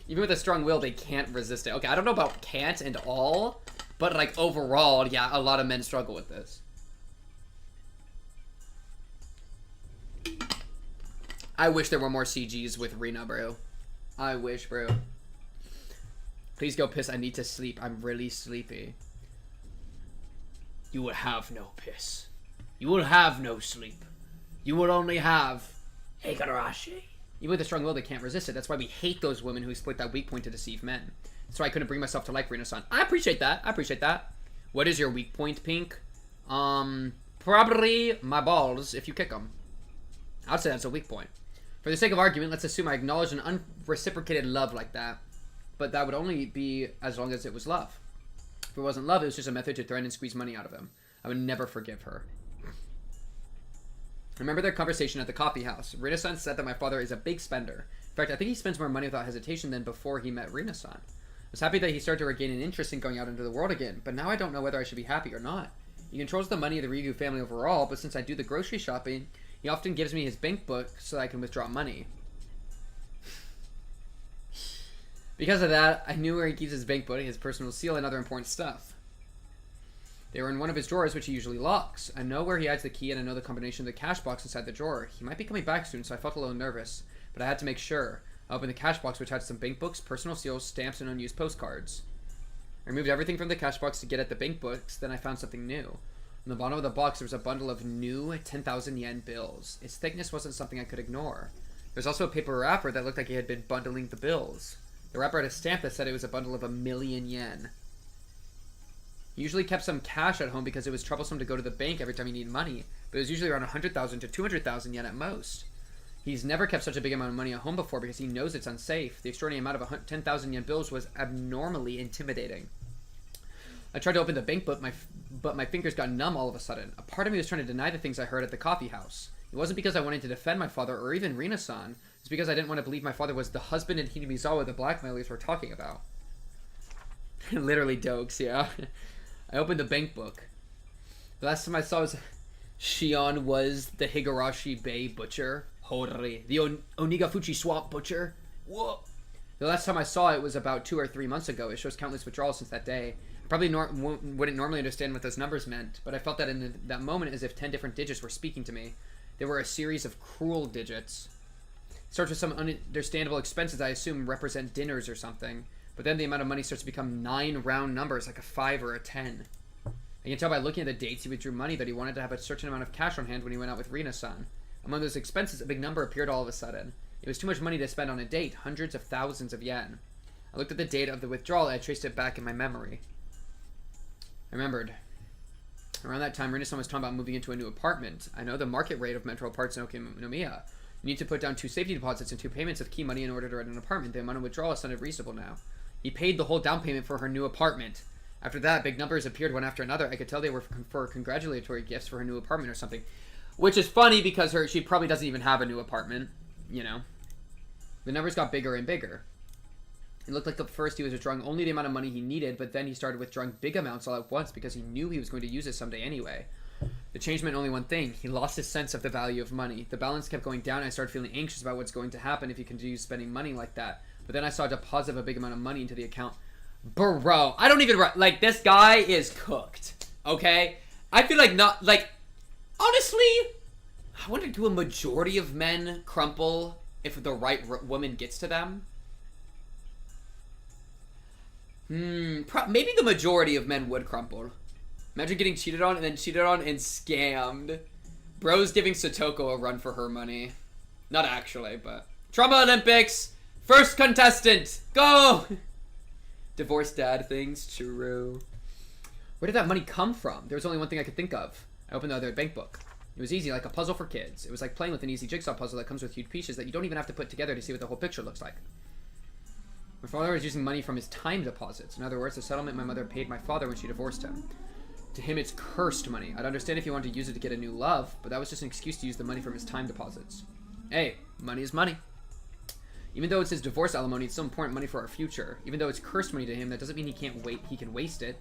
Even with a strong will, they can't resist it. Okay, I don't know about can't and all, but like overall, yeah, a lot of men struggle with this. I wish there were more CGs with Rena, bro. I wish, bro. Please go piss. I need to sleep. I'm really sleepy. You will have no piss. You will have no sleep. You will only have Higurashi. Even with a strong will, they can't resist it. That's why we hate those women who exploit that weak point to deceive men. That's why I couldn't bring myself to like Rena-san. I appreciate that. I appreciate that. What is your weak point, Pink? Probably my balls if you kick them. I'd say that's a weak point. For the sake of argument, let's assume I acknowledge an unreciprocated love like that. But that would only be as long as it was love. If it wasn't love, it was just a method to threaten and squeeze money out of him. I would never forgive her. Remember their conversation at the coffee house. Rena-san said that my father is a big spender. In fact, I think he spends more money without hesitation than before he met Rena-san. I was happy that he started to regain an interest in going out into the world again, but now I don't know whether I should be happy or not. He controls the money of the Ryugu family overall, but since I do the grocery shopping, he often gives me his bank book so that I can withdraw money. Because of that, I knew where he keeps his bank book, his personal seal, and other important stuff. They were in one of his drawers, which he usually locks. I know where he hides the key, and I know the combination of the cash box inside the drawer. He might be coming back soon, so I felt a little nervous, but I had to make sure. I opened the cash box, which had some bank books, personal seals, stamps, and unused postcards. I removed everything from the cash box to get at the bank books, then I found something new. On the bottom of the box, there was a bundle of new 10,000 yen bills. Its thickness wasn't something I could ignore. There was also a paper wrapper that looked like he had been bundling the bills. The wrapper had a stamp that said it was a bundle of 1,000,000 yen. He usually kept some cash at home because it was troublesome to go to the bank every time he needed money, but it was usually around 100,000 to 200,000 yen at most. He's never kept such a big amount of money at home before because he knows it's unsafe. The extraordinary amount of 10,000 yen bills was abnormally intimidating. I tried to open the bank book, but my fingers got numb all of a sudden. A part of me was trying to deny the things I heard at the coffee house. It wasn't because I wanted to defend my father or even Rena-san. It's because I didn't want to believe my father was the husband in Hinamizawa the blackmailers were talking about. Literally dokes, yeah. I opened the bank book. The last time I saw was Shion was the Higurashi Bay butcher. Hori. The Onigafuchi Swamp butcher. Whoa. The last time I saw it was about 2 or 3 months ago. It shows countless withdrawals since that day. I probably wouldn't normally understand what those numbers meant, but I felt that in that moment as if 10 different digits were speaking to me. They were a series of cruel digits. It starts with some understandable expenses I assume represent dinners or something, but then the amount of money starts to become 9 round numbers, like a 5 or a 10. I can tell by looking at the dates he withdrew money that he wanted to have a certain amount of cash on hand when he went out with Rena-san. Among those expenses, a big number appeared all of a sudden. It was too much money to spend on a date, hundreds of thousands of yen. I looked at the date of the withdrawal and I traced it back in my memory. I remembered. Around that time, Rena-san was talking about moving into a new apartment. I know the market rate of metro parts in Okinomiya. You need to put down 2 safety deposits and 2 payments of key money in order to rent an apartment. The amount of withdrawal sounded reasonable now. He paid the whole down payment for her new apartment. After that, big numbers appeared one after another. I could tell they were for congratulatory gifts for her new apartment or something. Which is funny because she probably doesn't even have a new apartment, you know. The numbers got bigger and bigger. It looked like at first he was withdrawing only the amount of money he needed, but then he started withdrawing big amounts all at once because he knew he was going to use it someday anyway. The change meant only one thing. He lost his sense of the value of money. The balance kept going down and I started feeling anxious about what's going to happen if he continues spending money like that. But then I saw a deposit of a big amount of money into the account. Bro, I don't even... Like, this guy is cooked. Okay? I feel like not... Like, honestly, I wonder, do a majority of men crumple if the right woman gets to them? Maybe the majority of men would crumple. Imagine getting cheated on and then cheated on and scammed. Bro's giving Satoko a run for her money. Not actually, but... Trauma Olympics! First contestant! Go! Divorced dad things, true. Where did that money come from? There was only one thing I could think of. I opened the other bank book. It was easy, like a puzzle for kids. It was like playing with an easy jigsaw puzzle that comes with huge pieces that you don't even have to put together to see what the whole picture looks like. My father was using money from his time deposits. In other words, the settlement my mother paid my father when she divorced him. To him, it's cursed money. I'd understand if he wanted to use it to get a new love, but that was just an excuse to use the money from his time deposits. Hey, money is money. Even though it's his divorce alimony, it's still important money for our future. Even though it's cursed money to him, that doesn't mean he can waste it.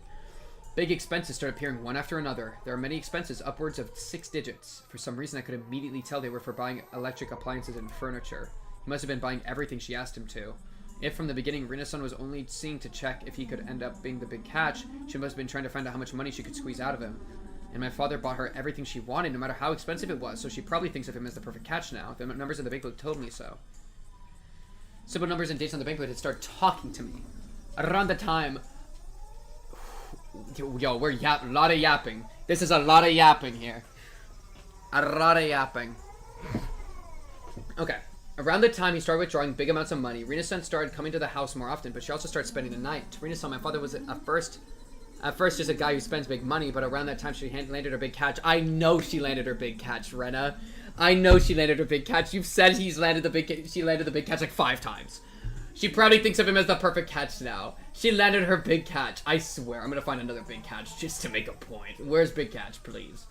Big expenses start appearing one after another. There are many expenses, upwards of 6 digits. For some reason, I could immediately tell they were for buying electric appliances and furniture. He must have been buying everything she asked him to. If from the beginning Rena-san was only seeing to check if he could end up being the big catch, she must have been trying to find out how much money she could squeeze out of him. And my father bought her everything she wanted, no matter how expensive it was, so she probably thinks of him as the perfect catch now. The numbers in the bank book told me so. Simple numbers and dates on the bank book had started talking to me. Around the time... Yo, we're a lot of yapping. This is a lot of yapping here. A lot of yapping. Okay. Around the time he started withdrawing big amounts of money, Rena-san started coming to the house more often, but she also started spending the night. To Rena-san, my father was at first just a guy who spends big money, but around that time she landed her big catch. I know she landed her big catch, Rena. I know she landed her big catch. You've said she landed the big catch like 5 times. She probably thinks of him as the perfect catch now. She landed her big catch. I swear, I'm gonna find another big catch just to make a point. Where's big catch, please?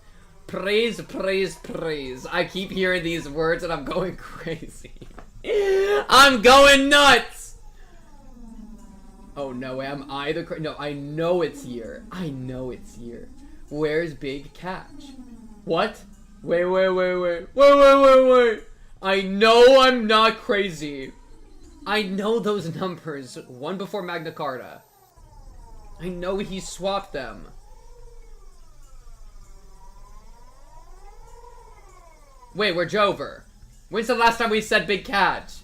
Praise, praise, praise. I keep hearing these words and I'm going crazy. I'm going nuts! Oh, no, am I the no, I know it's here. I know it's here. Where's big catch? What? Wait. I know I'm not crazy. I know those numbers. One before Magna Carta. I know he swapped them. Wait, we're Jover. When's the last time we said big catch?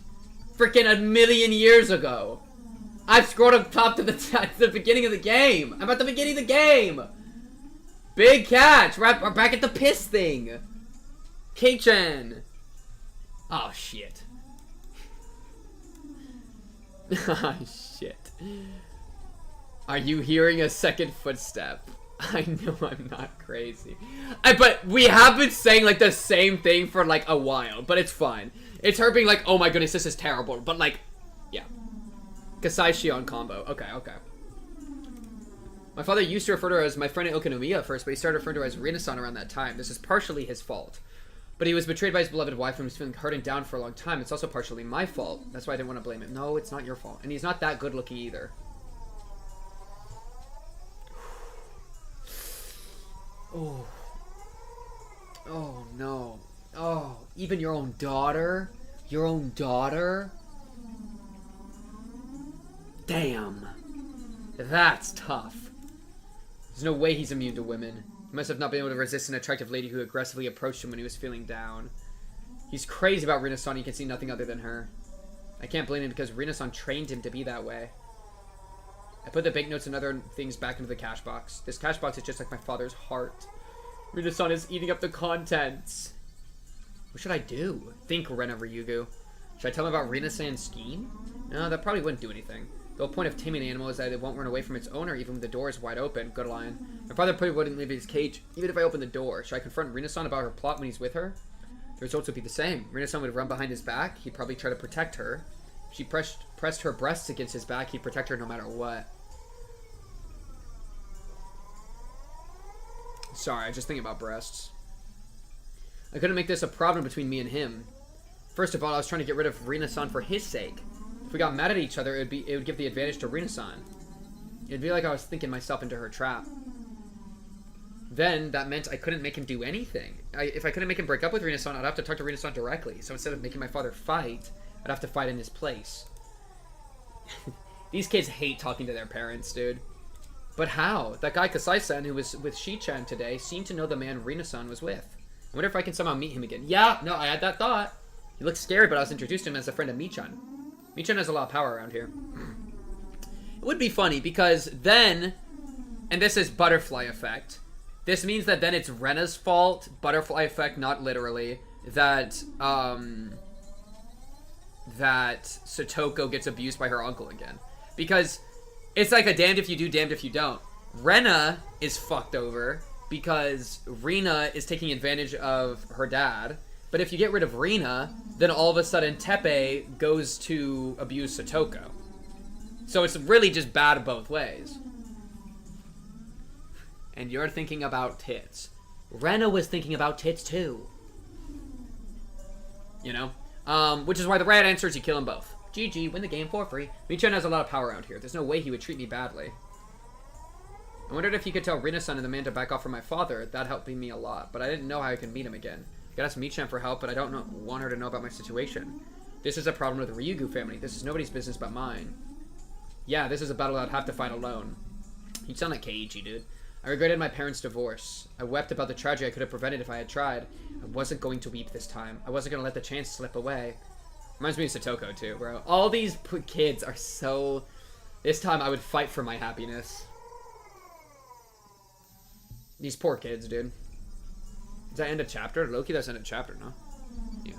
Freaking a million years ago. I've scrolled up top to the beginning of the game. I'm at the beginning of the game. Big catch. We're back at the piss thing. K-chan. Oh, shit. Oh, shit. Are you hearing a second footstep? I know I'm not crazy. But we have been saying, like, the same thing for, like, a while. But it's fine. It's her being like, oh my goodness, this is terrible. But, like, yeah. Kasai Shion combo. Okay. My father used to refer to her as my friend in Okonomiya at first, but he started referring to her as Rena-san around that time. This is partially his fault. But he was betrayed by his beloved wife and was feeling hurt and down for a long time. It's also partially my fault. That's why I didn't want to blame him. No, it's not your fault. And he's not that good looking either. Oh. Oh, no. Oh, even your own daughter? Your own daughter? Damn. That's tough. There's no way he's immune to women. He must have not been able to resist an attractive lady who aggressively approached him when he was feeling down. He's crazy about Rena-san. He can see nothing other than her. I can't blame him because Rena-san trained him to be that way. I put the banknotes and other things back into the cash box. This cash box is just like my father's heart. Rena-san is eating up the contents. What should I do? Think, Rena Ryugu. Should I tell him about Rena-san's scheme? No, that probably wouldn't do anything. The whole point of taming an animal is that it won't run away from its owner even when the door is wide open. Good line. My father probably wouldn't leave his cage even if I opened the door. Should I confront Rena-san about her plot when he's with her? The results would be the same. Rena-san would run behind his back. He'd probably try to protect her. If she pressed her breasts against his back, he'd protect her no matter what. Sorry, I just think about breasts. I couldn't make this a problem between me and him. First of all, I was trying to get rid of Rena-san for his sake. If we got mad at each other, it would give the advantage to Rena-san. It'd be like I was thinking myself into her trap. Then, that meant I couldn't make him do anything. If I couldn't make him break up with Rena-san, I'd have to talk to Rena-san directly. So instead of making my father fight, I'd have to fight in his place. These kids hate talking to their parents, dude. But how? That guy Kasai-san who was with Shi-chan today seemed to know the man Rena-san was with. I wonder if I can somehow meet him again. Yeah, no, I had that thought. He looks scary, but I was introduced to him as a friend of Mi-chan. Mi-chan has a lot of power around here. It would be funny because then, and this is butterfly effect, this means that then it's Rena's fault, butterfly effect, not literally, that Satoko gets abused by her uncle again. Because it's like a damned if you do, damned if you don't. Rena is fucked over because Rena is taking advantage of her dad. But if you get rid of Rena, then all of a sudden Teppei goes to abuse Satoko. So it's really just bad both ways. And you're thinking about tits. Rena was thinking about tits too. You know? Which is why the right answer is you kill them both. GG, win the game for free. Mi-chan has a lot of power around here. There's no way he would treat me badly. I wondered if he could tell Rena-san and the man to back off from my father. That helped me a lot, but I didn't know how I could meet him again. I could ask Mi-chan for help, but I don't want her to know about my situation. This is a problem with the Ryugu family. This is nobody's business but mine. Yeah, this is a battle I'd have to fight alone. You sound like Keiichi, dude. I regretted my parents' divorce. I wept about the tragedy I could have prevented if I had tried. I wasn't going to weep this time. I wasn't going to let the chance slip away. Reminds me of Satoko, too, bro. All these kids are so... This time I would fight for my happiness. These poor kids, dude. Does that end a chapter? Loki, that's end a chapter, no? Yeah.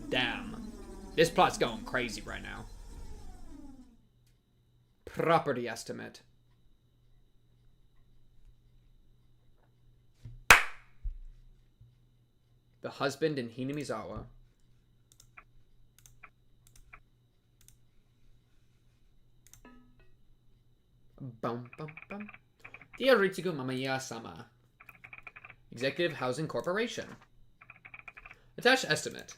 Damn. This plot's going crazy right now. Property estimate. The husband in Hinamizawa. Bum, bum, bum. Dear Ritsugu Mamaya-sama. Executive Housing Corporation. Attached estimate.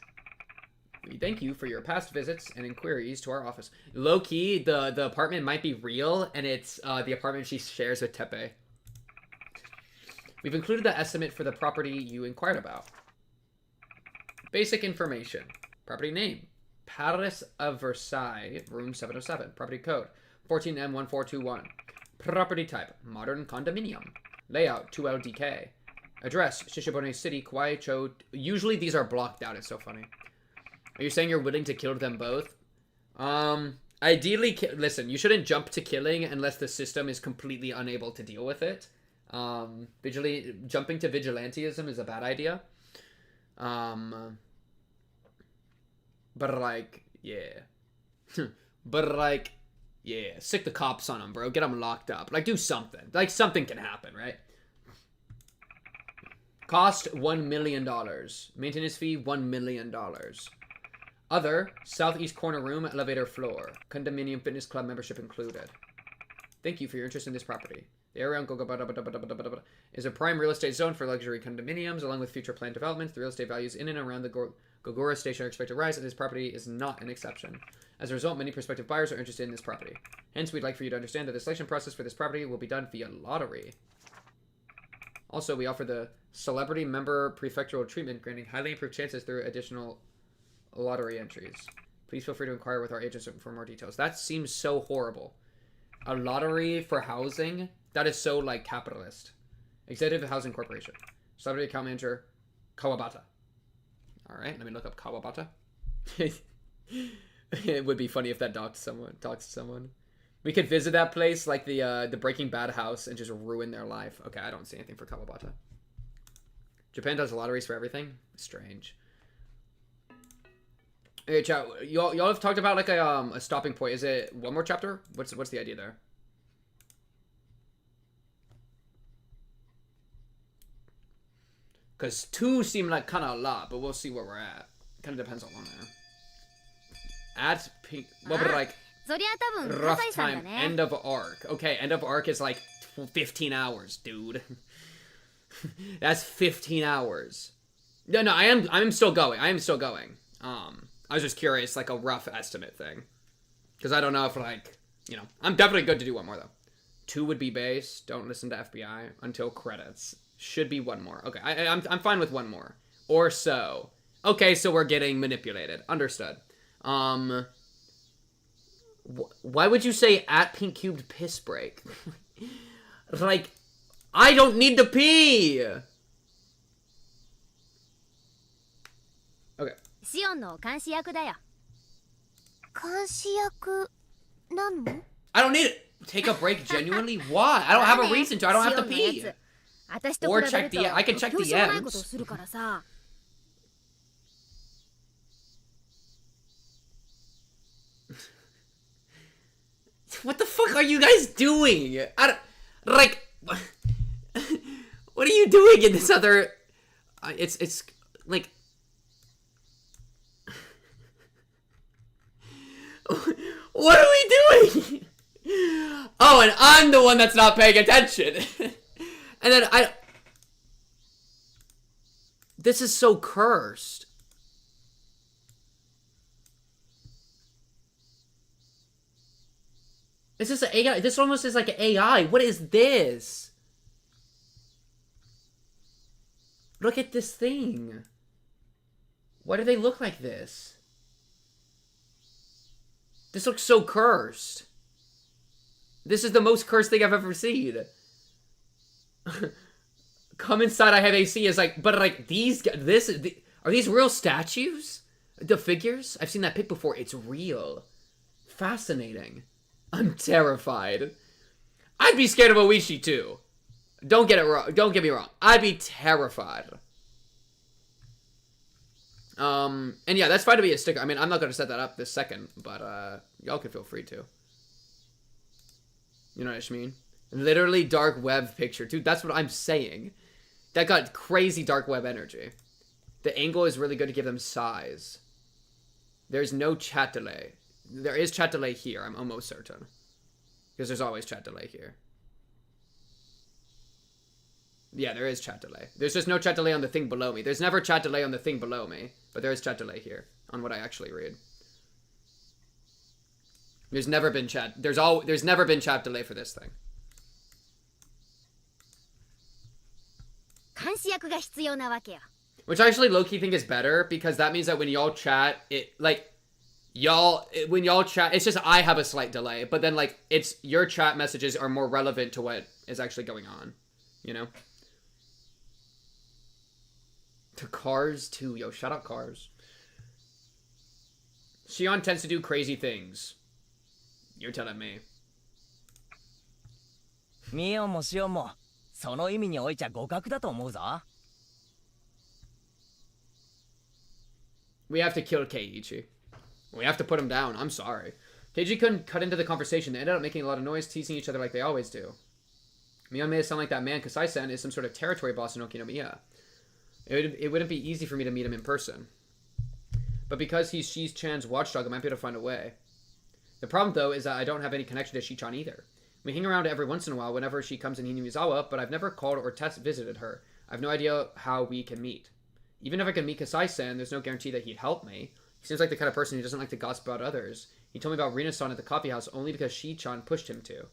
We thank you for your past visits and inquiries to our office. Low-key, the apartment might be real, and it's the apartment she shares with Tepe. We've included the estimate for the property you inquired about. Basic information. Property name. Palace of Versailles, room 707. Property code. 14M1421. Property type. Modern condominium. Layout. 2LDK. Address. Shishibone City, Kwaicho. Usually these are blocked out. It's so funny. Are you saying you're willing to kill them both? Ideally, listen, you shouldn't jump to killing unless the system is completely unable to deal with it. Jumping to vigilantism is a bad idea. But like, yeah. But like, yeah, sick the cops on them, bro. Get them locked up. Like, do something. Like, something can happen, right? Cost $1 million. Maintenance fee $1 million. Other, southeast corner room, elevator floor. Condominium fitness club membership included. Thank you for your interest in this property. The area around Gogo is a prime real estate zone for luxury condominiums, along with future planned developments. The real estate values in and around the Gogora station are expected to rise, and this property is not an exception. As a result, many prospective buyers are interested in this property. Hence, we'd like for you to understand that the selection process for this property will be done via lottery. Also, we offer the celebrity member prefectural treatment, granting highly improved chances through additional lottery entries. Please feel free to inquire with our agents for more details. That seems so horrible. A lottery for housing? That is so, like, capitalist. Executive Housing Corporation. Celebrity account manager, Kawabata. Alright, let me look up Kawabata. It would be funny if that talks to someone. We could visit that place, like the Breaking Bad house, and just ruin their life. Okay, I don't see anything for Kawabata. Japan does lotteries for everything? Strange. Hey, chat, y'all have talked about, like, a stopping point. Is it one more chapter? What's the idea there? Because 2 seem like kind of a lot, but we'll see where we're at. Kind of depends on one there. At pink... What would like... Rough time. End of arc. Okay, end of arc is like 15 hours, dude. That's 15 hours. No, I'm still going. I am still going. I was just curious, like a rough estimate thing. Because I don't know if, like, you know... I'm definitely good to do one more, though. 2 would be base. Don't listen to FBI until credits. Should be one more. Okay, I'm fine with one more. Or so. Okay, so we're getting manipulated. Understood. Why would you say at pink cubed piss break? Like, I don't need to pee! Okay. シオンの監視役だよ。監視役なの？ I don't need it! Take a break genuinely? Why? I don't have a reason to. I don't have to pee. Or check the... I can check the ends. What the fuck are you guys doing? I don't... Like... What are you doing in this other... It's... Like... What are we doing? Oh, and I'm the one that's not paying attention. And then This is so cursed. This is AI. This almost is like AI. What is this? Look at this thing. Why do they look like this? This looks so cursed. This is the most cursed thing I've ever seen. Come inside, I have AC is like, but like these, are these real statues? The figures? I've seen that pic before. It's real. fascinating. I'm terrified. I'd be scared of Oishi too. Don't get me wrong. I'd be terrified. And yeah, that's fine to be a sticker. I mean, I'm not gonna set that up this second, but y'all can feel free to. You know what I mean? Literally dark web picture. Dude, that's what I'm saying. That got crazy dark web energy. The angle is really good to give them size. There's no chat delay. There is chat delay here, I'm almost certain. Because there's always chat delay here. Yeah, there is chat delay. There's just no chat delay on the thing below me. There's never chat delay on the thing below me. But there is chat delay here, on what I actually read. There's never been chat. There's never been chat delay for this thing. Which I actually low-key think is better, because that means that when y'all chat, when y'all chat, it's just I have a slight delay, but then like it's your chat messages are more relevant to what is actually going on, you know? To Cars too, yo, shout out Cars. Shion tends to do crazy things. You're telling me. ミオンもシオンもその意味においちゃ互角だと思うぞ。We have to kill Keiichi. We have to put him down. I'm sorry. Keiichi couldn't cut into the conversation. They ended up making a lot of noise, teasing each other like they always do. Mion made it sound like that man Kasai-san is some sort of territory boss in Okinomiya. It wouldn't be easy for me to meet him in person. But because he's Shi-chan's watchdog, I might be able to find a way. The problem, though, is that I don't have any connection to Shi-chan either. We hang around every once in a while whenever she comes in Hinamizawa, but I've never called or visited her. I have no idea how we can meet. Even if I could meet Kasai-san, there's no guarantee that he'd help me. He seems like the kind of person who doesn't like to gossip about others. He told me about Rena-san at the coffee house only because Shi-chan pushed him to.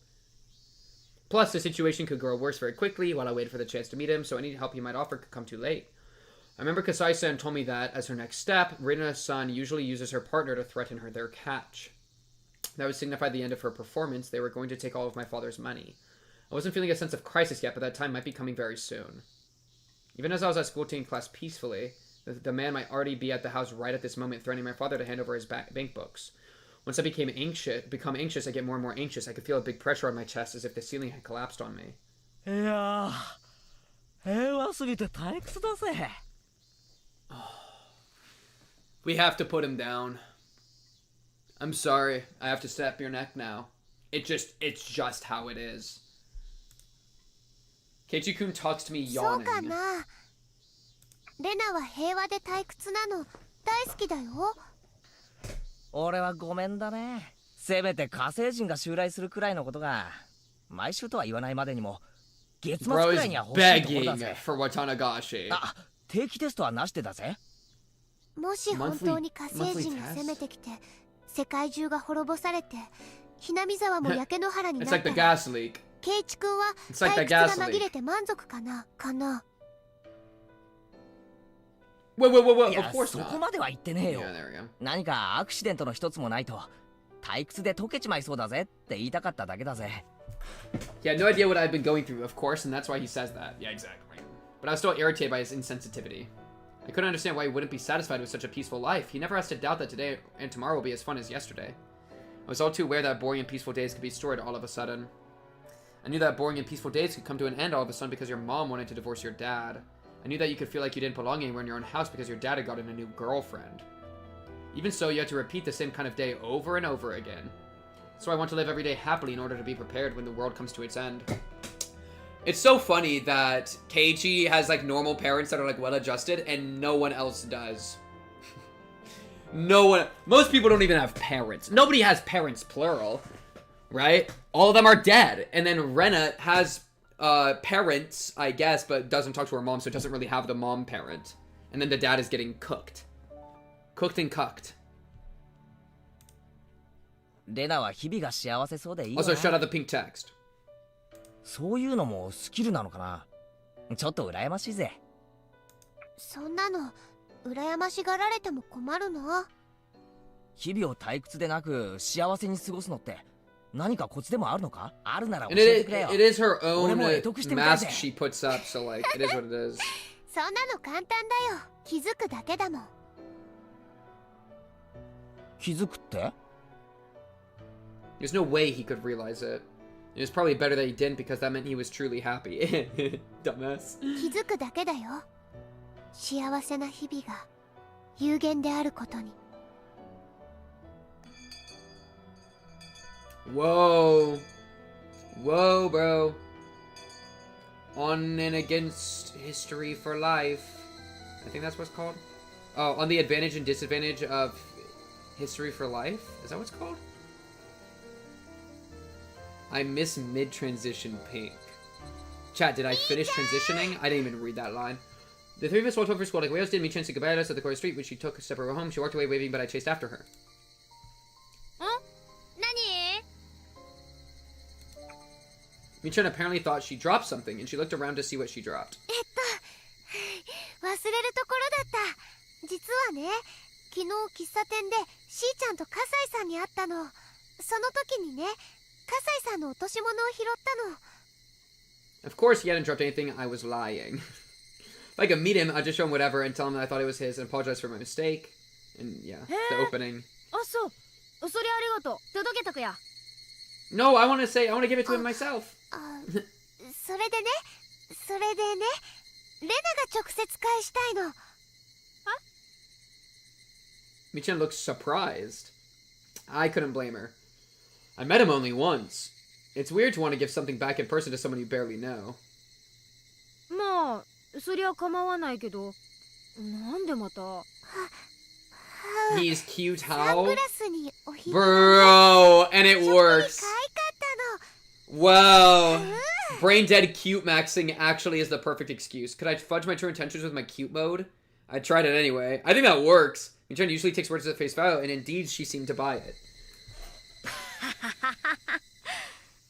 Plus, the situation could grow worse very quickly while I waited for the chance to meet him, so any help he might offer could come too late. I remember Kasai-san told me that, as her next step, Rena-san usually uses her partner to threaten their catch. That would signify the end of her performance. They were going to take all of my father's money. I wasn't feeling a sense of crisis yet, but that time might be coming very soon. Even as I was at school taking class peacefully, the man might already be at the house right at this moment, threatening my father to hand over his bank books. Once I become anxious, I get more and more anxious. I could feel a big pressure on my chest, as if the ceiling had collapsed on me. We have to put him down. I'm sorry. I have to snap your neck now. It's just how it is. Keiichi-kun talks to me yawning. そうかな。レナは平和で退屈なの大好きだよ。俺はごめんだね。せめて火星人が襲来するくらいのことが毎週とは言わないまでにも月末くらいには欲しいところだぜ。for Watanagashi. あ、定期テストはなしでだぜ。もし本当に火星人が攻めてきて世界中が滅ぼされてひなみ沢も焼け野原になったらケイチ君は退屈が紛れて満足かないや、そこまでは言ってねえよ。何かアクシデントの一つもないと退屈で溶けちまいそうだぜって言いたかっただけだぜ。He had no idea what I'd been going through, of course, and that's why he says that. Yeah, exactly. But I was still irritated by his insensitivity. I couldn't understand why he wouldn't be satisfied with such a peaceful life. He never has to doubt that today and tomorrow will be as fun as yesterday. I was all too aware that boring and peaceful days could be destroyed all of a sudden. I knew that boring and peaceful days could come to an end all of a sudden because your mom wanted to divorce your dad. I knew that you could feel like you didn't belong anywhere in your own house because your dad had gotten a new girlfriend. Even so, you had to repeat the same kind of day over and over again. So I want to live every day happily in order to be prepared when the world comes to its end. It's so funny that Keiichi has like normal parents that are like well adjusted and no one else does. Most people don't even have parents. Nobody has parents plural, right? All of them are dead. And then Rena has parents, I guess, but doesn't talk to her mom, so it doesn't really have the mom parent. And then the dad is getting cooked. Cooked and cucked. Also, shut out the pink text. そういうのもスキルなのかな。ちょっと羨ましいぜ。そんなの羨ましがられても困るの。日々を退屈でなく幸せに過ごすのって何かコツでもあるのか？あるなら教えてくれよ。It is her own mask she puts up, so like it is what it is. そんなの簡単だよ。気づくだけだもん。気づくって？ There's no way he could realize it. It was probably better that he didn't because that meant he was truly happy. Dumbass. 気づくだけだよ。幸せな日々が有限であることに。Whoa. Whoa, bro. On and against history for life. I think that's what it's called. Oh, on the advantage and disadvantage of history for life? Is that what it's called? I miss mid-transition pink. Chat, did I finish transitioning? I didn't even read that line. The three of us walked over to school like whales. Didn't meet chance to goodbye to us at the corner street when she took a step of her home. She walked away waving, but I chased after her. Michan apparently thought she dropped something, and she looked around to see what she dropped. 忘れるところだった。実はね、昨日喫茶店でしーちゃんと葛西さんに会ったの。その時にね、葛西さんの落とし物を拾ったの。Of course, he hadn't dropped anything. I was lying. If I could meet him, I'd just show him whatever and tell him that I thought it was his and apologize for my mistake. And yeah, the opening. あ、そう。それありがとう。届けとくよ。No, I want to give it to him myself. それでね、レナが直接返したいの。Michan looked surprised. I couldn't blame her. I met him only once. It's weird to want to give something back in person to someone you barely know. まあ、そりゃ構わないけど、なんでまた。He's cute how? サングラスにおひげ。Bro, and it works. Wow. Brain dead cute maxing actually is the perfect excuse. Could I fudge my true intentions with my cute mode? I tried it anyway. I think that works. Michan usually takes words at face value, and indeed she seemed to buy it.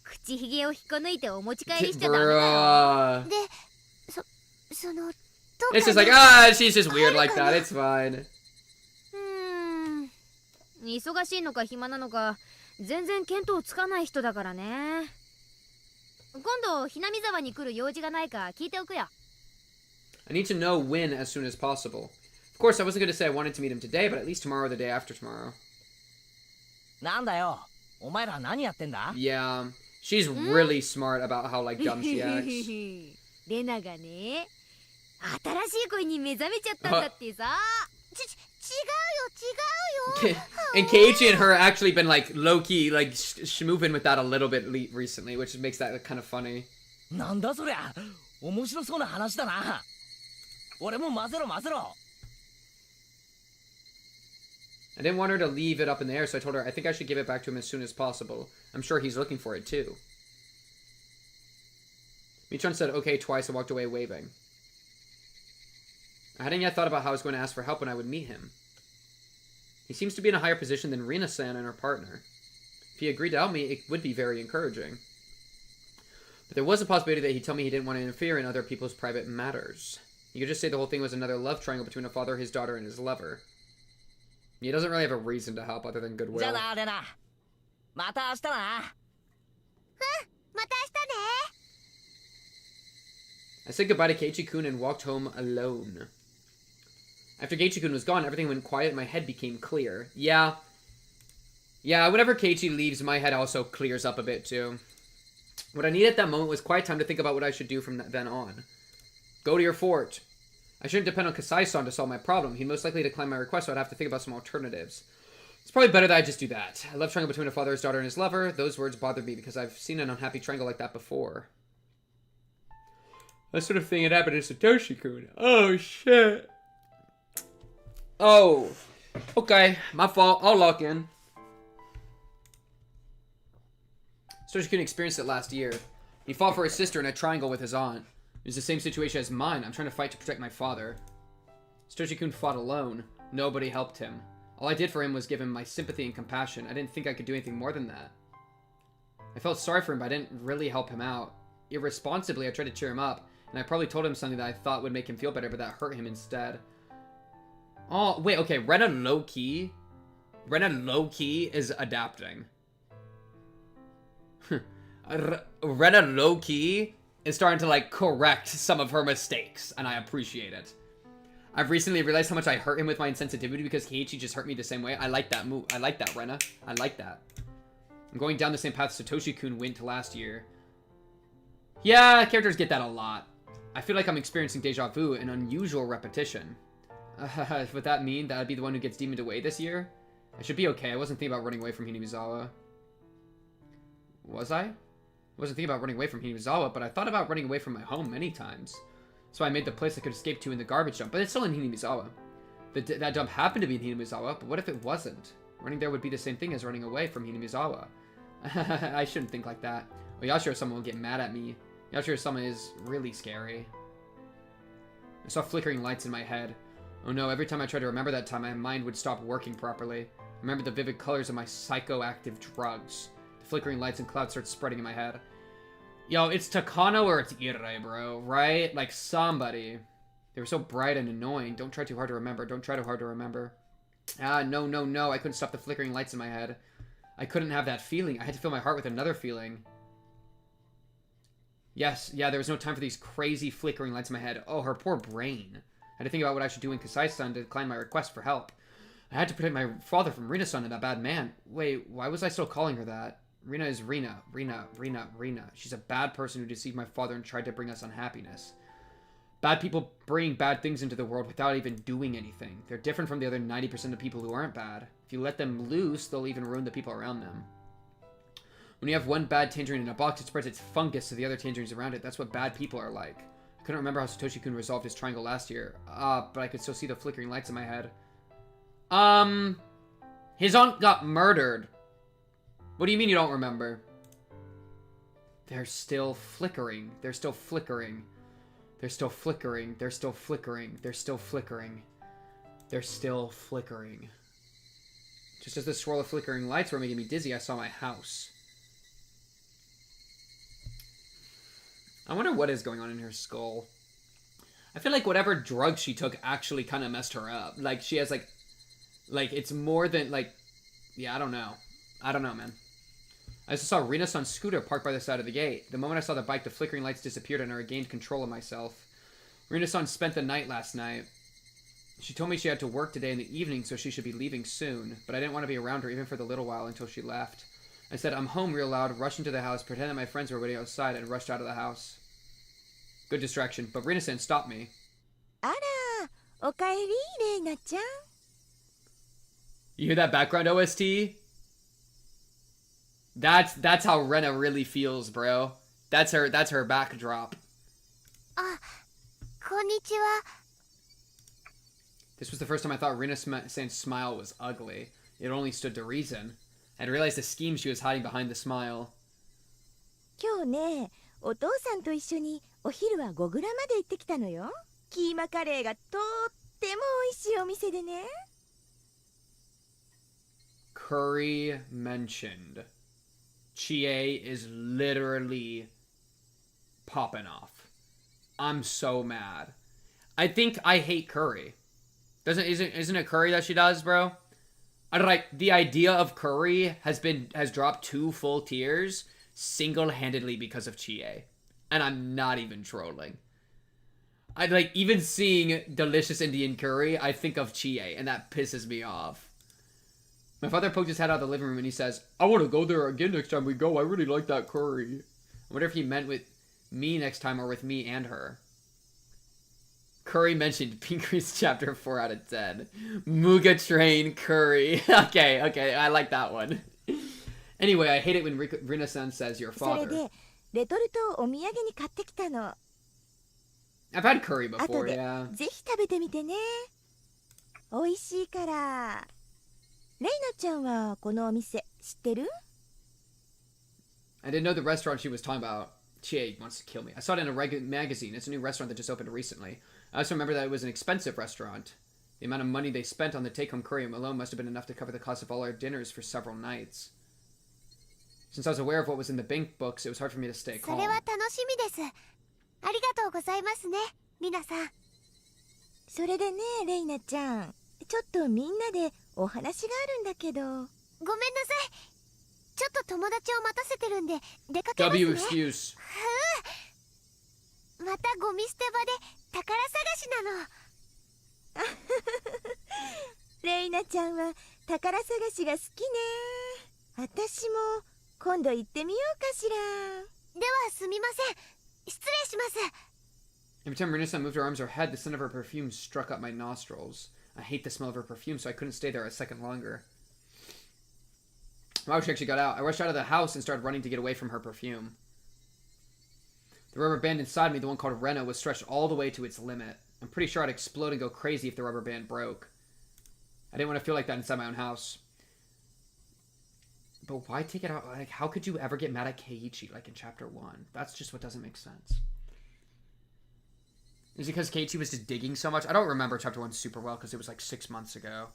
口ひげを引っこ抜いてお持ち帰りしちゃダメだよ。で、その、It's just like, she's just weird like that. It's fine. 忙しいのか暇なのか全然見当つかない人だからね。今度ひなみ沢に来る用事がないか聞いておくよ。I need to know when as soon as possible. Of course, I wasn't going to say I wanted to meet him today, but at least tomorrow or the day after tomorrow. なんだよ。お前ら何やってんだ? Yeah, she's really smart about how like dumb she acts. レナがね、新しい恋に目覚めちゃったんだってさ。違うよ。And Keiichi and her actually been like low-key like schmoovin with that a little bit recently, which makes that kind of funny. なんだそりゃ。面白そうな話だな。俺も混ぜろ。I didn't want her to leave it up in the air, so I told her I think I should give it back to him as soon as possible. I'm sure he's looking for it too. Michan said okay twice and walked away waving. I hadn't yet thought about how I was going to ask for help when I would meet him. He seems to be in a higher position than Rena-san and her partner. If he agreed to help me, it would be very encouraging. But there was a possibility that he'd tell me he didn't want to interfere in other people's private matters. He could just say the whole thing was another love triangle between a father, his daughter, and his lover. He doesn't really have a reason to help other than goodwill. じゃあな、レナ。また明日な。また明日ね。I said goodbye to Keiichi-kun and walked home alone. After Keiichi-kun was gone, everything went quiet and my head became clear. Yeah, whenever Keiichi leaves, my head also clears up a bit too. What I needed at that moment was quiet time to think about what I should do from then on. Go to your fort. I shouldn't depend on Kasai-san to solve my problem. He'd most likely decline my request, so I'd have to think about some alternatives. It's probably better that I just do that. A love triangle between a father, his daughter, and his lover. Those words bothered me because I've seen an unhappy triangle like that before. That sort of thing had happened to Satoshi-kun. Oh, shit. Oh. Okay, my fault. I'll lock in. Satoshi-kun experienced it last year. He fought for his sister in a triangle with his aunt. It was the same situation as mine. I'm trying to fight to protect my father. Satoshi-kun fought alone. Nobody helped him. All I did for him was give him my sympathy and compassion. I didn't think I could do anything more than that. I felt sorry for him, but I didn't really help him out. Irresponsibly, I tried to cheer him up, and I probably told him something that I thought would make him feel better, but that hurt him instead. Oh, wait, okay, Rena low-key is adapting. Rena low-key is starting to, like, correct some of her mistakes, and I appreciate it. I've recently realized how much I hurt him with my insensitivity because Keiichi just hurt me the same way. I like that move. I like that, Rena. I like that. I'm going down the same path Satoshi-kun went last year. Yeah, characters get that a lot. I feel like I'm experiencing deja vu, an unusual repetition. Would that mean that I'd be the one who gets demoned away this year? I should be okay. I wasn't thinking about running away from Hinamizawa. Was I? I wasn't thinking about running away from Hinamizawa, but I thought about running away from my home many times. So I made the place I could escape to in the garbage dump, but it's still in Hinamizawa. That dump happened to be in Hinamizawa, but what if it wasn't? Running there would be the same thing as running away from Hinamizawa. I shouldn't think like that. Yashiro-sama will get mad at me. Yashiro-sama is really scary. I saw flickering lights in my head. Oh no, every time I tried to remember that time, my mind would stop working properly. I remember the vivid colors of my psychoactive drugs. The flickering lights and clouds start spreading in my head. Yo, it's Takano or it's Ire, bro, right? Like somebody. They were so bright and annoying. Don't try too hard to remember. Don't try too hard to remember. Ah, no. I couldn't stop the flickering lights in my head. I couldn't have that feeling. I had to fill my heart with another feeling. Yes, yeah, there was no time for these crazy flickering lights in my head. Oh, her poor brain. I had to think about what I should do in Kasai-san to decline my request for help. I had to protect my father from Rena-san and that bad man. Wait, why was I still calling her that? Rena is Rena. She's a bad person who deceived my father and tried to bring us unhappiness. Bad people bring bad things into the world without even doing anything. They're different from the other 90% of people who aren't bad. If you let them loose, they'll even ruin the people around them. When you have one bad tangerine in a box, it spreads its fungus to the other tangerines around it. That's what bad people are like. I couldn't remember how Satoshi-kun resolved his triangle last year. But I could still see the flickering lights in my head. His aunt got murdered. What do you mean you don't remember? They're still flickering. They're still flickering. They're still flickering. They're still flickering. They're still flickering. They're still flickering. Just as the swirl of flickering lights were making me dizzy, I saw my house. I wonder what is going on in her skull. I feel like whatever drug she took actually kind of messed her up. Like, she has, like, it's more than, like, yeah, I don't know. I don't know, man. I just saw Rena-san's scooter parked by the side of the gate. The moment I saw the bike, the flickering lights disappeared and I regained control of myself. Rena-san spent the night last night. She told me she had to work today in the evening, so she should be leaving soon. But I didn't want to be around her even for the little while until she left. I said, I'm home real loud, rushed into the house, pretended my friends were waiting outside, and rushed out of the house. Good distraction, but Rena-san stopped me. Ara, okaeri, Reina-chan. You hear that background OST? That's how Rena really feels, bro. That's her backdrop. Konnichiwa. This was the first time I thought Rena-san's smile was ugly. It only stood to reason. I'd realized the scheme she was hiding behind the smile. 今日ね、お父さんと一緒にお昼は5グラまで行ってきたのよ。キーマカレーがとっても美味しいお店でね。Curry mentioned. Chie is literally popping off. I'm so mad. I think I hate curry. Isn't it curry that she does, bro? I don't like the idea of curry has dropped 2 full tiers single-handedly because of Chie. And I'm not even trolling. I like even seeing delicious Indian curry, I think of Chie, and that pisses me off. My father poked his head out of the living room and he says, I want to go there again next time we go. I really like that curry. I wonder if he meant with me next time or with me and her. Curry mentioned Pinkrie's chapter 4 out of 10. Muga train curry. Okay, I like that one. Anyway, I hate it when Rena-san says your father. I've had curry before, yeah. ぜひ食べてみてね。美味しいから。レイナちゃんはこのお店知ってる? I didn't know the restaurant she was talking about. Chie wants to kill me. I saw it in a magazine. It's a new restaurant that just opened recently. I also remember that it was an expensive restaurant. The amount of money they spent on the take-home curry alone must have been enough to cover the cost of all our dinners for several nights. Since I was aware of what was in the bank books, it was hard for me to stay calm. それは楽しみです。ありがとうございますね、リナさん。それでね、レイナちゃん。ちょっとみんなでお話があるんだけど。ごめんなさい。ちょっと友達を待たせてるんで出かけますね。W excuse. またゴミ捨て場で宝探しなの。レイナちゃんは宝探しが好きね。私も今度行ってみようかしら。ではすみません。失礼します。 Every time Rena moved her arms or head, the scent of her perfume struck up my nostrils. I hate the smell of her perfume, so I couldn't stay there a second longer. Wow, she actually got out. I rushed out of the house and started running to get away from her perfume. The rubber band inside me, the one called Rena, was stretched all the way to its limit. I'm pretty sure I'd explode and go crazy if the rubber band broke. I didn't want to feel like that inside my own house. But why take it out? Like, how could you ever get mad at Keiichi, like in chapter 1? That's just what doesn't make sense. Is it because Keiichi was just digging so much? I don't remember chapter 1 super well because it was like 6 months ago.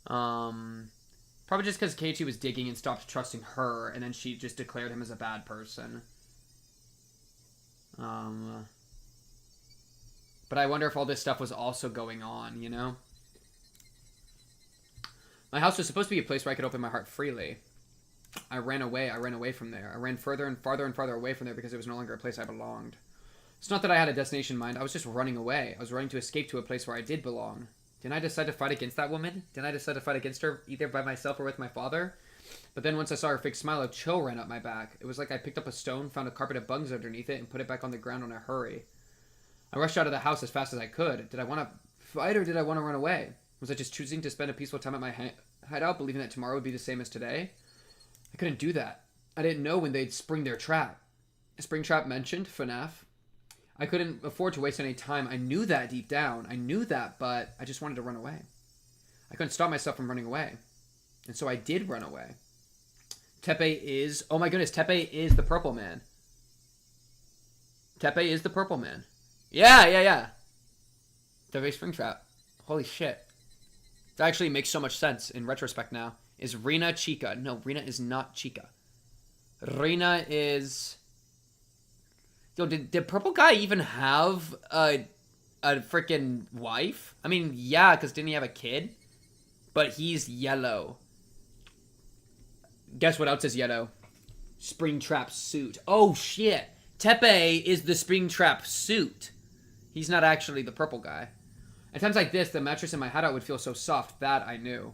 Probably just because Keiichi was digging and stopped trusting her, and then she just declared him as a bad person. But I wonder if all this stuff was also going on, you know? My house was supposed to be a place where I could open my heart freely. I ran away from there. I ran further and farther away from there because it was no longer a place I belonged. It's not that I had a destination in mind, I was just running away. I was running to escape to a place where I did belong. Didn't I decide to fight against that woman? Didn't I decide to fight against her, either by myself or with my father? But then once I saw her fake smile, a chill ran up my back. It was like I picked up a stone, found a carpet of bugs underneath it, and put it back on the ground in a hurry. I rushed out of the house as fast as I could. Did I want to fight or did I want to run away? Was I just choosing to spend a peaceful time at my hideout, believing that tomorrow would be the same as today? I couldn't do that. I didn't know when they'd spring their trap. Springtrap mentioned, FNAF. I couldn't afford to waste any time. I knew that deep down. I knew that, but I just wanted to run away. I couldn't stop myself from running away. And so I did run away. Teppei is... Oh my goodness, Teppei is the purple man. Teppei is the purple man. Yeah. Teppei Springtrap. Holy shit. That actually makes so much sense in retrospect now. Is Rena Chica? No, Rena is not Chica. Rena is... Yo, did Purple Guy even have a freaking wife? I mean, yeah, because didn't he have a kid? But he's yellow. Guess what else is yellow? Springtrap suit. Oh, shit. Teppei is the Springtrap suit. He's not actually the purple guy. At times like this, the mattress in my hideout would feel so soft. That I knew.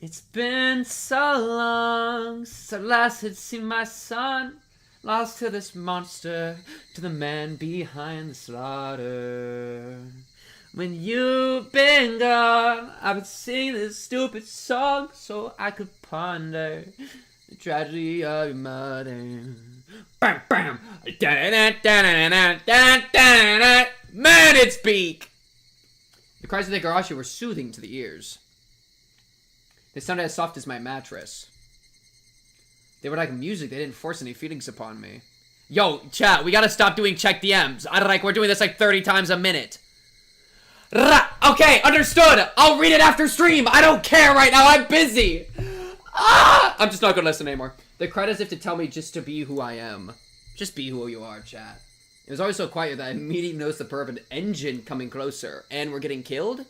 It's been so long since I last had seen my son. Lost to this monster, to the man behind the slaughter. When you've been gone, I've been singing this stupid song so I could ponder the tragedy of your mother. Bam, bam. Man, its beak! The cries of the Higurashi were soothing to the ears. They sounded as soft as my mattress. They were like music. They didn't force any feelings upon me. Yo, chat, we gotta stop doing check DMs. We're doing this like 30 times a minute. Okay, understood. I'll read it after stream. I don't care right now. I'm busy. I'm just not gonna listen anymore. They cried as if to tell me just to be who I am. Just be who you are, chat. It was always so quiet that I immediately noticed the purr of an engine coming closer. And we're getting killed?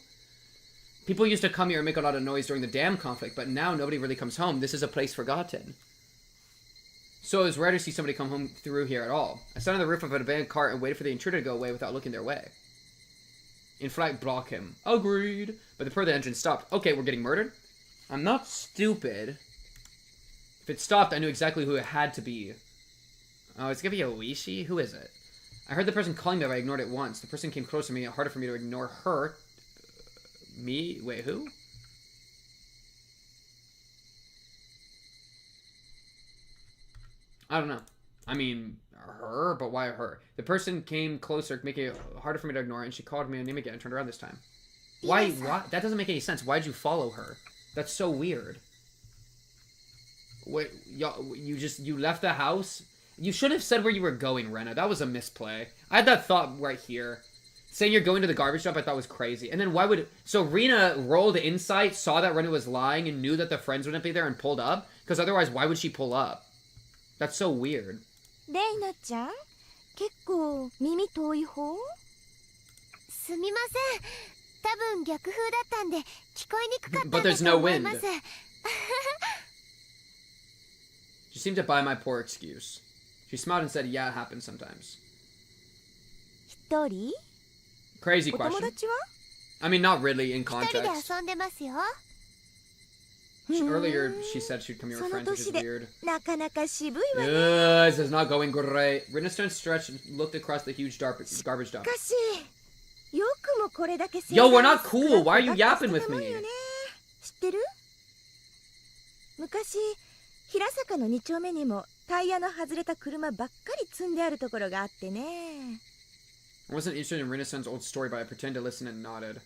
People used to come here and make a lot of noise during the dam conflict, but now nobody really comes home. This is a place forgotten. So it was rare to see somebody come home through here at all. I sat on the roof of an abandoned cart and waited for the intruder to go away without looking their way. In flight, block him. Agreed. But the purr of the engine stopped. Okay, we're getting murdered? I'm not stupid. If it stopped, I knew exactly who it had to be. Oh, it's gonna be Oishi? Who is it? I heard the person calling me, but I ignored it once. The person came close to me, harder for me to ignore her. Me? Wait, who? I don't know. I mean, her, but why her? The person came closer, making it harder for me to ignore, and she called me a name again and turned around this time. Why? That doesn't make any sense. Why'd you follow her? That's so weird. Wait, you left the house? You should have said where you were going, Rena. That was a misplay. I had that thought right here. Saying you're going to the garbage dump I thought was crazy. And then why would... So Rena rolled insight, saw that Rena was lying, and knew that the friends wouldn't be there and pulled up? Because otherwise, why would she pull up? That's so weird. Reina-chan? 結構耳遠い方? すみません。多分逆風だったんで聞こえにくかったんだと思います。 But there's no wind. She seemed to buy my poor excuse. She smiled and said, yeah, it happens sometimes. 一人? Crazy question. I mean, not really in context. 一人で遊んでますよ。Earlier, she said she'd come here with friends, which is weird. なかなか渋いわね。 This is not going great. Rena stretched and looked across the huge garbage dump. しかし、よくもこれだけ Yo, we're not cool. Why are you yapping with me? 知ってる？昔、平坂の2丁目にもタイヤの外れた車ばっかり積んであるところがあってね。 I wasn't interested in Renaissance old story, but I pretended to listen and nodded.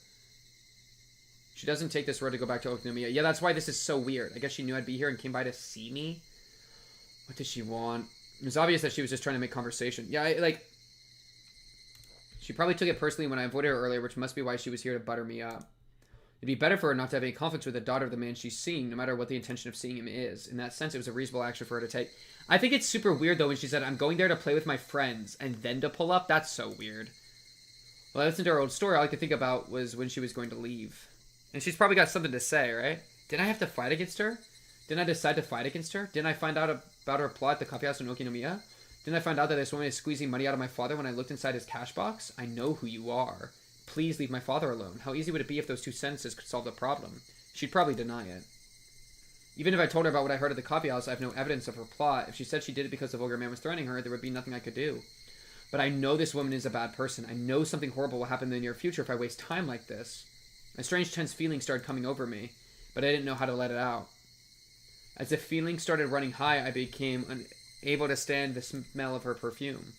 She doesn't take this road to go back to Oknomiya. Yeah, that's why this is so weird. I guess she knew I'd be here and came by to see me. What does she want? It was obvious that she was just trying to make conversation. Yeah, she probably took it personally when I avoided her earlier, which must be why she was here to butter me up. It'd be better for her not to have any conflicts with the daughter of the man she's seeing, no matter what the intention of seeing him is. In that sense, it was a reasonable action for her to take. I think it's super weird, though, when she said, I'm going there to play with my friends, and then to pull up. That's so weird. Well, I listened to her old story. All I could think about was when she was going to leave. And she's probably got something to say, right? Didn't I have to fight against her? Didn't I decide to fight against her? Didn't I find out about her plot at the coffee house in Okinomiya? Didn't I find out that this woman is squeezing money out of my father when I looked inside his cash box? I know who you are. Please leave my father alone. How easy would it be if those two sentences could solve the problem? She'd probably deny it. Even if I told her about what I heard at the coffee house, I have no evidence of her plot. If she said she did it because the vulgar man was threatening her, there would be nothing I could do. But I know this woman is a bad person. I know something horrible will happen in the near future if I waste time like this. A strange tense feeling started coming over me, but I didn't know how to let it out. As the feeling started running high, I became unable to stand the smell of her perfume.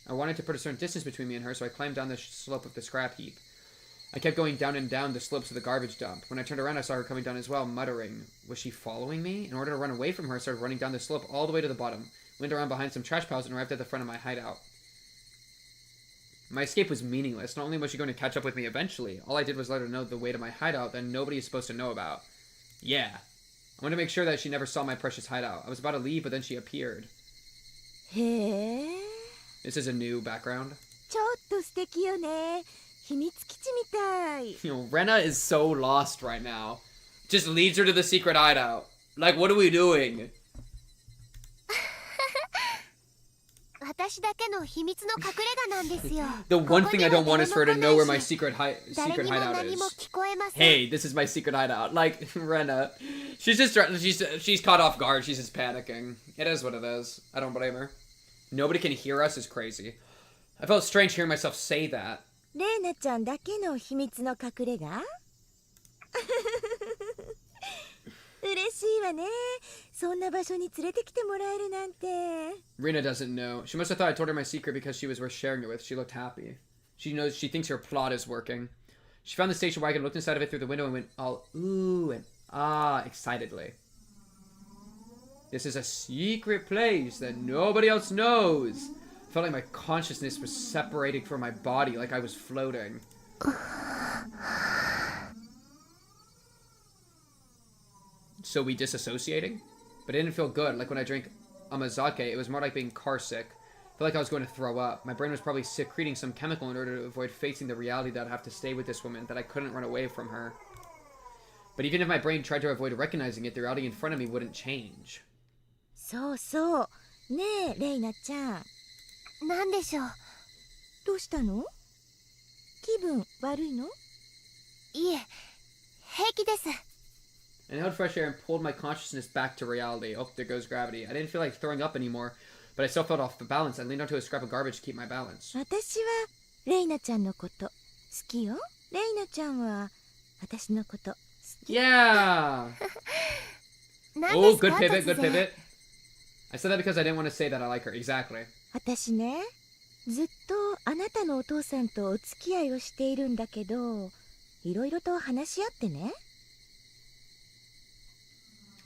I wanted to put a certain distance between me and her, so I climbed down the slope of the scrap heap. I kept going down and down the slopes of the garbage dump. When I turned around, I saw her coming down as well, muttering. Was she following me? In order to run away from her, I started running down the slope all the way to the bottom, went around behind some trash piles, and arrived at the front of my hideout. My escape was meaningless. Not only was she going to catch up with me eventually, all I did was let her know the way to my hideout that nobody is supposed to know about. Yeah. I wanted to make sure that she never saw my precious hideout. I was about to leave, but then she appeared. Hey. This is a new background. ちょっと素敵よね。秘密基地みたい。You know, Rena is so lost right now. Just leads her to the secret hideout. Like, what are we doing? 私だけの秘密の隠れ家なんですよ。 The one thing I don't want is for her to know where my secret hideout is. Hey, this is my secret hideout. Like, Rena, she's caught off guard. She's just panicking. It is what it is. I don't blame her. Nobody can hear us is crazy. I felt strange hearing myself say that. レイナちゃんだけの秘密の隠れ家？嬉しいわね。そんな場所に連れてきてもらえるなんて。Rena doesn't know. She must have thought I told her my secret because she was worth sharing it with. She looked happy. She thinks her plot is working. She found the station wagon, looked inside of it through the window, and went all ooh and ah excitedly. This is a secret place that nobody else knows. I felt like my consciousness was separating from my body, like I was floating. So we disassociating? But it didn't feel good. Like when I drank amazake, it was more like being car sick. I felt like I was going to throw up. My brain was probably secreting some chemical in order to avoid facing the reality that I'd have to stay with this woman, that I couldn't run away from her. But even if my brain tried to avoid recognizing it, the reality in front of me wouldn't change. そうそう。ねえ、レイナちゃん。なんでしょう。どうしたの？気分悪いの？いえ、平気です。I inhaled fresh air and pulled my consciousness back to reality. Oh, there goes gravity. I didn't feel like throwing up anymore, but I still felt off the balance. I leaned onto a scrap of garbage to keep my balance. 私はレイナちゃんのこと好きよ。レイナちゃんは私のこと好き。Yeah! Oh, good pivot, good pivot. I said that because I didn't want to say that I like her. Exactly. 私ね、ずっとあなたのお父さんとお付き合いをしているんだけど、いろいろと話し合ってね。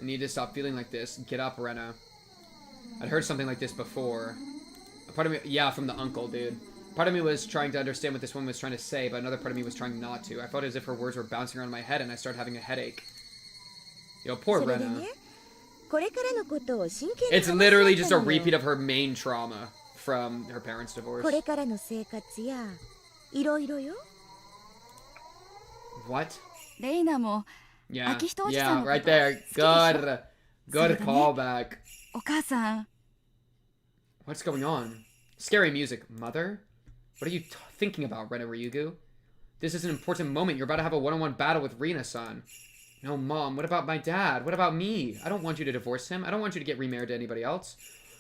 I need to stop feeling like this. Get up, Rena. I'd heard something like this before. A part of me, yeah, from the uncle, dude. Part of me was trying to understand what this woman was trying to say, but another part of me was trying not to. I felt as if her words were bouncing around my head, and I started having a headache. Yo, poor Rena. It's literally just a repeat of her main trauma from her parents' divorce. これからの生活やいろいろよ。What? レイナも Yeah, yeah, right there. Good, good callback. お母さん。What's going on? Scary music, mother? What are you thinking about, Rena Ryugu? This is an important moment. You're about to have a one-on-one battle with Rena-san. No, Mom, what about my dad? What about me? I don't want you to divorce him. I don't want you to get remarried to anybody else.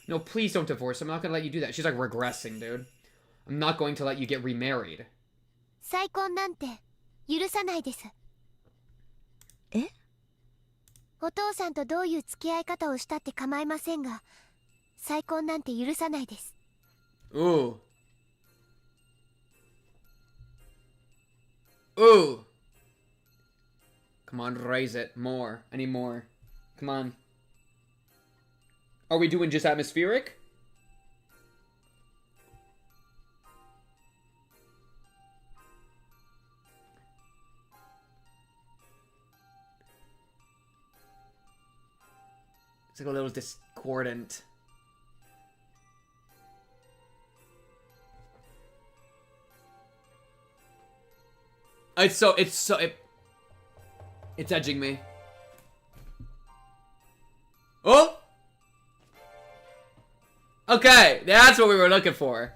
No, please don't divorce him. I'm not gonna let you do that. She's like regressing, dude. I'm not going to let you get remarried. 再婚なんて許さないです。え？お父さんとどういう付き合い方をしたって構いませんが、再婚なんて許さないです。Ooh. Ooh. Come on, raise it. More. I need more. Come on. Are we doing just atmospheric? It's like a little discordant. It's edging me. Oh! Okay, that's what we were looking for.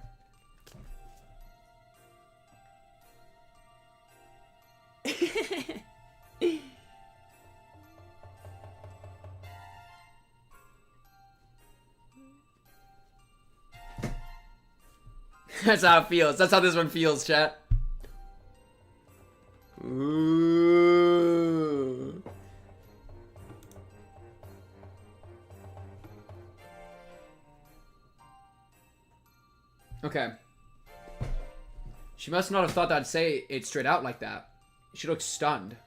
That's how it feels. That's how this one feels, chat. Ooh. Okay. She must not have thought that I'd say it straight out like that. She looked stunned.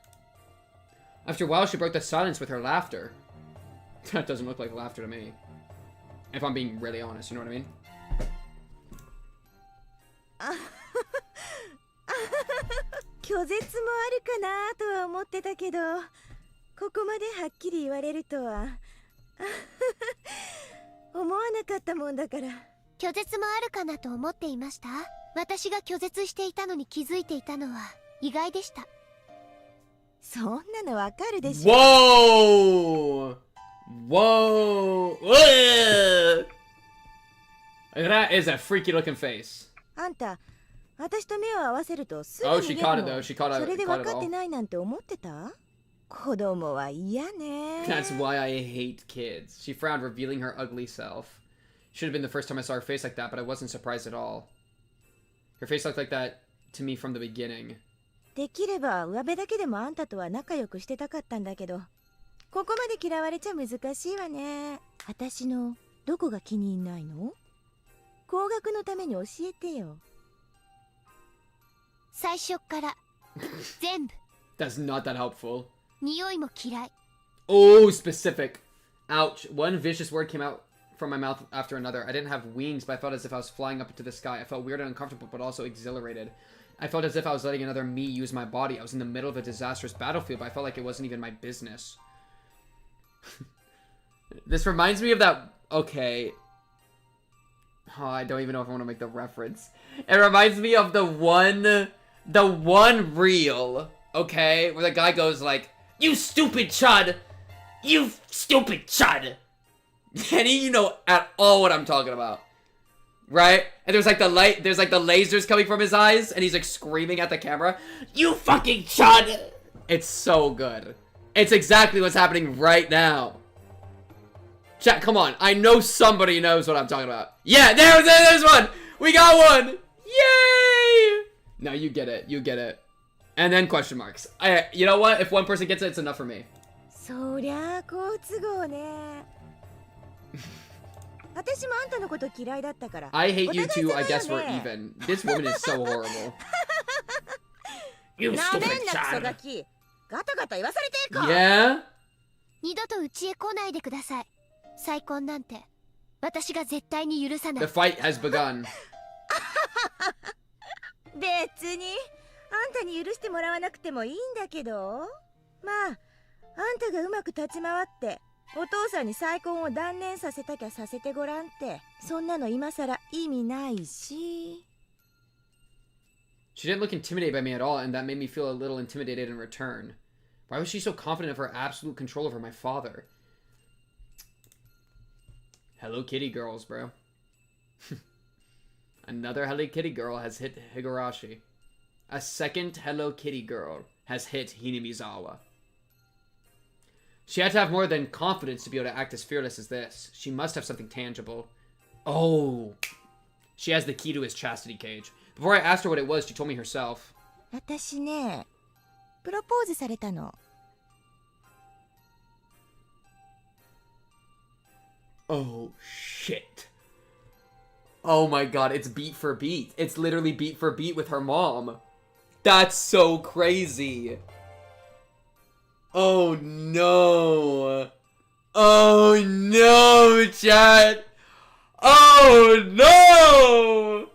After a while, she broke the silence with her laughter. That doesn't look like laughter to me. If I'm being really honest, you know what I mean? 拒絶もあるかなとは思ってたけど、ここまではっきり言われるとは思わなかったもんだから。拒絶もあるかなと思っていました。私が拒絶していたのに気づいていたのは意外でした。そんなのわかるでしょ。Whoa! Whoa! That is a freaky looking face. あんた、私と目を合わせるとすぐ Oh, 逃 she げ caught る it の。 though. She caught it. それで Caught 分 it かって all. ないなんて思ってた？子供は嫌ね。That's why I hate kids. She frowned, revealing her ugly self. Should have been the first time I saw her face like that, but I wasn't surprised at all. Her face looked like that to me from the beginning. できれば上辺だけでもあんたとは仲良くしてたかったんだけど、ここまで嫌われちゃ難しいわね。私のどこが気に入んないの？高額のために教えてよ。最初から全部。That's not that helpful. 匂いも嫌い。 Oh, specific. Ouch. One vicious word came out from my mouth after another. I didn't have wings, but I felt as if I was flying up into the sky. I felt weird and uncomfortable, but also exhilarated. I felt as if I was letting another me use my body. I was in the middle of a disastrous battlefield, but I felt like it wasn't even my business. This reminds me of that... Okay. Oh, I don't even know if I want to make the reference. It reminds me of the one reel, okay? Where the guy goes like, "You stupid chud! You stupid chud!" And you know at all what I'm talking about. Right? And there's like the lasers coming from his eyes, and he's like screaming at the camera, "You fucking chud!" It's so good. It's exactly what's happening right now. Chat, come on. I know somebody knows what I'm talking about. Yeah, there's one! We got one! Yay! No, you get it. You get it. And then question marks. You know what? If one person gets it, it's enough for me. そりゃあ好都合ね。私もあんたのこと嫌いだったから。 I hate you too. I guess we're even. This woman is so horrible. You stupid child. ガタガタ言わされてるか。 Yeah? 二度と家へ来ないでください。再婚なんて私が絶対に許さない。 The fight has begun. 別にあんたに許してもらわなくてもいいんだけど、まああんたがうまく立ち回ってお父さんに再婚を断念させたきゃさせてごらんって、そんなの今さら意味ないし。 She didn't look intimidated by me at all, and that made me feel a little intimidated in return. Why was she so confident of her absolute control over my father? Hello Kitty girls, bro. Another Hello Kitty girl has hit Higurashi. A second Hello Kitty girl has hit Hinamizawa. She had to have more than confidence to be able to act as fearless as this. She must have something tangible. Oh. She has the key to his chastity cage. Before I asked her what it was, she told me herself. 私ね、プロポーズされたの。Oh, shit. Oh my god, it's beat for beat. It's literally beat for beat with her mom. That's so crazy. Oh no. Oh no, chat. Oh no.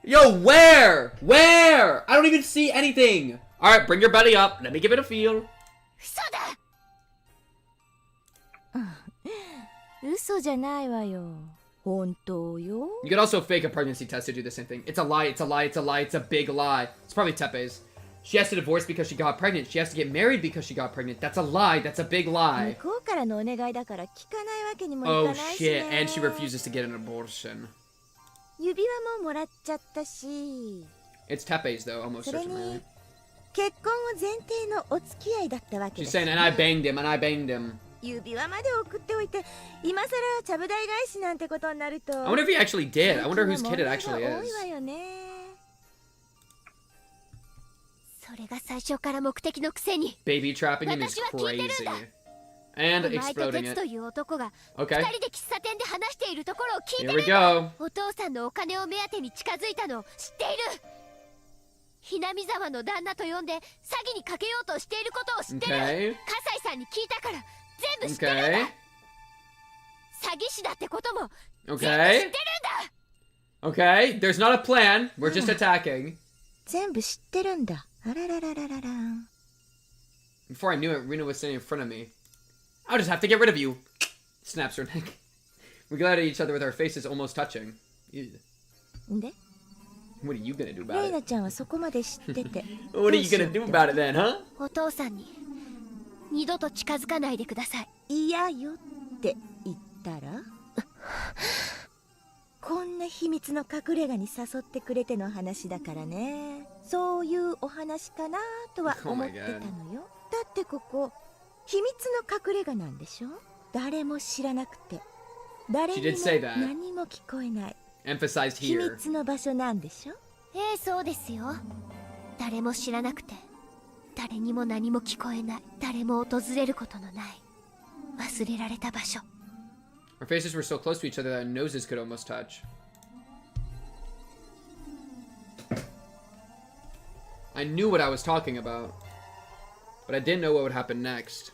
Yo, where? Where? I don't even see anything. Alright, bring your belly up. Let me give it a feel. 嘘じゃないわよ。本当よ。 You could also fake a pregnancy test to do the same thing. It's a lie, it's a lie, it's a lie, it's a big lie. It's probably Tepe's. She has to divorce because she got pregnant. She has to get married because she got pregnant. That's a lie, that's a big lie. 向こうからのお願いだから聞かないわけにもい Oh かないしね。 shit, and she refuses to get an abortion. 指輪ももらっちゃったし。 It's Tepe's though, almost それ certainly. に結婚を前提のお付き合いだったわけ She's です。 saying, and I banged him, and I banged him. 指輪まで送っておいて、今さらちゃぶ台返しなんてことになると。 I wonder if he actually did. I wonder whose kid it actually 多 is. いわよね。それが最初から目的のくせに。 Baby trapping him is 私は聞いてるんだ。 crazy. And お前と exploding 鉄 it. という男が Okay. 二人で喫茶店で話しているところを聞いて Here る we んだ。 go. お父さんのお金を目当てに近づいたのを知っている。ひなみ沢の旦那と呼んで詐欺にかけようとしていることを知ってる。 Okay. 葛西さんに聞いたから全部知ってるんだ。 Okay. 詐欺師だってことも全部知ってるん Okay. だ。 Okay. There's not a plan. We're just attacking. 全部知ってるんだ。あらららららら。 Before I knew it, Rena was standing in front of me. I'll just have to get rid of you. Snaps her neck. We glared at each other with our faces almost touching. Ew. で、 What are you gonna do レ about イナ it? ちゃんはそこまで知ってて。 What are you gonna do about it then, huh? お父さんに二度と近づかないでください。嫌よって言ったらこんな秘密の隠れ家に誘ってくれての話だからね。そういうお話かなとは思ってたのよ。だってここ秘密の隠れ家なんでしょ。誰も知らなくて誰 She に did も say that. 何も聞こえない Emphasized 秘 here. 密の場所なんでしょ。ええ、そうですよ。誰も知らなくて誰にも何も聞こえない、誰も訪れることのない忘れられた場所。 Our faces were so close to each other that our noses could almost touch. I knew what I was talking about, but I didn't know what would happen next.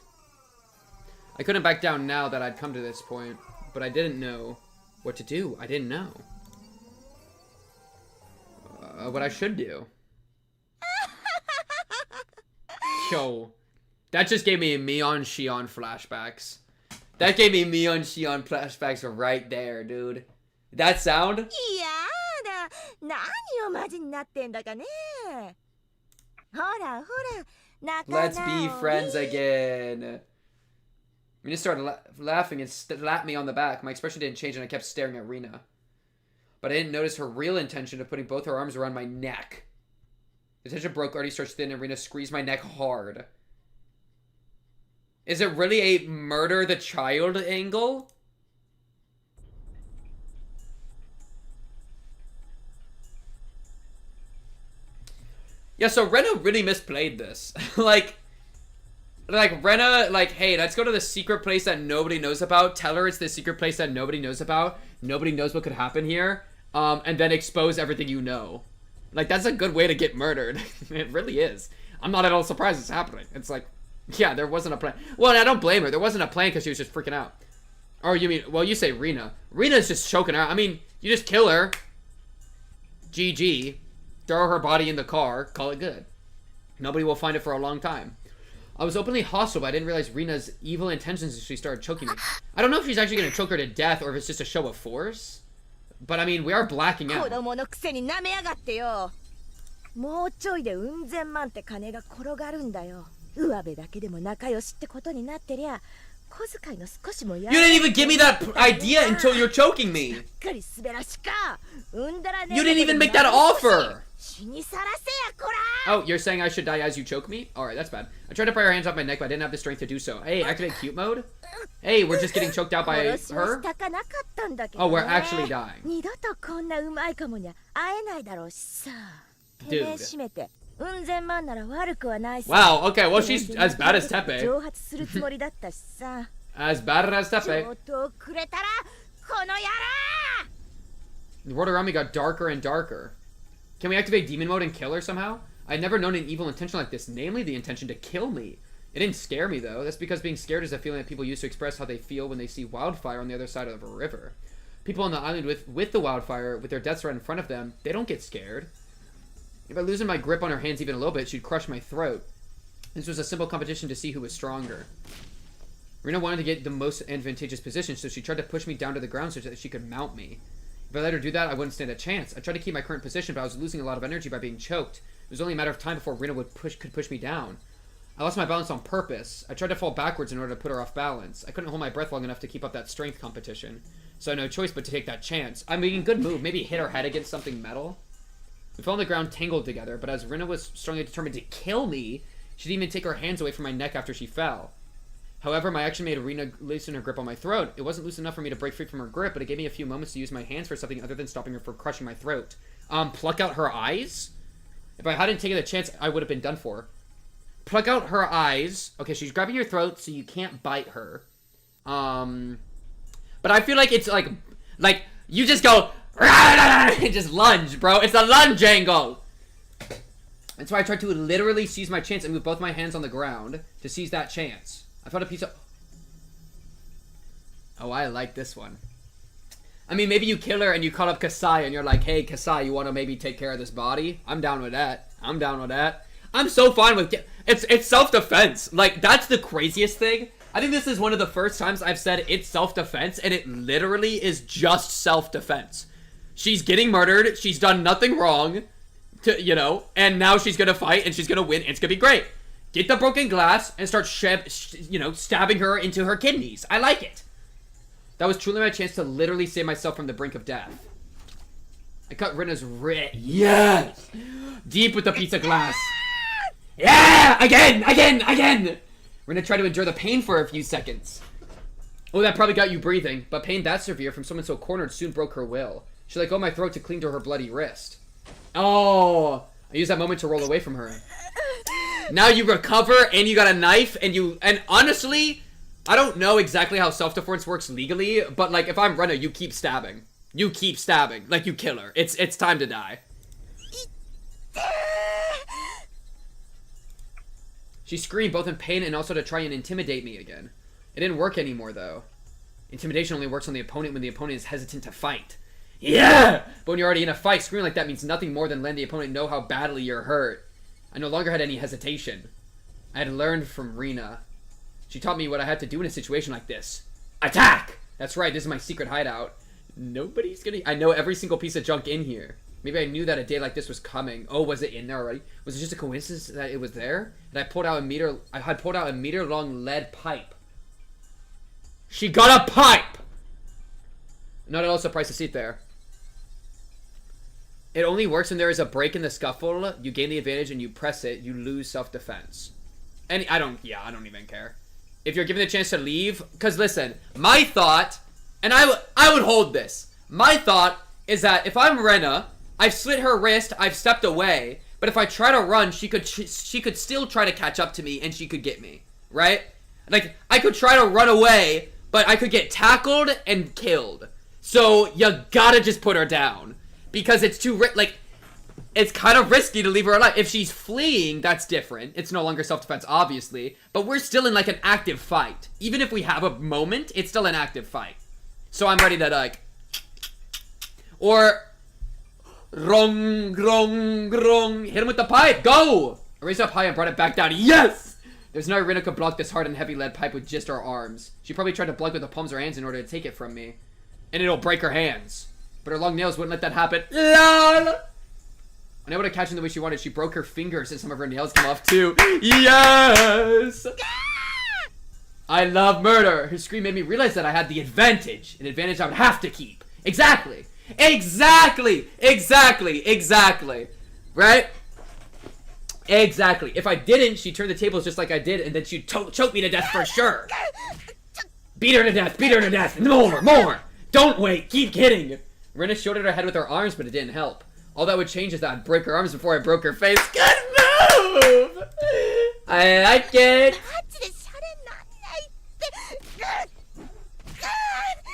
I couldn't back down now that I'd come to this point, but I didn't know what to do. I didn't know what I should do. Yo, that just gave me Mion Shion flashbacks. That gave me Mion Shion flashbacks right there, dude. That sound? いやだ、何をマジになってんだかね。ほらほら、仲直り。 Let's be friends again. Rena started laughing and slapped me on the back. My expression didn't change and I kept staring at Rena. But I didn't notice her real intention of putting both her arms around my neck. The tension broke, already stretched thin, and Rena squeezed my neck hard. Is it really a murder the child angle? Yeah, so Rena really misplayed this. like Rena, like, hey, let's go to the secret place that nobody knows about. Tell her it's the secret place that nobody knows about. Nobody knows what could happen here. And then expose everything you know. Like, that's a good way to get murdered. It really is. I'm not at all surprised it's happening. It's like, yeah, there wasn't a plan. Well, I don't blame her. There wasn't a plan because she was just freaking out. Or you mean, well, you say Rena. Rena's just choking her out. I mean, you just kill her. GG. Throw her body in the car. Call it good. Nobody will find it for a long time. I was openly hostile, but I didn't realize Rena's evil intentions as she started choking me. I don't know if she's actually going to choke her to death or if it's just a show of force. But I mean, we are blacking out. 子供のくせに舐めやがってよ。もうちょいでうん千万って金が転がるんだよ。上辺だけでも仲良しってことになってりゃ、You didn't even give me that idea until you're choking me. You didn't even make that offer. Oh, you're saying I should die as you choke me? Alright, that's bad. I tried to pry her hands off my neck, but I didn't have the strength to do so. Hey, activate cute mode? Hey, we're just getting choked out by her? Oh, we're actually dying. Dude. Wow, okay, well she's as bad as Tepe. As bad as Tepe. The world around me got darker and darker. Can we activate demon mode and kill her somehow? I'd never known an evil intention like this, namely the intention to kill me. It didn't scare me though. That's because being scared is a feeling that people use to express how they feel when they see wildfire on the other side of a river. People on the island with the wildfire, with their deaths right in front of them, they don't get scared. If I loosened my grip on her hands even a little bit, she'd crush my throat. This was a simple competition to see who was stronger. Rena wanted to get the most advantageous position, so she tried to push me down to the ground so that she could mount me. If I let her do that, I wouldn't stand a chance. I tried to keep my current position, but I was losing a lot of energy by being choked. It was only a matter of time before Rena could push me down. I lost my balance on purpose. I tried to fall backwards in order to put her off balance. I couldn't hold my breath long enough to keep up that strength competition, so I had no choice but to take that chance. I mean, good move. Maybe hit her head against something metal. We fell on the ground tangled together, but as Rena was strongly determined to kill me, she didn't even take her hands away from my neck after she fell. However, my action made Rena loosen her grip on my throat. It wasn't loose enough for me to break free from her grip, but it gave me a few moments to use my hands for something other than stopping her from crushing my throat. Pluck out her eyes? If I hadn't taken the chance, I would have been done for. Pluck out her eyes. Okay, she's grabbing your throat, so you can't bite her. But I feel like it's like you just go, just lunge, bro. It's a lunge angle. And so I tried to literally seize my chance and move both my hands on the ground to seize that chance. I found a piece of... Oh, I like this one. I mean, maybe you kill her and you call up Kasai and you're like, hey, Kasai, you want to maybe take care of this body? I'm down with that. I'm down with that. I'm so fine with... It's self-defense. Like, that's the craziest thing. I think this is one of the first times I've said it's self-defense, and it literally is just self-defense. She's getting murdered. She's done nothing wrong, and now she's going to fight and she's going to win. It's going to be great. Get the broken glass and start, stabbing her into her kidneys. I like it. That was truly my chance to literally save myself from the brink of death. I cut Rena's wrist. Yes! Deep with the piece of glass. Yeah! Again! Rena tried to endure the pain for a few seconds. Oh, that probably got you breathing. But pain that severe from someone so cornered soon broke her will. She let go of my throat to cling to her bloody wrist. Oh! I used that moment to roll away from her. Now you recover, and you got a knife, and honestly, I don't know exactly how self-defense works legally, but, like, if I'm Rena, you keep stabbing. You keep stabbing. Like, you kill her. It's time to die. She screamed both in pain and also to try and intimidate me again. It didn't work anymore, though. Intimidation only works on the opponent when the opponent is hesitant to fight. Yeah! But when you're already in a fight, screaming like that means nothing more than letting the opponent know how badly you're hurt. I no longer had any hesitation. I had learned from Rena. She taught me what I had to do in a situation like this. Attack! That's right, this is my secret hideout. Nobody's gonna... I know every single piece of junk in here. Maybe I knew that a day like this was coming. Oh, was it in there already? Was it just a coincidence that it was there? And I had pulled out a meter-long lead pipe. She got a pipe! Not at all surprised to see it there. It only works when there is a break in the scuffle. You gain the advantage and you press it. You lose self-defense. And I don't even care. If you're given the chance to leave, because listen, my thought, and I would hold this. My thought is that if I'm Rena, I've slit her wrist, I've stepped away, but if I try to run, she could still try to catch up to me and she could get me, right? Like, I could try to run away, but I could get tackled and killed. So you gotta just put her down. Because it's too, it's kind of risky to leave her alive. If she's fleeing, that's different. It's no longer self-defense, obviously. But we're still in, like, an active fight. Even if we have a moment, it's still an active fight. So I'm ready to, like... Or... Rong, rong, rong. Hit him with the pipe. Go! I raised up high and brought it back down. Yes! There's no way Rena could block this hard and heavy lead pipe with just her arms. She probably tried to block with the palms of her hands in order to take it from me. And it'll break her hands. But her long nails wouldn't let that happen. LOL! Unable to catch in the way she wanted, she broke her fingers and some of her nails came off too. Yes! I love murder. Her scream made me realize that I had the advantage. An advantage I would have to keep. Exactly. Exactly. Exactly. Exactly. Right? Exactly. If I didn't, she'd turn the tables just like I did, and then she'd choke me to death for sure. Beat her to death. Beat her to death. More. More. Don't wait. Keep kidding. Rena showed at her head with her arms, but it didn't help. All that would change is that I'd break her arms before I broke her face. Good move! I like it.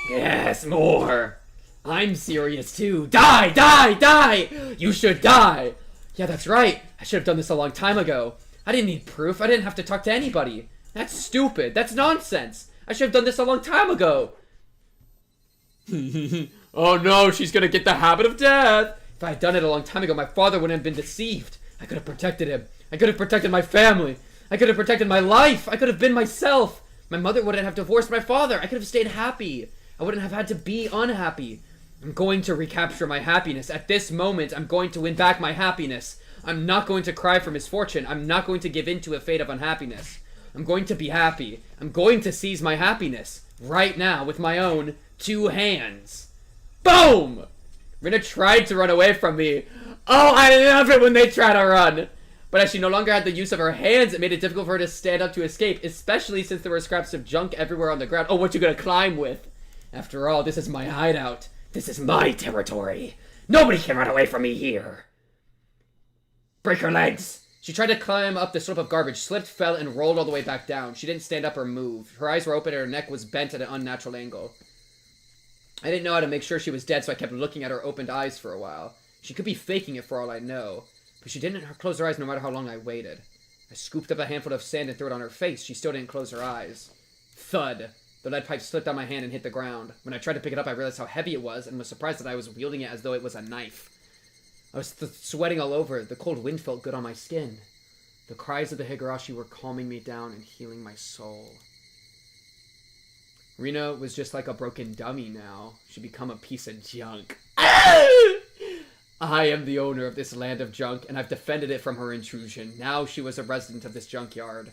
Yes, more. I'm serious too. Die, die, die! You should die. Yeah, that's right. I should have done this a long time ago. I didn't need proof. I didn't have to talk to anybody. That's stupid. That's nonsense. I should have done this a long time ago. Oh no, she's gonna get the habit of death. If I had done it a long time ago, my father wouldn't have been deceived. I could have protected him. I could have protected my family. I could have protected my life. I could have been myself. My mother wouldn't have divorced my father. I could have stayed happy. I wouldn't have had to be unhappy. I'm going to recapture my happiness. At this moment, I'm going to win back my happiness. I'm not going to cry for misfortune. I'm not going to give in to a fate of unhappiness. I'm going to be happy. I'm going to seize my happiness. Right now, with my own 2 hands. Boom! Rena tried to run away from me. Oh, I love it when they try to run. But as she no longer had the use of her hands, it made it difficult for her to stand up to escape, especially since there were scraps of junk everywhere on the ground. Oh, what you gonna climb with? After all, this is my hideout. This is my territory. Nobody can run away from me here. Break her legs. She tried to climb up the slope of garbage, slipped, fell, and rolled all the way back down. She didn't stand up or move. Her eyes were open and her neck was bent at an unnatural angle. I didn't know how to make sure she was dead, so I kept looking at her opened eyes for a while. She could be faking it for all I know. But she didn't close her eyes no matter how long I waited. I scooped up a handful of sand and threw it on her face. She still didn't close her eyes. Thud. The lead pipe slipped out my hand and hit the ground. When I tried to pick it up, I realized how heavy it was and was surprised that I was wielding it as though it was a knife. I was sweating all over. The cold wind felt good on my skin. The cries of the Higurashi were calming me down and healing my soul. Rena was just like a broken dummy now. She'd become a piece of junk. I am the owner of this land of junk, and I've defended it from her intrusion. Now she was a resident of this junkyard.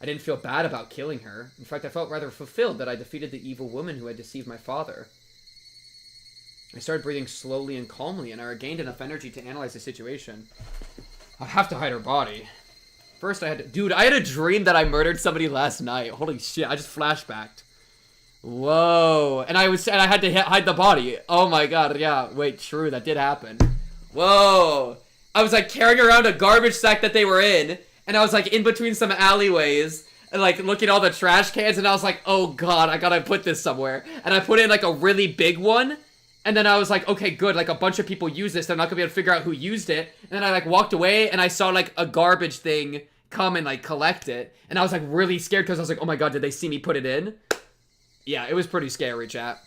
I didn't feel bad about killing her. In fact, I felt rather fulfilled that I defeated the evil woman who had deceived my father. I started breathing slowly and calmly, and I regained enough energy to analyze the situation. I have to hide her body. First, I had to... Dude, I had a dream that I murdered somebody last night. Holy shit, I just flashbacked. Whoa. And I had to hide the body. Oh my god, yeah. Wait, true, that did happen. Whoa. I was like carrying around a garbage sack that they were in, and I was like in between some alleyways, and like looking at all the trash cans, and I was like, oh god, I gotta put this somewhere. And I put in like a really big one, and then I was like, okay, good, like a bunch of people use this, they're not gonna be able to figure out who used it. And then I like walked away, and I saw like a garbage thing come and like collect it, and I was like really scared because I was like, oh my god, did they see me put it in? Yeah, it was pretty scary, chat.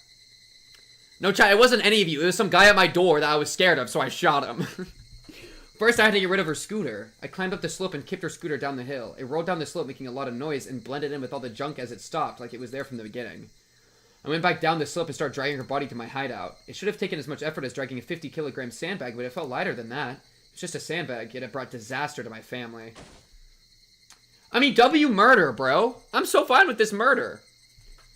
No, chat, it wasn't any of you. It was some guy at my door that I was scared of, so I shot him. First, I had to get rid of her scooter. I climbed up the slope and kicked her scooter down the hill. It rolled down the slope, making a lot of noise, and blended in with all the junk as it stopped, like it was there from the beginning. I went back down the slope and started dragging her body to my hideout. It should have taken as much effort as dragging a 50-kilogram sandbag, but it felt lighter than that. It was just a sandbag, yet it brought disaster to my family. I mean, W murder, bro. I'm so fine with this murder.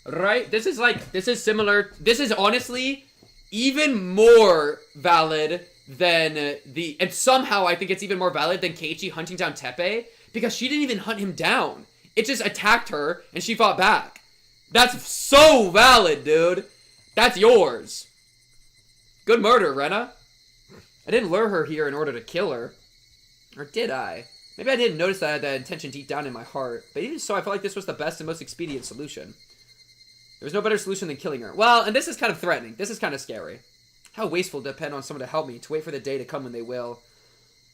Right? This is similar. This is honestly even more valid than and somehow I think it's even more valid than Keiichi hunting down Teppei, because she didn't even hunt him down. It just attacked her and she fought back. That's so valid, dude. That's yours. Good murder, Rena. I didn't lure her here in order to kill her. Or did I? Maybe I didn't notice that I had that intention deep down in my heart. But even so, I felt like this was the best and most expedient solution. There was no better solution than killing her. Well, and this is kind of threatening. This is kind of scary. How wasteful to depend on someone to help me, to wait for the day to come when they will.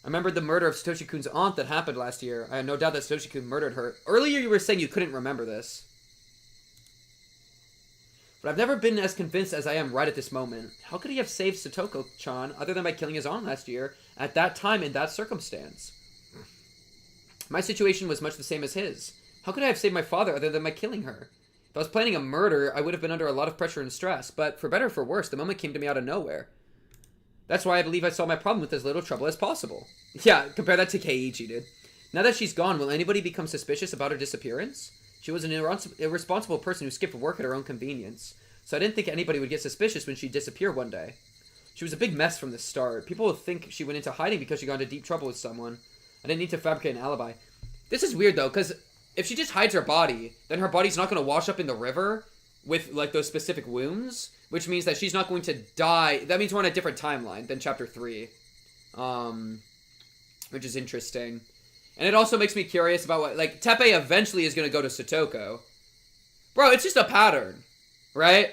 I remembered the murder of Satoshi-kun's aunt that happened last year. I had no doubt that Satoshi-kun murdered her. Earlier you were saying you couldn't remember this. But I've never been as convinced as I am right at this moment. How could he have saved Satoko-chan other than by killing his aunt last year, at that time, in that circumstance? My situation was much the same as his. How could I have saved my father other than by killing her? If I was planning a murder, I would have been under a lot of pressure and stress, but for better or for worse, the moment came to me out of nowhere. That's why I believe I solved my problem with as little trouble as possible. Yeah, compare that to Keiichi, dude. Now that she's gone, will anybody become suspicious about her disappearance? She was an irresponsible person who skipped work at her own convenience, so I didn't think anybody would get suspicious when she'd disappear one day. She was a big mess from the start. People would think she went into hiding because she got into deep trouble with someone. I didn't need to fabricate an alibi. This is weird, though, because if she just hides her body, then her body's not going to wash up in the river with, like, those specific wounds, which means that she's not going to die. That means we're on a different timeline than Chapter 3, which is interesting. And it also makes me curious about what, like, Teppei eventually is going to go to Satoko. Bro, it's just a pattern, right?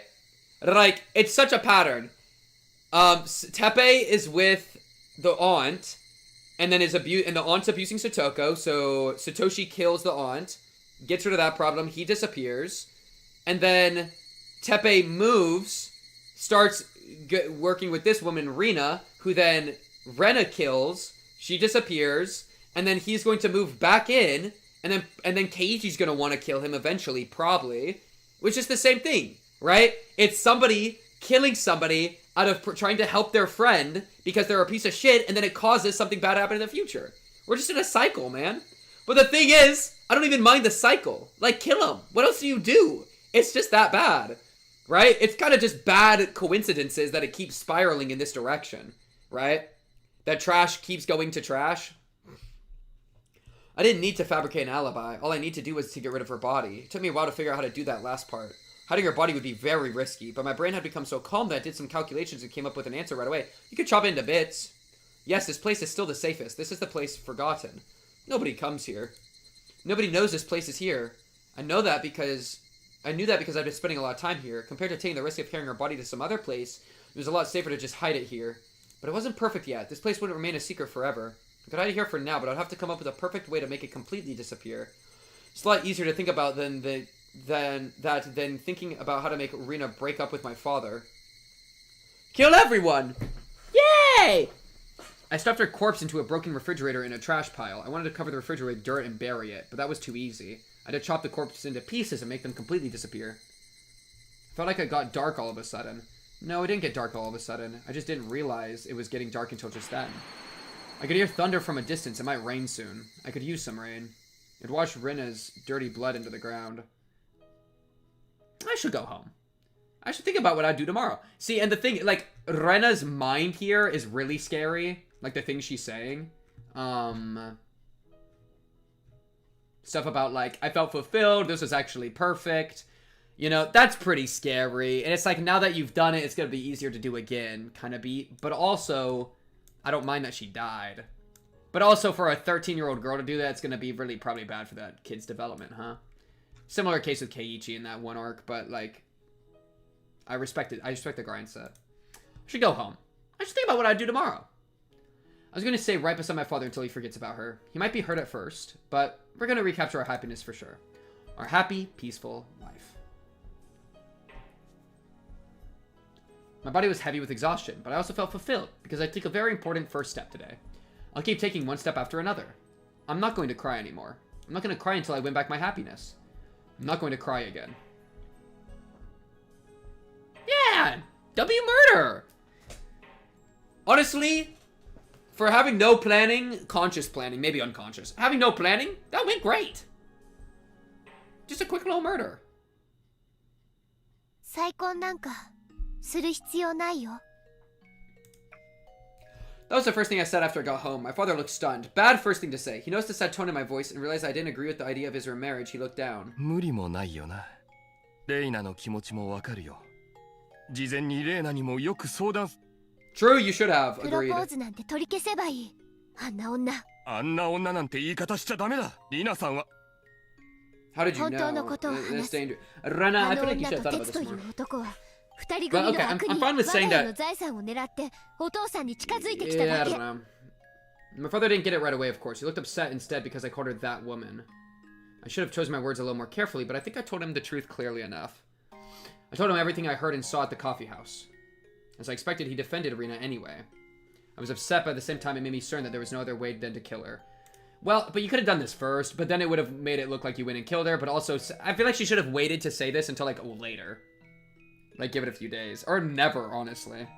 Like, it's such a pattern. Teppei is with the aunt, and then the aunt's abusing Satoko, so Satoshi kills the aunt, gets rid of that problem, he disappears, and then Teppei moves, starts working with this woman, Rena, who then Rena kills, she disappears, and then he's going to move back in, and then Keiichi's going to want to kill him eventually, probably, which is the same thing, right? It's somebody killing somebody out of trying to help their friend because they're a piece of shit, and then it causes something bad to happen in the future. We're just in a cycle, man. But the thing is, I don't even mind the cycle. Like, kill him. What else do you do? It's just that bad, right? It's kind of just bad coincidences that it keeps spiraling in this direction, right? That trash keeps going to trash. I didn't need to fabricate an alibi. All I need to do was to get rid of her body. It took me a while to figure out how to do that last part. Hiding her body would be very risky, but my brain had become so calm that I did some calculations and came up with an answer right away. You could chop it into bits. Yes, this place is still the safest. This is the place forgotten. Nobody comes here. Nobody knows this place is here. I knew that because I've been spending a lot of time here. Compared to taking the risk of carrying her body to some other place, it was a lot safer to just hide it here. But it wasn't perfect yet. This place wouldn't remain a secret forever. I could hide it here for now, but I'd have to come up with a perfect way to make it completely disappear. It's a lot easier to think about than thinking about how to make Rena break up with my father. Kill everyone! Yay! I stuffed her corpse into a broken refrigerator in a trash pile. I wanted to cover the refrigerator with dirt and bury it, but that was too easy. I had to chop the corpse into pieces and make them completely disappear. I felt like it got dark all of a sudden. No, it didn't get dark all of a sudden. I just didn't realize it was getting dark until just then. I could hear thunder from a distance. It might rain soon. I could use some rain. It'd wash Rena's dirty blood into the ground. I should go home. I should think about what I'd do tomorrow. See, and the thing, like, Rena's mind here is really scary. Like, the things she's saying. Stuff about, like, I felt fulfilled. This was actually perfect. You know, that's pretty scary. And it's like, now that you've done it, it's going to be easier to do again. Kind of beat. But also, I don't mind that she died. But also, for a 13-year-old girl to do that, it's going to be really probably bad for that kid's development, huh? Similar case with Keiichi in that one arc, but, like, I respect it. I respect the grind set. I should go home. I should think about what I'd do tomorrow. I was going to stay right beside my father until he forgets about her. He might be hurt at first, but we're going to recapture our happiness for sure. Our happy, peaceful life. My body was heavy with exhaustion, but I also felt fulfilled because I took a very important first step today. I'll keep taking one step after another. I'm not going to cry anymore. I'm not going to cry until I win back my happiness. I'm not going to cry again. Yeah! W murder! Honestly, for having no planning, conscious planning, maybe unconscious, having no planning, that went great. Just a quick little murder. 再婚なんかする必要ないよ。 That was the first thing I said after I got home. My father looked stunned. Bad first thing to say. He noticed the sad tone in my voice and realized I didn't agree with the idea of his remarriage. He looked down. 無理もないよな。レイナの気持ちもわかるよ。事前にレイナにもよく相談。True, you should have プロ agreed. ポーズなんて取り消せばいい。あんな女。あんな女なんて言い方しちゃダメだ。リナさんは。How did you 本当の know? ことを話す。 Rena, あ I の feel like you 女 should have と thought about 鉄と this いう more. 男は二人組の Well, okay, 悪 I'm に fine with 我 saying が that. 家の財産を狙ってお父さんに近づいてきた Yeah, I だ don't け。 know. My father didn't get it right away, of course. He looked upset instead because I called her that woman. I should have chosen my words a little more carefully, but I think I told him the truth clearly enough. I told him everything I heard and saw at the coffee house. As I expected, he defended Rena anyway. I was upset, but at the same time, it made me certain that there was no other way than to kill her. Well, but you could have done this first, but then it would have made it look like you went and killed her, but also, I feel like she should have waited to say this until, like, later. Like, give it a few days. Or never, honestly.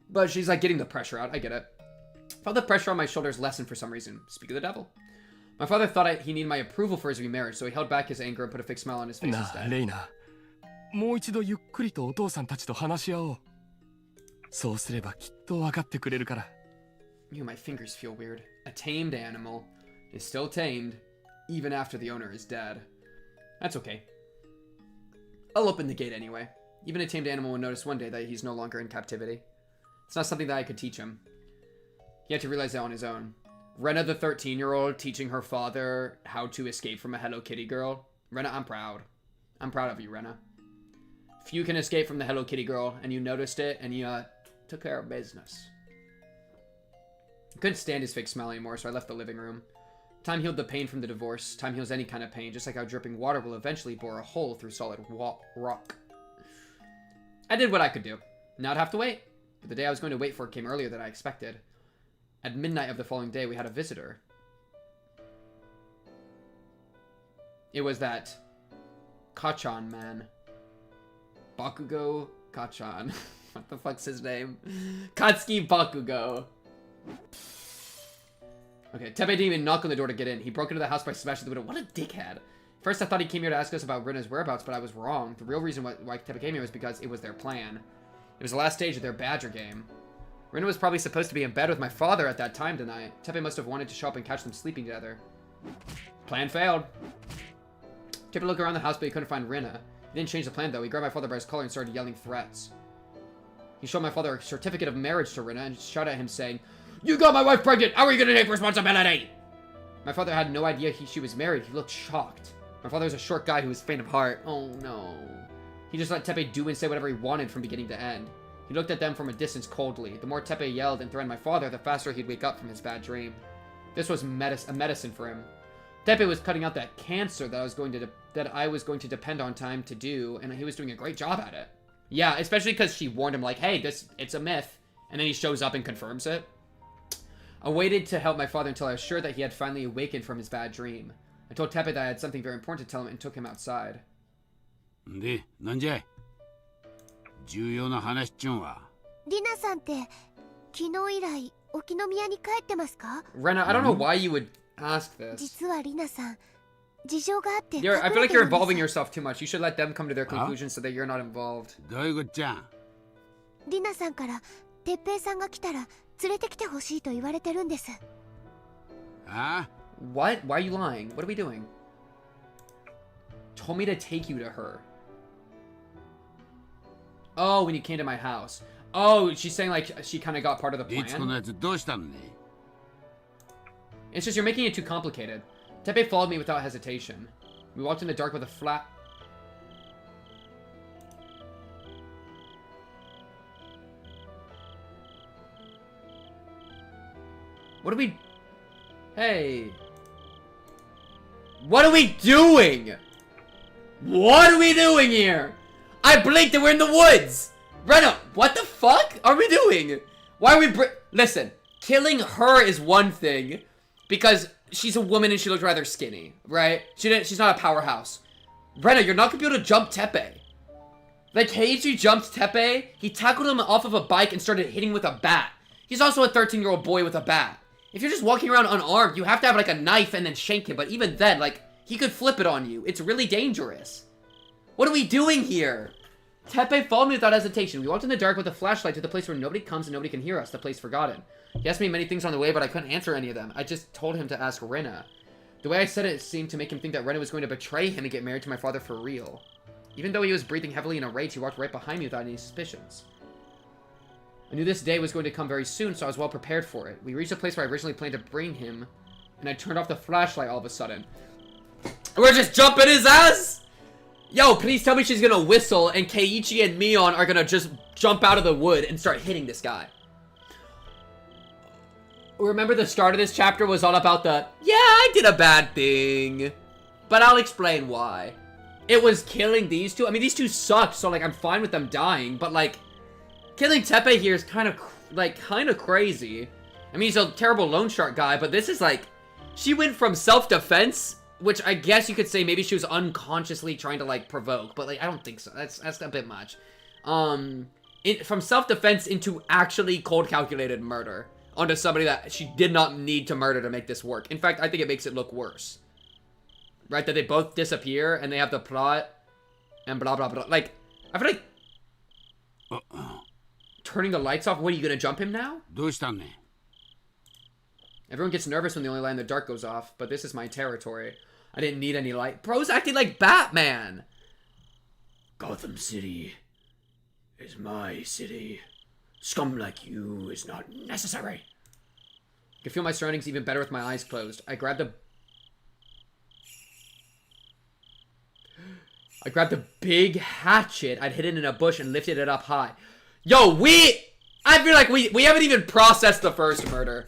But she's, like, getting the pressure out. I get it. Felt the pressure on my shoulders lessen for some reason. Speak of the devil. My father thought he needed my approval for his remarriage, so he held back his anger and put a fake smile on his face なあ instead. レイナ、もう一度ゆっくりとお父さんたちと話し合おう。そうすればきっと分かってくれるから。Ew, my fingers feel weird. A tamed animal is still tamed, even after the owner is dead. That's okay. I'll open the gate anyway. Even a tamed animal will notice one day that he's no longer in captivity. It's not something that I could teach him. He had to realize that on his own. Rena, the 13-year-old, teaching her father how to escape from a Hello Kitty girl. Rena, I'm proud. I'm proud of you, Rena. If you can escape from the Hello Kitty girl, and you noticed it, and you, took care of business. I couldn't stand his fake smile anymore, so I left the living room. Time healed the pain from the divorce. Time heals any kind of pain, just like how dripping water will eventually bore a hole through solid rock. I did what I could do. Now I'd have to wait. But the day I was going to wait for came earlier than I expected. At midnight of the following day, we had a visitor. It was that Kachan man. Bakugo Kachan. What the fuck's his name? Katsuki Bakugo. Okay, Tepe didn't even knock on the door to get in. He broke into the house by smashing the window. What a dickhead. First, I thought he came here to ask us about Rena's whereabouts, but I was wrong. The real reason why Tepe came here was because it was their plan. It was the last stage of their Badger game. Rena was probably supposed to be in bed with my father at that time tonight. Tepe must have wanted to show up and catch them sleeping together. Plan failed. Tepe looked around the house, but he couldn't find Rena. He didn't change the plan, though. He grabbed my father by his collar and started yelling threats. He showed my father a certificate of marriage to Rena and shouted at him, saying, "You got my wife pregnant! How are you going to take responsibility?" My father had no idea she was married. He looked shocked. My father was a short guy who was faint of heart. Oh, no. He just let Tepe do and say whatever he wanted from beginning to end. He looked at them from a distance coldly. The more Tepe yelled and threatened my father, the faster he'd wake up from his bad dream. This was a medicine for him. Tepe was cutting out that cancer that I was going to depend on time to do, and he was doing a great job at it. Yeah, especially because she warned him, like, hey, it's a myth. And then he shows up and confirms it. I waited to help my father until I was sure that he had finally awakened from his bad dream. I told Tepe that I had something very important to tell him and took him outside. で、なんじゃい？重要な話っちゅんは。リナさんって昨日以来沖宮に帰ってますか？ Rena, I don't know why you would ask this. 実はリナさん、事情があって。I feel like you're involving yourself too much. You should let them come to their conclusions so that you're not involved. どういうこっちゃ？リナさんから哲平さんが来たら連れてきてほしいと言われてるんです。あ？What? Why are you lying? What are we doing? Told me to take you to her. Oh, when you came to my house. Oh, she's saying like she kind of got part of the plan. It's just you're making it too complicated. Tepe followed me without hesitation. We walked in the dark with a flat... What are we... Hey... What are we doing? What are we doing here? I blinked and we're in the woods. Rena, what the fuck are we doing? Why are we listen, killing her is one thing because she's a woman and she looked rather skinny, right? She's not a powerhouse. Rena, you're not gonna be able to jump Tepe. Like Heiichi jumped Tepe, he tackled him off of a bike and started hitting with a bat. He's also a 13-year-old boy with a bat. If you're just walking around unarmed, you have to have like a knife and then shank him. But even then, like, he could flip it on you. It's really dangerous. What are we doing here? Tepe followed me without hesitation. We walked in the dark with a flashlight to the place where nobody comes and nobody can hear us, the place forgotten. He asked me many things on the way, but I couldn't answer any of them. I just told him to ask Rena. The way I said it seemed to make him think that Rena was going to betray him and get married to my father for real. Even though he was breathing heavily in a rage, he walked right behind me without any suspicions. I knew this day was going to come very soon, so I was well prepared for it. We reached the place where I originally planned to bring him, and I turned off the flashlight all of a sudden. We're just jumping his ass? Yo, please tell me she's gonna whistle and Keiichi and Mion are gonna just jump out of the wood and start hitting this guy. Remember the start of this chapter was all about the, yeah, I did a bad thing, but I'll explain why. It was killing these two. I mean, these two sucked, so like I'm fine with them dying, but like killing Tepe here is kind of crazy. I mean, he's a terrible loan shark guy, but this is like, she went from self-defense, which I guess you could say maybe she was unconsciously trying to like provoke, but like I don't think so. That's a bit much. From self-defense into actually cold calculated murder. onto somebody that she did not need to murder to make this work. In fact, I think it makes it look worse. Right? That they both disappear and they have the plot and blah, blah, blah. Like, I feel like... Turning the lights off? What, are you gonna jump him now? Everyone gets nervous when the only light in the dark goes off, but this is my territory. I didn't need any light. Bro's acting like Batman! Gotham City is my city. Scum like you is not necessary. I can feel my surroundings even better with my eyes closed. I grabbed the big hatchet I'd hidden in a bush and lifted it up high. Yo, I feel like we haven't even processed the first murder.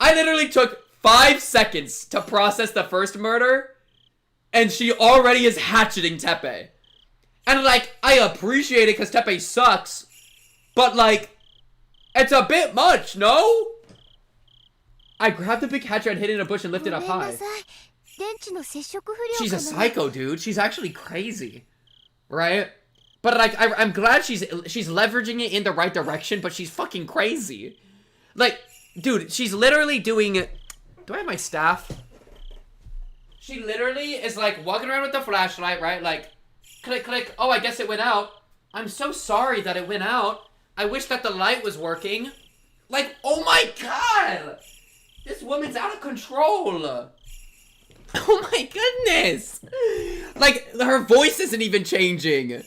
I literally took 5 seconds to process the first murder, and she already is hatcheting Teppei. And, like, I appreciate it because Teppei sucks, but, like, it's a bit much, no? I grabbed the big hatchet I'd hidden in a bush and lifted it up high. She's a psycho, dude. She's actually crazy, right? But, like, I'm glad she's leveraging it in the right direction, but she's fucking crazy. Like, dude, she's literally doing... Do I have my staff? She literally is, like, walking around with the flashlight, right? Like, click, click. Oh, I guess it went out. I'm so sorry that it went out. I wish that the light was working. Like, oh my god! This woman's out of control. Oh my goodness! Like, her voice isn't even changing.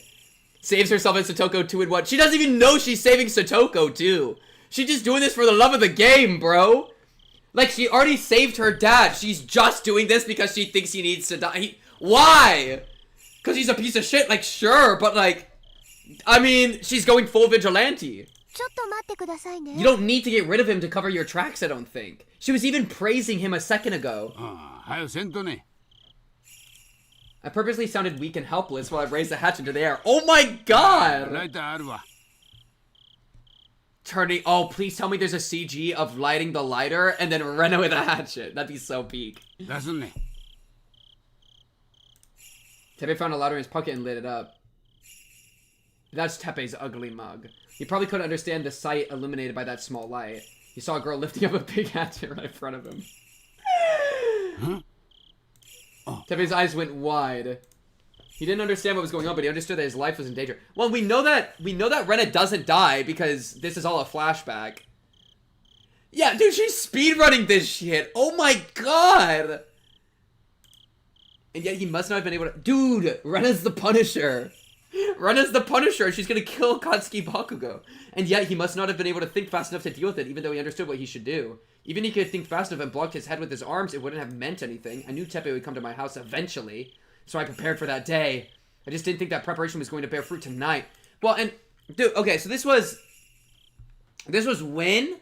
Saves herself and Satoko 2 in 1. She doesn't even know she's saving Satoko, too. She's just doing this for the love of the game, bro. Like, she already saved her dad. She's just doing this because she thinks he needs to die. Why? Because he's a piece of shit? Like, sure, but like... I mean, she's going full vigilante. You don't need to get rid of him to cover your tracks, I don't think. She was even praising him a second ago. I purposely sounded weak and helpless while I raised the hatchet into the air. Oh my god! Turning... Oh, please tell me there's a CG of lighting the lighter and then Rena with a hatchet. That'd be so peak. Teppei found a lighter in his pocket and lit it up. That's Teppei's ugly mug. He probably couldn't understand the sight illuminated by that small light. He saw a girl lifting up a big hatchet right in front of him. Teppei's eyes went wide. He didn't understand what was going on, but he understood that his life was in danger. Well, we know that Rena doesn't die because this is all a flashback. Yeah, dude, she's speedrunning this shit. Oh my god! And yet he must not have been able to... Dude, Rena's the Punisher. Rena's the Punisher. She's gonna kill Katsuki Bakugo. And yet he must not have been able to think fast enough to deal with it, even though he understood what he should do. Even if he could think fast enough and blocked his head with his arms, it wouldn't have meant anything. I knew Teppei would come to my house eventually, so I prepared for that day. I just didn't think that preparation was going to bear fruit tonight. Well, and... Dude, okay, so this was when?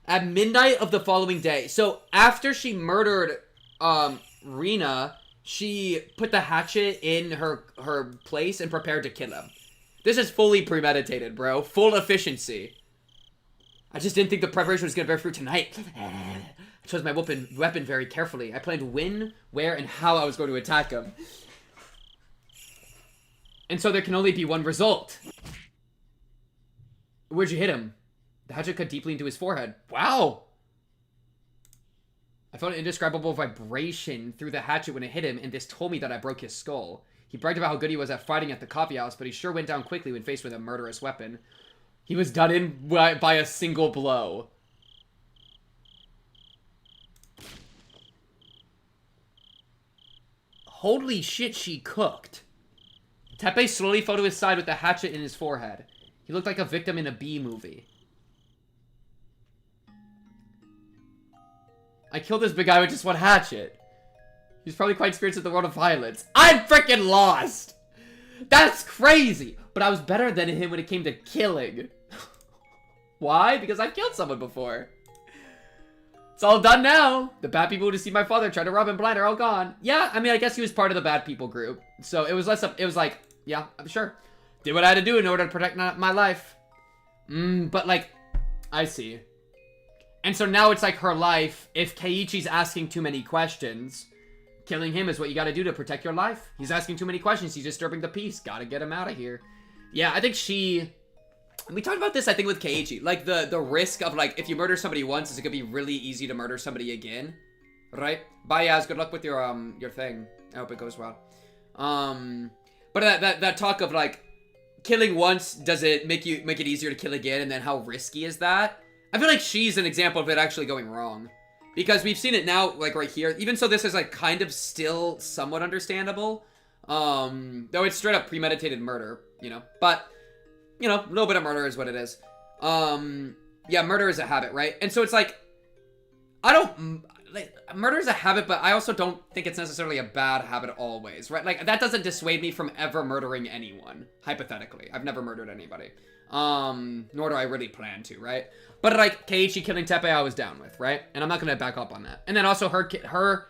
At midnight of the following day. So, after she murdered, Rena, she put the hatchet in her place and prepared to kill him. This is fully premeditated, bro. Full efficiency. I just didn't think the preparation was going to bear fruit tonight. I chose my weapon very carefully. I planned when, where, and how I was going to attack him. And so there can only be one result. Where'd you hit him? The hatchet cut deeply into his forehead. Wow! I felt an indescribable vibration through the hatchet when it hit him, and this told me that I broke his skull. He bragged about how good he was at fighting at the coffee house, but he sure went down quickly when faced with a murderous weapon. He was done in by a single blow. Holy shit, she cooked. Teppei slowly fell to his side with the hatchet in his forehead. He looked like a victim in a B movie. I killed this big guy with just one hatchet. He's probably quite experienced in the world of violence. I'm freaking lost! That's crazy! But I was better than him when it came to killing. Why? Because I've killed someone before. It's all done now. The bad people who deceived my father tried to rob him blind are all gone. Yeah, I mean, I guess he was part of the bad people group. So it was less of, it was like, yeah, I'm sure. Did what I had to do in order to protect my life. But like, I see. And so now it's like her life, if Keiichi's asking too many questions, killing him is what you gotta do to protect your life. He's asking too many questions, he's disturbing the peace. Gotta get him out of here. Yeah, I think she we talked about this, I think, with Keiichi. Like, the risk of, like, if you murder somebody once, is it gonna be really easy to murder somebody again? Right? Bye, Yaz. Good luck with your thing. I hope it goes well. But that talk of, like, killing once, does it make it easier to kill again? And then how risky is that? I feel like she's an example of it actually going wrong. Because we've seen it now, like, right here. Even so, this is, like, kind of still somewhat understandable. Though it's straight up premeditated murder, you know. But, you know, a little bit of murder is what it is. Yeah, murder is a habit, right? And so it's like, murder is a habit, but I also don't think it's necessarily a bad habit always, right? Like, that doesn't dissuade me from ever murdering anyone, hypothetically. I've never murdered anybody. Nor do I really plan to, right? But, like, Keiichi killing Teppei, I was down with, right? And I'm not gonna back up on that. And then also her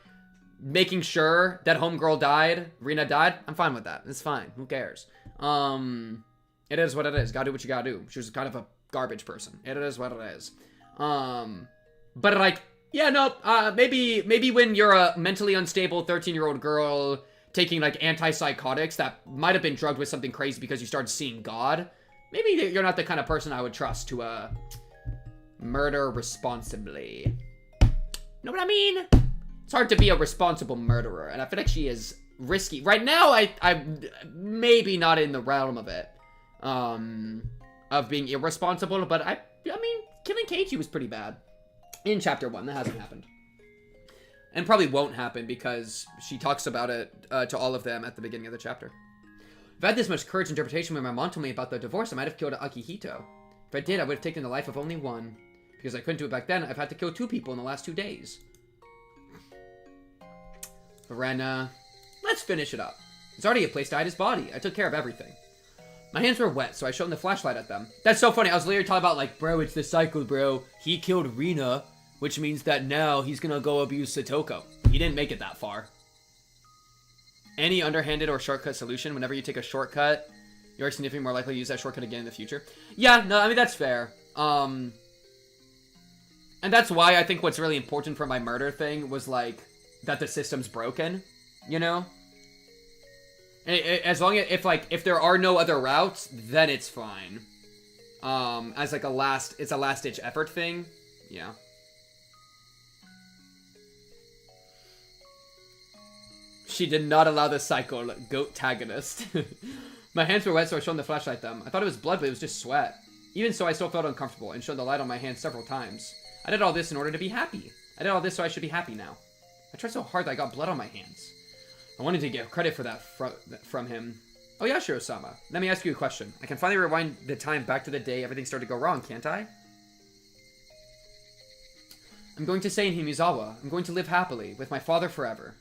making sure that homegirl died, Rena died, I'm fine with that. It's fine. Who cares? It is what it is. Gotta do what you gotta do. She was kind of a garbage person. It is what it is. But, like, yeah, no, maybe when you're a mentally unstable 13-year-old girl taking, like, antipsychotics that might have been drugged with something crazy because you started seeing God, maybe you're not the kind of person I would trust to, murder responsibly. Know what I mean? It's hard to be a responsible murderer, and I feel like she is risky. Right now, I'm maybe not in the realm of it, of being irresponsible, but I mean, killing Keiichi was pretty bad. In chapter 1, that hasn't happened. And probably won't happen because she talks about it to all of them at the beginning of the chapter. If I had this much courage and interpretation when my mom told me about the divorce, I might have killed Akihito. If I did, I would have taken the life of only one. Because I couldn't do it back then, I've had to kill 2 people in the last 2 days. Rena, let's finish it up. There's already a place to hide his body. I took care of everything. My hands were wet, so I shone the flashlight at them. That's so funny. I was literally talking about, like, bro, it's the cycle, bro. He killed Rena, which means that now he's gonna go abuse Satoko. He didn't make it that far. Any underhanded or shortcut solution, whenever you take a shortcut, you're significantly more likely to use that shortcut again in the future. Yeah, no, I mean, that's fair. And that's why I think what's really important for my murder thing was, like, that the system's broken, you know? As long as, if there are no other routes, then it's fine. As, like, it's a last-ditch effort thing, yeah. She did not allow the cycle, goat-tagonist. My hands were wet, so I shone the flashlight at them. I thought it was blood, but it was just sweat. Even so, I still felt uncomfortable and shone the light on my hands several times. I did all this in order to be happy. I did all this so I should be happy now. I tried so hard that I got blood on my hands. I wanted to get credit for that from him. Oh, Yashiro-sama, let me ask you a question. I can finally rewind the time back to the day everything started to go wrong, can't I? I'm going to stay in Himizawa. I'm going to live happily with my father forever.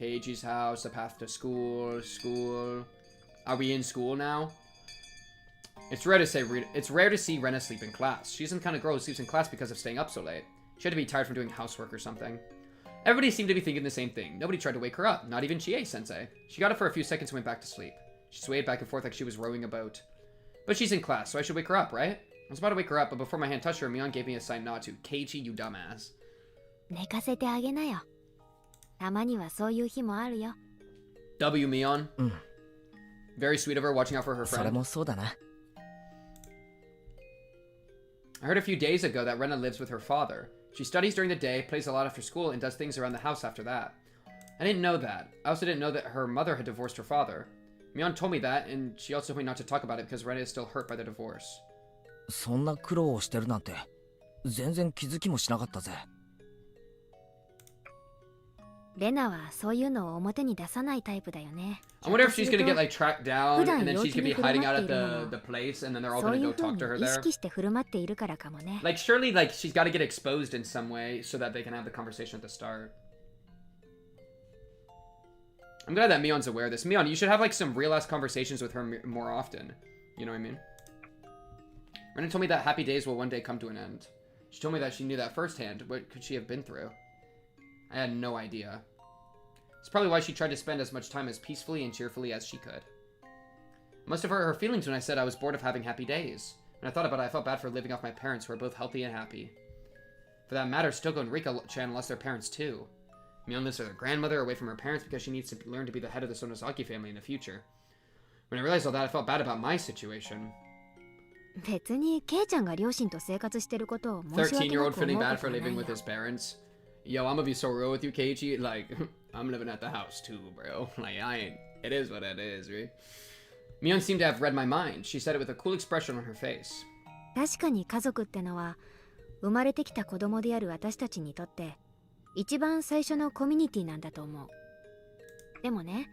Keiichi's house, a path to school. Are we in school now? It's rare to see Rena sleep in class. She's the kind of girl who sleeps in class because of staying up so late. She had to be tired from doing housework or something. Everybody seemed to be thinking the same thing. Nobody tried to wake her up, not even Chie-sensei. She got up for a few seconds and went back to sleep. She swayed back and forth like she was rowing a boat. But she's in class, so I should wake her up, right? I was about to wake her up, but before my hand touched her, Mion gave me a sign not to. Keiichi, you dumbass. 寝かせてあげなよ。たまにはそういう日もあるよ。W, Mion. Very sweet of her, watching out for her それ friend. もそうだな。I heard a few days ago that Rena lives with her father. She studies during the day, plays a lot after school, and does things around the house after that. I didn't know that. I also didn't know that her mother had divorced her father. Mion told me that, and she also told me not to talk about it because Rena is still hurt by the divorce. そんな苦労をしてるなんて全然気づきもしなかったぜ。レナはそういうのを表に出さないタイプだよね。I wonder if she's gonna get like tracked down, and then she's gonna be hiding out at the place, and then they're all gonna go talk to her 意 there. 識して振る舞っているからかもね。 Like surely, like she's got to get exposed in some way so that they can have the conversation at the start. I'm glad that Mion's aware of this. Mion, you should have like some real ass conversations with her more often. You know what I mean? Rena told me that happy days will one day come to an end. She told me that she knew that firsthand. What could she have been through? I had no idea. It's probably why she tried to spend as much time as peacefully and cheerfully as she could. I must have hurt her feelings when I said I was bored of having happy days. When I thought about it, I felt bad for living off my parents who are both healthy and happy. For that matter, Stoko and Rika-chan lost their parents too. Mion lives with her grandmother away from her parents because she needs to learn to be the head of the Sonosaki family in the future. When I realized all that, I felt bad about my situation. 別にケイちゃんが両親と生活してることを申し訳なく思う 13-year-old ことは feeling ない bad for living with his parents. Yo, I'm gonna be so real with you, Keiichi. Like, I'm living at the house too, bro. Like, it is what it is, right? Mion seemed to have read my mind. She said it with a cool expression on her face. 確かに家族ってのは生まれてきた子供である私たちにとって一番最初のコミュニティなんだと思う。でもね、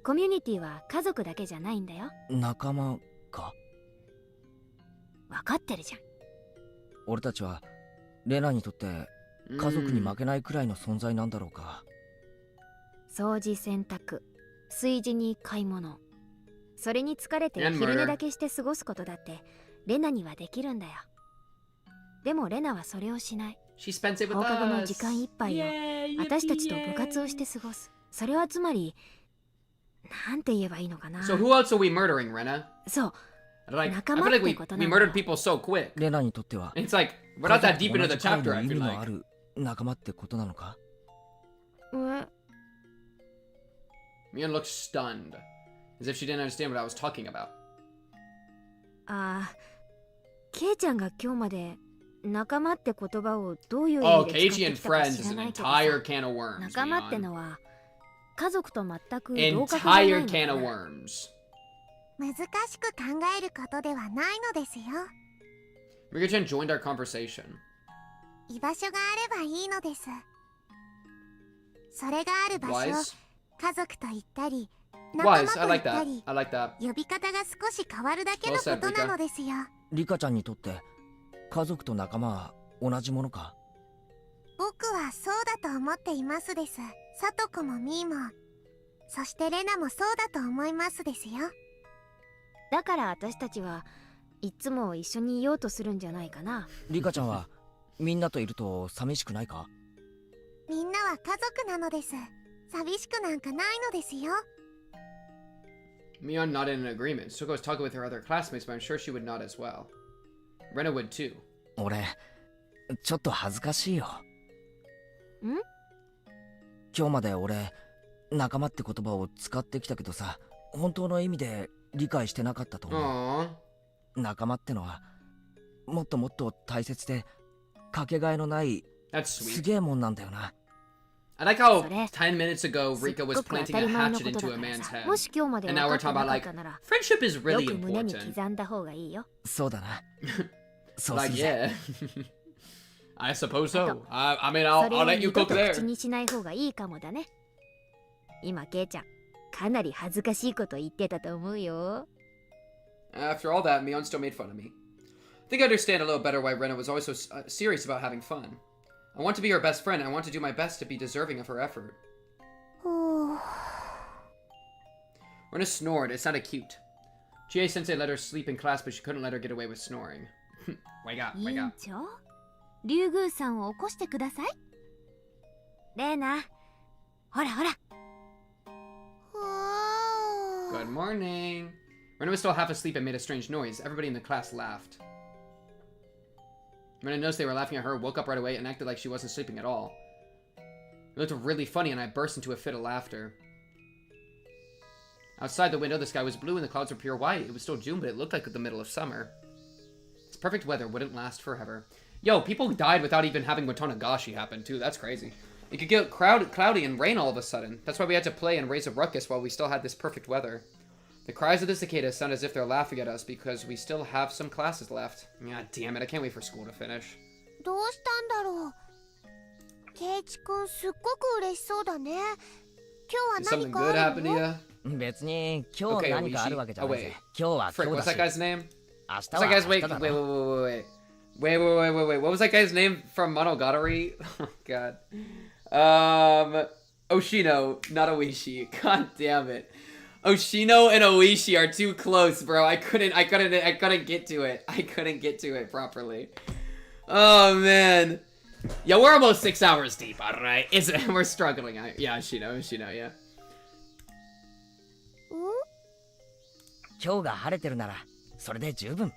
コミュニティは家族だけじゃないんだよ。仲間か。分かってるじゃん。俺たちはレナにとって家族に負けないくらいの存在なんだろうか。掃除洗濯、炊事に買い物、それに疲れて昼寝だけして過ごすことだってレナにはできるんだよ。でもレナはそれをしない。放課後の時間いっぱいを私たちと部活をして過ごす。それはつまりなんて言えばいいのかな。So who else are we murdering, Rena? そう。Like, I feel like we murdered people so quick. レナにとっては It's like, we're not that deep into the chapter, I feel のあ like. る仲間ってことなのか。Mion looked stunned, as if she didn't understand what I was talking about. ああ、ケイちゃんが今日まで仲間って言葉をどういう意 Oh, 味で使っ Keiichi て and きたか friends 知 is ら an ないけど entire さ、 can of worms. 仲間っての Mion. は家族と全く同格じゃない Entire の can か of な。 worms. 難しく考えることではないのですよ。 Rika-chan joined our conversation. 居場所があればいいのです。それがある場所、 Wise? 家族と言ったり、仲間 Wise, と I 言 like った that. り、 I like that. 呼び方が少し変わるだけのことなのですよ。リカちゃんにとって家族と仲間は同じものか。僕はそうだと思っていますです。サトコもミーも、そしてレナもそうだと思いますですよ。だから私たちはいつも一緒にいようとするんじゃないかな。リカちゃんはみんなといると寂しくないか。みんなは家族なのです。寂しくなんかないのですよ。Mion nodded in agreement. Suko was talking with her other classmates, but I'm sure she would nod as well. Rena would too. 俺ちょっと恥ずかしいよ。ん？今日まで俺仲間って言葉を使ってきたけどさ、本当の意味で理解してなかったと思う。仲間ってのはもっともっと大切でかけがえのないすげえもんなんだよな。I like how 10 minutes ago Rika was planting a hatchet into a man's head. もし今日まで And now 分 we're かって talking な about かっ like たなら、 friendship is よ really く胸に important. 刻んだ方がいいよ。そうだな。そうす Like るぜ。 yeah. I suppose so. I mean, I'll let you それ cook を二度と there. 口にしない方がいいかもだね。今ケイちゃんかなり恥ずかしいこと言ってたと思うよ。After all that, Mion still made fun of me. I think I understand a little better why Rena was always so serious about having fun. I want to be her best friend. I want to do my best to be deserving of her effort. Rena snored. It sounded cute. Chie-sensei let her sleep in class, but she couldn't let her get away with snoring. Wake up, 委 wake 員 up. 長、竜宮さんを起こしてください。レーナ、ほらほら。Good morning. Rena was still half asleep and made a strange noise. Everybody in the class laughed. Rena noticed they were laughing at her, woke up right away, and acted like she wasn't sleeping at all. It looked really funny, and I burst into a fit of laughter. Outside the window, the sky was blue and the clouds were pure white. It was still June, but it looked like the middle of summer. This perfect weather wouldn't last forever. Yo, people died without even having Watonagashi happen, too. That's crazy. It could get cloudy and rain all of a sudden. That's why we had to play and raise a ruckus while we still had this perfect weather. The cries of the cicadas sound as if they're laughing at us because we still have some classes left. God damn it, I can't wait for school to finish. どうしたんだろう。ケイチ君すっごく嬉しそうだね。今 Did 日は something 何か good ある happen の？ to you? 別に今日 Okay, 何かあるわけじゃないぜ。今日は Frick, 今 what's 日だ that し。 guy's name? 明日 What's は that 明 guy's 日 wait, だ wait, ろ。 wait. What was that guy's name from Monogatari? Oh god. Oshino, not Oishi. God damn it. Oshino and Oishi are too close, bro. I couldn't get to it. I couldn't get to it properly. Oh man. Yeah, we're almost 6 hours deep, alright? We're struggling. Yeah, Oshino, yeah. 今日が晴れてるならそれで十分。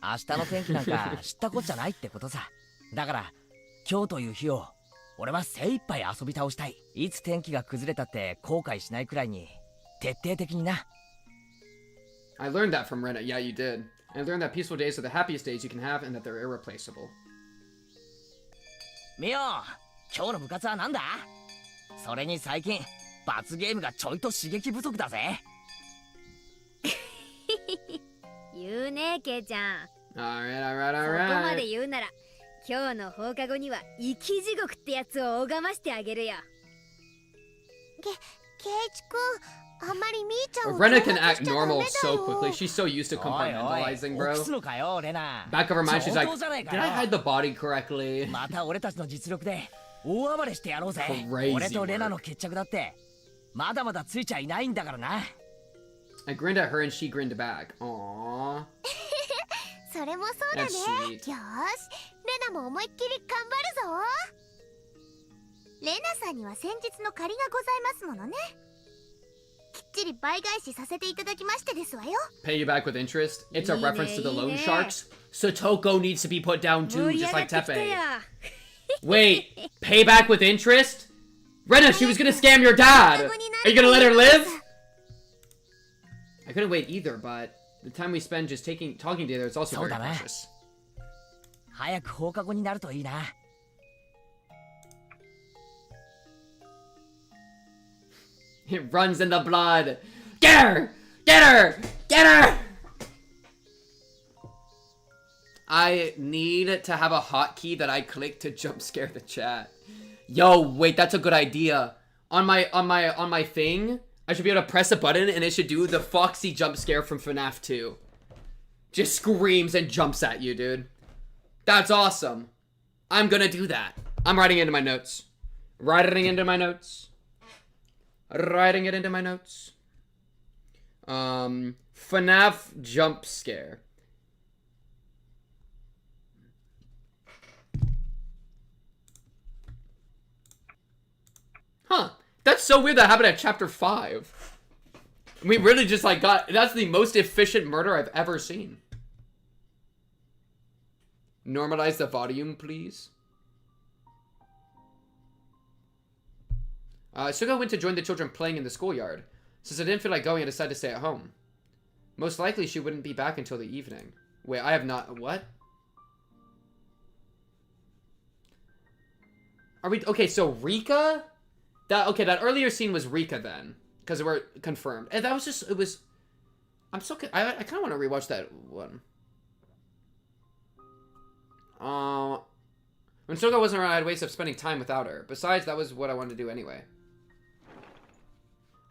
明日の天気なんか知ったこっちゃないってことさ。だから今日という日を俺は精一杯遊び倒したい。いつ天気が崩れたって後悔しないくらいに徹底的にな。I learned that from Rena. Yeah, you did. I learned that peaceful days are the happiest days you can have and that they're irreplaceable. ミオ、今日の部活はなんだ？それに最近罰ゲームがちょいと刺激不足だぜ。言うね、ケイちゃん。Alright, alright, そこま alright. で言うなら、今日の放課後には生き地獄ってやつを拝ましてあげるよ。ケイチくん、あんまりミーちゃんを Rena can act normal so quickly. She's so used to compartmentalizing, おいおい、 bro. 起きすのかよ、レナ。 Back of her mind, she's like, 上等じゃないか did よ。 I hide the body correctly? また俺たちの実力で大暴れしてやろうぜ。 Crazy 俺とレナの決着だってまだまだついちゃいないんだからな。 I grinned at her and she grinned back. Aww. それもそうだね。 That's よ sweet. ーし、レナも思いっきり頑張るぞ。レナさんには先日の借りがございますものね。きっちり倍返しさせていただきましてですわよ。 Pay you back with interest? It's a reference to the loan sharks? Satoko needs to be put down too, just like Tepe. Wait, pay back with interest? Rena, she was gonna scam your dad! Are you gonna let her live? I couldn't wait either, but the time we spend just talking together is also very precious. 早く放課後になるといいな。It runs in the blood. Get her! Get her! Get her! I need to have a hotkey that I click to jump scare the chat. Yo, wait, that's a good idea. On my thing, I should be able to press a button and it should do the Foxy jump scare from FNAF 2. Just screams and jumps at you, dude. That's awesome. I'm gonna do that. I'm writing it into my notes. Writing it into my notes. Writing it into my notes. FNAF jump scare. Huh. That's so weird that happened at chapter 5. We really just like that's the most efficient murder I've ever seen. Normalize the volume, please. Suga went to join the children playing in the schoolyard. Since I didn't feel like going, I decided to stay at home. Most likely she wouldn't be back until the evening. Wait, I have not... What? Are we... Okay, so Rika? Okay, that earlier scene was Rika then. Because we're confirmed. And that was just... It was... I'm so... I kind of want to rewatch that one. When Suga wasn't around, I had ways of spending time without her. Besides, that was what I wanted to do anyway.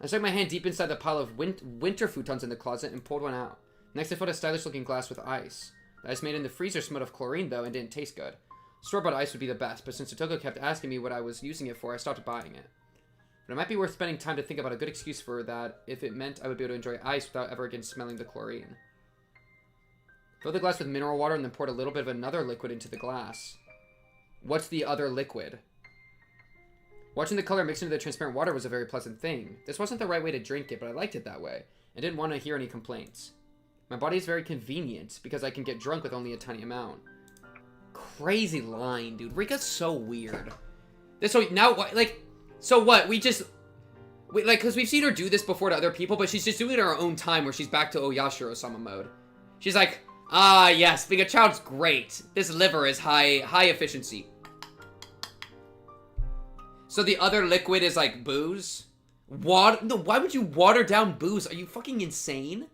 I stuck my hand deep inside the pile of winter futons in the closet and pulled one out. Next, I filled a stylish-looking glass with ice. The ice made in the freezer smelled of chlorine, though, and didn't taste good. Store-bought ice would be the best, but since Otoko kept asking me what I was using it for, I stopped buying it. But it might be worth spending time to think about a good excuse for that if it meant I would be able to enjoy ice without ever again smelling the chlorine. Filled the glass with mineral water and then poured a little bit of another liquid into the glass. What's the other liquid? Watching the color mix into the transparent water was a very pleasant thing. This wasn't the right way to drink it, but I liked it that way. I didn't want to hear any complaints. My body is very convenient, because I can get drunk with only a tiny amount. Crazy line, dude. Rika's so weird. So now, like, so what? Because we've seen her do this before to other people, but she's just doing it in her own time where she's back to Oyashiro-sama mode. She's like, ah, yes, being a child's great. This liver is high efficiency. So the other liquid is like booze? No, why would you water down booze? Are you fucking insane?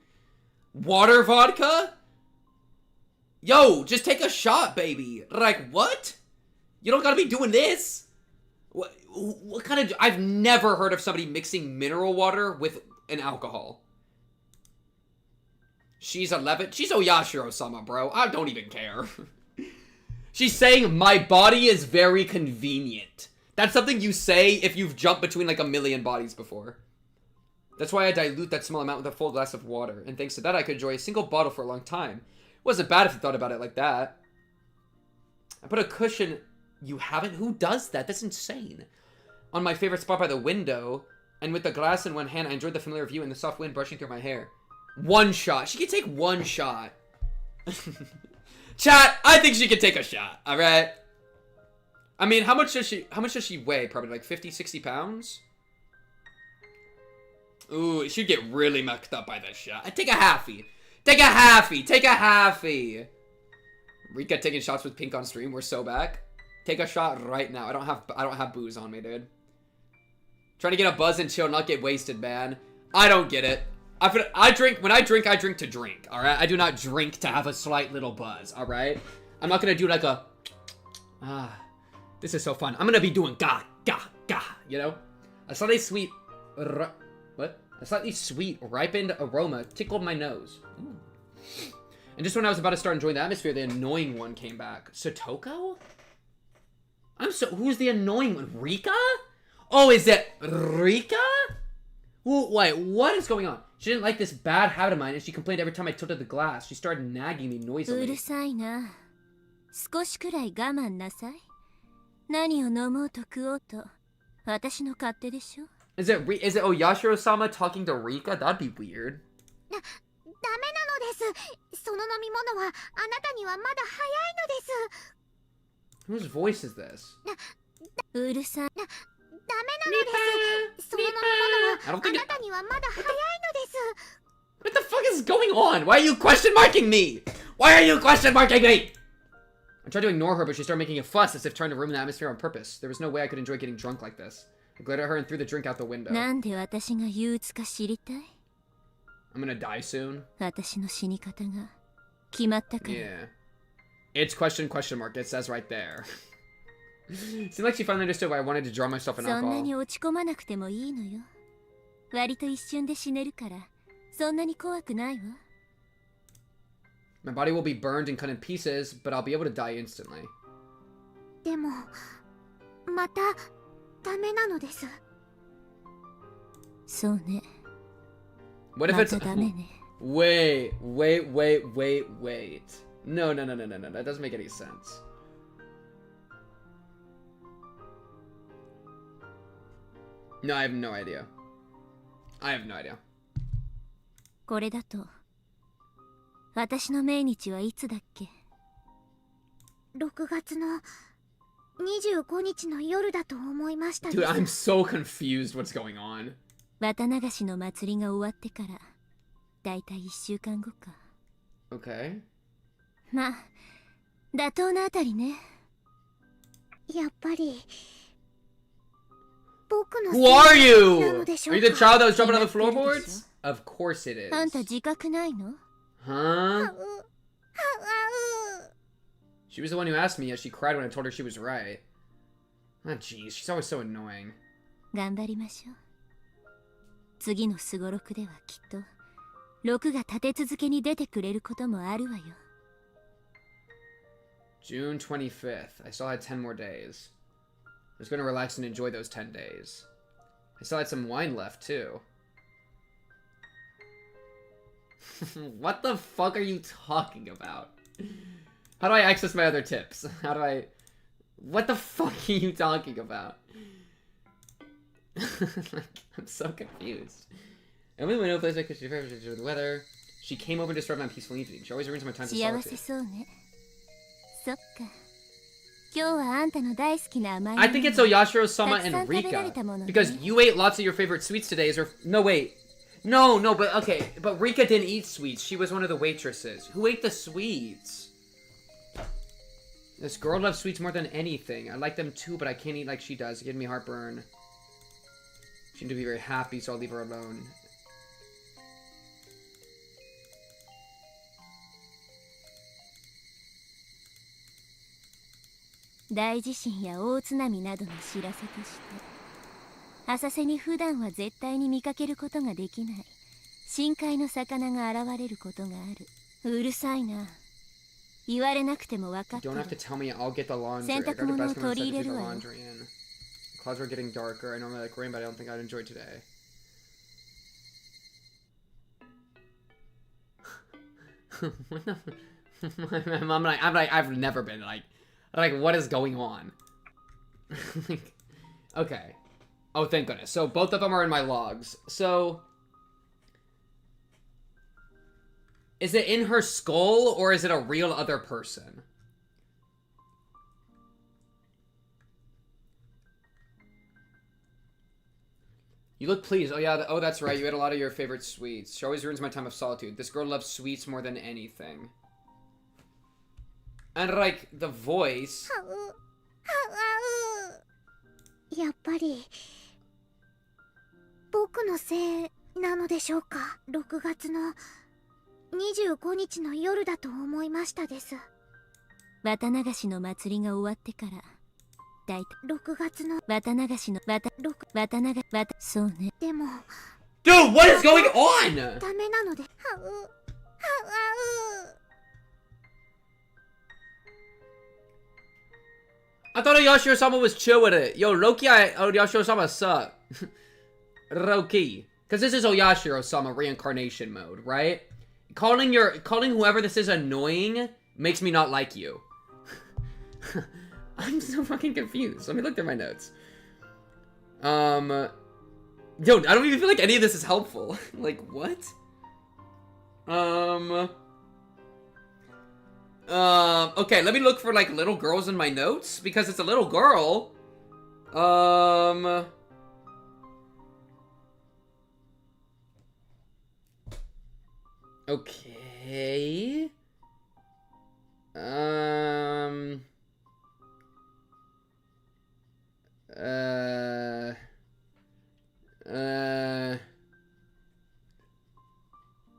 Water vodka? Yo, just take a shot, baby. Like, what? You don't gotta be doing this. What kind of... I've never heard of somebody mixing mineral water with an alcohol. She's 11. She's Oyashiro-sama, bro. I don't even care. She's saying, my body is very convenient. That's something you say if you've jumped between like a million bodies before. That's why I dilute that small amount with a full glass of water. And thanks to that, I could enjoy a single bottle for a long time. It wasn't bad if you thought about it like that. I put a cushion... You haven't? Who does that? That's insane. On my favorite spot by the window. And with the glass in one hand, I enjoyed the familiar view and the soft wind brushing through my hair. One shot. She can take one shot. Chat, I think she can take a shot, alright? I mean, how much does she weigh? Probably like 50, 60 pounds? Ooh, she'd get really mucked up by this shot. Take a halfie. Take a halfie. Take a halfie. Rika taking shots with Pink on stream. We're so back. Take a shot right now. I don't have booze on me, dude. Trying to get a buzz and chill, not get wasted, man. I don't get it. When I drink to drink, alright? I do not drink to have a slight little buzz, alright? I'm not gonna do like a... this is so fun. I'm gonna be doing ga, ga, ga, you know? A slightly sweet... What? A slightly sweet, ripened aroma tickled my nose. Ooh. And just when I was about to start enjoying the atmosphere, the annoying one came back. Satoko? Who's the annoying one? Rika? Oh, is it Rika? Ooh, wait, what is going on? She didn't like this bad habit of mine, and she complained every time I tilted the glass. She started nagging me noisily. Is it Oyashiro-sama talking to Rika? That'd be weird. Whose voice is this? I don't think What the fuck is going on? Why are you question marking me? Why are you question marking me? I tried to ignore her, but she started making a fuss as if trying to ruin the atmosphere on purpose. There was no way I could enjoy getting drunk like this. I glared at her and threw the drink out the window. I'm gonna die soon. Yeah. It's question mark. It says right there. Seemed like she finally understood why I wanted to draw myself in alcohol. My body will be burned and cut in pieces, but I'll be able to die instantly. What if it's... Wait. No. That doesn't make any sense. No, I have no idea. これだと私の命日はいつだっけ？6月の25日の夜だと思いました。 Dude, I'm so confused what's going on. 綿流しの祭りが終わってからだいたい1週間後か。 Okay. まあ妥当なあたりね。やっぱり Who are you? Are you the child that was jumping on the floorboards? Of course it is. あんた自覚ないの? Huh? She was the one who asked me, yet she cried when I told her she was right. Ah, jeez, she's always so annoying. 頑張りましょう。次のすごろくではきっと6が立て続けに出てくれることもあるわよ。 June 25th. I still had 10 more days. I was going to relax and enjoy those 10 days. I still had some wine left, too. What the fuck are you talking about? How do I access my other tips? How do I... What the fuck are you talking about? I'm so confused. I only went to a place because she favorite the weather. She came over to disrupt my peaceful evening. She always ruins my time to solitude. I think it's Oyashiro-sama and Rika. Because you ate lots of your favorite sweets today. No, wait. No, but okay. But Rika didn't eat sweets. She was one of the waitresses. Who ate the sweets? This girl loves sweets more than anything. I like them too, but I can't eat like she does. It gives me heartburn. She seemed to be very happy, so I'll leave her alone. Daijishin 地震や大津波などの知らせとして浅瀬に普段は絶対に見かけることができない深海の魚が現れることがある。うるさいな。言われなくても分かってる。洗濯物を取り入れるわよ。 Clouds were getting darker. I normally like rain, but I don't think I'd enjoy today. I've never been like, what is going on? Okay. Oh, thank goodness. So both of them are in my logs. So Is it in her skull, or is it a real other person? You look pleased. Oh, yeah. Oh, that's right. You ate a lot of your favorite sweets. She always ruins my time of solitude. This girl loves sweets more than anything. And, like, the voice... やっぱり僕のせいなのでしょうか。6月の25日の夜だと思いましたです。綿流しの祭りが終わってからだいたい6月の綿流しのそうね。でも Dude, what is going on? ダメなのでI thought Yashiro-sama was chill with it. Yo, Loki, Yashiro-sama suck. Loki. Because this is Oyashiro-sama reincarnation mode, right? Calling whoever this is annoying makes me not like you. I'm so fucking confused. Let me look through my notes. Yo, I don't even feel like any of this is helpful. Like, what? Okay, let me look for, like, little girls in my notes, because it's a little girl. Okay.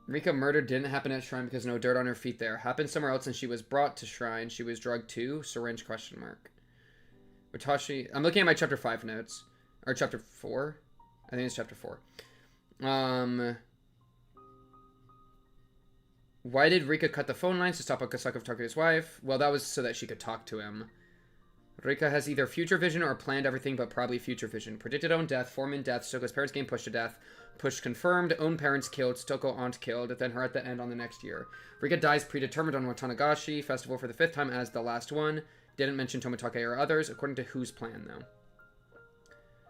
Rika murder didn't happen at Shrine because no dirt on her feet there. Happened somewhere else and she was brought to Shrine. She was drugged too? Syringe question mark. Watashi... I'm looking at my chapter 5 notes. Or chapter 4? I think it's chapter 4. Why did Rika cut the phone lines to stop Akasaka from talking to his wife? Well, that was so that she could talk to him. Rika has either future vision or planned everything, but probably future vision. Predicted own death, foreman death, Stoko's parents game pushed to death, pushed confirmed, own parents killed, Stoko aunt killed, then her at the end on the next year. Rika dies predetermined on Watanagashi festival for the 5th time as the last one. Didn't mention Tomitake or others, according to whose plan, though.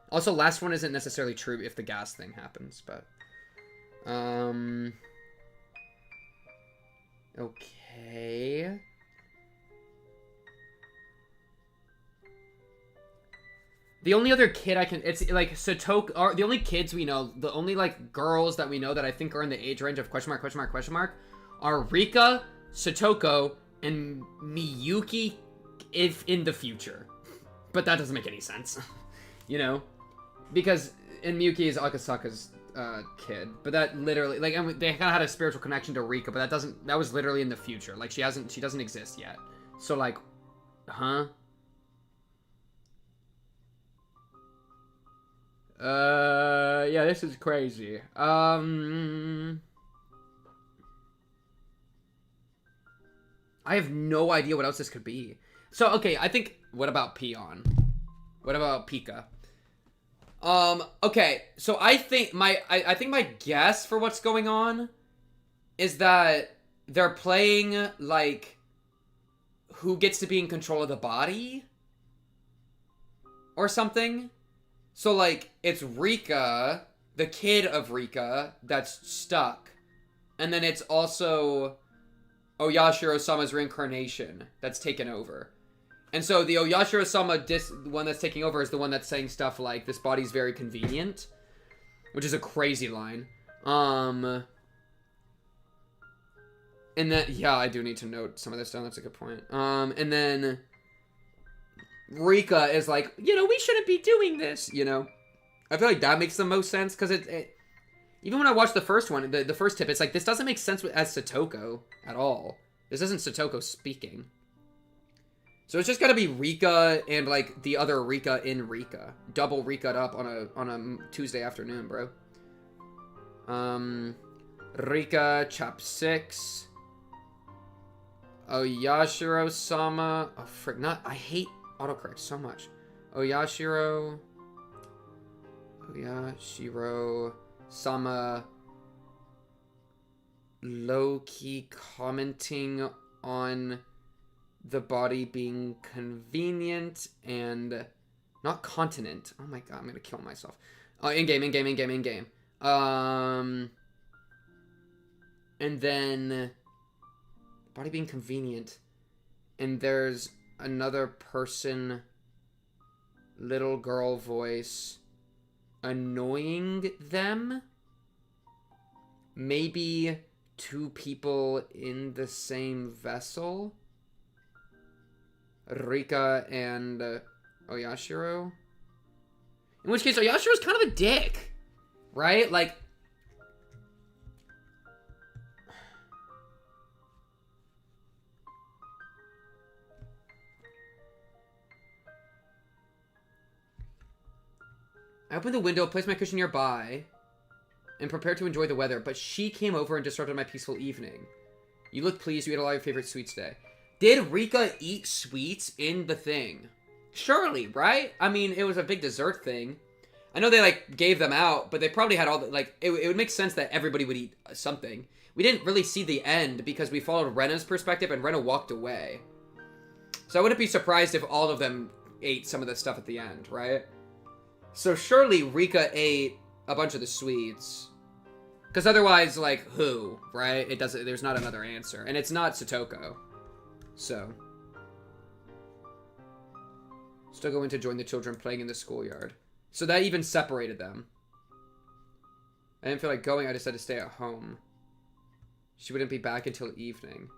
Also, last one isn't necessarily true if the gas thing happens, but... Okay... The only other kid I can... It's like Satoko... Are the only kids we know, the only like girls that we know that I think are in the age range of question mark, are Rika, Satoko, and Miyuki if in the future. But that doesn't make any sense. You know? Because... And Miyuki is Akasaka's kid. But that literally... Like, and they kind of had a spiritual connection to Rika, but that doesn't... That was literally in the future. Like, she doesn't exist yet. So, like... Huh? Yeah, this is crazy. I have no idea what else this could be. So, okay, I think, what about Peon? What about Pika? Okay, so I think my guess for what's going on is that they're playing, like, who gets to be in control of the body? Or something? So, like, it's Rika, the kid of Rika, that's stuck. And then it's also Oyashiro-sama's reincarnation that's taken over. And so the Oyashiro-sama one that's taking over is the one that's saying stuff like, this body's very convenient. Which is a crazy line. And then, yeah, I do need to note some of this down, that's a good point. And then... Rika is like, you know, we shouldn't be doing this, you know. I feel like that makes the most sense, because it even when I watched the first one, the first tip, it's like, this doesn't make sense as Satoko at all. This isn't Satoko speaking. So it's just gotta be Rika and, like, the other Rika in Rika. Double Rika'd up on a Tuesday afternoon, bro. Rika, chap 6. Oyashiro-sama. Oh, frick, I hate autocorrect so much. Oyashiro-sama low-key commenting on the body being convenient and not continent. Oh my god, I'm gonna kill myself. Oh, in-game. And then Body being convenient. And there's another person, little girl voice, annoying them? Maybe 2 people in the same vessel? Rika and Oyashiro? In which case, Oyashiro's kind of a dick, right? Like, I opened the window, placed my cushion nearby, and prepared to enjoy the weather, but she came over and disrupted my peaceful evening. You look pleased. You ate a lot of your favorite sweets today. Did Rika eat sweets in the thing? Surely, right? I mean, it was a big dessert thing. I know they, like, gave them out, but they probably had all the, like, it would make sense that everybody would eat something. We didn't really see the end because we followed Rena's perspective and Rena walked away. So I wouldn't be surprised if all of them ate some of the stuff at the end, right? So surely Rika ate a bunch of the sweets. Because otherwise, like, who, right? It doesn't, there's not another answer. And it's not Satoko. So. Still going to join the children playing in the schoolyard. So that even separated them. I didn't feel like going, I decided to stay at home. She wouldn't be back until evening.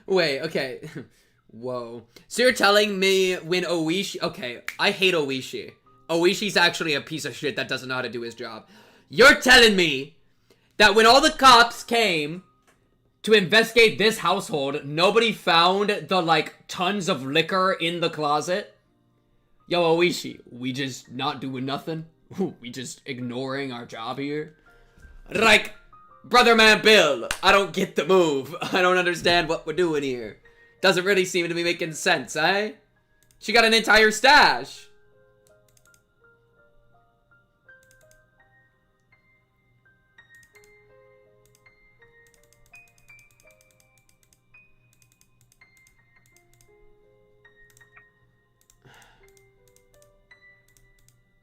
Wait, okay. Whoa. So you're telling me when Oishi... Okay, I hate Oishi. Oishi's actually a piece of shit that doesn't know how to do his job. You're telling me that when all the cops came to investigate this household, nobody found the, like, tons of liquor in the closet? Yo, Oishi, we just not doing nothing? We just ignoring our job here? Like... Brother man Bill, I don't get the move. I don't understand what we're doing here. Doesn't really seem to be making sense, eh? She got an entire stash.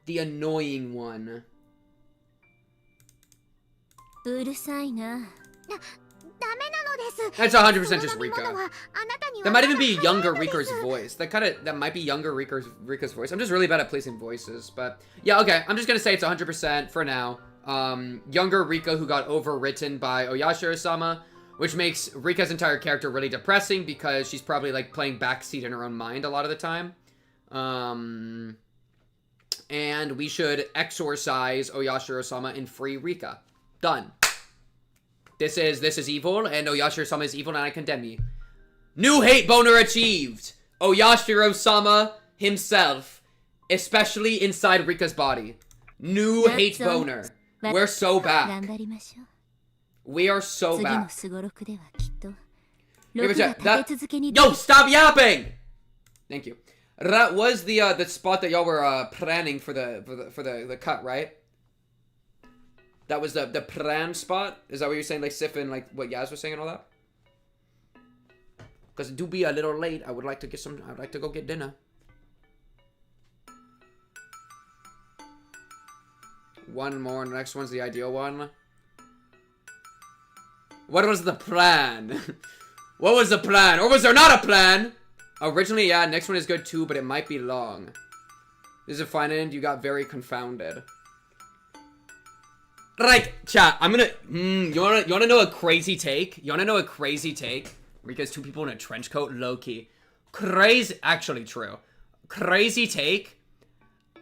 The annoying one. That's 100% just Rika. That might even be younger Rika's voice. That might be younger Rika's voice. I'm just really bad at placing voices, but yeah, okay. I'm just gonna say it's 100% for now. Younger Rika who got overwritten by Oyashiro-sama, which makes Rika's entire character really depressing because she's probably like playing backseat in her own mind a lot of the time. And we should exorcise Oyashiro-sama and free Rika. Done. This is evil, and Oyashiro-sama is evil, and I condemn you. New hate boner achieved! Oyashiro-sama himself, especially inside Rika's body. New hate boner. We're so back. We are so back. Yo, stop yapping! Thank you. That was the spot that y'all were planning for the cut, right? That was the plan spot? Is that what you're saying, like Sif and like what Yaz was saying and all that? Because it do be a little late. I'd like to go get dinner. One more, and the next one's the ideal one. What was the plan? What was the plan? Or was there not a plan? Originally, yeah, next one is good too, but it might be long. This is a fine end. You got very confounded. Right, chat, I'm gonna, you wanna know a crazy take? You wanna know a crazy take? Rika's 2 people in a trench coat, low-key. Crazy, actually true. Crazy take.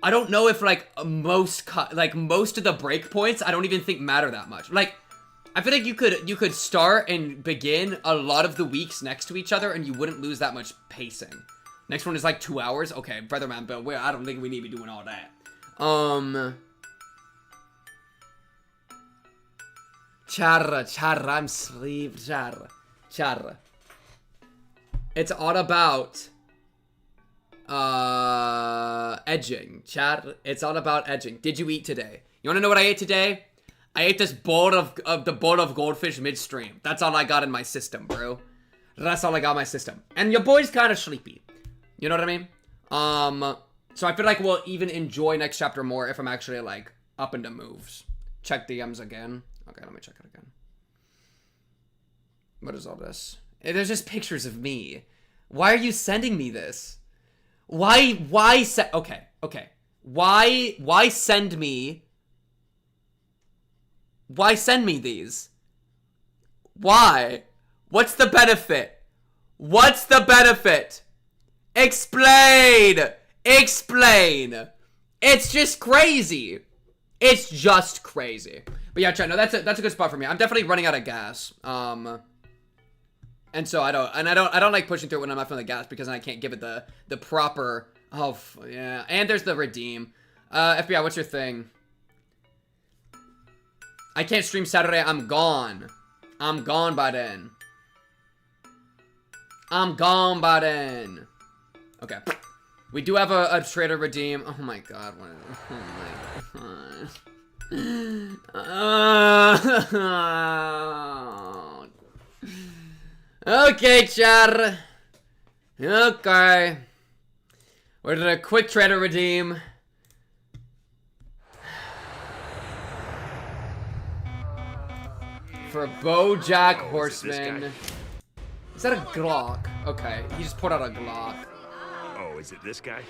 I don't know if, like, most of the breakpoints, I don't even think matter that much. Like, I feel like you could start and begin a lot of the weeks next to each other and you wouldn't lose that much pacing. Next one is, like, 2 hours? Okay, Brother Man Bill, I don't think we need to be doing all that. Charra, I'm sleep, charra. It's all about, edging, chat. It's all about edging. Did you eat today? You wanna know what I ate today? I ate this bowl of goldfish midstream. That's all I got in my system, bro. That's all I got in my system. And your boy's kind of sleepy. You know what I mean? So I feel like we'll even enjoy next chapter more if I'm actually, like, up into moves. Check DMs again. Okay, let me check it again. What is all this? There's just pictures of me. Why are you sending me this? Why okay. Why send me these? Why? What's the benefit? What's the benefit? Explain! Explain! It's just crazy. It's just crazy. But yeah, chat, no, that's a good spot for me. I'm definitely running out of gas. And so I don't like pushing through it when I'm not feeling the gas, because then I can't give it the proper, yeah. And there's the redeem. FBI, what's your thing? I can't stream Saturday. I'm gone. I'm gone by then. I'm gone by then. Okay. We do have a trader redeem. Oh my god. Oh my god. Okay, chat. Okay. We're doing a quick trader redeem. For BoJack Horseman. Is that a Glock? Okay, he just pulled out a Glock. Oh, is it this guy?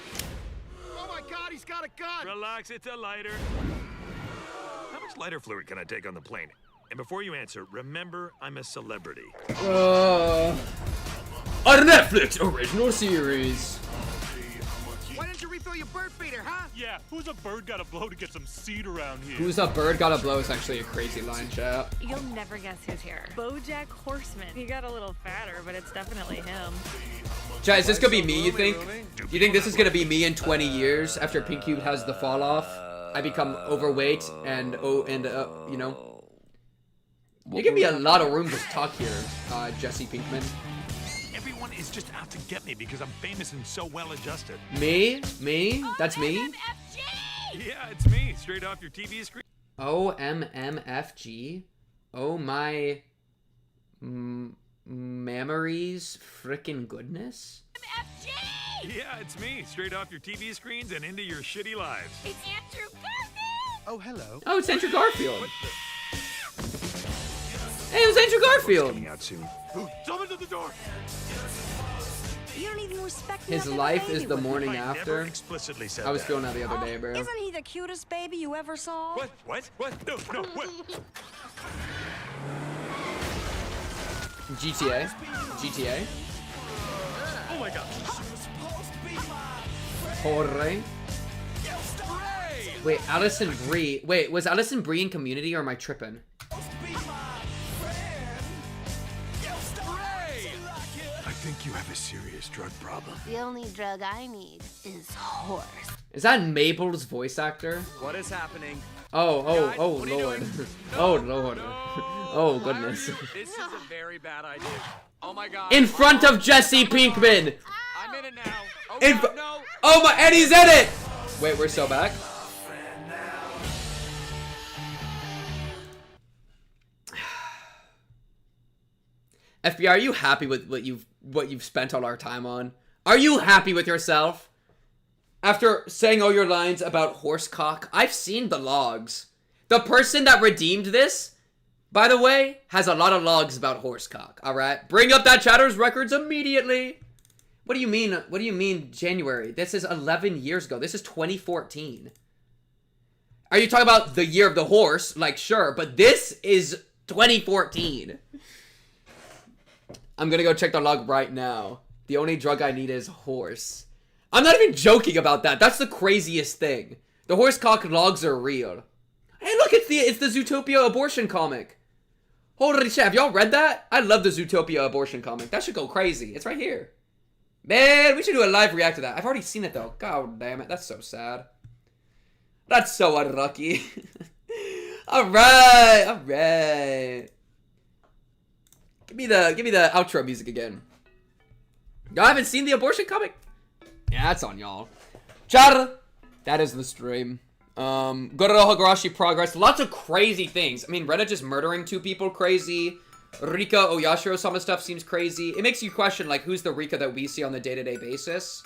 Oh my god, he's got a gun! Relax, it's a lighter. How much lighter fluid can I take on the plane? And before you answer, remember I'm a celebrity. A Netflix original series. Why didn't you refill your bird feeder, huh? Yeah, who's a bird gotta blow to get some seed around here? Who's a bird gotta blow is actually a crazy line, chat. You'll never guess who's here. BoJack Horseman. He got a little fatter, but it's definitely him. Chat, is this gonna be me, you think? You think this is gonna be me in 20 years after Pink Cube has the fall off? I become overweight and you know. You give me a lot of room to talk here, Jesse Pinkman. Everyone is just out to get me because I'm famous and so well adjusted. Me? Me? That's me? Yeah, it's me, straight off your TV screen. OMMFG? Oh my memories frickin' goodness? Yeah, it's me, straight off your TV screens and into your shitty lives. It's Andrew Garfield! Oh, hello. Oh, it's Andrew Garfield. Hey, it was Andrew Garfield. Coming out soon. Someone's at the door. You don't even respect His life is the morning after. Explicitly said I was that. feeling that the other day, bro. Isn't he the cutest baby you ever saw? What? What? What? No, no, what? GTA. GTA. Oh my god. Jorge. Wait, Alison Brie. Wait, was Alison Brie in Community or am I tripping? I think you have a serious drug problem. The only drug I need is horse. Is that Mabel's voice actor? What is happening? Oh, Guys, oh, what are you Lord. doing? Oh, Lord. Oh, goodness. This is a very bad idea. Oh my god. In front of Jesse Pinkman! I'm in it now. Oh, In god, no. Oh my, and he's in it! Wait, we're so back? FBI, are you happy with what you've spent all our time on? Are you happy with yourself? After saying all your lines about horsecock, I've seen the logs. The person that redeemed this, by the way, has a lot of logs about horsecock, alright? Bring up that chatter's records immediately! What do you mean? What do you mean January? This is 11 years ago. This is 2014. Are you talking about the year of the horse? Like, sure, but this is 2014. I'm gonna go check the log right now. The only drug I need is horse. I'm not even joking about that. That's the craziest thing. The horsecock logs are real. Hey, look, it's the Zootopia abortion comic. Holy shit, have y'all read that? I love the Zootopia abortion comic. That should go crazy. It's right here. Man, we should do a live react to that. I've already seen it though. God damn it, that's so sad. That's so unlucky. Alright, alright. Give me the outro music again. Y'all haven't seen the abortion comic? Yeah, that's on y'all. Char! That is the stream. Go to the Higurashi progress. Lots of crazy things. I mean, Rena just murdering 2 people, crazy. Rika Oyashiro, some of the stuff seems crazy. It makes you question, like, who's the Rika that we see on the day-to-day basis?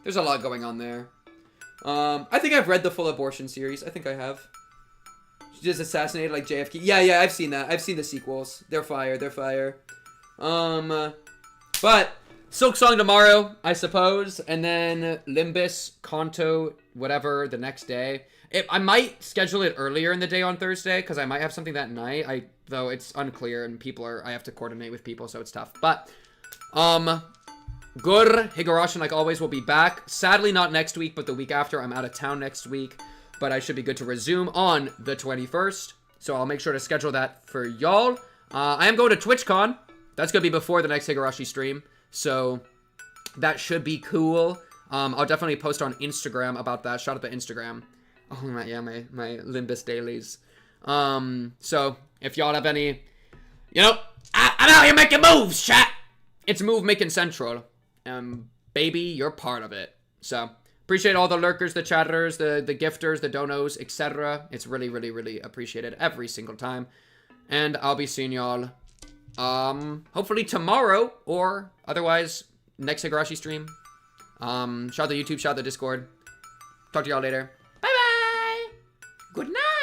There's a lot going on there. I think I've read the full abortion series. I think I have. She just assassinated like JFK. Yeah, I've seen that. I've seen the sequels. They're fire. They're fire. But Silk Song tomorrow, I suppose, and then Limbus, Kanto, whatever the next day. I might schedule it earlier in the day on Thursday because I might have something that night. Though it's unclear and I have to coordinate with people, so it's tough. But Gur Higurashi, like always, will be back. Sadly, not next week, but the week after. I'm out of town next week, but I should be good to resume on the 21st. So I'll make sure to schedule that for y'all. I am going to TwitchCon. That's gonna be before the next Higurashi stream, so that should be cool. I'll definitely post on Instagram about that. Shout out to Instagram. Oh my Limbus dailies. So if y'all have any, I'm out here making moves, chat. It's move making central. Baby, you're part of it. So appreciate all the lurkers, the chatters, the gifters, the donos, etc. It's really, really, really appreciated every single time. And I'll be seeing y'all hopefully tomorrow or otherwise next Higurashi stream. Shout out the YouTube, shout out the Discord. Talk to y'all later. Bye bye. Good night.